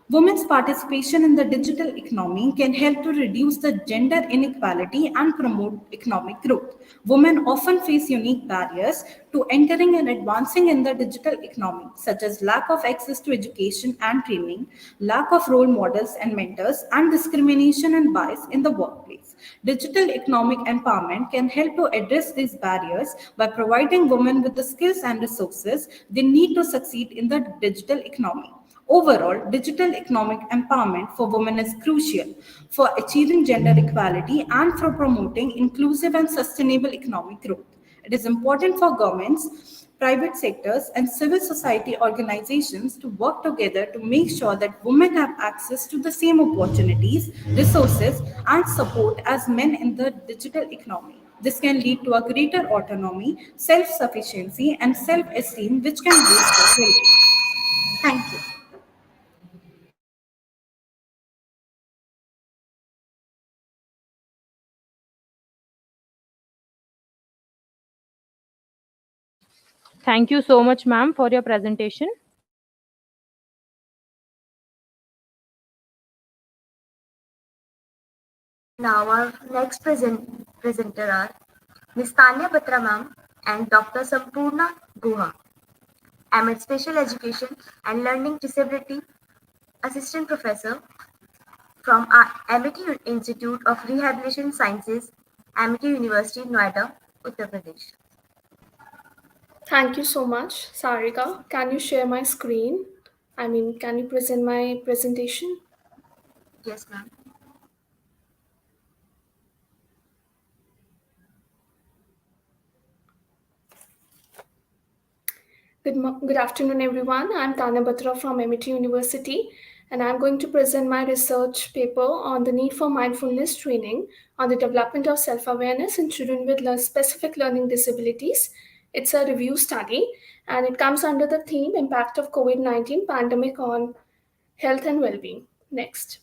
Women's participation in the digital economy can help to reduce the gender inequality and promote economic growth. Women often face unique barriers to entering and advancing in the digital economy, such as lack of access to education and training, lack of role models and mentors, and discrimination and bias in the workplace. Digital economic empowerment can help to address these barriers by providing women with the skills and resources they need to succeed in the digital economy. Overall, digital economic empowerment for women is crucial for achieving gender equality and for promoting inclusive and sustainable economic growth. It is important for governments, private sectors, and civil society organizations to work together to make sure that women have access to the same opportunities, resources, and support as men in the digital economy. This can lead to a greater autonomy, self-sufficiency, and self-esteem, which can boost their well-being. Thank you.
Thank you so much, ma'am, for your presentation.
Now our next presenter are Ms. Tanya Batra ma'am and Dr. Sampurna Guha, MA Special Education and Learning Disability Assistant Professor from Amity Institute of Rehabilitation Sciences, Amity University, Noida, Uttar Pradesh.
Thank you so much, Sarika. Can you share my screen? Can you present my presentation?
Yes, ma'am.
Good afternoon, everyone. I'm Tanya Batra from MIT University, and I'm going to present my research paper on the need for mindfulness training on the development of self-awareness in children with specific learning disabilities. It's a review study, and it comes under the theme Impact of COVID-19 Pandemic on Health and Well-being. Next.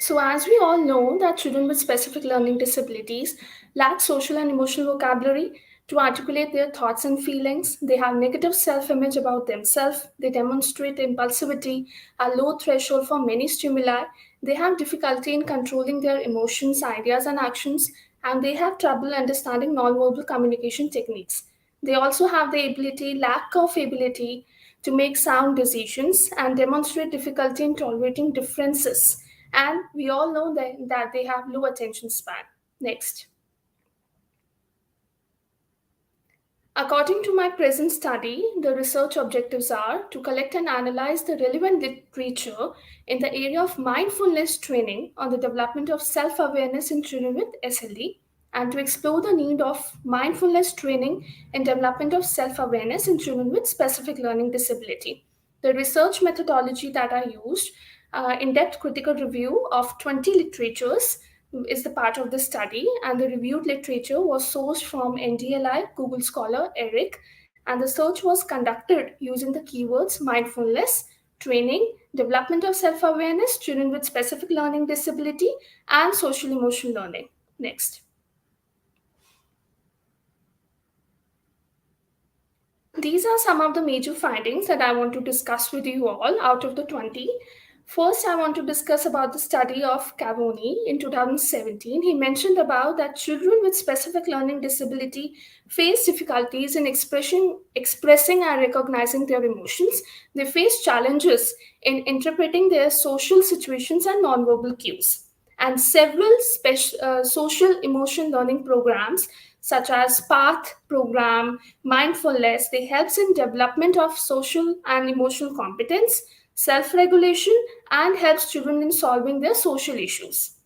So, as we all know, that children with specific learning disabilities lack social and emotional vocabulary to articulate their thoughts and feelings. They have negative self image about themselves. They demonstrate impulsivity, a low threshold for many stimuli. They have difficulty in controlling their emotions, ideas, and actions, and they have trouble understanding nonverbal communication techniques. They also have the lack of ability to make sound decisions and demonstrate difficulty in tolerating differences, and we all know that they have low attention span. Next. According to my present study, the research objectives are to collect and analyze the relevant literature in the area of mindfulness training on the development of self-awareness in children with SLD, and to explore the need of mindfulness training in development of self-awareness in children with specific learning disability. The research methodology that I used, in-depth critical review of 20 literatures, is the part of the study, and the reviewed literature was sourced from NDLI, Google Scholar, ERIC, and the search was conducted using the keywords mindfulness, training, development of self-awareness, children with specific learning disability, and social emotional learning. Next. These are some of the major findings that I want to discuss with you all out of the 20. First, I want to discuss about the study of Cavoni in 2017. He mentioned about that children with specific learning disability face difficulties in expressing and recognizing their emotions. They face challenges in interpreting their social situations and nonverbal cues. And several social emotion learning programs such as PATH program, mindfulness, they helps in development of social and emotional competence, self-regulation, and helps children in solving their social issues.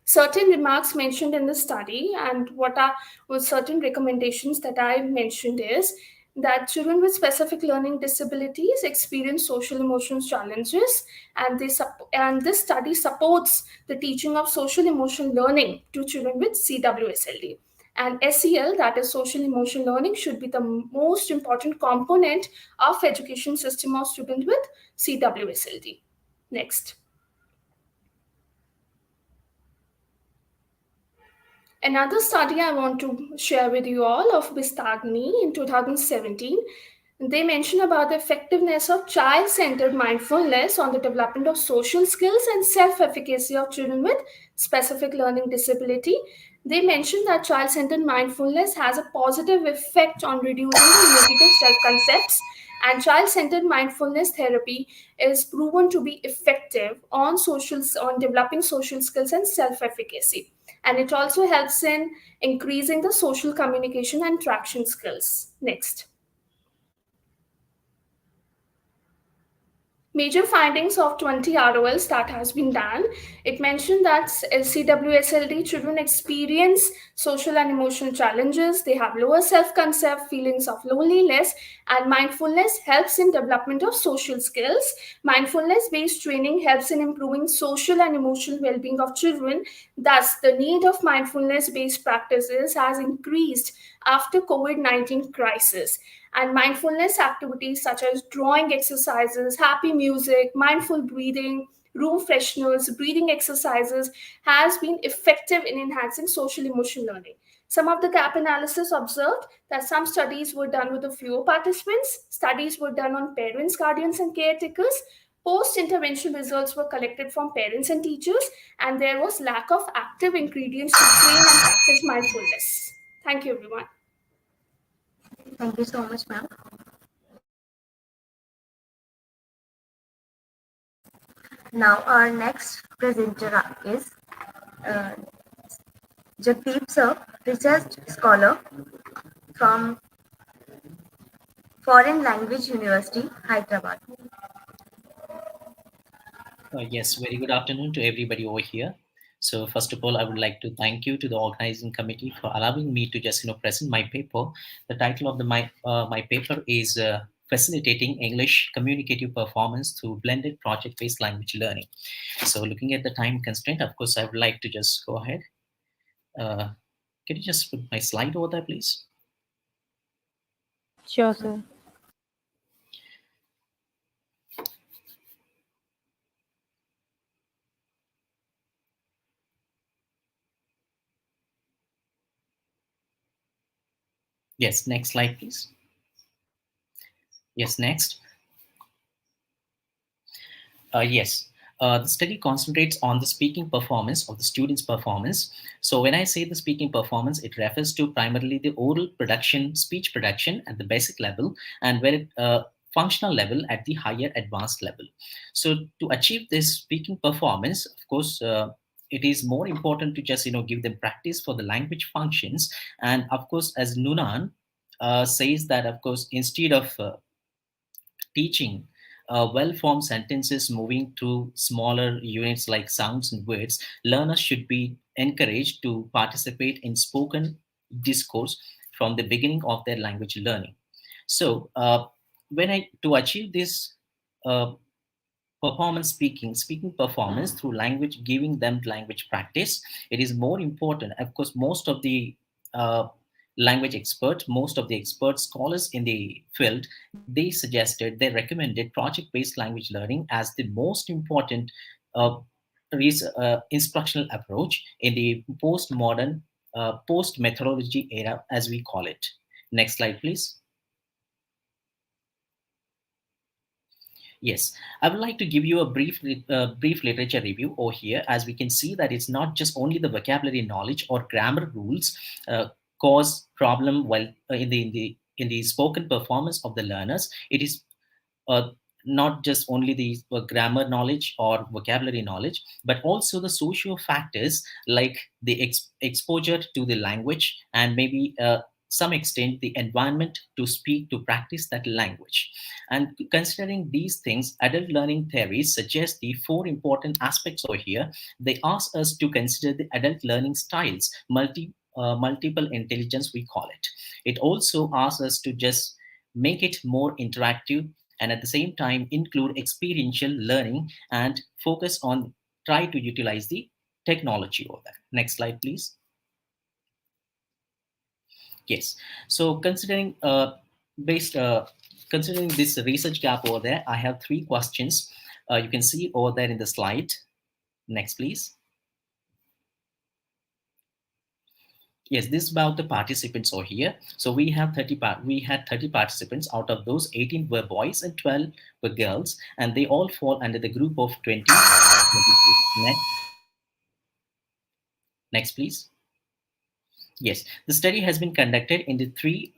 Certain remarks mentioned in the study and what are certain recommendations that I mentioned is that children with specific learning disabilities experience social emotional challenges, and this study supports the teaching of social emotional learning to children with CWSLD. And SEL, that is social emotional learning, should be the most important component of education system of students with CWSLD. Next. Another study I want to share with you all of Bistagni in 2017. They mention about the effectiveness of child-centered mindfulness on the development of social skills and self-efficacy of children with specific learning disability. They mention that child-centered mindfulness has a positive effect on reducing the negative self-concepts, and child-centered mindfulness therapy is proven to be effective on developing social skills and self-efficacy. And it also helps in increasing the social communication and traction skills. Next. Major findings of 20 ROLs that has been done. It mentioned that CWSLD children experience social and emotional challenges. They have lower self-concept, feelings of loneliness, and mindfulness helps in development of social skills. Mindfulness-based training helps in improving social and emotional well-being of children. Thus, the need of mindfulness-based practices has increased after COVID-19 crisis. And mindfulness activities such as drawing exercises, happy music, mindful breathing, room fresheners, breathing exercises has been effective in enhancing social emotional learning. Some of the gap analysis observed that some studies were done with a fewer participants. Studies were done on parents, guardians, and caretakers. Post-intervention results were collected from parents and teachers, and there was lack of active ingredients to train and practice mindfulness. Thank you, everyone.
Thank you so much, ma'am. Now our next presenter is Jagdeep sir, research scholar from Foreign Language University, Hyderabad.
Yes, very good afternoon to everybody over here. So first of all, I would like to thank you to the organizing committee for allowing me to just present my paper. The title of my paper is Facilitating English Communicative Performance Through Blended Project-Based Language Learning. So looking at the time constraint, of course, I would like to just go ahead. Can you just put my slide over there, please?
Sure, sir.
Yes, next slide, please. Yes, next. Yes. The study concentrates on the speaking performance of the student's performance. So when I say the speaking performance, it refers to primarily the oral production, speech production at the basic level, and where functional level at the higher advanced level. So to achieve this speaking performance, of course, it is more important to just give them practice for the language functions. And of course, as Nunan says that, of course, instead of teaching well-formed sentences moving through smaller units like sounds and words, learners should be encouraged to participate in spoken discourse from the beginning of their language learning. So, when I to achieve this uh, performance speaking performance through language, giving them language practice, it is more important. Of course, uh, most of the expert scholars in the field, they recommended project-based language learning as the most important uh, instructional approach in the postmodern post methodology era, as we call it. Next slide, please. Yes, I would like to give you a brief literature review over here. As we can see that it's not just only the vocabulary knowledge or grammar rules uh, cause problem while in the spoken performance of the learners. It is uh, not just only the grammar knowledge or vocabulary knowledge, but also the socio factors like the exposure to the language, and maybe some extent the environment to speak to practice that language. And considering these things, adult learning theories suggest the four important aspects over here. They ask us to consider the adult learning styles, multiple intelligence, we call it. It also asks us to just make it more interactive, and at the same time include experiential learning and focus on try to utilize the technology over there. Next slide, please. Yes. So based considering this research gap over there, I have three questions. You can see over there in the slide. Next, please. Yes, this is about the participants over here. So we had 30 participants. Out of those, 18 were boys and 12 were girls, and they all fall under the group of 20. Next, next, please. Yes, the study has been conducted in the three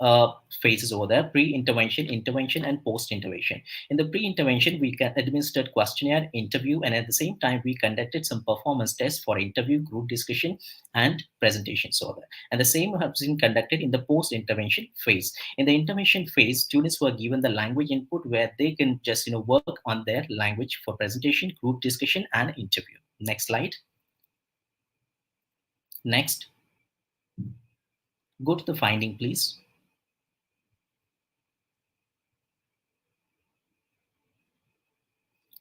phases over there: pre-intervention, intervention, and post-intervention. In the pre-intervention, we administered questionnaire, interview, and at the same time, we conducted some performance tests for interview, group discussion, and presentations over there. And the same has been conducted in the post-intervention phase. In the intervention phase, students were given the language input where they can just work on their language for presentation, group discussion, and interview. Next slide. Next. Go to the finding, please.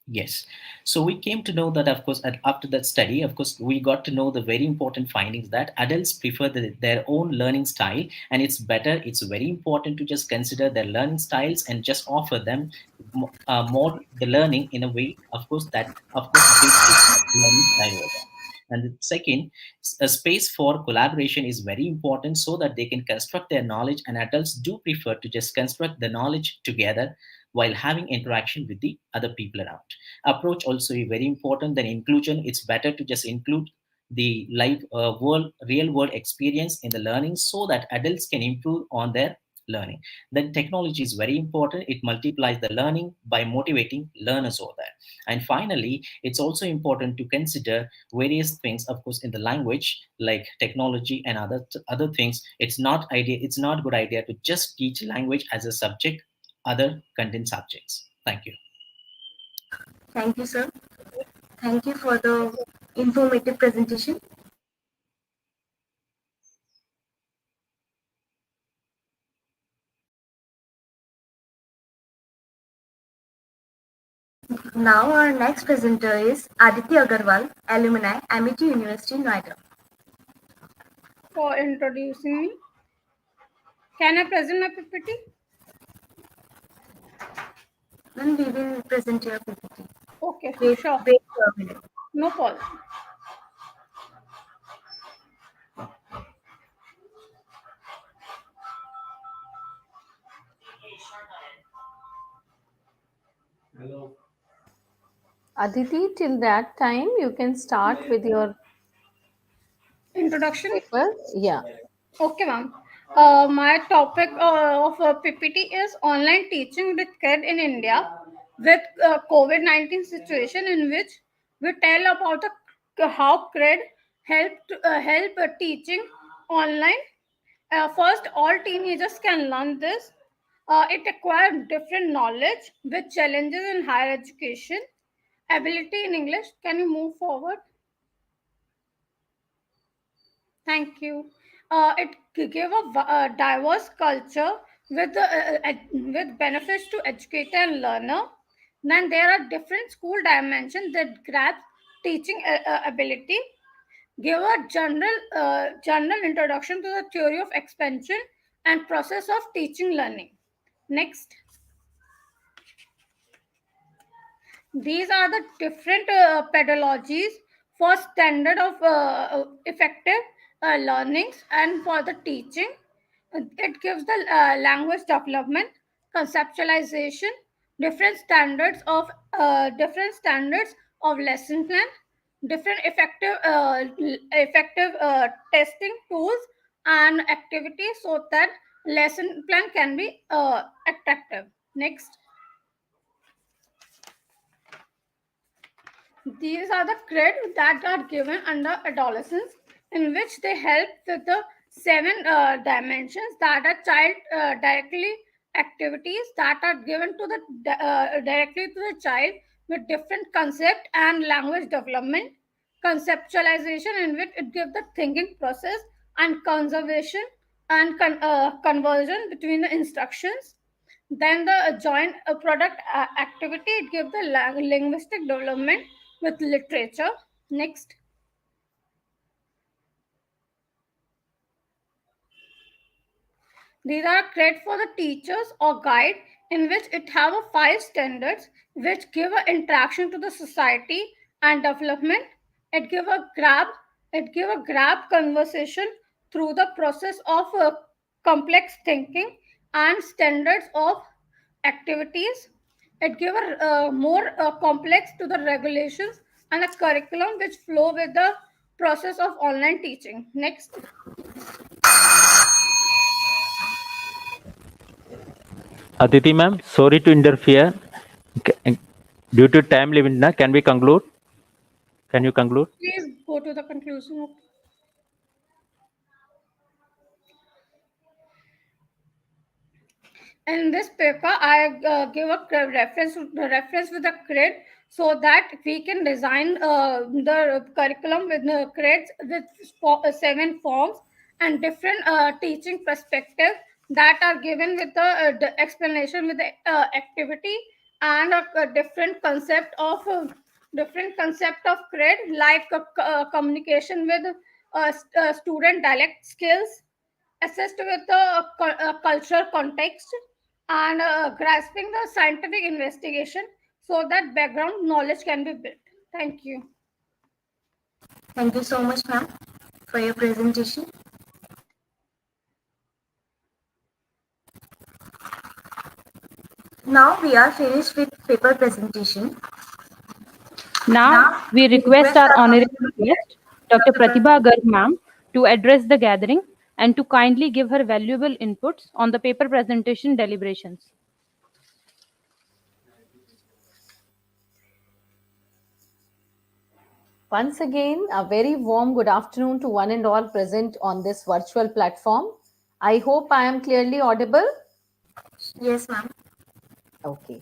Yes. So we came to know that, of course, after that study, of course, we got to know the very important findings that adults prefer their own learning style, and it's very important to just consider their learning styles and just offer them more the learning in a way, of course, fits learning style over there. And the second, a space for collaboration is very important so that they can construct their knowledge, and adults do prefer to just construct the knowledge together while having interaction with the other people around. Approach also is very important. Then inclusion, it's better to just include the real world experience in the learning so that adults can improve on their learning. Then technology is very important. It multiplies the learning by motivating learners over there. And finally, it's also important to consider various things, of course, in the language like technology and other things. It's not a good idea to just teach language as a subject, other content subjects. Thank you.
Thank you, sir. Thank you for the informative presentation. Now our next presenter is Aditi Agarwal, alumni, Amity University, Noida.
For introducing me. Can I present my PPT?
Then we will present your PPT.
Okay,
wait,
sure.
Wait for a minute.
No problem.
Hello. Aditi, till that time, you can start with your
introduction.
paper. Yeah.
Okay, ma'am. My topic of PPT is online teaching with kid in India with COVID-19 situation, in which we tell about how CRED help teaching online First, all teenagers can learn this. It acquires different knowledge with challenges in higher education. Ability in English. Can you move forward? Thank you. It gave a diverse culture with benefits to educator and learner. Then there are different school dimensions that grasp teaching ability. Give a general introduction to the theory of expansion and process of teaching learning. Next. These are the different pedagogies for standard of effective learnings and for the teaching. It gives the language development, conceptualization, different standards of lesson plan, different effective testing tools and activities so that lesson plan can be attractive. Next. These are the credits that are given under adolescence, in which they help with the seven dimensions that are child directly activities that are given to the directly to the child with different concept and language development, conceptualization in which it gives the thinking process and conservation and conversion between the instructions. Then the joint product activity, it gives the linguistic development with literature. Next. These are great for the teachers or guide, in which it have a 5 standards which give an interaction to the society and development. It give a grab conversation through the process of complex thinking and standards of activities. It give a more complex to the regulations and a curriculum which flow with the process of online teaching. Next.
Aditi ma'am, sorry to interfere. Due to time limit, can we conclude? Can you conclude?
Please go to the conclusion. In this paper, I give a reference with a cred so that we can design the curriculum with creds with 7 forms and different teaching perspective that are given with the explanation with the activity and a different concept of cred, like communication with student dialect skills, assessed with the cultural context, and grasping the scientific investigation so that background knowledge can be built. Thank you.
Thank you so much, ma'am, for your presentation. Now we are finished with paper presentation.
Now we request our honorary guest, Dr. Pratibha Garg ma'am, to address the gathering and to kindly give her valuable inputs on the paper presentation deliberations.
Once again, a very warm good afternoon to one and all present on this virtual platform. I hope I am clearly audible.
Yes, ma'am.
Okay.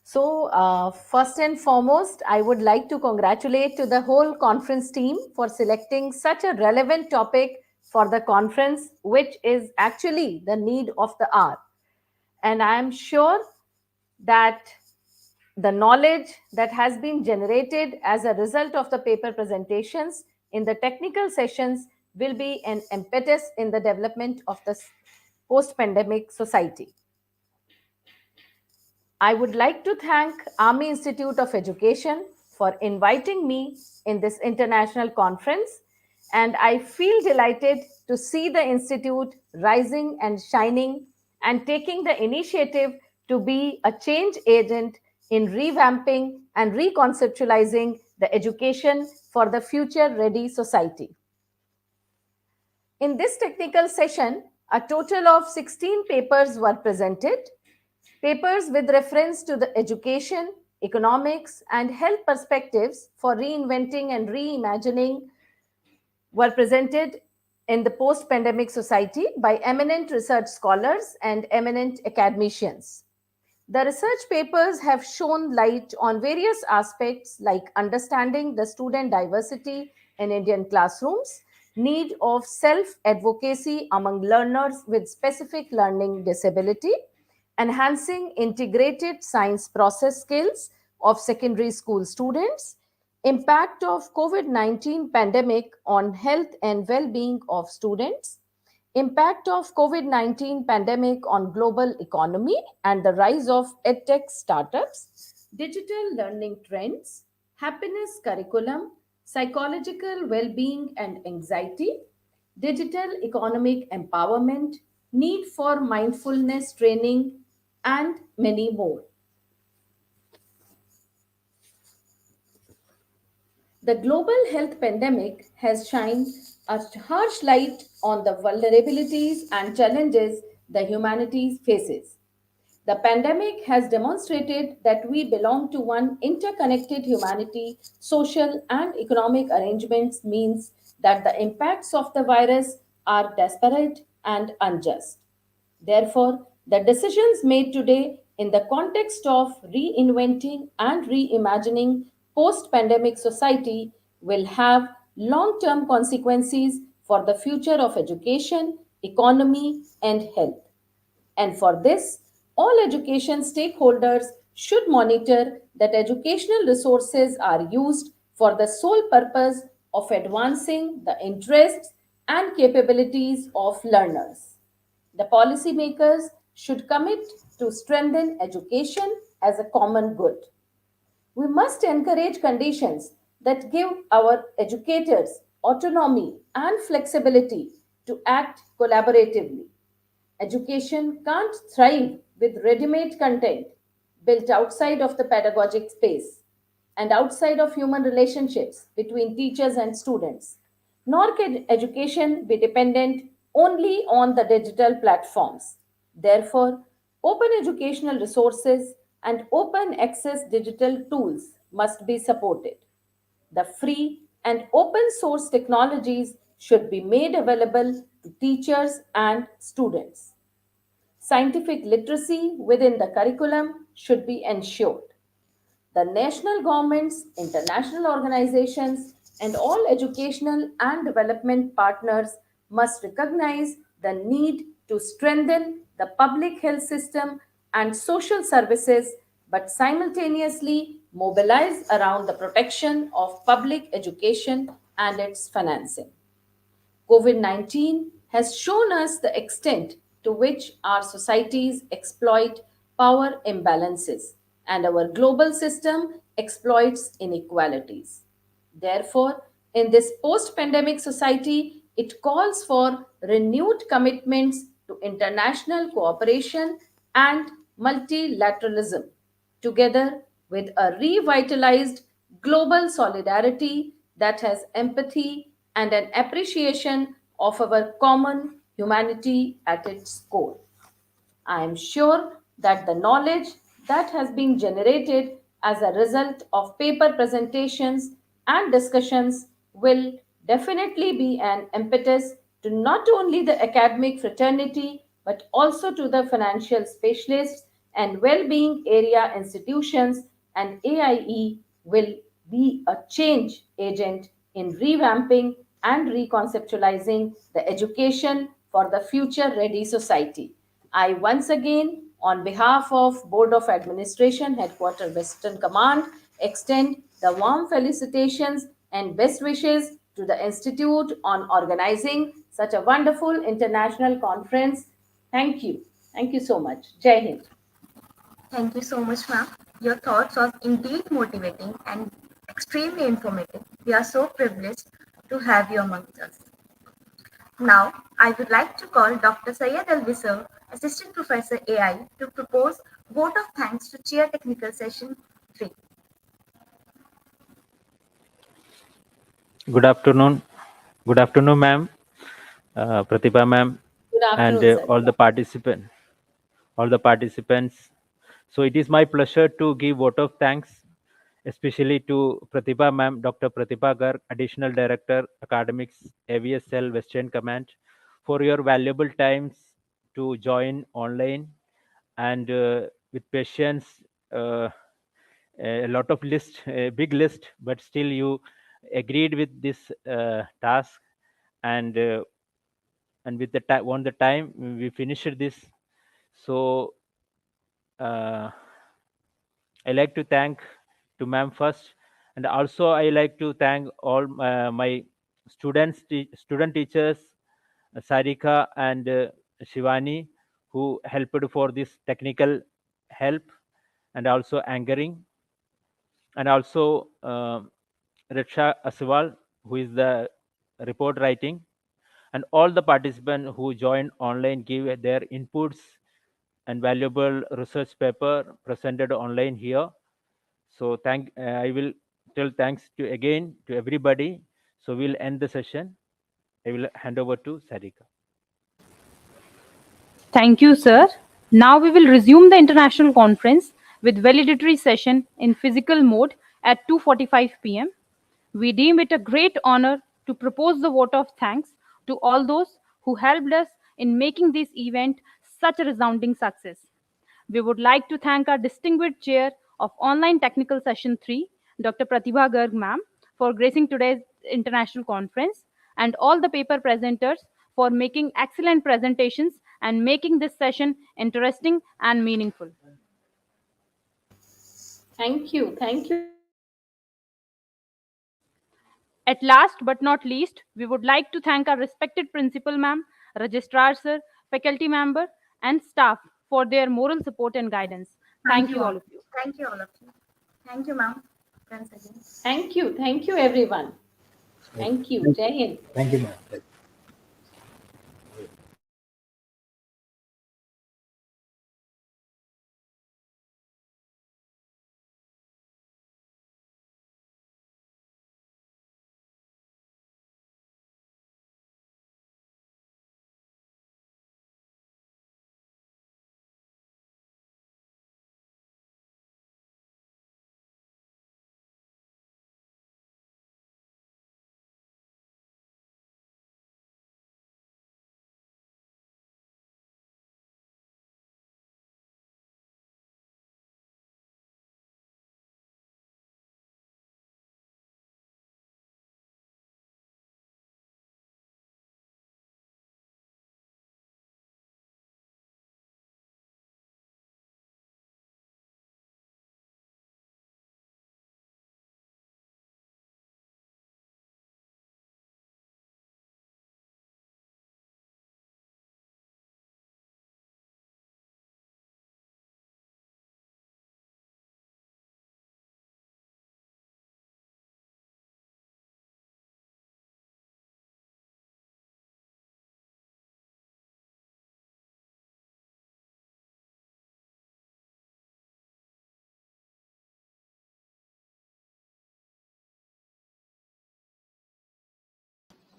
So, first and foremost, I would like to congratulate to the whole conference team for selecting such a relevant topic for the conference, which is actually the need of the hour. And I am sure that the knowledge that has been generated as a result of the paper presentations in the technical sessions will be an impetus in the development of the post-pandemic society. I would like to thank Army Institute of Education for inviting me in this international conference, and I feel delighted to see the institute rising and shining and taking the initiative to be a change agent in revamping and reconceptualizing the education for the future-ready society. In this technical session, a total of 16 papers were presented. Papers with reference to the education, economics, and health perspectives for reinventing and reimagining were presented
in the post-pandemic society by eminent research scholars and eminent academicians. The research papers have shown light on various aspects like understanding the student diversity in Indian classrooms, need of self-advocacy among learners with specific learning disability, enhancing integrated science process skills of secondary school students, impact of COVID-19 pandemic on health and well-being of students, impact of COVID-19 pandemic on global economy and the rise of edtech startups, digital learning trends, happiness curriculum, psychological well-being and anxiety, digital economic empowerment, need for mindfulness training, and many more. The global health pandemic has shined a harsh light on the vulnerabilities and challenges the humanity faces. The pandemic has demonstrated that we belong to one interconnected humanity. Social and economic arrangements means that the impacts of the virus are disparate and unjust. Therefore, the decisions made today in the context of reinventing and reimagining post pandemic society will have long term consequences for the future of education, economy, and health. And for this, all education stakeholders should monitor that educational resources are used for the sole purpose of advancing the interests and capabilities of learners. The policymakers should commit to strengthen education as a common good. We must encourage conditions that give our educators autonomy and flexibility to act collaboratively. Education can't thrive with ready made content built outside of the pedagogic space and outside of human relationships between teachers and students, nor can education be dependent only on the digital platforms. Therefore, open educational resources and open access digital tools must be supported. The free and open source technologies should be made available to teachers and students. Scientific literacy within the curriculum should be ensured. The national governments, international organizations, and all educational and development partners must recognize the need to strengthen the public health system and social services, but simultaneously mobilize around the protection of public education and its financing. COVID 19 has shown us the extent to which our societies exploit power imbalances and our global system exploits inequalities. Therefore, in this post pandemic society, it calls for renewed commitments to international cooperation and multilateralism, together with a revitalized global solidarity that has empathy and an appreciation of our common humanity at its core. I am sure that the knowledge that has been generated as a result of paper presentations and discussions will definitely be an impetus to not only the academic fraternity but also to the financial specialists and well-being area institutions, and AIE will be a change agent in revamping and reconceptualizing the education for the future ready society. I once again, on behalf of Board of Administration, Headquarter Western Command, extend the warm felicitations and best wishes to the Institute on organizing such a wonderful international conference. Thank you. Thank you so much. Jai Hind.
Thank you so much, ma'am. Your thoughts was indeed motivating and extremely informative. We are so privileged to have you amongst us. Now, I would like to call Dr. Syed Alvisar, Assistant Professor AI, to propose vote of thanks to chair technical session 3.
Good afternoon. Good afternoon, ma'am, Pratibha ma'am,
Good
and
afternoon, sir.
all the participants. So it is my pleasure to give vote of thanks, especially to Pratibha ma'am, Dr. Pratibha Garg, Additional Director, Academics, AVSL, Western Command, for your valuable times to join online and with patience, a lot of list, a big list, but still you agreed with this task, and with the time on the time we finished this. So I like to thank to ma'am first, and also I like to thank all my student teachers, Sarika and Shivani, who helped for this technical help and also anchoring, and also Riksha Aswal, who is the report writing, and all the participants who joined online give their inputs and valuable research paper presented online here. So I will tell thanks to again to everybody. So we'll end the session. I will hand over to Sarika.
Thank you, sir. Now we will resume the international conference with valedictory session in physical mode at 2:45 p.m. We deem it a great honor to propose the vote of thanks to all those who helped us in making this event such a resounding success. We would like to thank our distinguished chair of Online Technical Session 3, Dr. Pratibha Garg ma'am, for gracing today's international conference, and all the paper presenters for making excellent presentations and making this session interesting and meaningful.
Thank you. Thank you.
At last but not least, we would like to thank our respected principal ma'am, registrar sir, faculty member, and staff for their moral support and guidance. Thank you all of you.
Thank you all of you. Thank you, ma'am. Once again.
Thank you. Thank you, everyone. Thank you. Jai Hind.
Thank you, ma'am.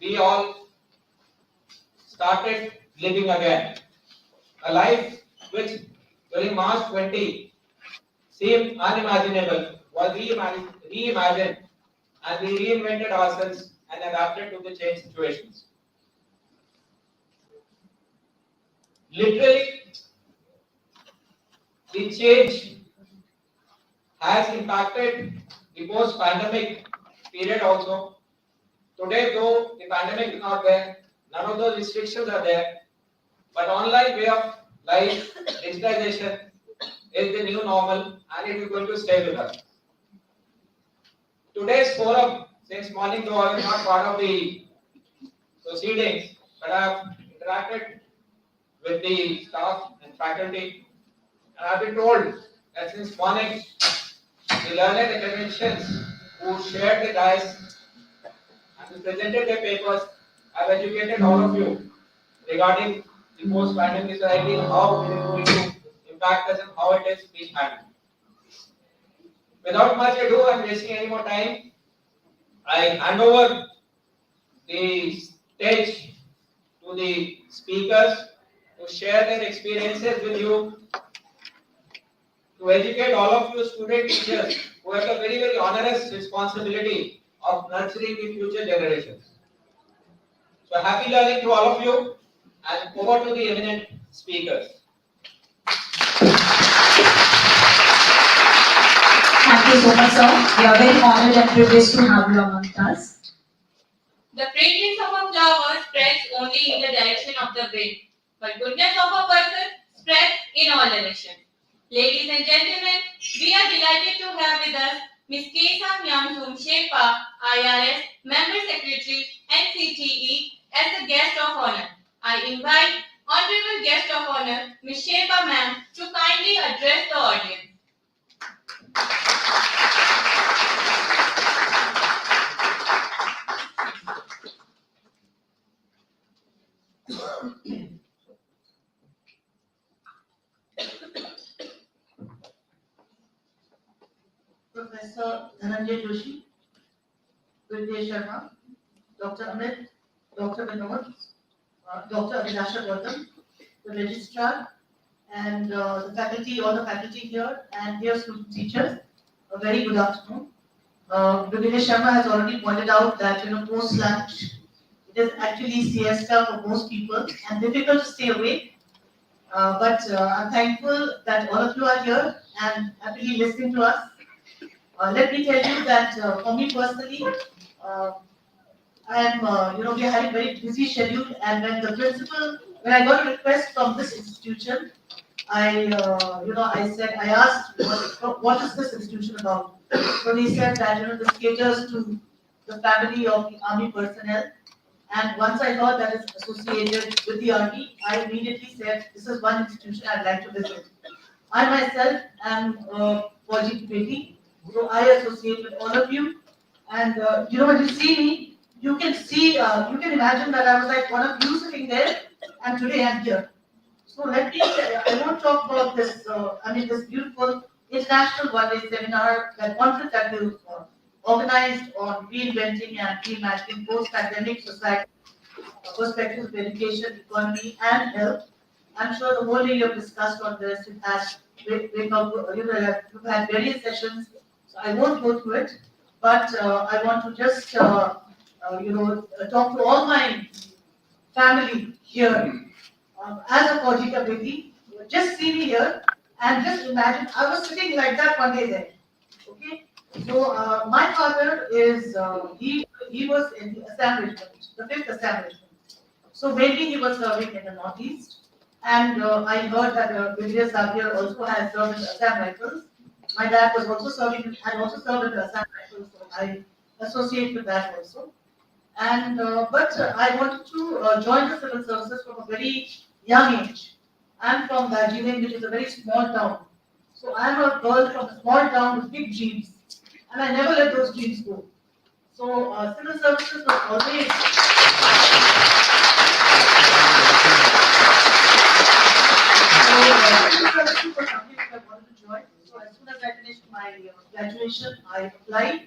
We all started living again. A life which during March 20 seemed unimaginable was reimagined, and we reinvented ourselves and adapted to the changed situations. Literally, the change has impacted the post-pandemic period also. Today, though the pandemic is not there, none of those restrictions are there, but online way of life, digitization is the new normal, and it is going to stay with us. Today's forum, since morning though I was not part of the proceedings, but I have interacted with the staff and faculty, and I have been told that since morning, the learned academicians who shared the dice and who presented their papers have educated all of you regarding the post-pandemic society, how it is going to impact us and how it is being handled. Without much ado and wasting any more time, I hand over the stage to the speakers to share their experiences with you to educate all of you student teachers who have the very, very onerous responsibility of nurturing the future generations. So happy learning to all of you, and over to the eminent speakers.
Thank you so much, sir. We are very honored and privileged to have you among us.
The fragrance of a flower spreads only in the direction of the wind, but goodness of a person spreads in all directions. Ladies and gentlemen, we are delighted to have with us Ms. Kesa Myamthum Shepa, IRS, Member Secretary, NCTE, as the guest of honor. I invite Honorable Guest of Honor, Ms. Shepa Ma'am, to kindly address the audience.
Professor Dhananjay Joshi, Guleria Sharma, Dr. Amit, Dr. Vinod, Dr. Abhilasha Gautam, the registrar, and the faculty, all the faculty here, and dear student teachers, a very good afternoon. Guleria Sharma has already pointed out that post lunch it is actually siesta for most people and difficult to stay awake. But I'm thankful that all of you are here and happily listening to us. Let me tell you that for me personally, I am, we are having a very busy schedule, and when I got a request from this institution, I asked, what is this institution about? So they said that, this caters to the family of the army personnel. And once I heard that it's associated with the army, I immediately said, this is one institution I'd like to visit. I myself am for GPP, so I associate with all of you. And when you see me, you can imagine that I was like one of you sitting there, and today I'm here. So let me say, I won't talk about this, this beautiful international one-day seminar, that conference that we organized on reinventing and reimagining post-pandemic society, perspectives of education, economy, and health. I'm sure the whole day you have discussed on this. You've had various sessions, so I won't go through it. But I want to just, talk to all my family here. As a Kojika baby, just see me here and just imagine I was sitting like that one day there. Okay, so my father is he was in the Assam regiment, the 5th Assam regiment. So mainly he was serving in the northeast, and I heard that Guleria Sabir also has served in the Assam Rifles. My dad was also had also served in the Assam Rifles, so I associate with that also. And but I wanted to join the civil services from a very young age. I'm from Darjeeling, which is a very small town. So I'm a girl from a small town with big dreams, and I never let those dreams go. So civil services was always. Civil services was something that I wanted to join. So as soon as I finished my graduation, I applied.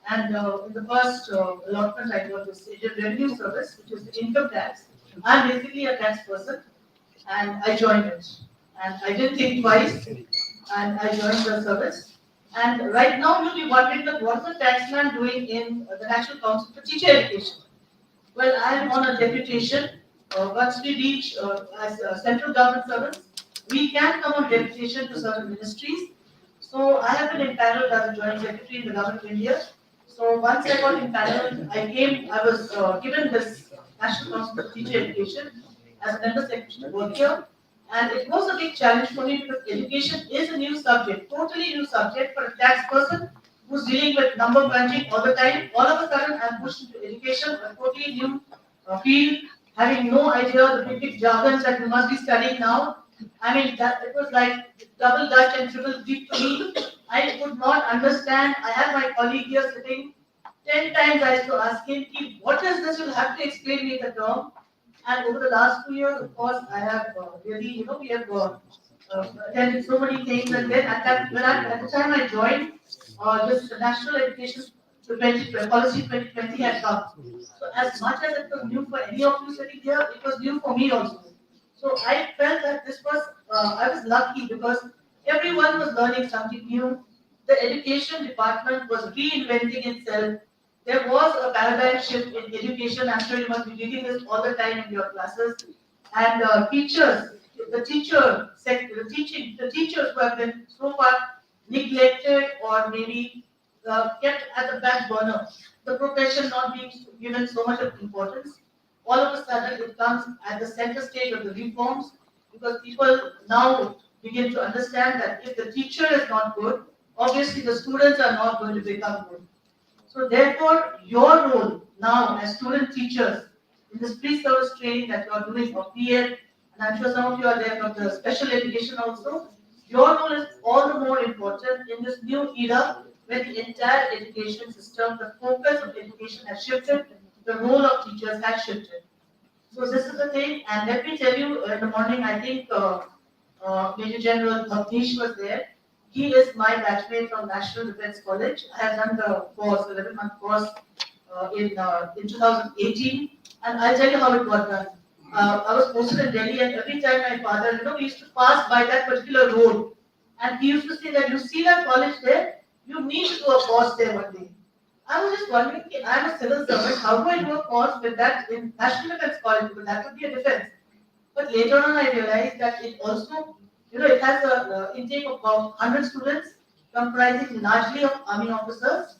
And in the first allotment, I got the State Revenue Service, which is the income tax. I'm basically a tax person, and I joined it. And I didn't think twice, and I joined the service. And right now, you'll be wondering that what is the taxman doing in the National Council for Teacher Education? Well, I am on a deputation. Once we reach as a central government service, we can come on deputation to certain ministries. So I have been empaneled as a joint secretary in the government of India. So once I got empaneled, I was given this National Council for Teacher Education as a member secretary to work here. And it was a big challenge for me because education is a new subject, totally new subject for a tax person who's dealing with number crunching all the time. All of a sudden, I'm pushed into education, a totally new field, having no idea the big jargons that we must be studying now. I mean, that it was like double Dutch and triple Greek to me. I could not understand. I had my colleague here sitting. 10 times I used to ask him, what is this? You'll have to explain me the term. And over the last 2 years, of course, I have really, we have attended so many things. And then at the time I joined, this National Education Policy 2020 had come. So as much as it was new for any of you sitting here, it was new for me also. So I felt that this was, I was lucky because everyone was learning something new. The education department was reinventing itself. There was a paradigm shift in education. I'm sure you must be reading this all the time in your classes. And teachers, the teachers who have been so far neglected or maybe kept at the back burner, the profession not being given so much of importance, all of a sudden it comes at the center stage of the reforms, because people now begin to understand that if the teacher is not good, obviously the students are not going to become good. So therefore, your role now as student teachers in this pre-service training that you are doing for PED, and I'm sure some of you are there for the special education also, your role is all the more important in this new era where the entire education system, the focus of education has shifted, the role of teachers has shifted. So this is the thing, and let me tell you, in the morning, I think Major General Bhavnish was there. He is my batchmate from National Defence College. I have done the course, 11-month course in 2018, and I'll tell you how it got done. I was posted in Delhi, and every time my father, we used to pass by that particular road, and he used to say that you see that college there, you need to do a course there one day. I was just wondering, I'm a civil servant, how do I do a course with that in National Defence College? Because that would be a defense. But later on, I realized that it also, it has an intake of about 100 students, comprising largely of army officers,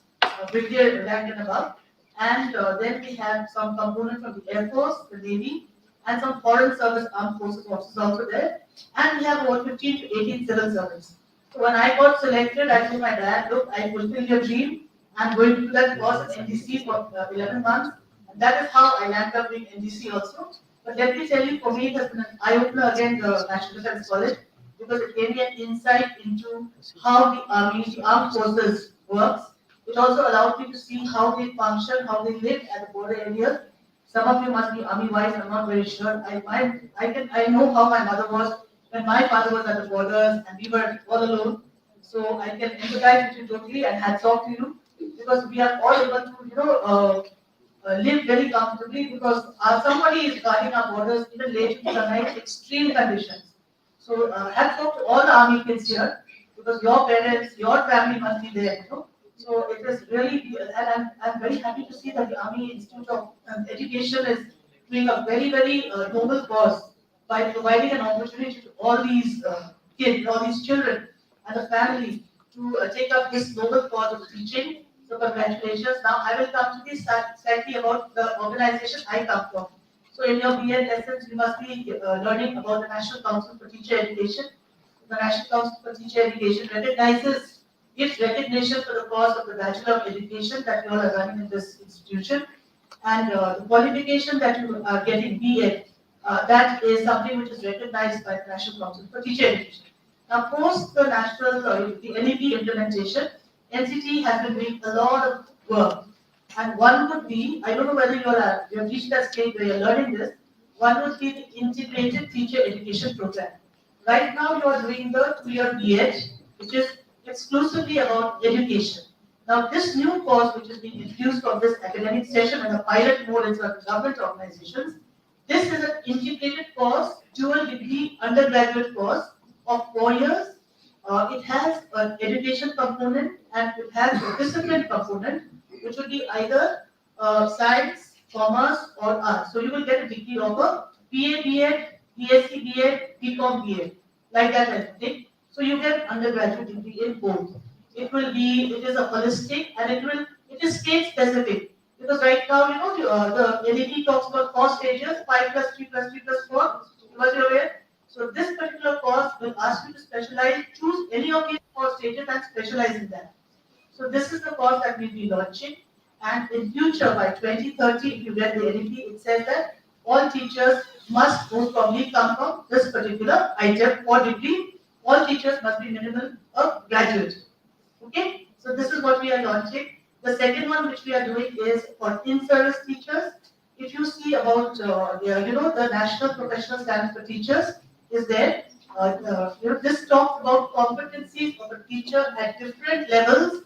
brigadier rank and above. And then we have some component from the Air Force, the Navy, and some foreign service armed forces officers also there. And we have about 15 to 18 civil servants. So when I got selected, I told my dad, look, I fulfilled your dream. I'm going to do that course in NDC for 11 months. And that is how I landed up doing NDC also. But let me tell you, for me, it has been an eye-opener again, the National Defence College, because it gave me an insight into how the army, the armed forces works. It also allowed me to see how they function, how they live at the border areas. Some of you must be army-wise, I'm not very sure. I know how my mother was when my father was at the borders and we were all alone. So I can empathize with you totally, and hats off to you, because we are all able to, live very comfortably, because somebody is guarding our borders even late into the night, extreme conditions. So hats off to all the army kids here, because your parents, your family must be there. So it is really, and I'm very happy to see that the Army Institute of Education is doing a very, very noble cause by providing an opportunity to all these kids, all these children and the family to take up this noble cause of teaching. So congratulations. Now I will come to this slightly about the organization I come from. So in your BEd lessons, you must be learning about the National Council for Teacher Education. The National Council for Teacher Education recognizes its recognition for the cause of the Bachelor of Education that you all are running in this institution, and the qualification that you are getting BEd, that is something which is recognized by the National Council for Teacher Education. Now, post the the NEP implementation, NCT has been doing a lot of work, and one would be, I don't know whether you have reached that stage where you're learning this, one would be the Integrated Teacher Education Program. Right now, you are doing the 2-year BEd, which is exclusively about education. Now, this new course, which is being introduced from this academic session and a pilot mode in certain government organizations, this is an integrated course, dual degree undergraduate course of 4 years. It has an education component and it has a discipline component, which will be either science, commerce, or arts. So you will get a degree of a BA, BEd, BSc, BEd, BCom, BEd, like that I think. So you get undergraduate degree in both. It is a holistic, and it is state specific. Because right now, the NEP talks about 4 stages, 5 plus 3 plus 3 plus 4. Was you aware? So this particular course will ask you to specialize, choose any of these 4 stages and specialize in that. So this is the course that we'll be launching. And in future, by 2030, if you get the NEP, it says that all teachers must most probably come from this particular item or degree. All teachers must be minimum a graduate. Okay, so this is what we are launching. The second one which we are doing is for in-service teachers. If you see about, the National Professional Standards for Teachers is there. This talks about competencies of a teacher at different levels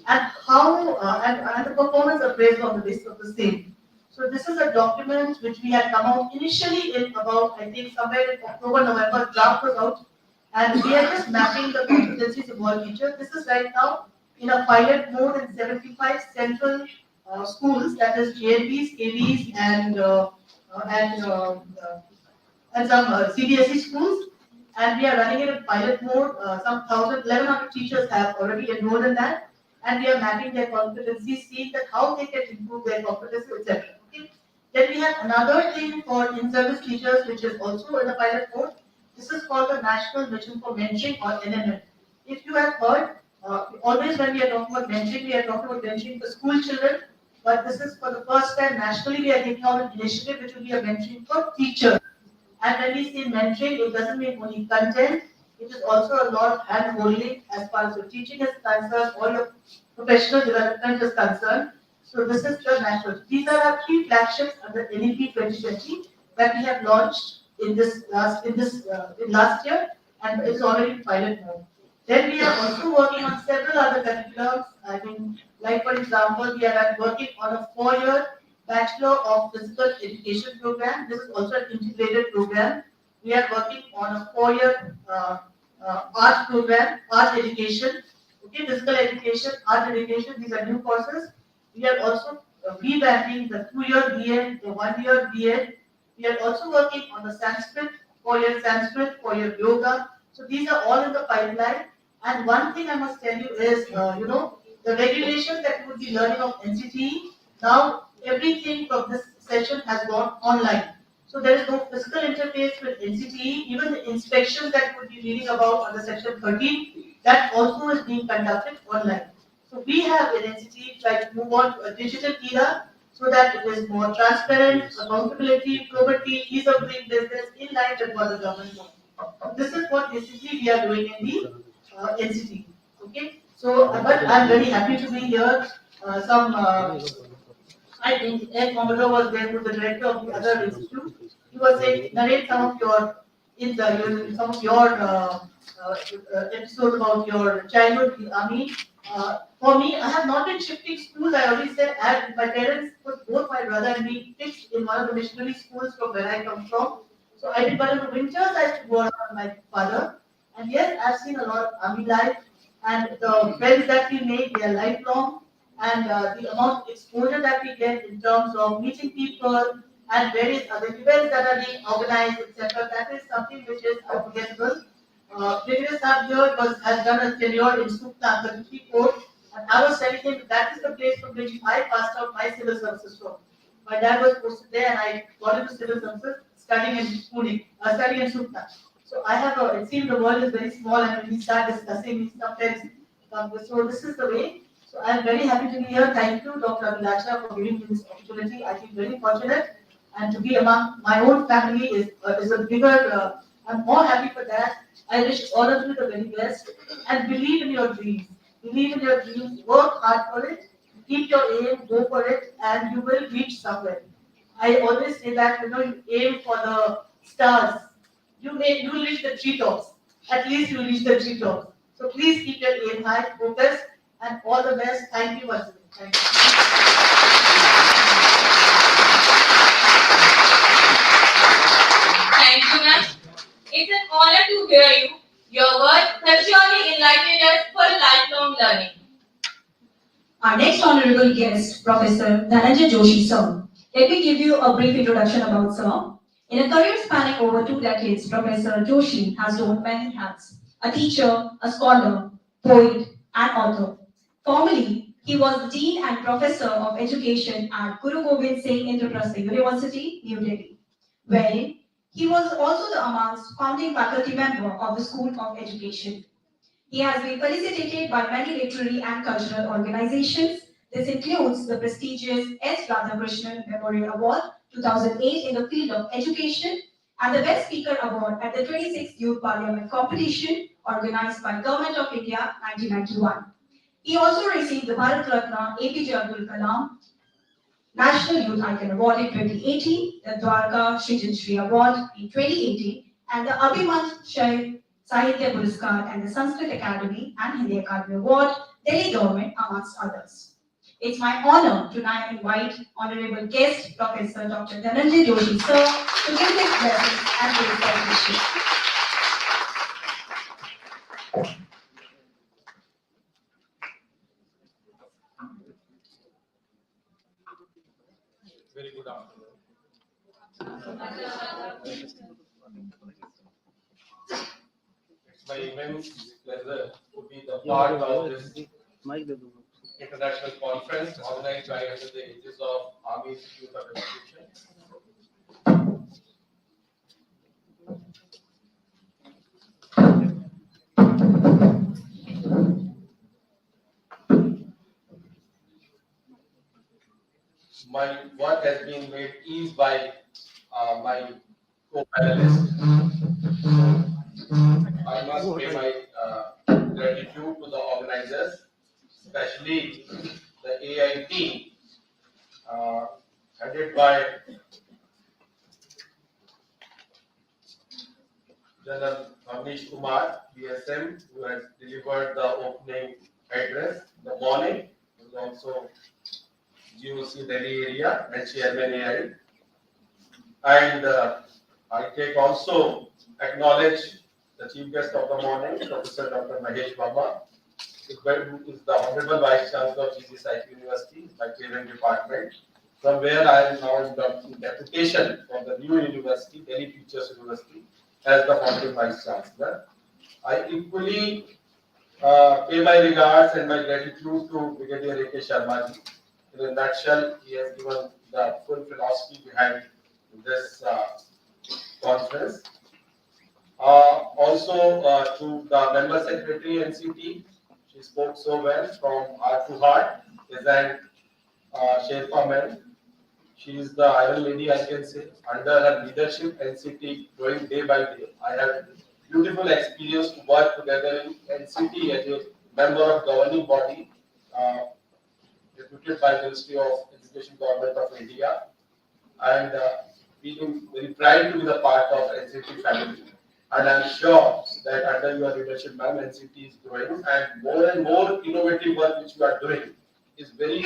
and how and the performance appraised on the basis of the same. So this is a document which we had come out initially in about, I think, somewhere in October, November, draft was out. And we are just mapping the competencies of all teachers. This is right now in a pilot mode in 75 central schools, that is JLPs, KVs, and some CBSE schools. And we are running it in pilot mode. Some 1,100 teachers have already enrolled in that. And we are mapping their competencies, seeing that how they can improve their competency, etc. Okay. Then we have another thing for in-service teachers, which is also in the pilot mode. This is called the National Mission for Mentoring, or NMM. If you have heard, always when we are talking about mentoring, we are talking about mentoring for school children. But this is for the first time nationally we are taking out an initiative which will be a mentoring for teachers. And when we say mentoring, it doesn't mean only content. It is also a lot of hand-holding as far as your teaching is concerned or your professional development is concerned. So this is the national. These are our 3 flagships under NEP 2020 that we have launched in last year, and it's already in pilot mode. Then we are also working on several other curriculums. I mean, like for example, we are working on a 4-year Bachelor of Physical Education program. This is also an integrated program. We are working on a 4-year art program, art education. Okay, physical education, art education. These are new courses. We are also revamping the 2-year BEd, the 1-year BEd. We are also working on the Sanskrit, 4-year Sanskrit, 4-year yoga. So these are all in the pipeline. And one thing I must tell you is, the regulations that you would be learning of NCTE, now everything from this session has gone online. So there is no physical interface with NCTE. Even the inspections that you would be reading about under section 13, that also is being conducted online. So we have in NCTE tried to move on to a digital era so that it is more transparent, accountability, probity, ease of doing business in line with what the government wants. This is what basically we are doing in the NCTE. Okay, so but I'm very happy to be here. I think Ed Commodore was there, who was the director of the other institute. He was saying, narrate some of your episodes about your childhood in the army. For me, I have not been shifting schools. I already said, my parents put both my brother and me fixed in one of the missionary schools from where I come from. So I did, but in the winters I used to go around with my father. And yes, I've seen a lot of army life, and the friends that we make, they are lifelong. And the amount of exposure that we get in terms of meeting people and various other events that are being organized, etc., that is something which is unforgettable. Previous year has done a tenure in Sukta, the Guti Court, and I was telling him that is the place from which I passed out my civil services from. My dad was posted there, and I got into civil services studying in Pune, studying in Sukta. So I have it seems the world is very small, and when we start discussing, we sometimes so this is the way. So I am very happy to be here. Thank you, Dr. Abhilasha, for giving me this opportunity. I feel very fortunate, and to be among my own family is a bigger. I'm more happy for that. I wish all of you the very best, and believe in your dreams. Believe in your dreams. Work hard for it. Keep your aim. Go for it, and you will reach somewhere. I always say that you aim for the stars. You will reach the treetops. At least you will reach the treetops. So please keep your aim high, focus, and all the best. Thank you once again. Thank you.
Thank you, ma'am. It's an honor to hear you. Your words have surely enlightened us for lifelong learning.
Our next honorable guest, Professor Dhananjay Joshi, sir. Let me give you a brief introduction about sir. In a career spanning over 2 decades, Professor Joshi has worn many hats: a teacher, a scholar, poet, and author. Formerly, he was the Dean and Professor of Education at Guru Gobind Singh Indraprastha University, New Delhi, where he was also the amongst founding faculty member of the School of Education. He has been felicitated by many literary and cultural organizations. This includes the prestigious S. Radhakrishnan Memorial Award 2008 in the field of education and the Best Speaker Award at the 26th Youth Parliament competition organized by Government of India 1991. He also received the Bharat Ratna APJ Abdul Kalam National Youth Icon Award in 2018, the Dwarka Srijan Shri Award in 2018, and the Abhimanyu Shai Sahitya Puraskar and the Sanskrit Academy and Hindi Academy Award, Delhi government, amongst others. It's my honor to now invite Honorable Guest, Professor Dr. Dhananjay Joshi, sir, to give his blessings and his recognition.
It's my immense pleasure to be the part of this international conference organized by under the aegis of Army Institute of Education. My work has been made easy by my co-panelists. I must pay my gratitude to the organizers, especially the AI team, headed by General Bhavnish Kumar, AVSM, who has delivered the opening address in the morning. He was also GOC Delhi area and Chairman AI. And I take also acknowledge the chief guest of the morning, Professor Dr. Mahesh Baba, who is the Honorable Vice Chancellor of GC University, my parent department, from where I am now in deputation from the new university, Delhi Teachers University, as the founding Vice Chancellor. I equally pay my regards and my gratitude to Brigadier A.K. Sharma ji. In a nutshell, he has given the full philosophy behind this conference. Also to the member secretary NCT, she spoke so well from heart to heart. Is an Sherpa man. She is the Iron Lady, I can say. Under her leadership, NCT growing day by day. I have beautiful experience to work together in NCT as a member of governing body, deputed by Ministry of Education, Government of India, and feeling very proud to be the part of NCT family. And I'm sure that under your leadership, ma'am, NCT is growing, and more innovative work which you are doing is very,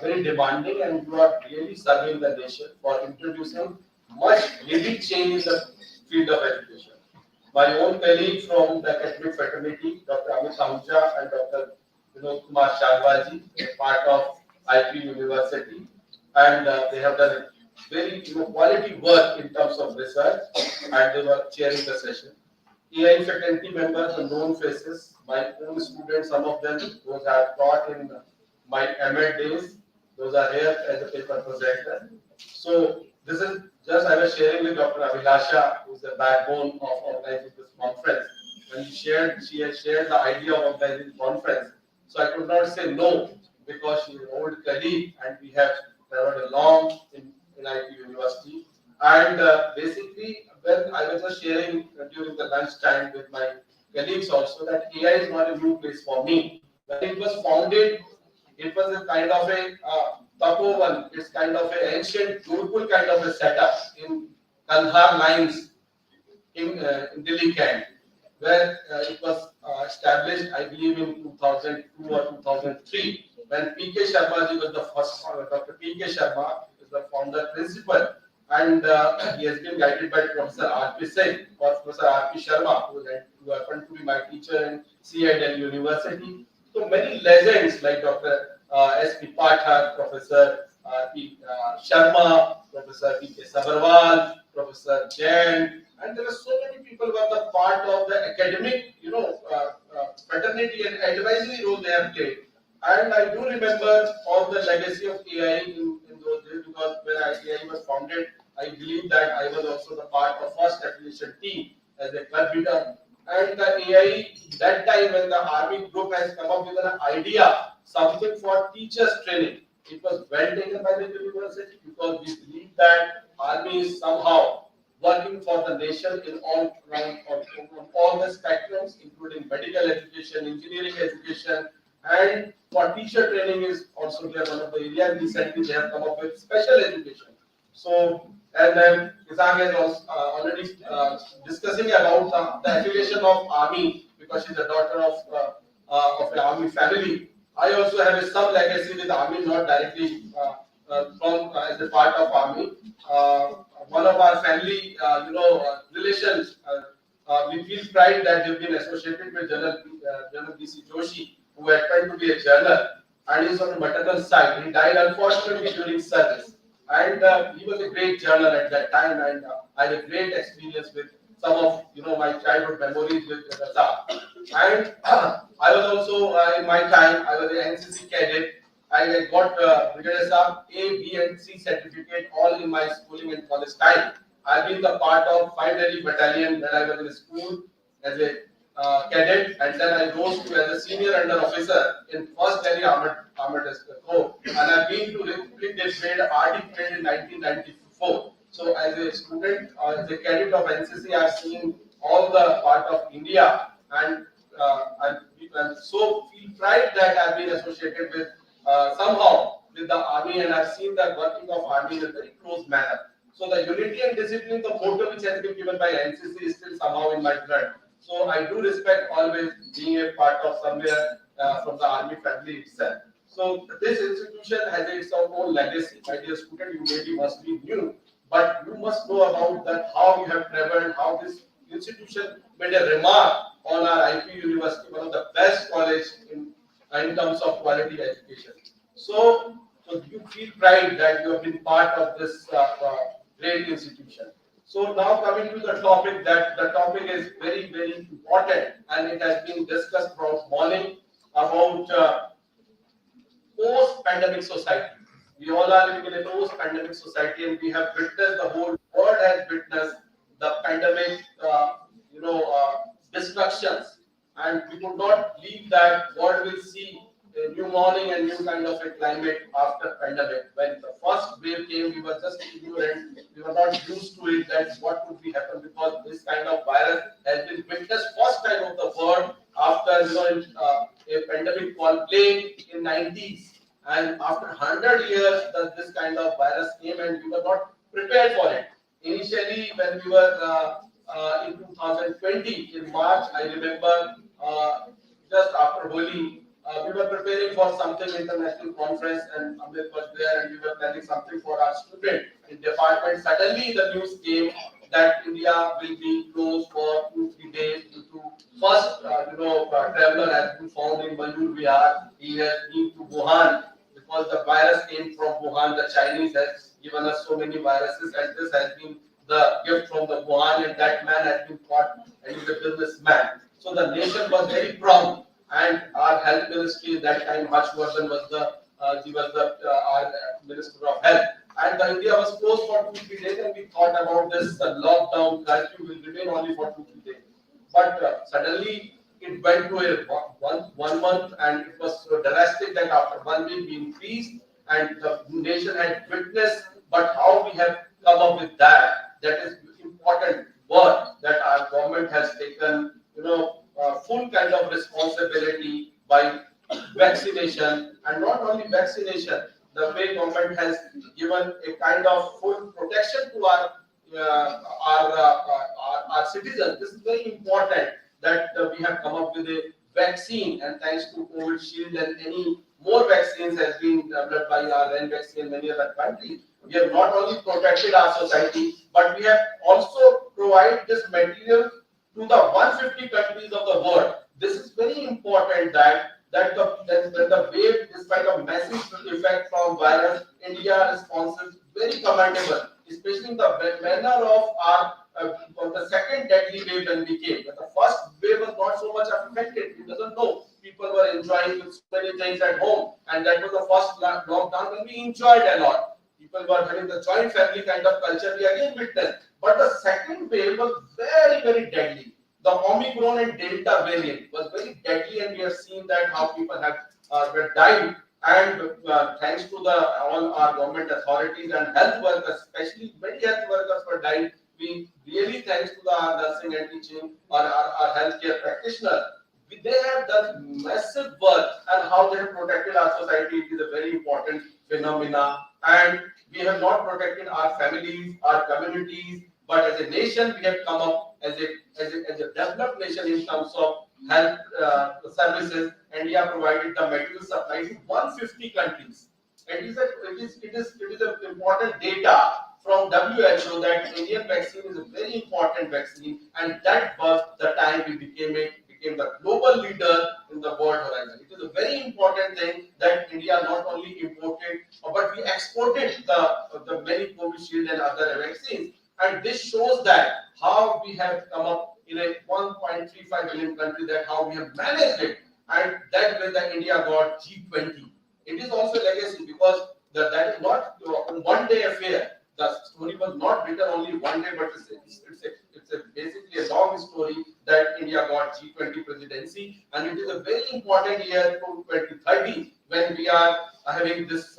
very demanding, and you are really serving the nation for introducing much needed change in the field of education. My own colleague from the academic fraternity, Dr. Amit Ahuja and Dr. Kumar Sharwaji, a part of IP University, and they have done very quality work in terms of research, and they were chairing the session. AI fraternity members, the known faces, my own students, some of them, those I have taught in my MA days, those are here as a paper presenter. So this is just I was sharing with Dr. Abhilasha, who is the backbone of organizing this conference. When she had shared the idea of organizing the conference. So I could not say no because she is an old colleague and we have traveled along in IP University. And basically, when I was just sharing during the lunch time with my colleagues also that AI is not a new place for me. When it was founded, it was a kind of a tapovan, it's kind of an ancient Gurukul kind of a setup in Kandhar lines in Delhi camp, where it was established, I believe, in 2002 or 2003, when P.K. Sharma ji was the first, Dr. P.K. Sharma is the founder principal, and he has been guided by Professor R.P. Singh or Professor R.P. Sharma, who happened to be my teacher in CIDL University. So many legends like Dr. S.P. Pathak, Professor P. Sharma, Professor P.K. Sabharwal, Professor Jain, and there are so many people who are the part of the academic, fraternity and advisory role they have played. And I do remember all the legacy of AI in those days because when AI was founded, I believe that I was also the part of first affiliation team as a club leader. And the AI, that time when the Army group has come up with an idea, something for teachers training, it was well taken by the university because we believe that Army is somehow working for the nation in all on all the spectrums, including medical education, engineering education, and for teacher training is also there one of the areas. Recently, they have come up with special education. So, and then Isang is also, already discussing about the affiliation of Army because she's a daughter of an Army family. I also have some legacy with Army, not directly from as a part of Army. One of our family, relations, we feel pride that they've been associated with General B.C. Joshi, who happened to be a general, and is on the maternal side. He died unfortunately during service. and he was a great journal at that time, and I had a great experience with some of my childhood memories with Razak. And I was also in my time I was an NCC cadet. I got Brigadier Sahab A, B, and C certificate all in my schooling and college time. I've been the part of 5 Delhi Battalion when I was in school as a cadet, and then I rose to as a senior under officer in First Delhi Armored Corps, and I've been to Republic Day Parade, RD Parade in 1994. So as a student or as a cadet of NCC, I've seen all the part of India, and I'm so feel pride that I've been associated with somehow with the army, and I've seen the working of army in a very close manner. So the unity and discipline, the motto which has been given by NCC is still somehow in my blood. So I do respect always being a part of somewhere from the army family itself. So this institution has its own legacy. My dear student, you maybe must be new, but you must know about that how you have traveled, how this institution made a remark on our IP University, one of the best college in terms of quality education. So you feel pride that you have been part of this great institution. So now coming to the topic, that the topic is very, very important, and it has been discussed from morning about post-pandemic society. We all are living in a post-pandemic society, and we have witnessed, the whole world has witnessed the pandemic, destructions, and we could not believe that world will see a new morning and new kind of a climate after pandemic. When the first wave came, we were just ignorant. We were not used to it. That what would be happen, because this kind of virus has been witnessed first time of the world after a pandemic called plague in 90s, and after 100 years this kind of virus came, and we were not prepared for it. Initially, when we were in 2020 in March, I remember just after Holi, we were preparing for something international conference, and Amit was there, and we were planning something for our student in department. Suddenly, the news came that India will be closed for 2-3 days due to first, traveler has been found in Mayur Vihar. He has been to Wuhan because the virus came from Wuhan. The Chinese has given us so many viruses, and this has been the gift from the Wuhan, and that man has been caught, and he's a businessman. So the nation was very proud, and our health ministry at that time, Harshvardhan was our Minister of Health, and the India was closed for 2-3 days, and we thought about this lockdown curfew will remain only for 2-3 days. But suddenly it went to a one month, and it was so drastic that after 1 week we increased, and the nation had witnessed. But how we have come up with that is important work that our government has taken, full kind of responsibility by vaccination, and not only vaccination, the way government has given a kind of full protection to our citizens. This is very important that we have come up with a vaccine, and thanks to COVID Shield and any more vaccines has been developed by our Reinventing and many other countries. We have not only protected our society, but we have also provided this material to the 150 countries of the world. This is very important that the wave, this kind of massive effect from virus, India response is very commendable, especially the manner of our the second deadly wave when we came. But the first wave was not so much affected. We doesn't know. People were enjoying with so many things at home, and that was the first lockdown when we enjoyed a lot. People were having the joint family kind of culture we again witnessed. But the second wave was very, very deadly. The Omicron and Delta variant was very deadly, and we have seen that how people have were dying. And thanks to all our government authorities and health workers, especially many health workers were dying. We really thanks to the nursing and teaching or our healthcare practitioners. They have done massive work, and how they have protected our society is a very important phenomena. And we have not protected our families, our communities, but as a nation, we have come up as a developed nation in terms of health services. India provided the material supply to 150 countries. And it is important data from WHO that Indian vaccine is a very important vaccine, and that was the time we became became the global leader in the world horizon. It is a very important thing that India not only imported, but we exported the many Covishield and other vaccines. And this shows that how we have come up in a 1.35 billion country, that how we have managed it. And that way the India got G20. It is also a legacy because that is not a one-day affair. The story was not written only one day, but it's basically a long story that India got G20 presidency, and it is a very important year to 2030 when we are having this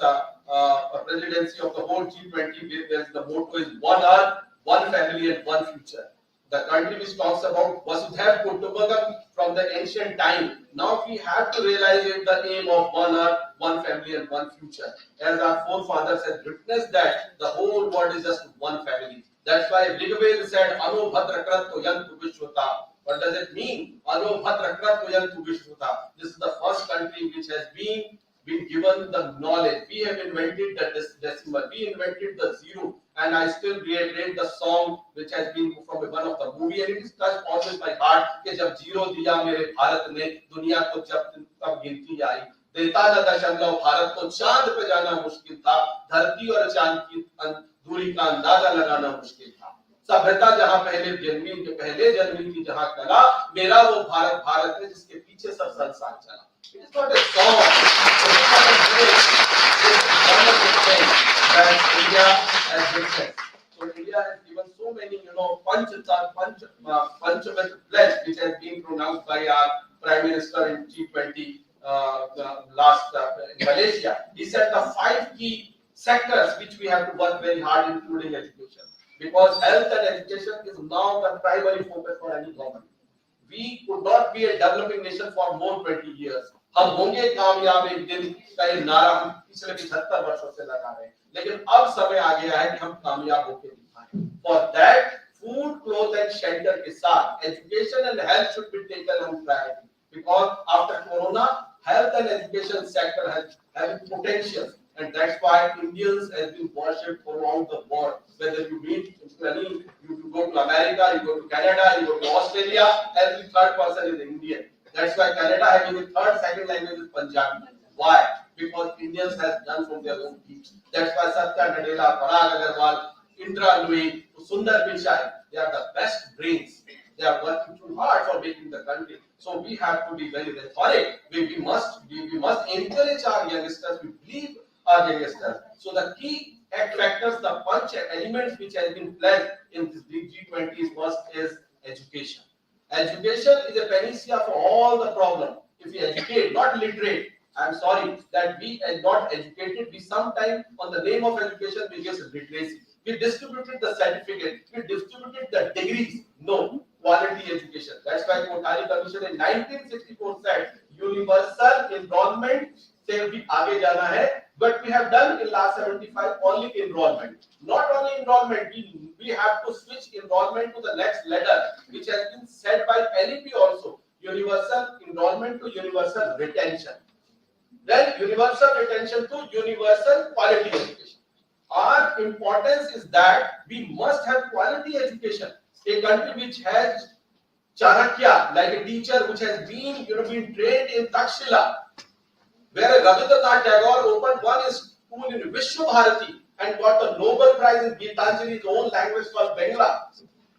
presidency of the whole G20, where the motto is one Earth, one family, and one future. The country which talks about Vasudhaiv Kutumbakam from the ancient time. Now we have to realize it, the aim of one Earth, one family, and one future. As our forefathers had witnessed that the whole world is just one family. That's why Rigveda said, Anu Bhadrakrat Yantu Vishwata. What does it mean? Anu Bhadrakrat Yantu Vishwata. This is the first country which has been given the knowledge. We have invented the decimal. We invented the zero. And I still reiterate the song which has been from one of the movie, and it is touched always my heart. कि जब zero दिया मेरे भारत ने दुनिया को जब तब गिनती आई देता न दशमलव भारत को चांद पे जाना मुश्किल था धरती और चांद की दूरी का अंदाजा लगाना मुश्किल था सभ्यता जहां पहले जन्मी थी जहां कला मेरा वो भारत भारत है जिसके पीछे सब संसार चला. It is not a song. It is not a phrase. It is one of the things that India has witnessed. So India has given so many, Panchavat pledge, which has been pronounced by our Prime Minister in G20 in Malaysia. He said the 5 key sectors which we have to work very hard, including education, because health and education is now the primary focus for any government. We could not be a developing nation for more 20 years. हम होंगे कामयाब एक दिन का ये नारा हम पिछले 75 वर्षों से लगा रहे हैं, लेकिन अब समय आ गया है कि हम कामयाब होकर दिखाएं. For that, food, clothes and shelter के साथ education and health should be taken on priority, because after Corona, health and education sector has potential, and that's why Indians have been worshipped around the world. Whether you meet any, you go to America, you go to Canada, you go to Australia, every third person is Indian. That's why Canada having the second language is Punjabi. Why? Because Indians have done from their own feet. That's why Satya Nadella, Parag Agarwal, Indra Nui, Sundar Pichai, they are the best brains. They are working too hard for making the country. So we have to be very rhetoric. We must encourage our youngsters. We believe our youngsters. So the key factors, the punch elements which has been pledged in this G20 first is education. Education is a panacea for all the problem. If we educate, not literate, I'm sorry that we are not educated. We sometimes, on the name of education, we give literacy. We distributed the certificate, we distributed the degrees. No, quality education. That's why Kothari Commission in 1964 said universal enrollment से भी आगे जाना है. But we have done in last 75 only enrollment. Not only enrollment, we have to switch enrollment to the next letter, which has been said by NEP also. Universal enrollment to universal retention. Then universal retention to universal quality education. Our importance is that we must have quality education. A country which has Chanakya, like a teacher which has been trained in Takshila, where Rabindranath Tagore opened one school in Vishwa Bharati and got the Nobel Prize in Gitanjali's own language called Bangla.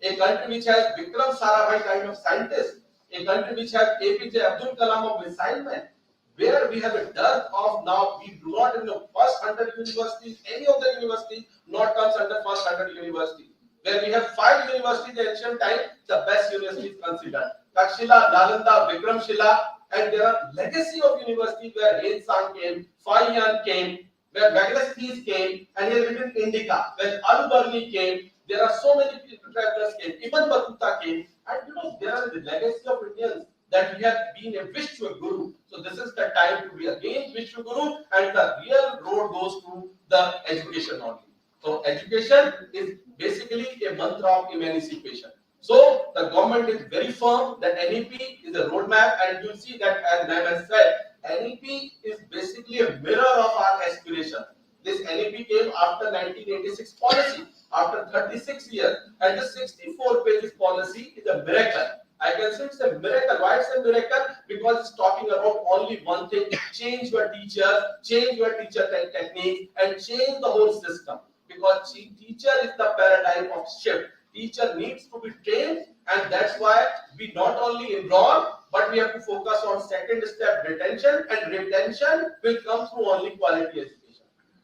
A country which has Vikram Sarabhai kind of scientist. A country which has APJ Abdul Kalam of missile man. Where we have a dearth of now, we do not in the first 100 universities, any of the universities not comes under first 100 universities. Where we have 5 universities in ancient time, the best universities considered. Takshila, Nalanda, Vikramshila, and there are legacy of universities where Hensang came, Faiyan came, where Megalesthenes came, and here written Indica, where Al-Barni came. There are so many travelers came, Ibn Battuta came, and there are the legacy of Indians that we have been a Vishwa Guru. So this is the time to be again Vishwa Guru, and the real road goes to the education only. So education is basically a mantra of emancipation. So the government is very firm that NEP is a roadmap, and you'll see that, as Ma'am has said, NEP is basically a mirror of our aspiration. This NEP came after 1986 policy, after 36 years, and the 64 pages policy is a miracle. I can say it's a miracle. Why it's a miracle? Because it's talking about only one thing: change your teachers, change your teacher techniques, and change the whole system. Because teacher is the paradigm of shift. Teacher needs to be trained, and that's why we not only enroll, but we have to focus on second step, retention, and retention will come through only quality education.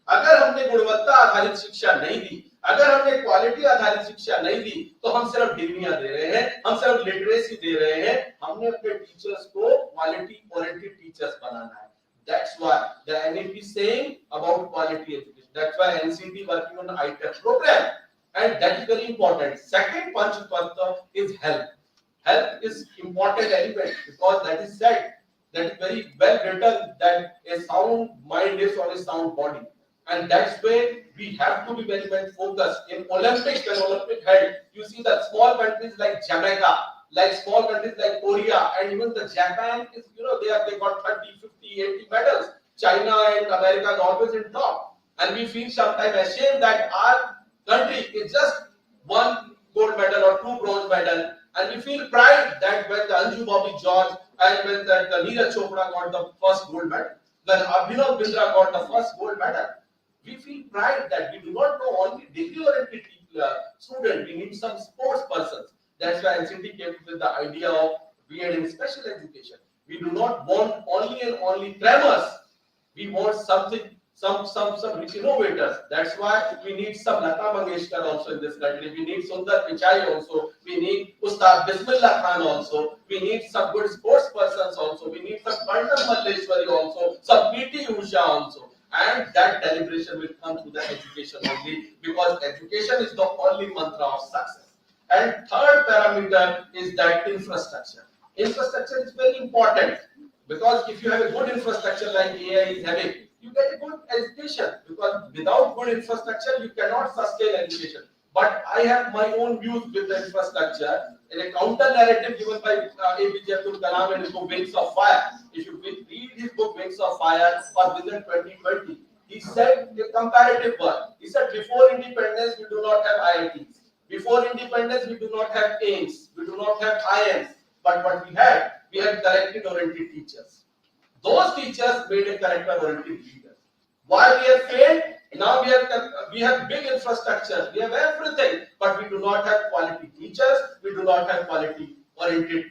अगर हमने गुणवत्ता आधारित शिक्षा नहीं दी, अगर हमने quality आधारित शिक्षा नहीं दी, तो हम सिर्फ डिग्रियां दे रहे हैं, हम सिर्फ लिटरेसी दे रहे हैं. हमने अपने टीचर्स को क्वालिटी ओरिएंटेड टीचर्स बनाना है. That's why the NEP is saying about quality education. That's why NCT working on the ITEP program, and that is very important. Second Panchatattva is health. Health is important element because that is said, that is very well written, that a sound mind is on a sound body. And that's where we have to be very much focused. In Olympics, when Olympic held, you see that small countries like Jamaica, like small countries like Korea, and even the Japan is, they got 30, 50, 80 medals. China and America are always in top. And we feel sometimes ashamed that our country is just one gold medal or two bronze medal. And we feel pride that when the Anju Bobby George and when the Neeraj Chopra got the first gold medal, when Abhinav Bindra got the first gold medal, we feel pride that we do not know only degree-oriented student. We need some sports persons. That's why NCT came with the idea of B.Ed in special education. We do not want only and only crammers. We want something, some rich innovators. That's why we need some Lata Mangeshkar also in this country. We need Sundar Pichai also. We need Ustad Bismillah Khan also. We need some good sports persons also. We need some Pandam Malleshwari also. Some P.T. Usha also. And that deliberation will come through the education only, because education is the only mantra of success. And third parameter is that infrastructure. Infrastructure is very important, because if you have a good infrastructure like AI is having, you get a good education, because without good infrastructure you cannot sustain education. But I have my own views with the infrastructure. In a counter narrative given by APJ Abdul Kalam in his book Wings of Fire. If you read his book Wings of Fire for Vision 2020, he said a comparative one. He said before independence we do not have IITs. Before independence we do not have AIMS. We do not have IIMs. But what we had character-oriented teachers. Those teachers made a character-oriented leader. Why we have failed? Now we have big infrastructure, we have everything, but we do not have quality teachers, we do not have quality oriented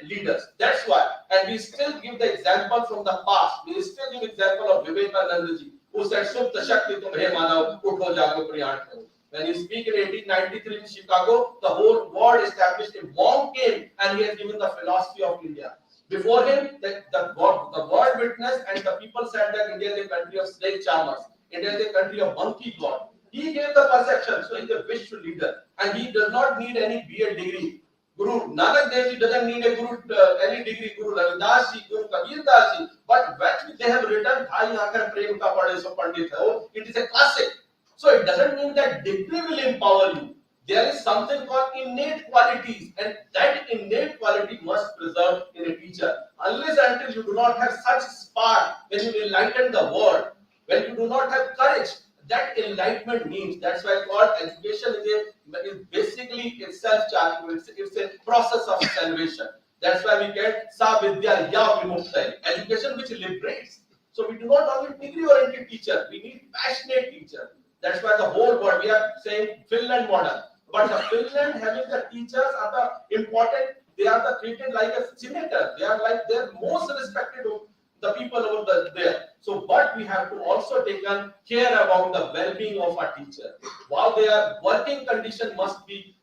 leaders. That's why, and we still give the example from the past. We still give example of Vivekananda ji, who said, "Supta Shakti tumhe manav, utho jago priyaan karo." When he speak in 1893 in Chicago, the whole world established a monk came and he has given the philosophy of India. Before him, the world witnessed and the people said that India is a country of snake charmers. India is a country of monkey god. He gave the perception, so he's a wish leader, and he does not need any B.Ed degree. Guru Nanak Dev Ji doesn't need a guru, any degree. Guru Ravidas Ji, Guru Kabir Das Ji, but when they have written "Bhai Aakar Prem Ka Pade So Pandit Ho," it is a classic. So it doesn't mean that degree will empower you. There is something called innate qualities, and that innate quality must preserve in a teacher. Unless until you do not have such spark when you enlighten the world, when you do not have courage, that enlightenment means. That's why called education is basically a self-charging. It's a process of salvation. That's why we get Sa Vidya Ya Vimukta, education which liberates. So we do not only degree-oriented teacher, we need passionate teacher. That's why the whole world, we are saying Finland model. But the Finland having the teachers are the important, they are the treated like a senator. They are like they're most respected of the people over there. So, but we have to also take care about the well-being of our teacher. While their working condition must be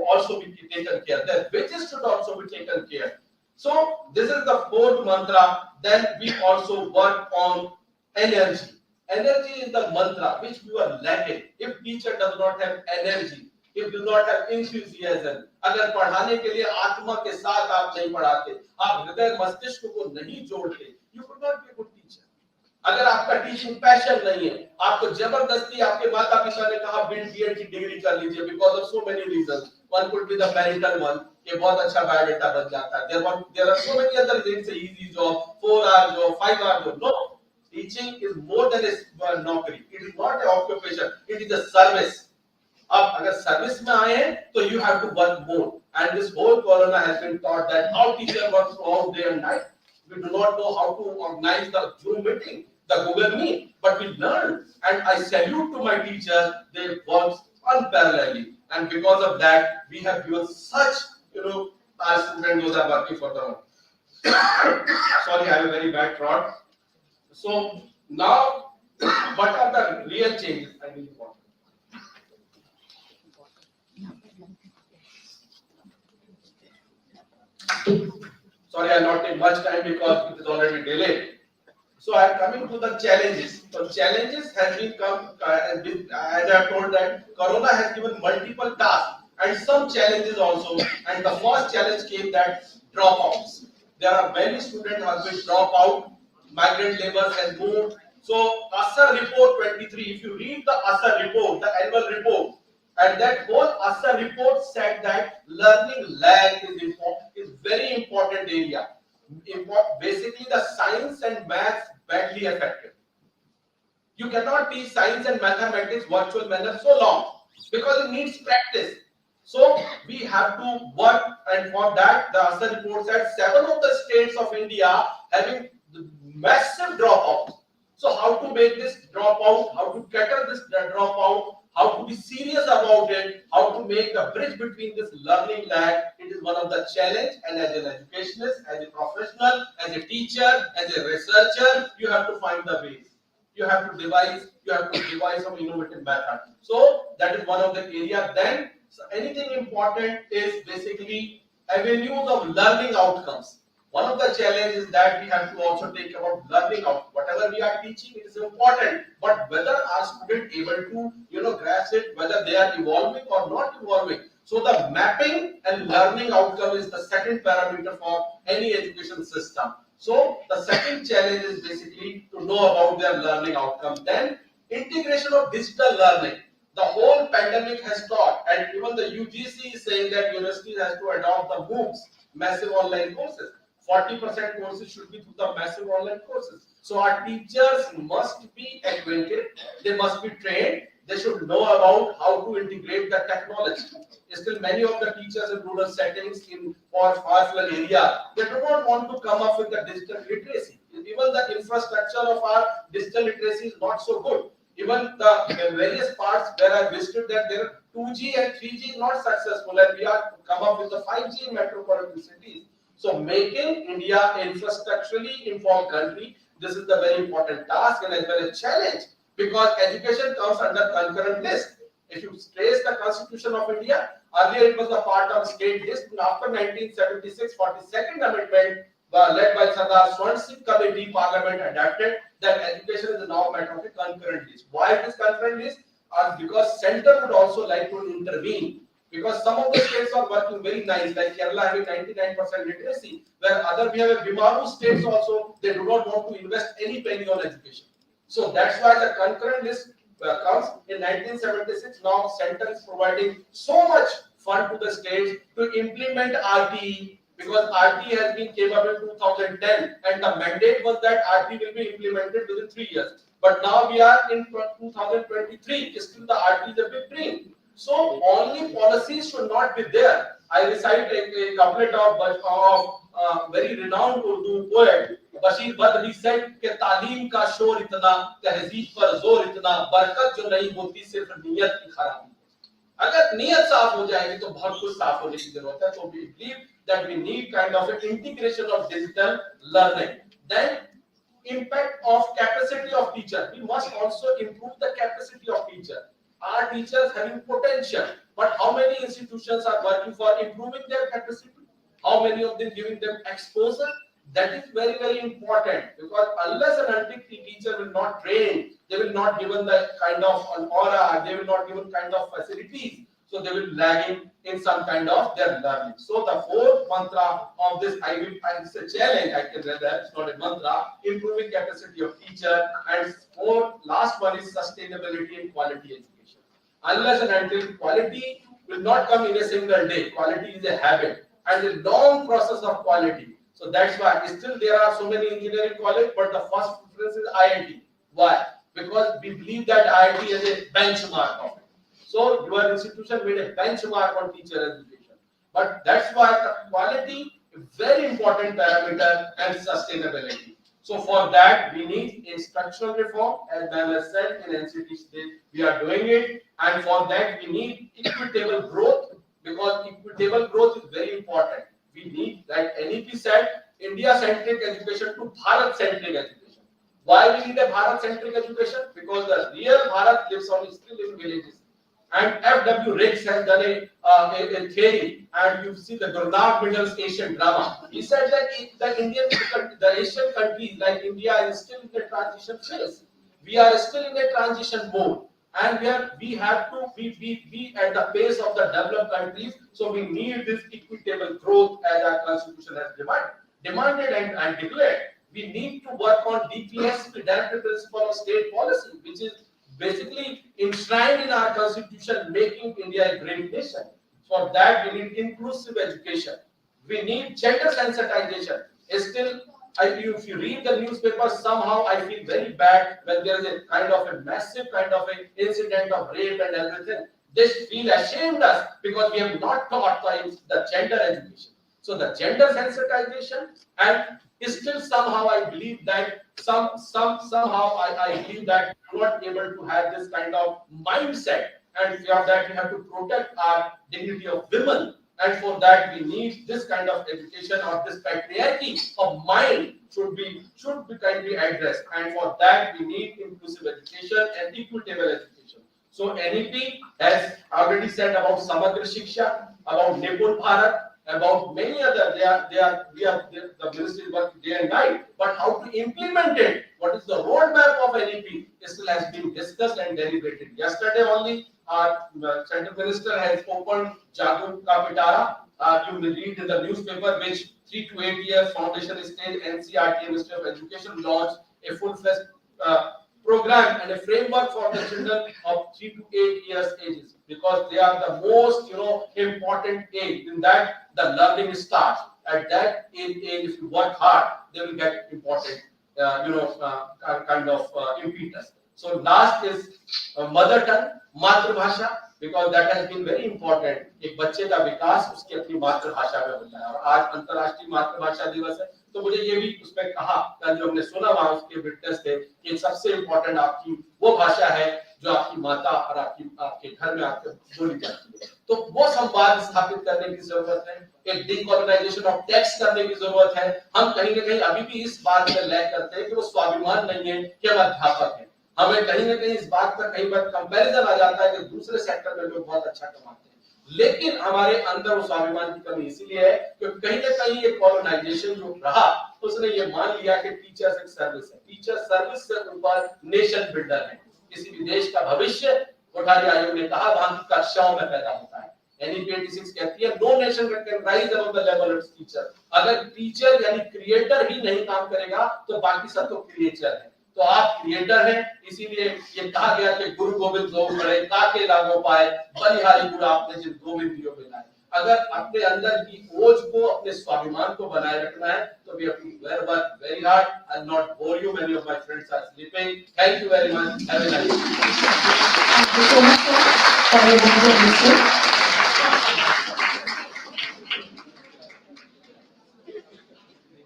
also be taken care. Their wages should also be taken care. So, this is the fourth mantra. Then we also work on energy. Energy is the mantra which we are lacking. If teacher does not have energy, if do not have enthusiasm, अगर पढ़ाने के लिए आत्मा के साथ आप नहीं पढ़ाते, आप हृदय मस्तिष्क को नहीं जोड़ते, you could not be a good teacher. अगर आपका टीचिंग पैशन नहीं है, आपको जबरदस्ती आपके माता पिता ने कहा B.Ed की डिग्री कर लीजिए because of so many reasons. One could be the marital one, कि बहुत अच्छा बायोडाटा बन जाता है. There are so many other things, easy job, 4-hour job, 5-hour job. No, teaching is more than a naukri. It is not an occupation. It is a service. अब अगर service में आए हैं तो you have to work more. And this whole corona has been taught that how teacher works throughout day and night. We do not know how to organize the Zoom meeting, the Google Meet, but we learn. And I salute to my teachers; they work unparalleledly. And because of that, we have given such, our students those are working for them. Sorry, I have a very bad throat. So now, what are the real changes? I need water. Sorry, I'll not take much time because it is already delayed. So I am coming to the challenges. So challenges has been as I have told that Corona has given multiple tasks and some challenges also. And the first challenge came that dropouts. There are many students who have been dropped out. Migrant labor has moved. So ASA report 23. If you read the ASA report, the annual report, and that whole ASA report said that learning lag is very important area. Basically, the science and maths badly affected. You cannot teach science and mathematics virtual manner so long because it needs practice. So we have to work, and for that, the ASA report said 7 of the states of India having massive dropouts. So how to make this dropout, how to cater this dropout, how to be serious about it, how to make the bridge between this learning lag. It is one of the challenge, and as an educationist, as a professional, as a teacher, as a researcher, you have to find the ways. You have to devise some innovative method. So that is one of the area. Then anything important is basically avenues of learning outcomes. One of the challenges that we have to also take about learning out. Whatever we are teaching, it is important, but whether our student able to grasp it, whether they are evolving or not evolving. So the mapping and learning outcome is the second parameter for any education system. So the second challenge is basically to know about their learning outcome. Then integration of digital learning. The whole pandemic has taught, and even the UGC is saying that universities has to adopt the MOOCs, massive online courses. 40% courses should be through the massive online courses. So our teachers must be acquainted, they must be trained, they should know about how to integrate the technology. Still, many of the teachers in rural settings or far-flung area, they do not want to come up with the digital literacy. Even the infrastructure of our digital literacy is not so good. Even the various parts where I visited that their 2G and 3G is not successful, and we are come up with the 5G in metropolitan cities. So making India infrastructurally informed country, this is the very important task and as well as challenge, because education comes under concurrent list. If you trace the Constitution of India, earlier it was the part of state list, and after 1976, 42nd Amendment led by Sardar Swan Singh Committee, Parliament adopted that education is now a matter of a concurrent list. Why it is concurrent list? Because center would also like to intervene. Because some of the states are working very nice, like Kerala having 99% literacy, where other we have a Bimaru states also, they do not want to invest any penny on education. So that's why the concurrent list comes in 1976. Now center is providing so much fund to the states to implement RTE, because RTE has been came up in 2010, and the mandate was that RTE will be implemented within 3 years. But now we are in 2023, still the RTE is a big dream. So only policies should not be there. I recite a couplet of very renowned Urdu poet Bashir Badri said कि तालीम का शोर इतना, तहजीब पर जोर इतना, बरकत जो नहीं होती सिर्फ नियत की खराबी. अगर नियत साफ हो जाएगी तो बहुत कुछ साफ होने की जरूरत है. So we believe that we need kind of an integration of digital learning. Then impact of capacity of teacher. We must also improve the capacity of teacher. Our teachers having potential, but how many institutions are working for improving their capacity? How many of them giving them exposure? That is very, very important, because unless an until teacher will not train, they will not given the kind of an aura, they will not given kind of facilities, so they will lagging in some kind of their learning. So the fourth mantra of this, it's a challenge, I can say that it's not a mantra, improving capacity of teacher, and last one is sustainability and quality education. Unless and until quality will not come in a single day, quality is a habit and a long process of quality. So that's why still there are so many engineering colleges, but the first preference is IIT. Why? Because we believe that IIT is a benchmark of it. So your institution made a benchmark on teacher education. But that's why the quality is very important parameter and sustainability. So for that we need a structural reform, as I has said in NCT state we are doing it, and for that we need equitable growth, because equitable growth is very important. We need, like NEP said, India-centric education to Bharat-centric education. Why we need a Bharat-centric education? Because the real Bharat lives on still in villages. And F.W. Riggs has done a theory, and you see the Gurnath Middle Asian drama. He said that the Asian countries like India is still in the transition phase. We are still in a transition mode, and we have to be at the pace of the developed countries. So we need this equitable growth as our constitution has demanded and declared. We need to work on DPSP, Directive Principle of State Policy, which is basically enshrined in our constitution, making India a great nation. For that, we need inclusive education. We need gender sensitization. Still, if you read the newspaper, somehow I feel very bad when there is a kind of a massive kind of an incident of rape and everything. This feel ashamed us because we have not taught the gender education. So the gender sensitization, and still somehow I believe that somehow I believe that we are not able to have this kind of mindset, and for that we have to protect our dignity of women, and for that we need this kind of education, or this patriarchy of mind should be kindly addressed, and for that we need inclusive education and equitable education. So NEP has already said about Samagra Shiksha, about Nipun Bharat, about many other. The ministry is working day and night, but how to implement it? What is the roadmap of NEP? Still has been discussed and deliberated. Yesterday only, our central minister has opened Jagu Ka Pitara. You will read in the newspaper which 3 to 8 years foundation stage NCERT Ministry of Education launched a full-fledged program and a framework for the children of 3 to 8 years ages, because they are the most important age. In that the learning starts. At that age, if you work hard, they will get important kind of impetus. So last is mother tongue, मातृभाषा, because that has been very important. एक बच्चे का विकास उसकी अपनी मातृभाषा में होता है, और आज अंतर्राष्ट्रीय मातृभाषा दिवस है, तो मुझे ये भी उसमें कहा, जो हमने सुना वहां उसके विटनेस थे, कि सबसे इम्पोर्टेंट आपकी वो भाषा है जो आपकी माता और आपके घर में आपके बोली जाती है। तो वो संवाद स्थापित करने की जरूरत है, एक डीकोलोनाइजेशन ऑफ टेक्स्ट करने की जरूरत है। हम कहीं न कहीं अभी भी इस बात में लैग करते हैं कि वो स्वाभिमान नहीं है कि हम अध्यापक हैं। हमें कहीं न कहीं इस बात पर कई बार कंपैरिजन आ जाता है कि दूसरे सेक्टर में लोग बहुत अच्छा कमाते हैं, लेकिन हमारे अंदर वो स्वाभिमान की कमी इसीलिए है क्योंकि कहीं न कहीं ये कॉलोनाइजेशन जो रहा, उसने ये मान लिया कि टीचर्स एक सर्विस है, टीचर सर्विस से ऊपर नेशन बिल्डर है। किसी भी देश का भविष्य, कोठारी आयोग ने कहा, वहां की कक्षाओं में पैदा होता है। NEP 86 कहती है no nation can rise above the level of teacher. अगर टीचर यानी क्रिएटर ही नहीं काम करेगा तो बाकी सब तो क्रिएचर है। तो आप क्रिएटर हैं, इसीलिए ये कहा गया कि गुरु गोविंद दो बड़े ताके लागो पाए, बलिहारी गुरु आपने जिन गोविंद दियो बनाए। अगर अपने अंदर की ओज को, अपने स्वाभिमान को बनाए रखना है तो we have to work very hard. I'll not bore you, many of my friends are sleeping. Thank you very much. Have a nice day.
Thank you so much for your wonderful.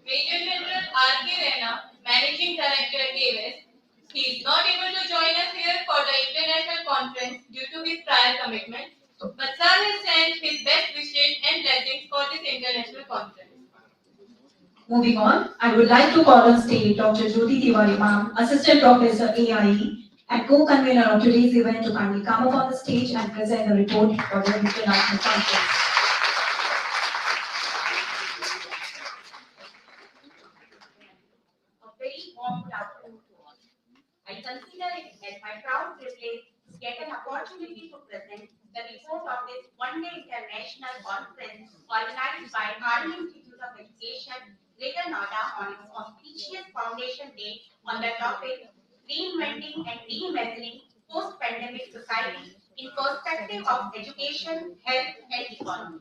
Major General R.K. Rena, Managing Director at AVSM, he is not able to join us here for the international conference due to his prior commitment, but Sir has sent his best wishes and blessings for this international conference.
Moving on, I would like to call on stage Dr. Jyoti Tiwari ma'am, Assistant Professor AIE and Co-Convener of today's event, to kindly come up on the stage and present the report for the international conference.
Very warm good afternoon to all. I consider it as my proud privilege to get an opportunity to present the report of this one-day international conference organized by Army Institute of Education, Greater Noida, on its auspicious foundation day on the topic Reinventing and Reimagining Post-Pandemic Society in Perspective of Education, Health and Economy.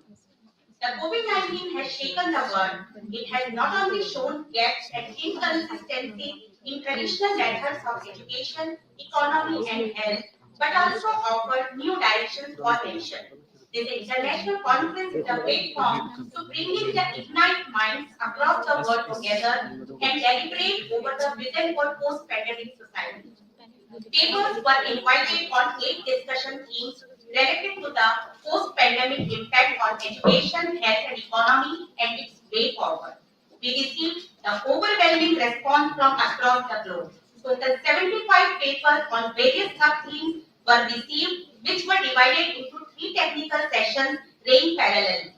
The COVID-19 has shaken the world. It has not only shown gaps and inconsistency in traditional methods of education, economy and health, but also offer new directions for nation. This international conference is a platform to bring in the ignite minds across the world together and deliberate over the vision for post-pandemic society. Papers were invited on 8 discussion themes related to the post-pandemic impact on education, health and economy and its way forward. We received the overwhelming response from across the globe. Total 75 papers on various sub-themes were received, which were divided into 3 technical sessions running parallelly.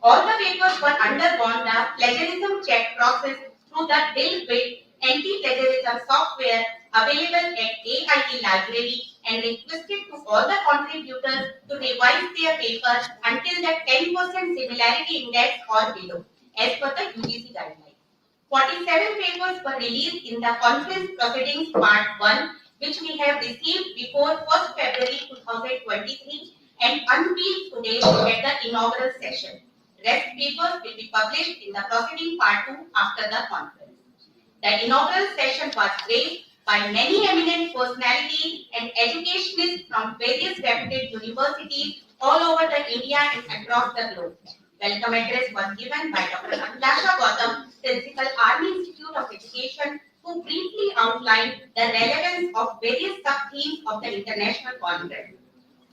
All the papers were undergone the plagiarism check process through the built-in anti-plagiarism software available at AIE library and requested to all the contributors to revise their papers until the 10% similarity index or below, as per the UGC guidelines. 47 papers were released in the conference proceedings part 1, which we have received before 1st February 2023 and unveiled today at the inaugural session. Rest papers will be published in the proceeding part 2 after the conference. The inaugural session was graced by many eminent personalities and educationists from various reputed universities all over the India and across the globe. Welcome address was given by Dr. Abhilasha Gautam, Principal Army Institute of Education, who briefly outlined the relevance of various sub-themes of the international conference,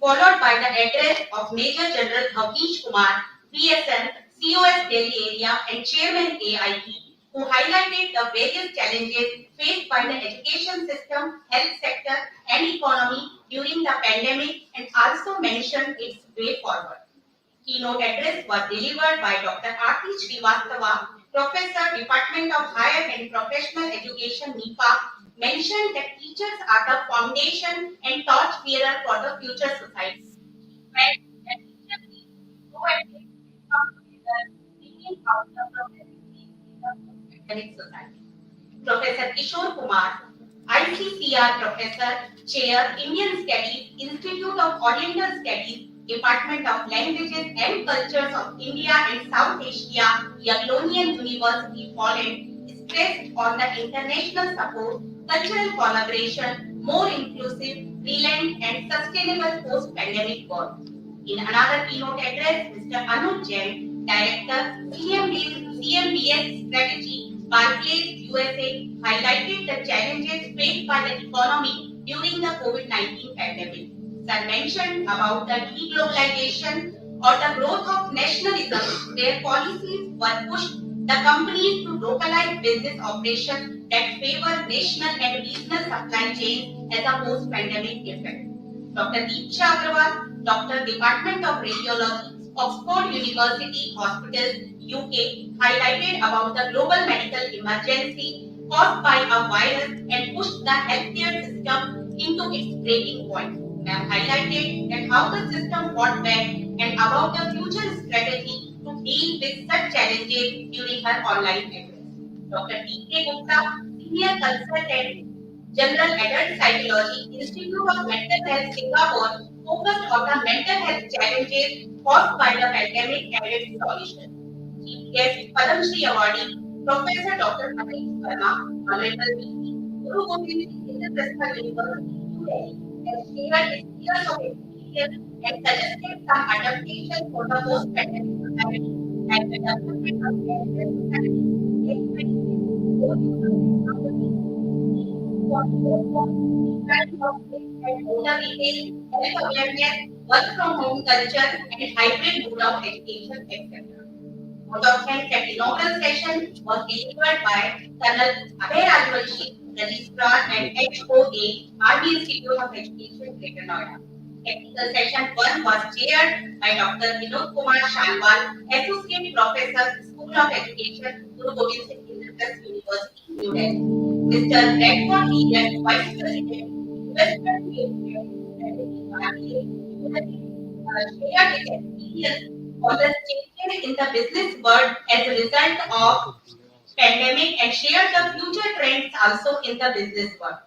followed by the address of Major General Bhavnish Kumar, VSM, COS Delhi Area and Chairman AIE, who highlighted the various challenges faced by the education system, health sector and economy during the pandemic and also mentioned its way forward. Keynote address was delivered by Dr. Aarti Srivastava, Professor, Department of Higher and Professional Education, NIPA, mentioned that teachers are the foundation and torchbearer for the future society. And teachers need to proactively come together, bringing out the progressive in the post-pandemic society. Professor Kishore Kumar, ICCR Professor, Chair, Indian Studies, Institute of Oriental Studies, Department of Languages and Cultures of India and South Asia, Jagiellonian University, Poland, stressed on the international support, cultural collaboration, more inclusive, relevant and sustainable post-pandemic world. In another keynote address, Mr. Anuj Jain, Director, CMBS Strategy, Barclays, USA, highlighted the challenges faced by the economy during the COVID-19 pandemic. Sir mentioned about the deglobalization or the growth of nationalism, where policies were pushed the companies to localize business operations that favor national and regional supply chains as a post-pandemic effect. Dr. Deeksha Agrawal, Doctor, Department of Radiology, Oxford University Hospitals, UK, highlighted about the global medical emergency caused by a virus and pushed the healthcare system into its breaking point. Ma'am highlighted that how the system fought back and about the future strategy to deal with such challenges during her online address. Dr. D.K. Gupta, Senior Consultant, General Adult Psychology, Institute of Mental Health, Singapore, focused on the mental health challenges caused by the pandemic and its solution. Chief guest Padam Shri Awardee, Professor Dr. Anish Verma, Honorable VP, Guru Gobind Singh International University, New Delhi, has shared his years of experience and suggested some adaptations for the post-pandemic society and the development of healthcare society, expecting both in impact of and older retail, health awareness, work from home culture, and hybrid mode of education, etc. Vote of thanks at inaugural session was delivered by Colonel Abhilasha, Registrar and HOA, Army Institute of Education, Greater Noida. Technical session 1 was chaired by Dr. Kumar Shalwal, Associate Professor, School of Education, Guru Gobind Singh University, New Delhi. Mr. Redford Leland, Vice President, Investment Management, Strategy, Barclays, shared his experience on the changes in the business world as a result of pandemic and shared the future trends also in the business world.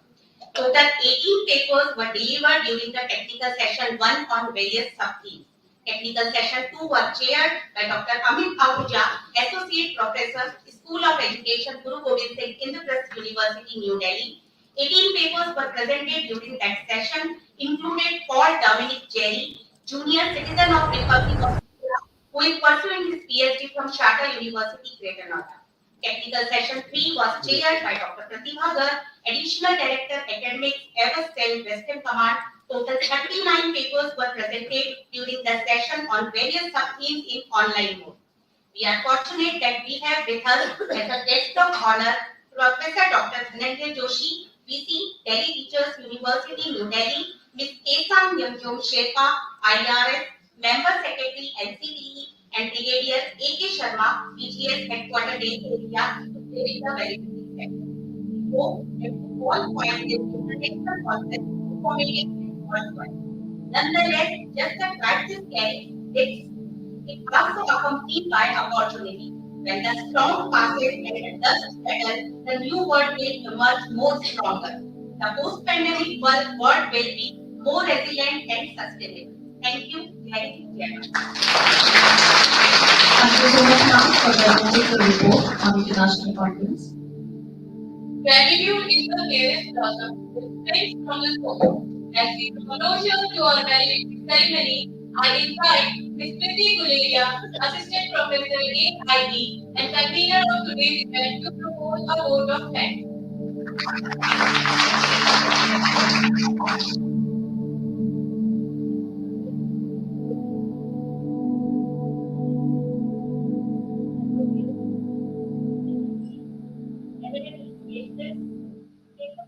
Total 18 papers were delivered during the technical session 1 on various sub-themes. Technical session 2 was chaired by Dr. Amit Ahuja, Associate Professor, School of Education, Guru Gobind Singh Indraprasth University, New Delhi. 18 papers were presented during that session, included Paul Dominic Jerry, Junior Citizen of Republic of India, who is pursuing his PhD from Charter University, Greater Noida. Technical session 3 was chaired by Dr. Pratibha Garg, Additional Director Academics, AVSM Western Command. Total 39 papers were presented during the session on various sub-themes in online mode. We are fortunate that we have with us as a guest of honor Professor Dr. Dhananjay Joshi, VC, Delhi Teachers University, New Delhi, Ms. Kesan Nyamjom Sherpa, IRS, Member Secretary, NCTE, and Brigadier A.K. Sharma, BGS Headquarter Delhi area, to take the validity sector. We hope that you all find this international concept informative and worthwhile. Nonetheless, just as crisis carries risks, it also accompanied by opportunity. When the storm passes and the dust settles, the new world will emerge more stronger. The post-pandemic world will be more resilient and sustainable. Thank you. Thank you very much.
Thank you so much, ma'am, for the wonderful report on international conference.
Gratitude is the greatest blossom that springs from the soul. As we draw closer to our valedictory ceremony, I invite Ms. Kriti Guleria, Assistant Professor AIB and Convener of today's event, to propose a vote of thanks.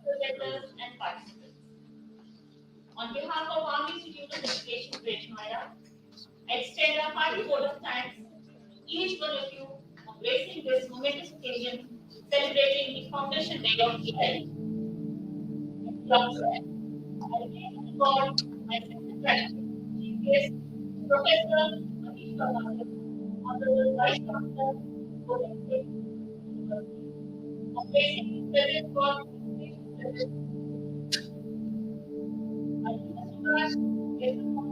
Presenters and participants. On behalf of our Institute of Education, Greater Noida, I extend a hearty vote of thanks to each one of you for gracing this momentous occasion, celebrating the Foundation Day of AI. I take on board my sincere gratitude to Chief Guest, Professor Abhilasha, Honorable Vice Chancellor, Valedictory, for placing his presence for Felicitations. I must trust everyone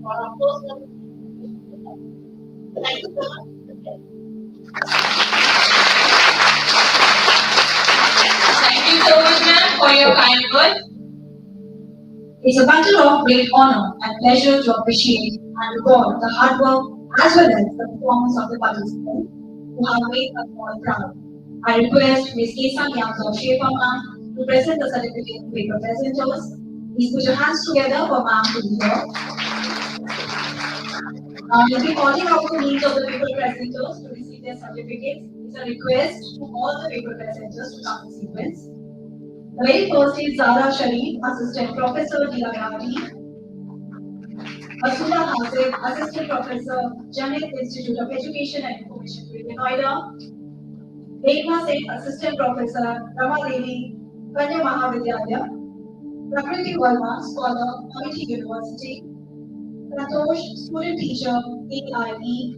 Thank you so much, ma'am, for your kind words.
It's a matter of great honor and pleasure to appreciate and reward the hard work as well as the performance of the participants who have made us all proud. I request Ms. Kesa Nyamza Shepa ma'am to present the certificate to paper presenters. Please put your hands together for ma'am to be here. We'll be calling out the names of the paper presenters to receive their certificates. It's a request to all the paper presenters to come in sequence. The very first is Zara Sharif, Assistant Professor, Tiwari. Asula Hasib, Assistant Professor, Janet Institute of Education and Information, NOIDA. Rekha Singh, Assistant Professor, Rama Devi, Kanya Mahavidyalaya. Prakriti Verma, Scholar, Amity University. Santosh, Student Teacher, AIE.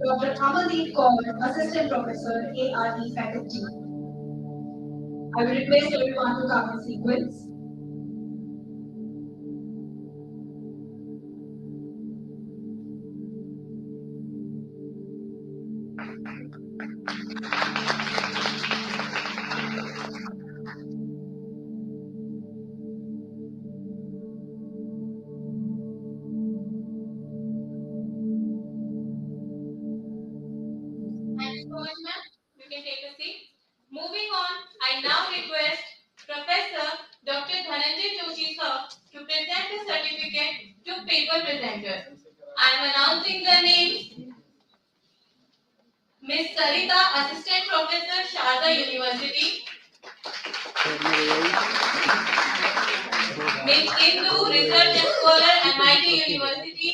Dr. Amaldeep Kaur, Assistant Professor, ARE Faculty. I will request everyone to come in sequence.
Thank you so much, ma'am. You can take a seat. Moving on, I now request Professor Dr. Dhananjay Joshi sir to present the certificate to paper presenters. I am announcing the names. Ms. Sarita, Assistant Professor, Sharda University. Ms. Indu, Research and Scholar, MIT University.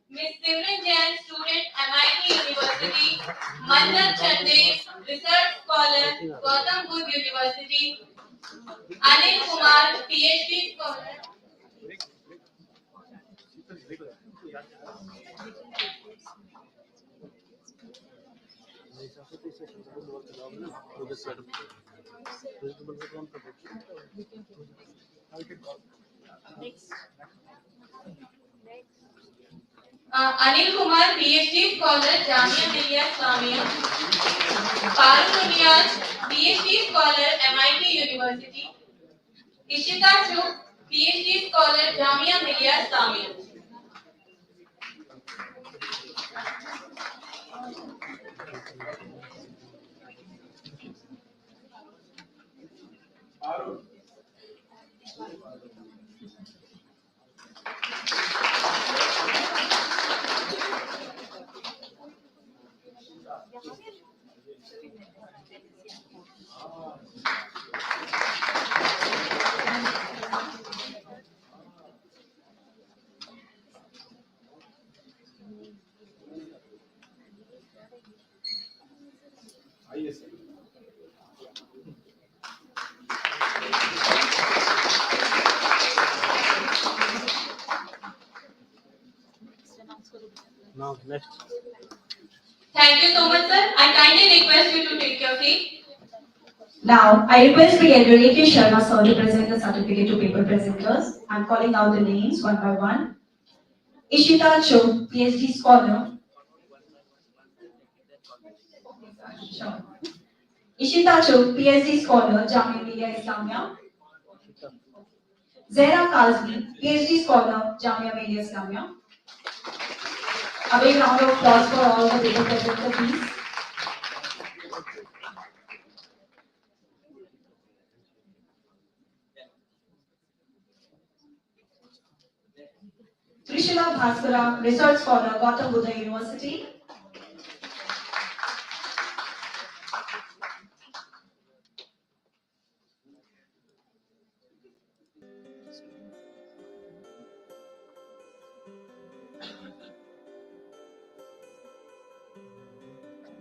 Ms. Simran Jain, Student, MIT University. Mandan Chande, Research Scholar, Gautam University. Anil Kumar, PhD Scholar. Anil Kumar, PhD Scholar, Jamia Millia Islamia. Parul Niyaz, PhD Scholar, MIT University. Ishita Chuk, PhD Scholar, Jamia Millia Islamia.
Now, next.
Thank you so much, sir. I kindly request you to take your seat.
Now, I request Brigadier A.K. Sharma sir to present the certificate to paper presenters. I'm calling out the names one by one. Ishita Chok, PhD Scholar. Sure. Ishita Chok, PhD Scholar, Jamia Millia Islamia. Zehra Kazmi, PhD Scholar, Jamia Millia Islamia. A big round of applause for all the paper presenters, please. Trishila Bhaskara, Research Scholar, Gautam Buddha University.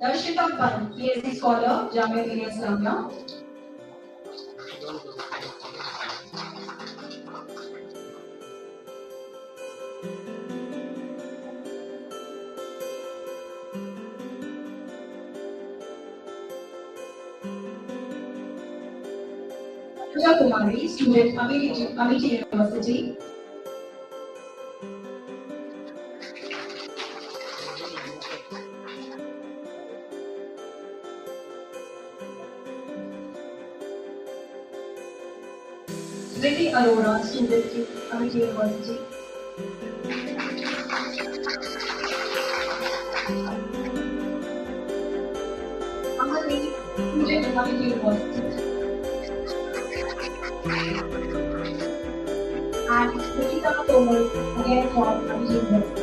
Darshita Pan, PhD Scholar, Jamia Millia Islamia. Kumari, student, Amity University. Kriti Arora, student in Amity University. Amani, student in Amity University. And Nikita Tomal, again from Amity University.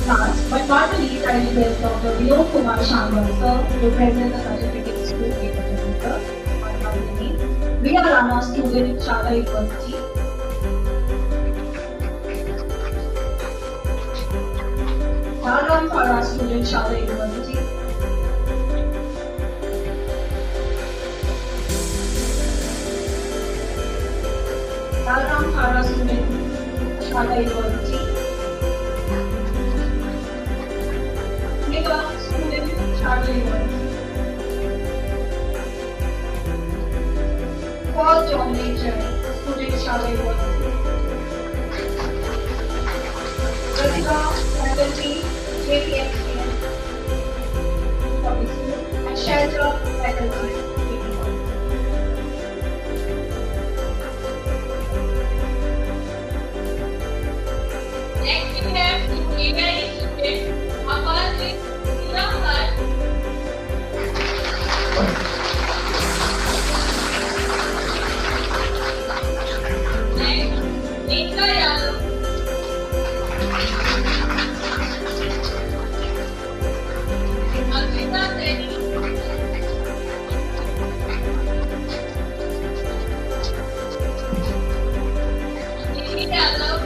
Last but not the least, I request Dr. Kumar sir to present the certificates to the We are Rana, student in Shaka University. Dharam Thara, student Shaka University. Dharam Thara, student Shaka University. Student Shaka University. Paul John Nature, student Shaka University. Pratibha, faculty, JPMCM, public school, and Shelter, faculty.
Next we have Tiwari student, Kumar with Inaugural. Next, Inka Yadav. Ankita Seni. Nidhi Yadav.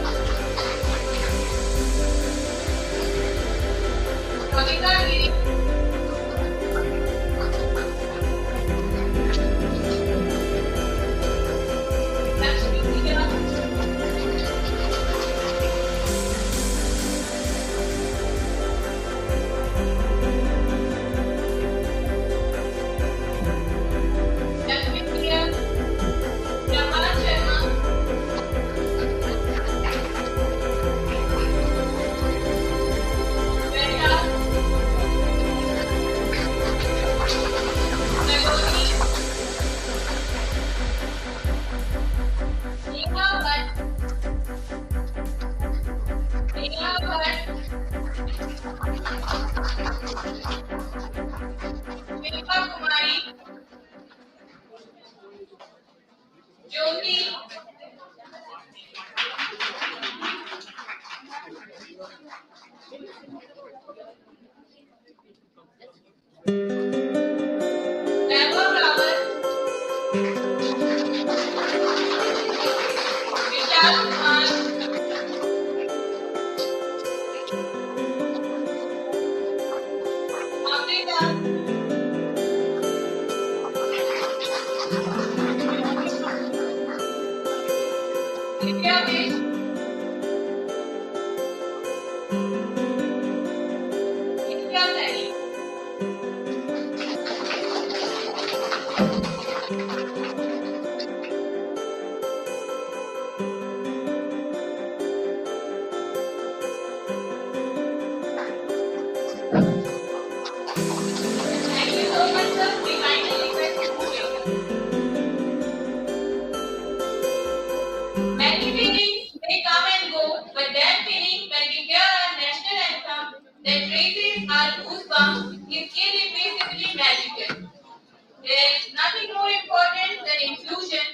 Kavita Giri. Lakshmi Priya. Lakshmi Priya. Jamal Sharma. Veda. Nagoni. Neha Bhatt. Neha Bhatt. Vipha Kumari. Jyoti. Vaibhav Rawat. Vishal Kumar. Amrita. India with India study. Thank you so much, sir. We kindly request you to take up. Many feelings may come and go, but that feeling when we hear our national anthem that raises our goosebumps is irreplaceably magical. There is nothing more important than inclusion,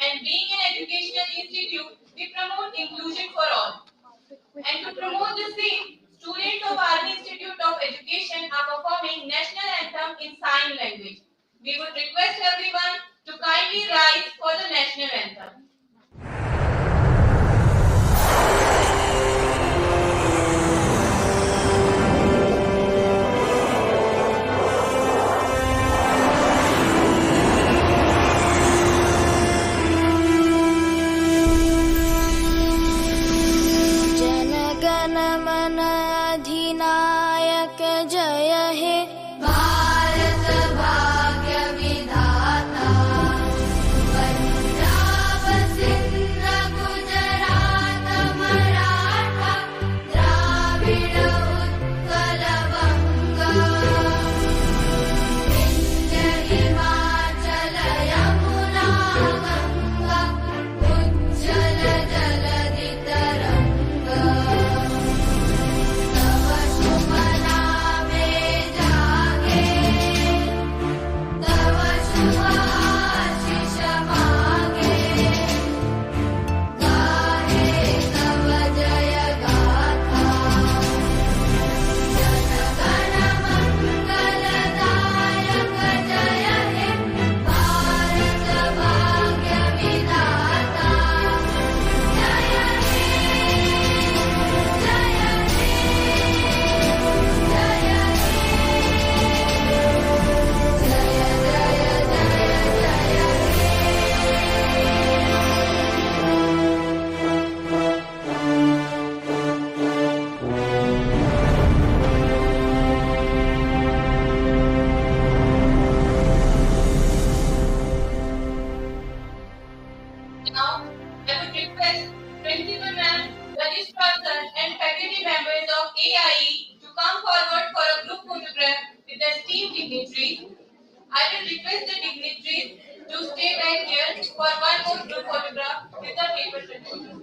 and being an educational institute, we promote inclusion for all. And to promote the same, students of Army Institute of Education are performing national anthem in sign language. We would request everyone to kindly rise for the national anthem.
जनगण मन अधिनायक जय हे भारत भाग्य विधाता पंजाब सिंध गुजरात मराठा द्राविड़ उत्कल बंगा विंध्य हिमाचल यमुना गंगा उज्जल जलधि तरंगा तव शुभ नामे जागे तव शुभ आशीष मागे गाहे तव जय गाथा जनगण मंगलदायक जय हे भारत भाग्य विधाता जय हे जय
Now, I would request Principal Ma'am, Registrar Sir, and faculty members of AIE to come forward for a group photograph with the esteemed dignitaries. I will request the dignitaries to stay back here for one more group photograph with the paper tradition.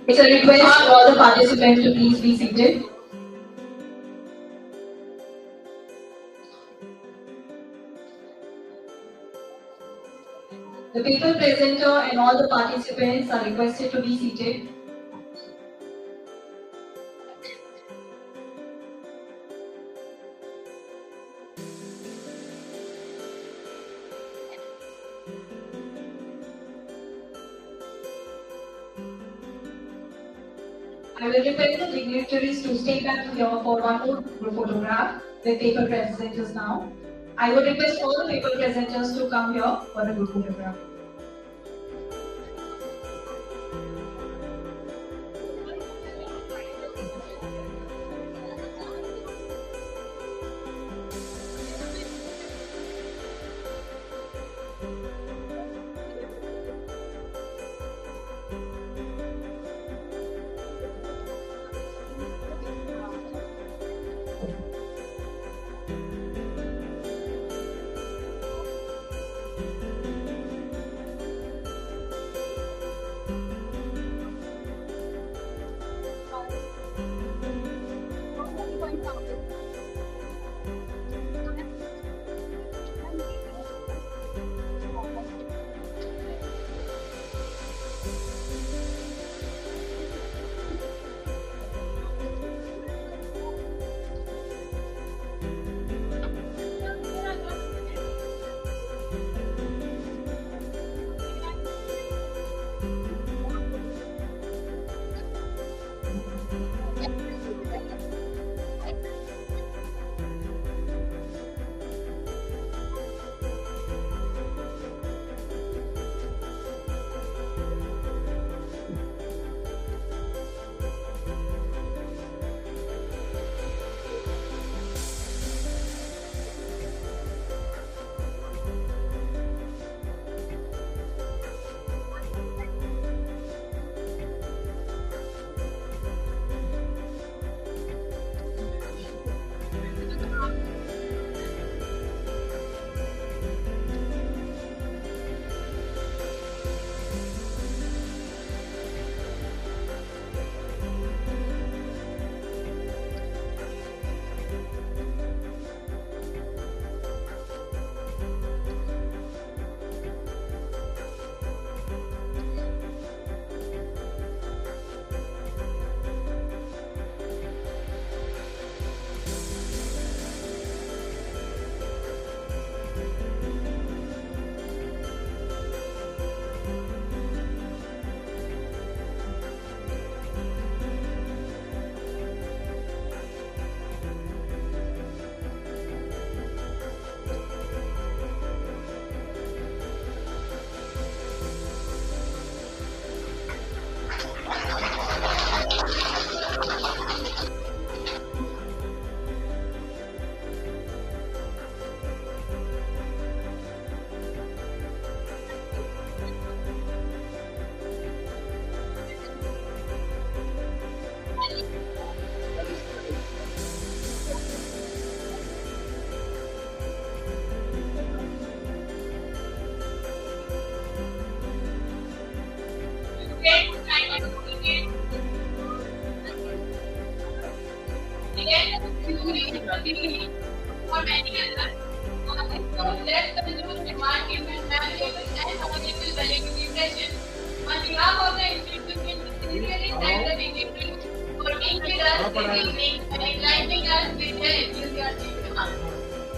It's a request for all the participants to please be seated. The paper presenter and all the participants are requested to be seated. I will request the dignitaries to stay back here for one more group photograph with paper presenters now. I would request all the paper presenters to come here for a group photograph.
then Bidhuri is the beginning for many others. So let's conclude remarkable, valuable and knowledgeable valedictory session. On behalf of the institution, sincerely thank the dignitaries for being with us this evening and enlightening us with their enthusiastic remarks.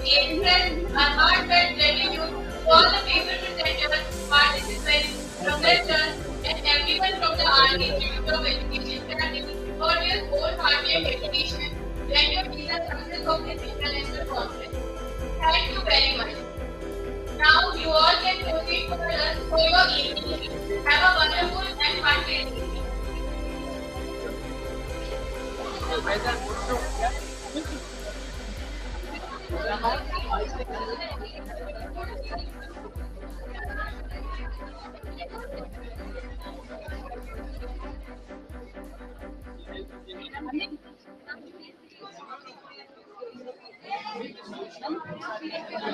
We express our heartfelt gratitude to all the paper presenters, participants, professors, and everyone from the Art Institute of Education family for their wholehearted dedication rendered in the success of this international conference. Thank you very much. Now you all can proceed further for your evening. Have a wonderful and fun day.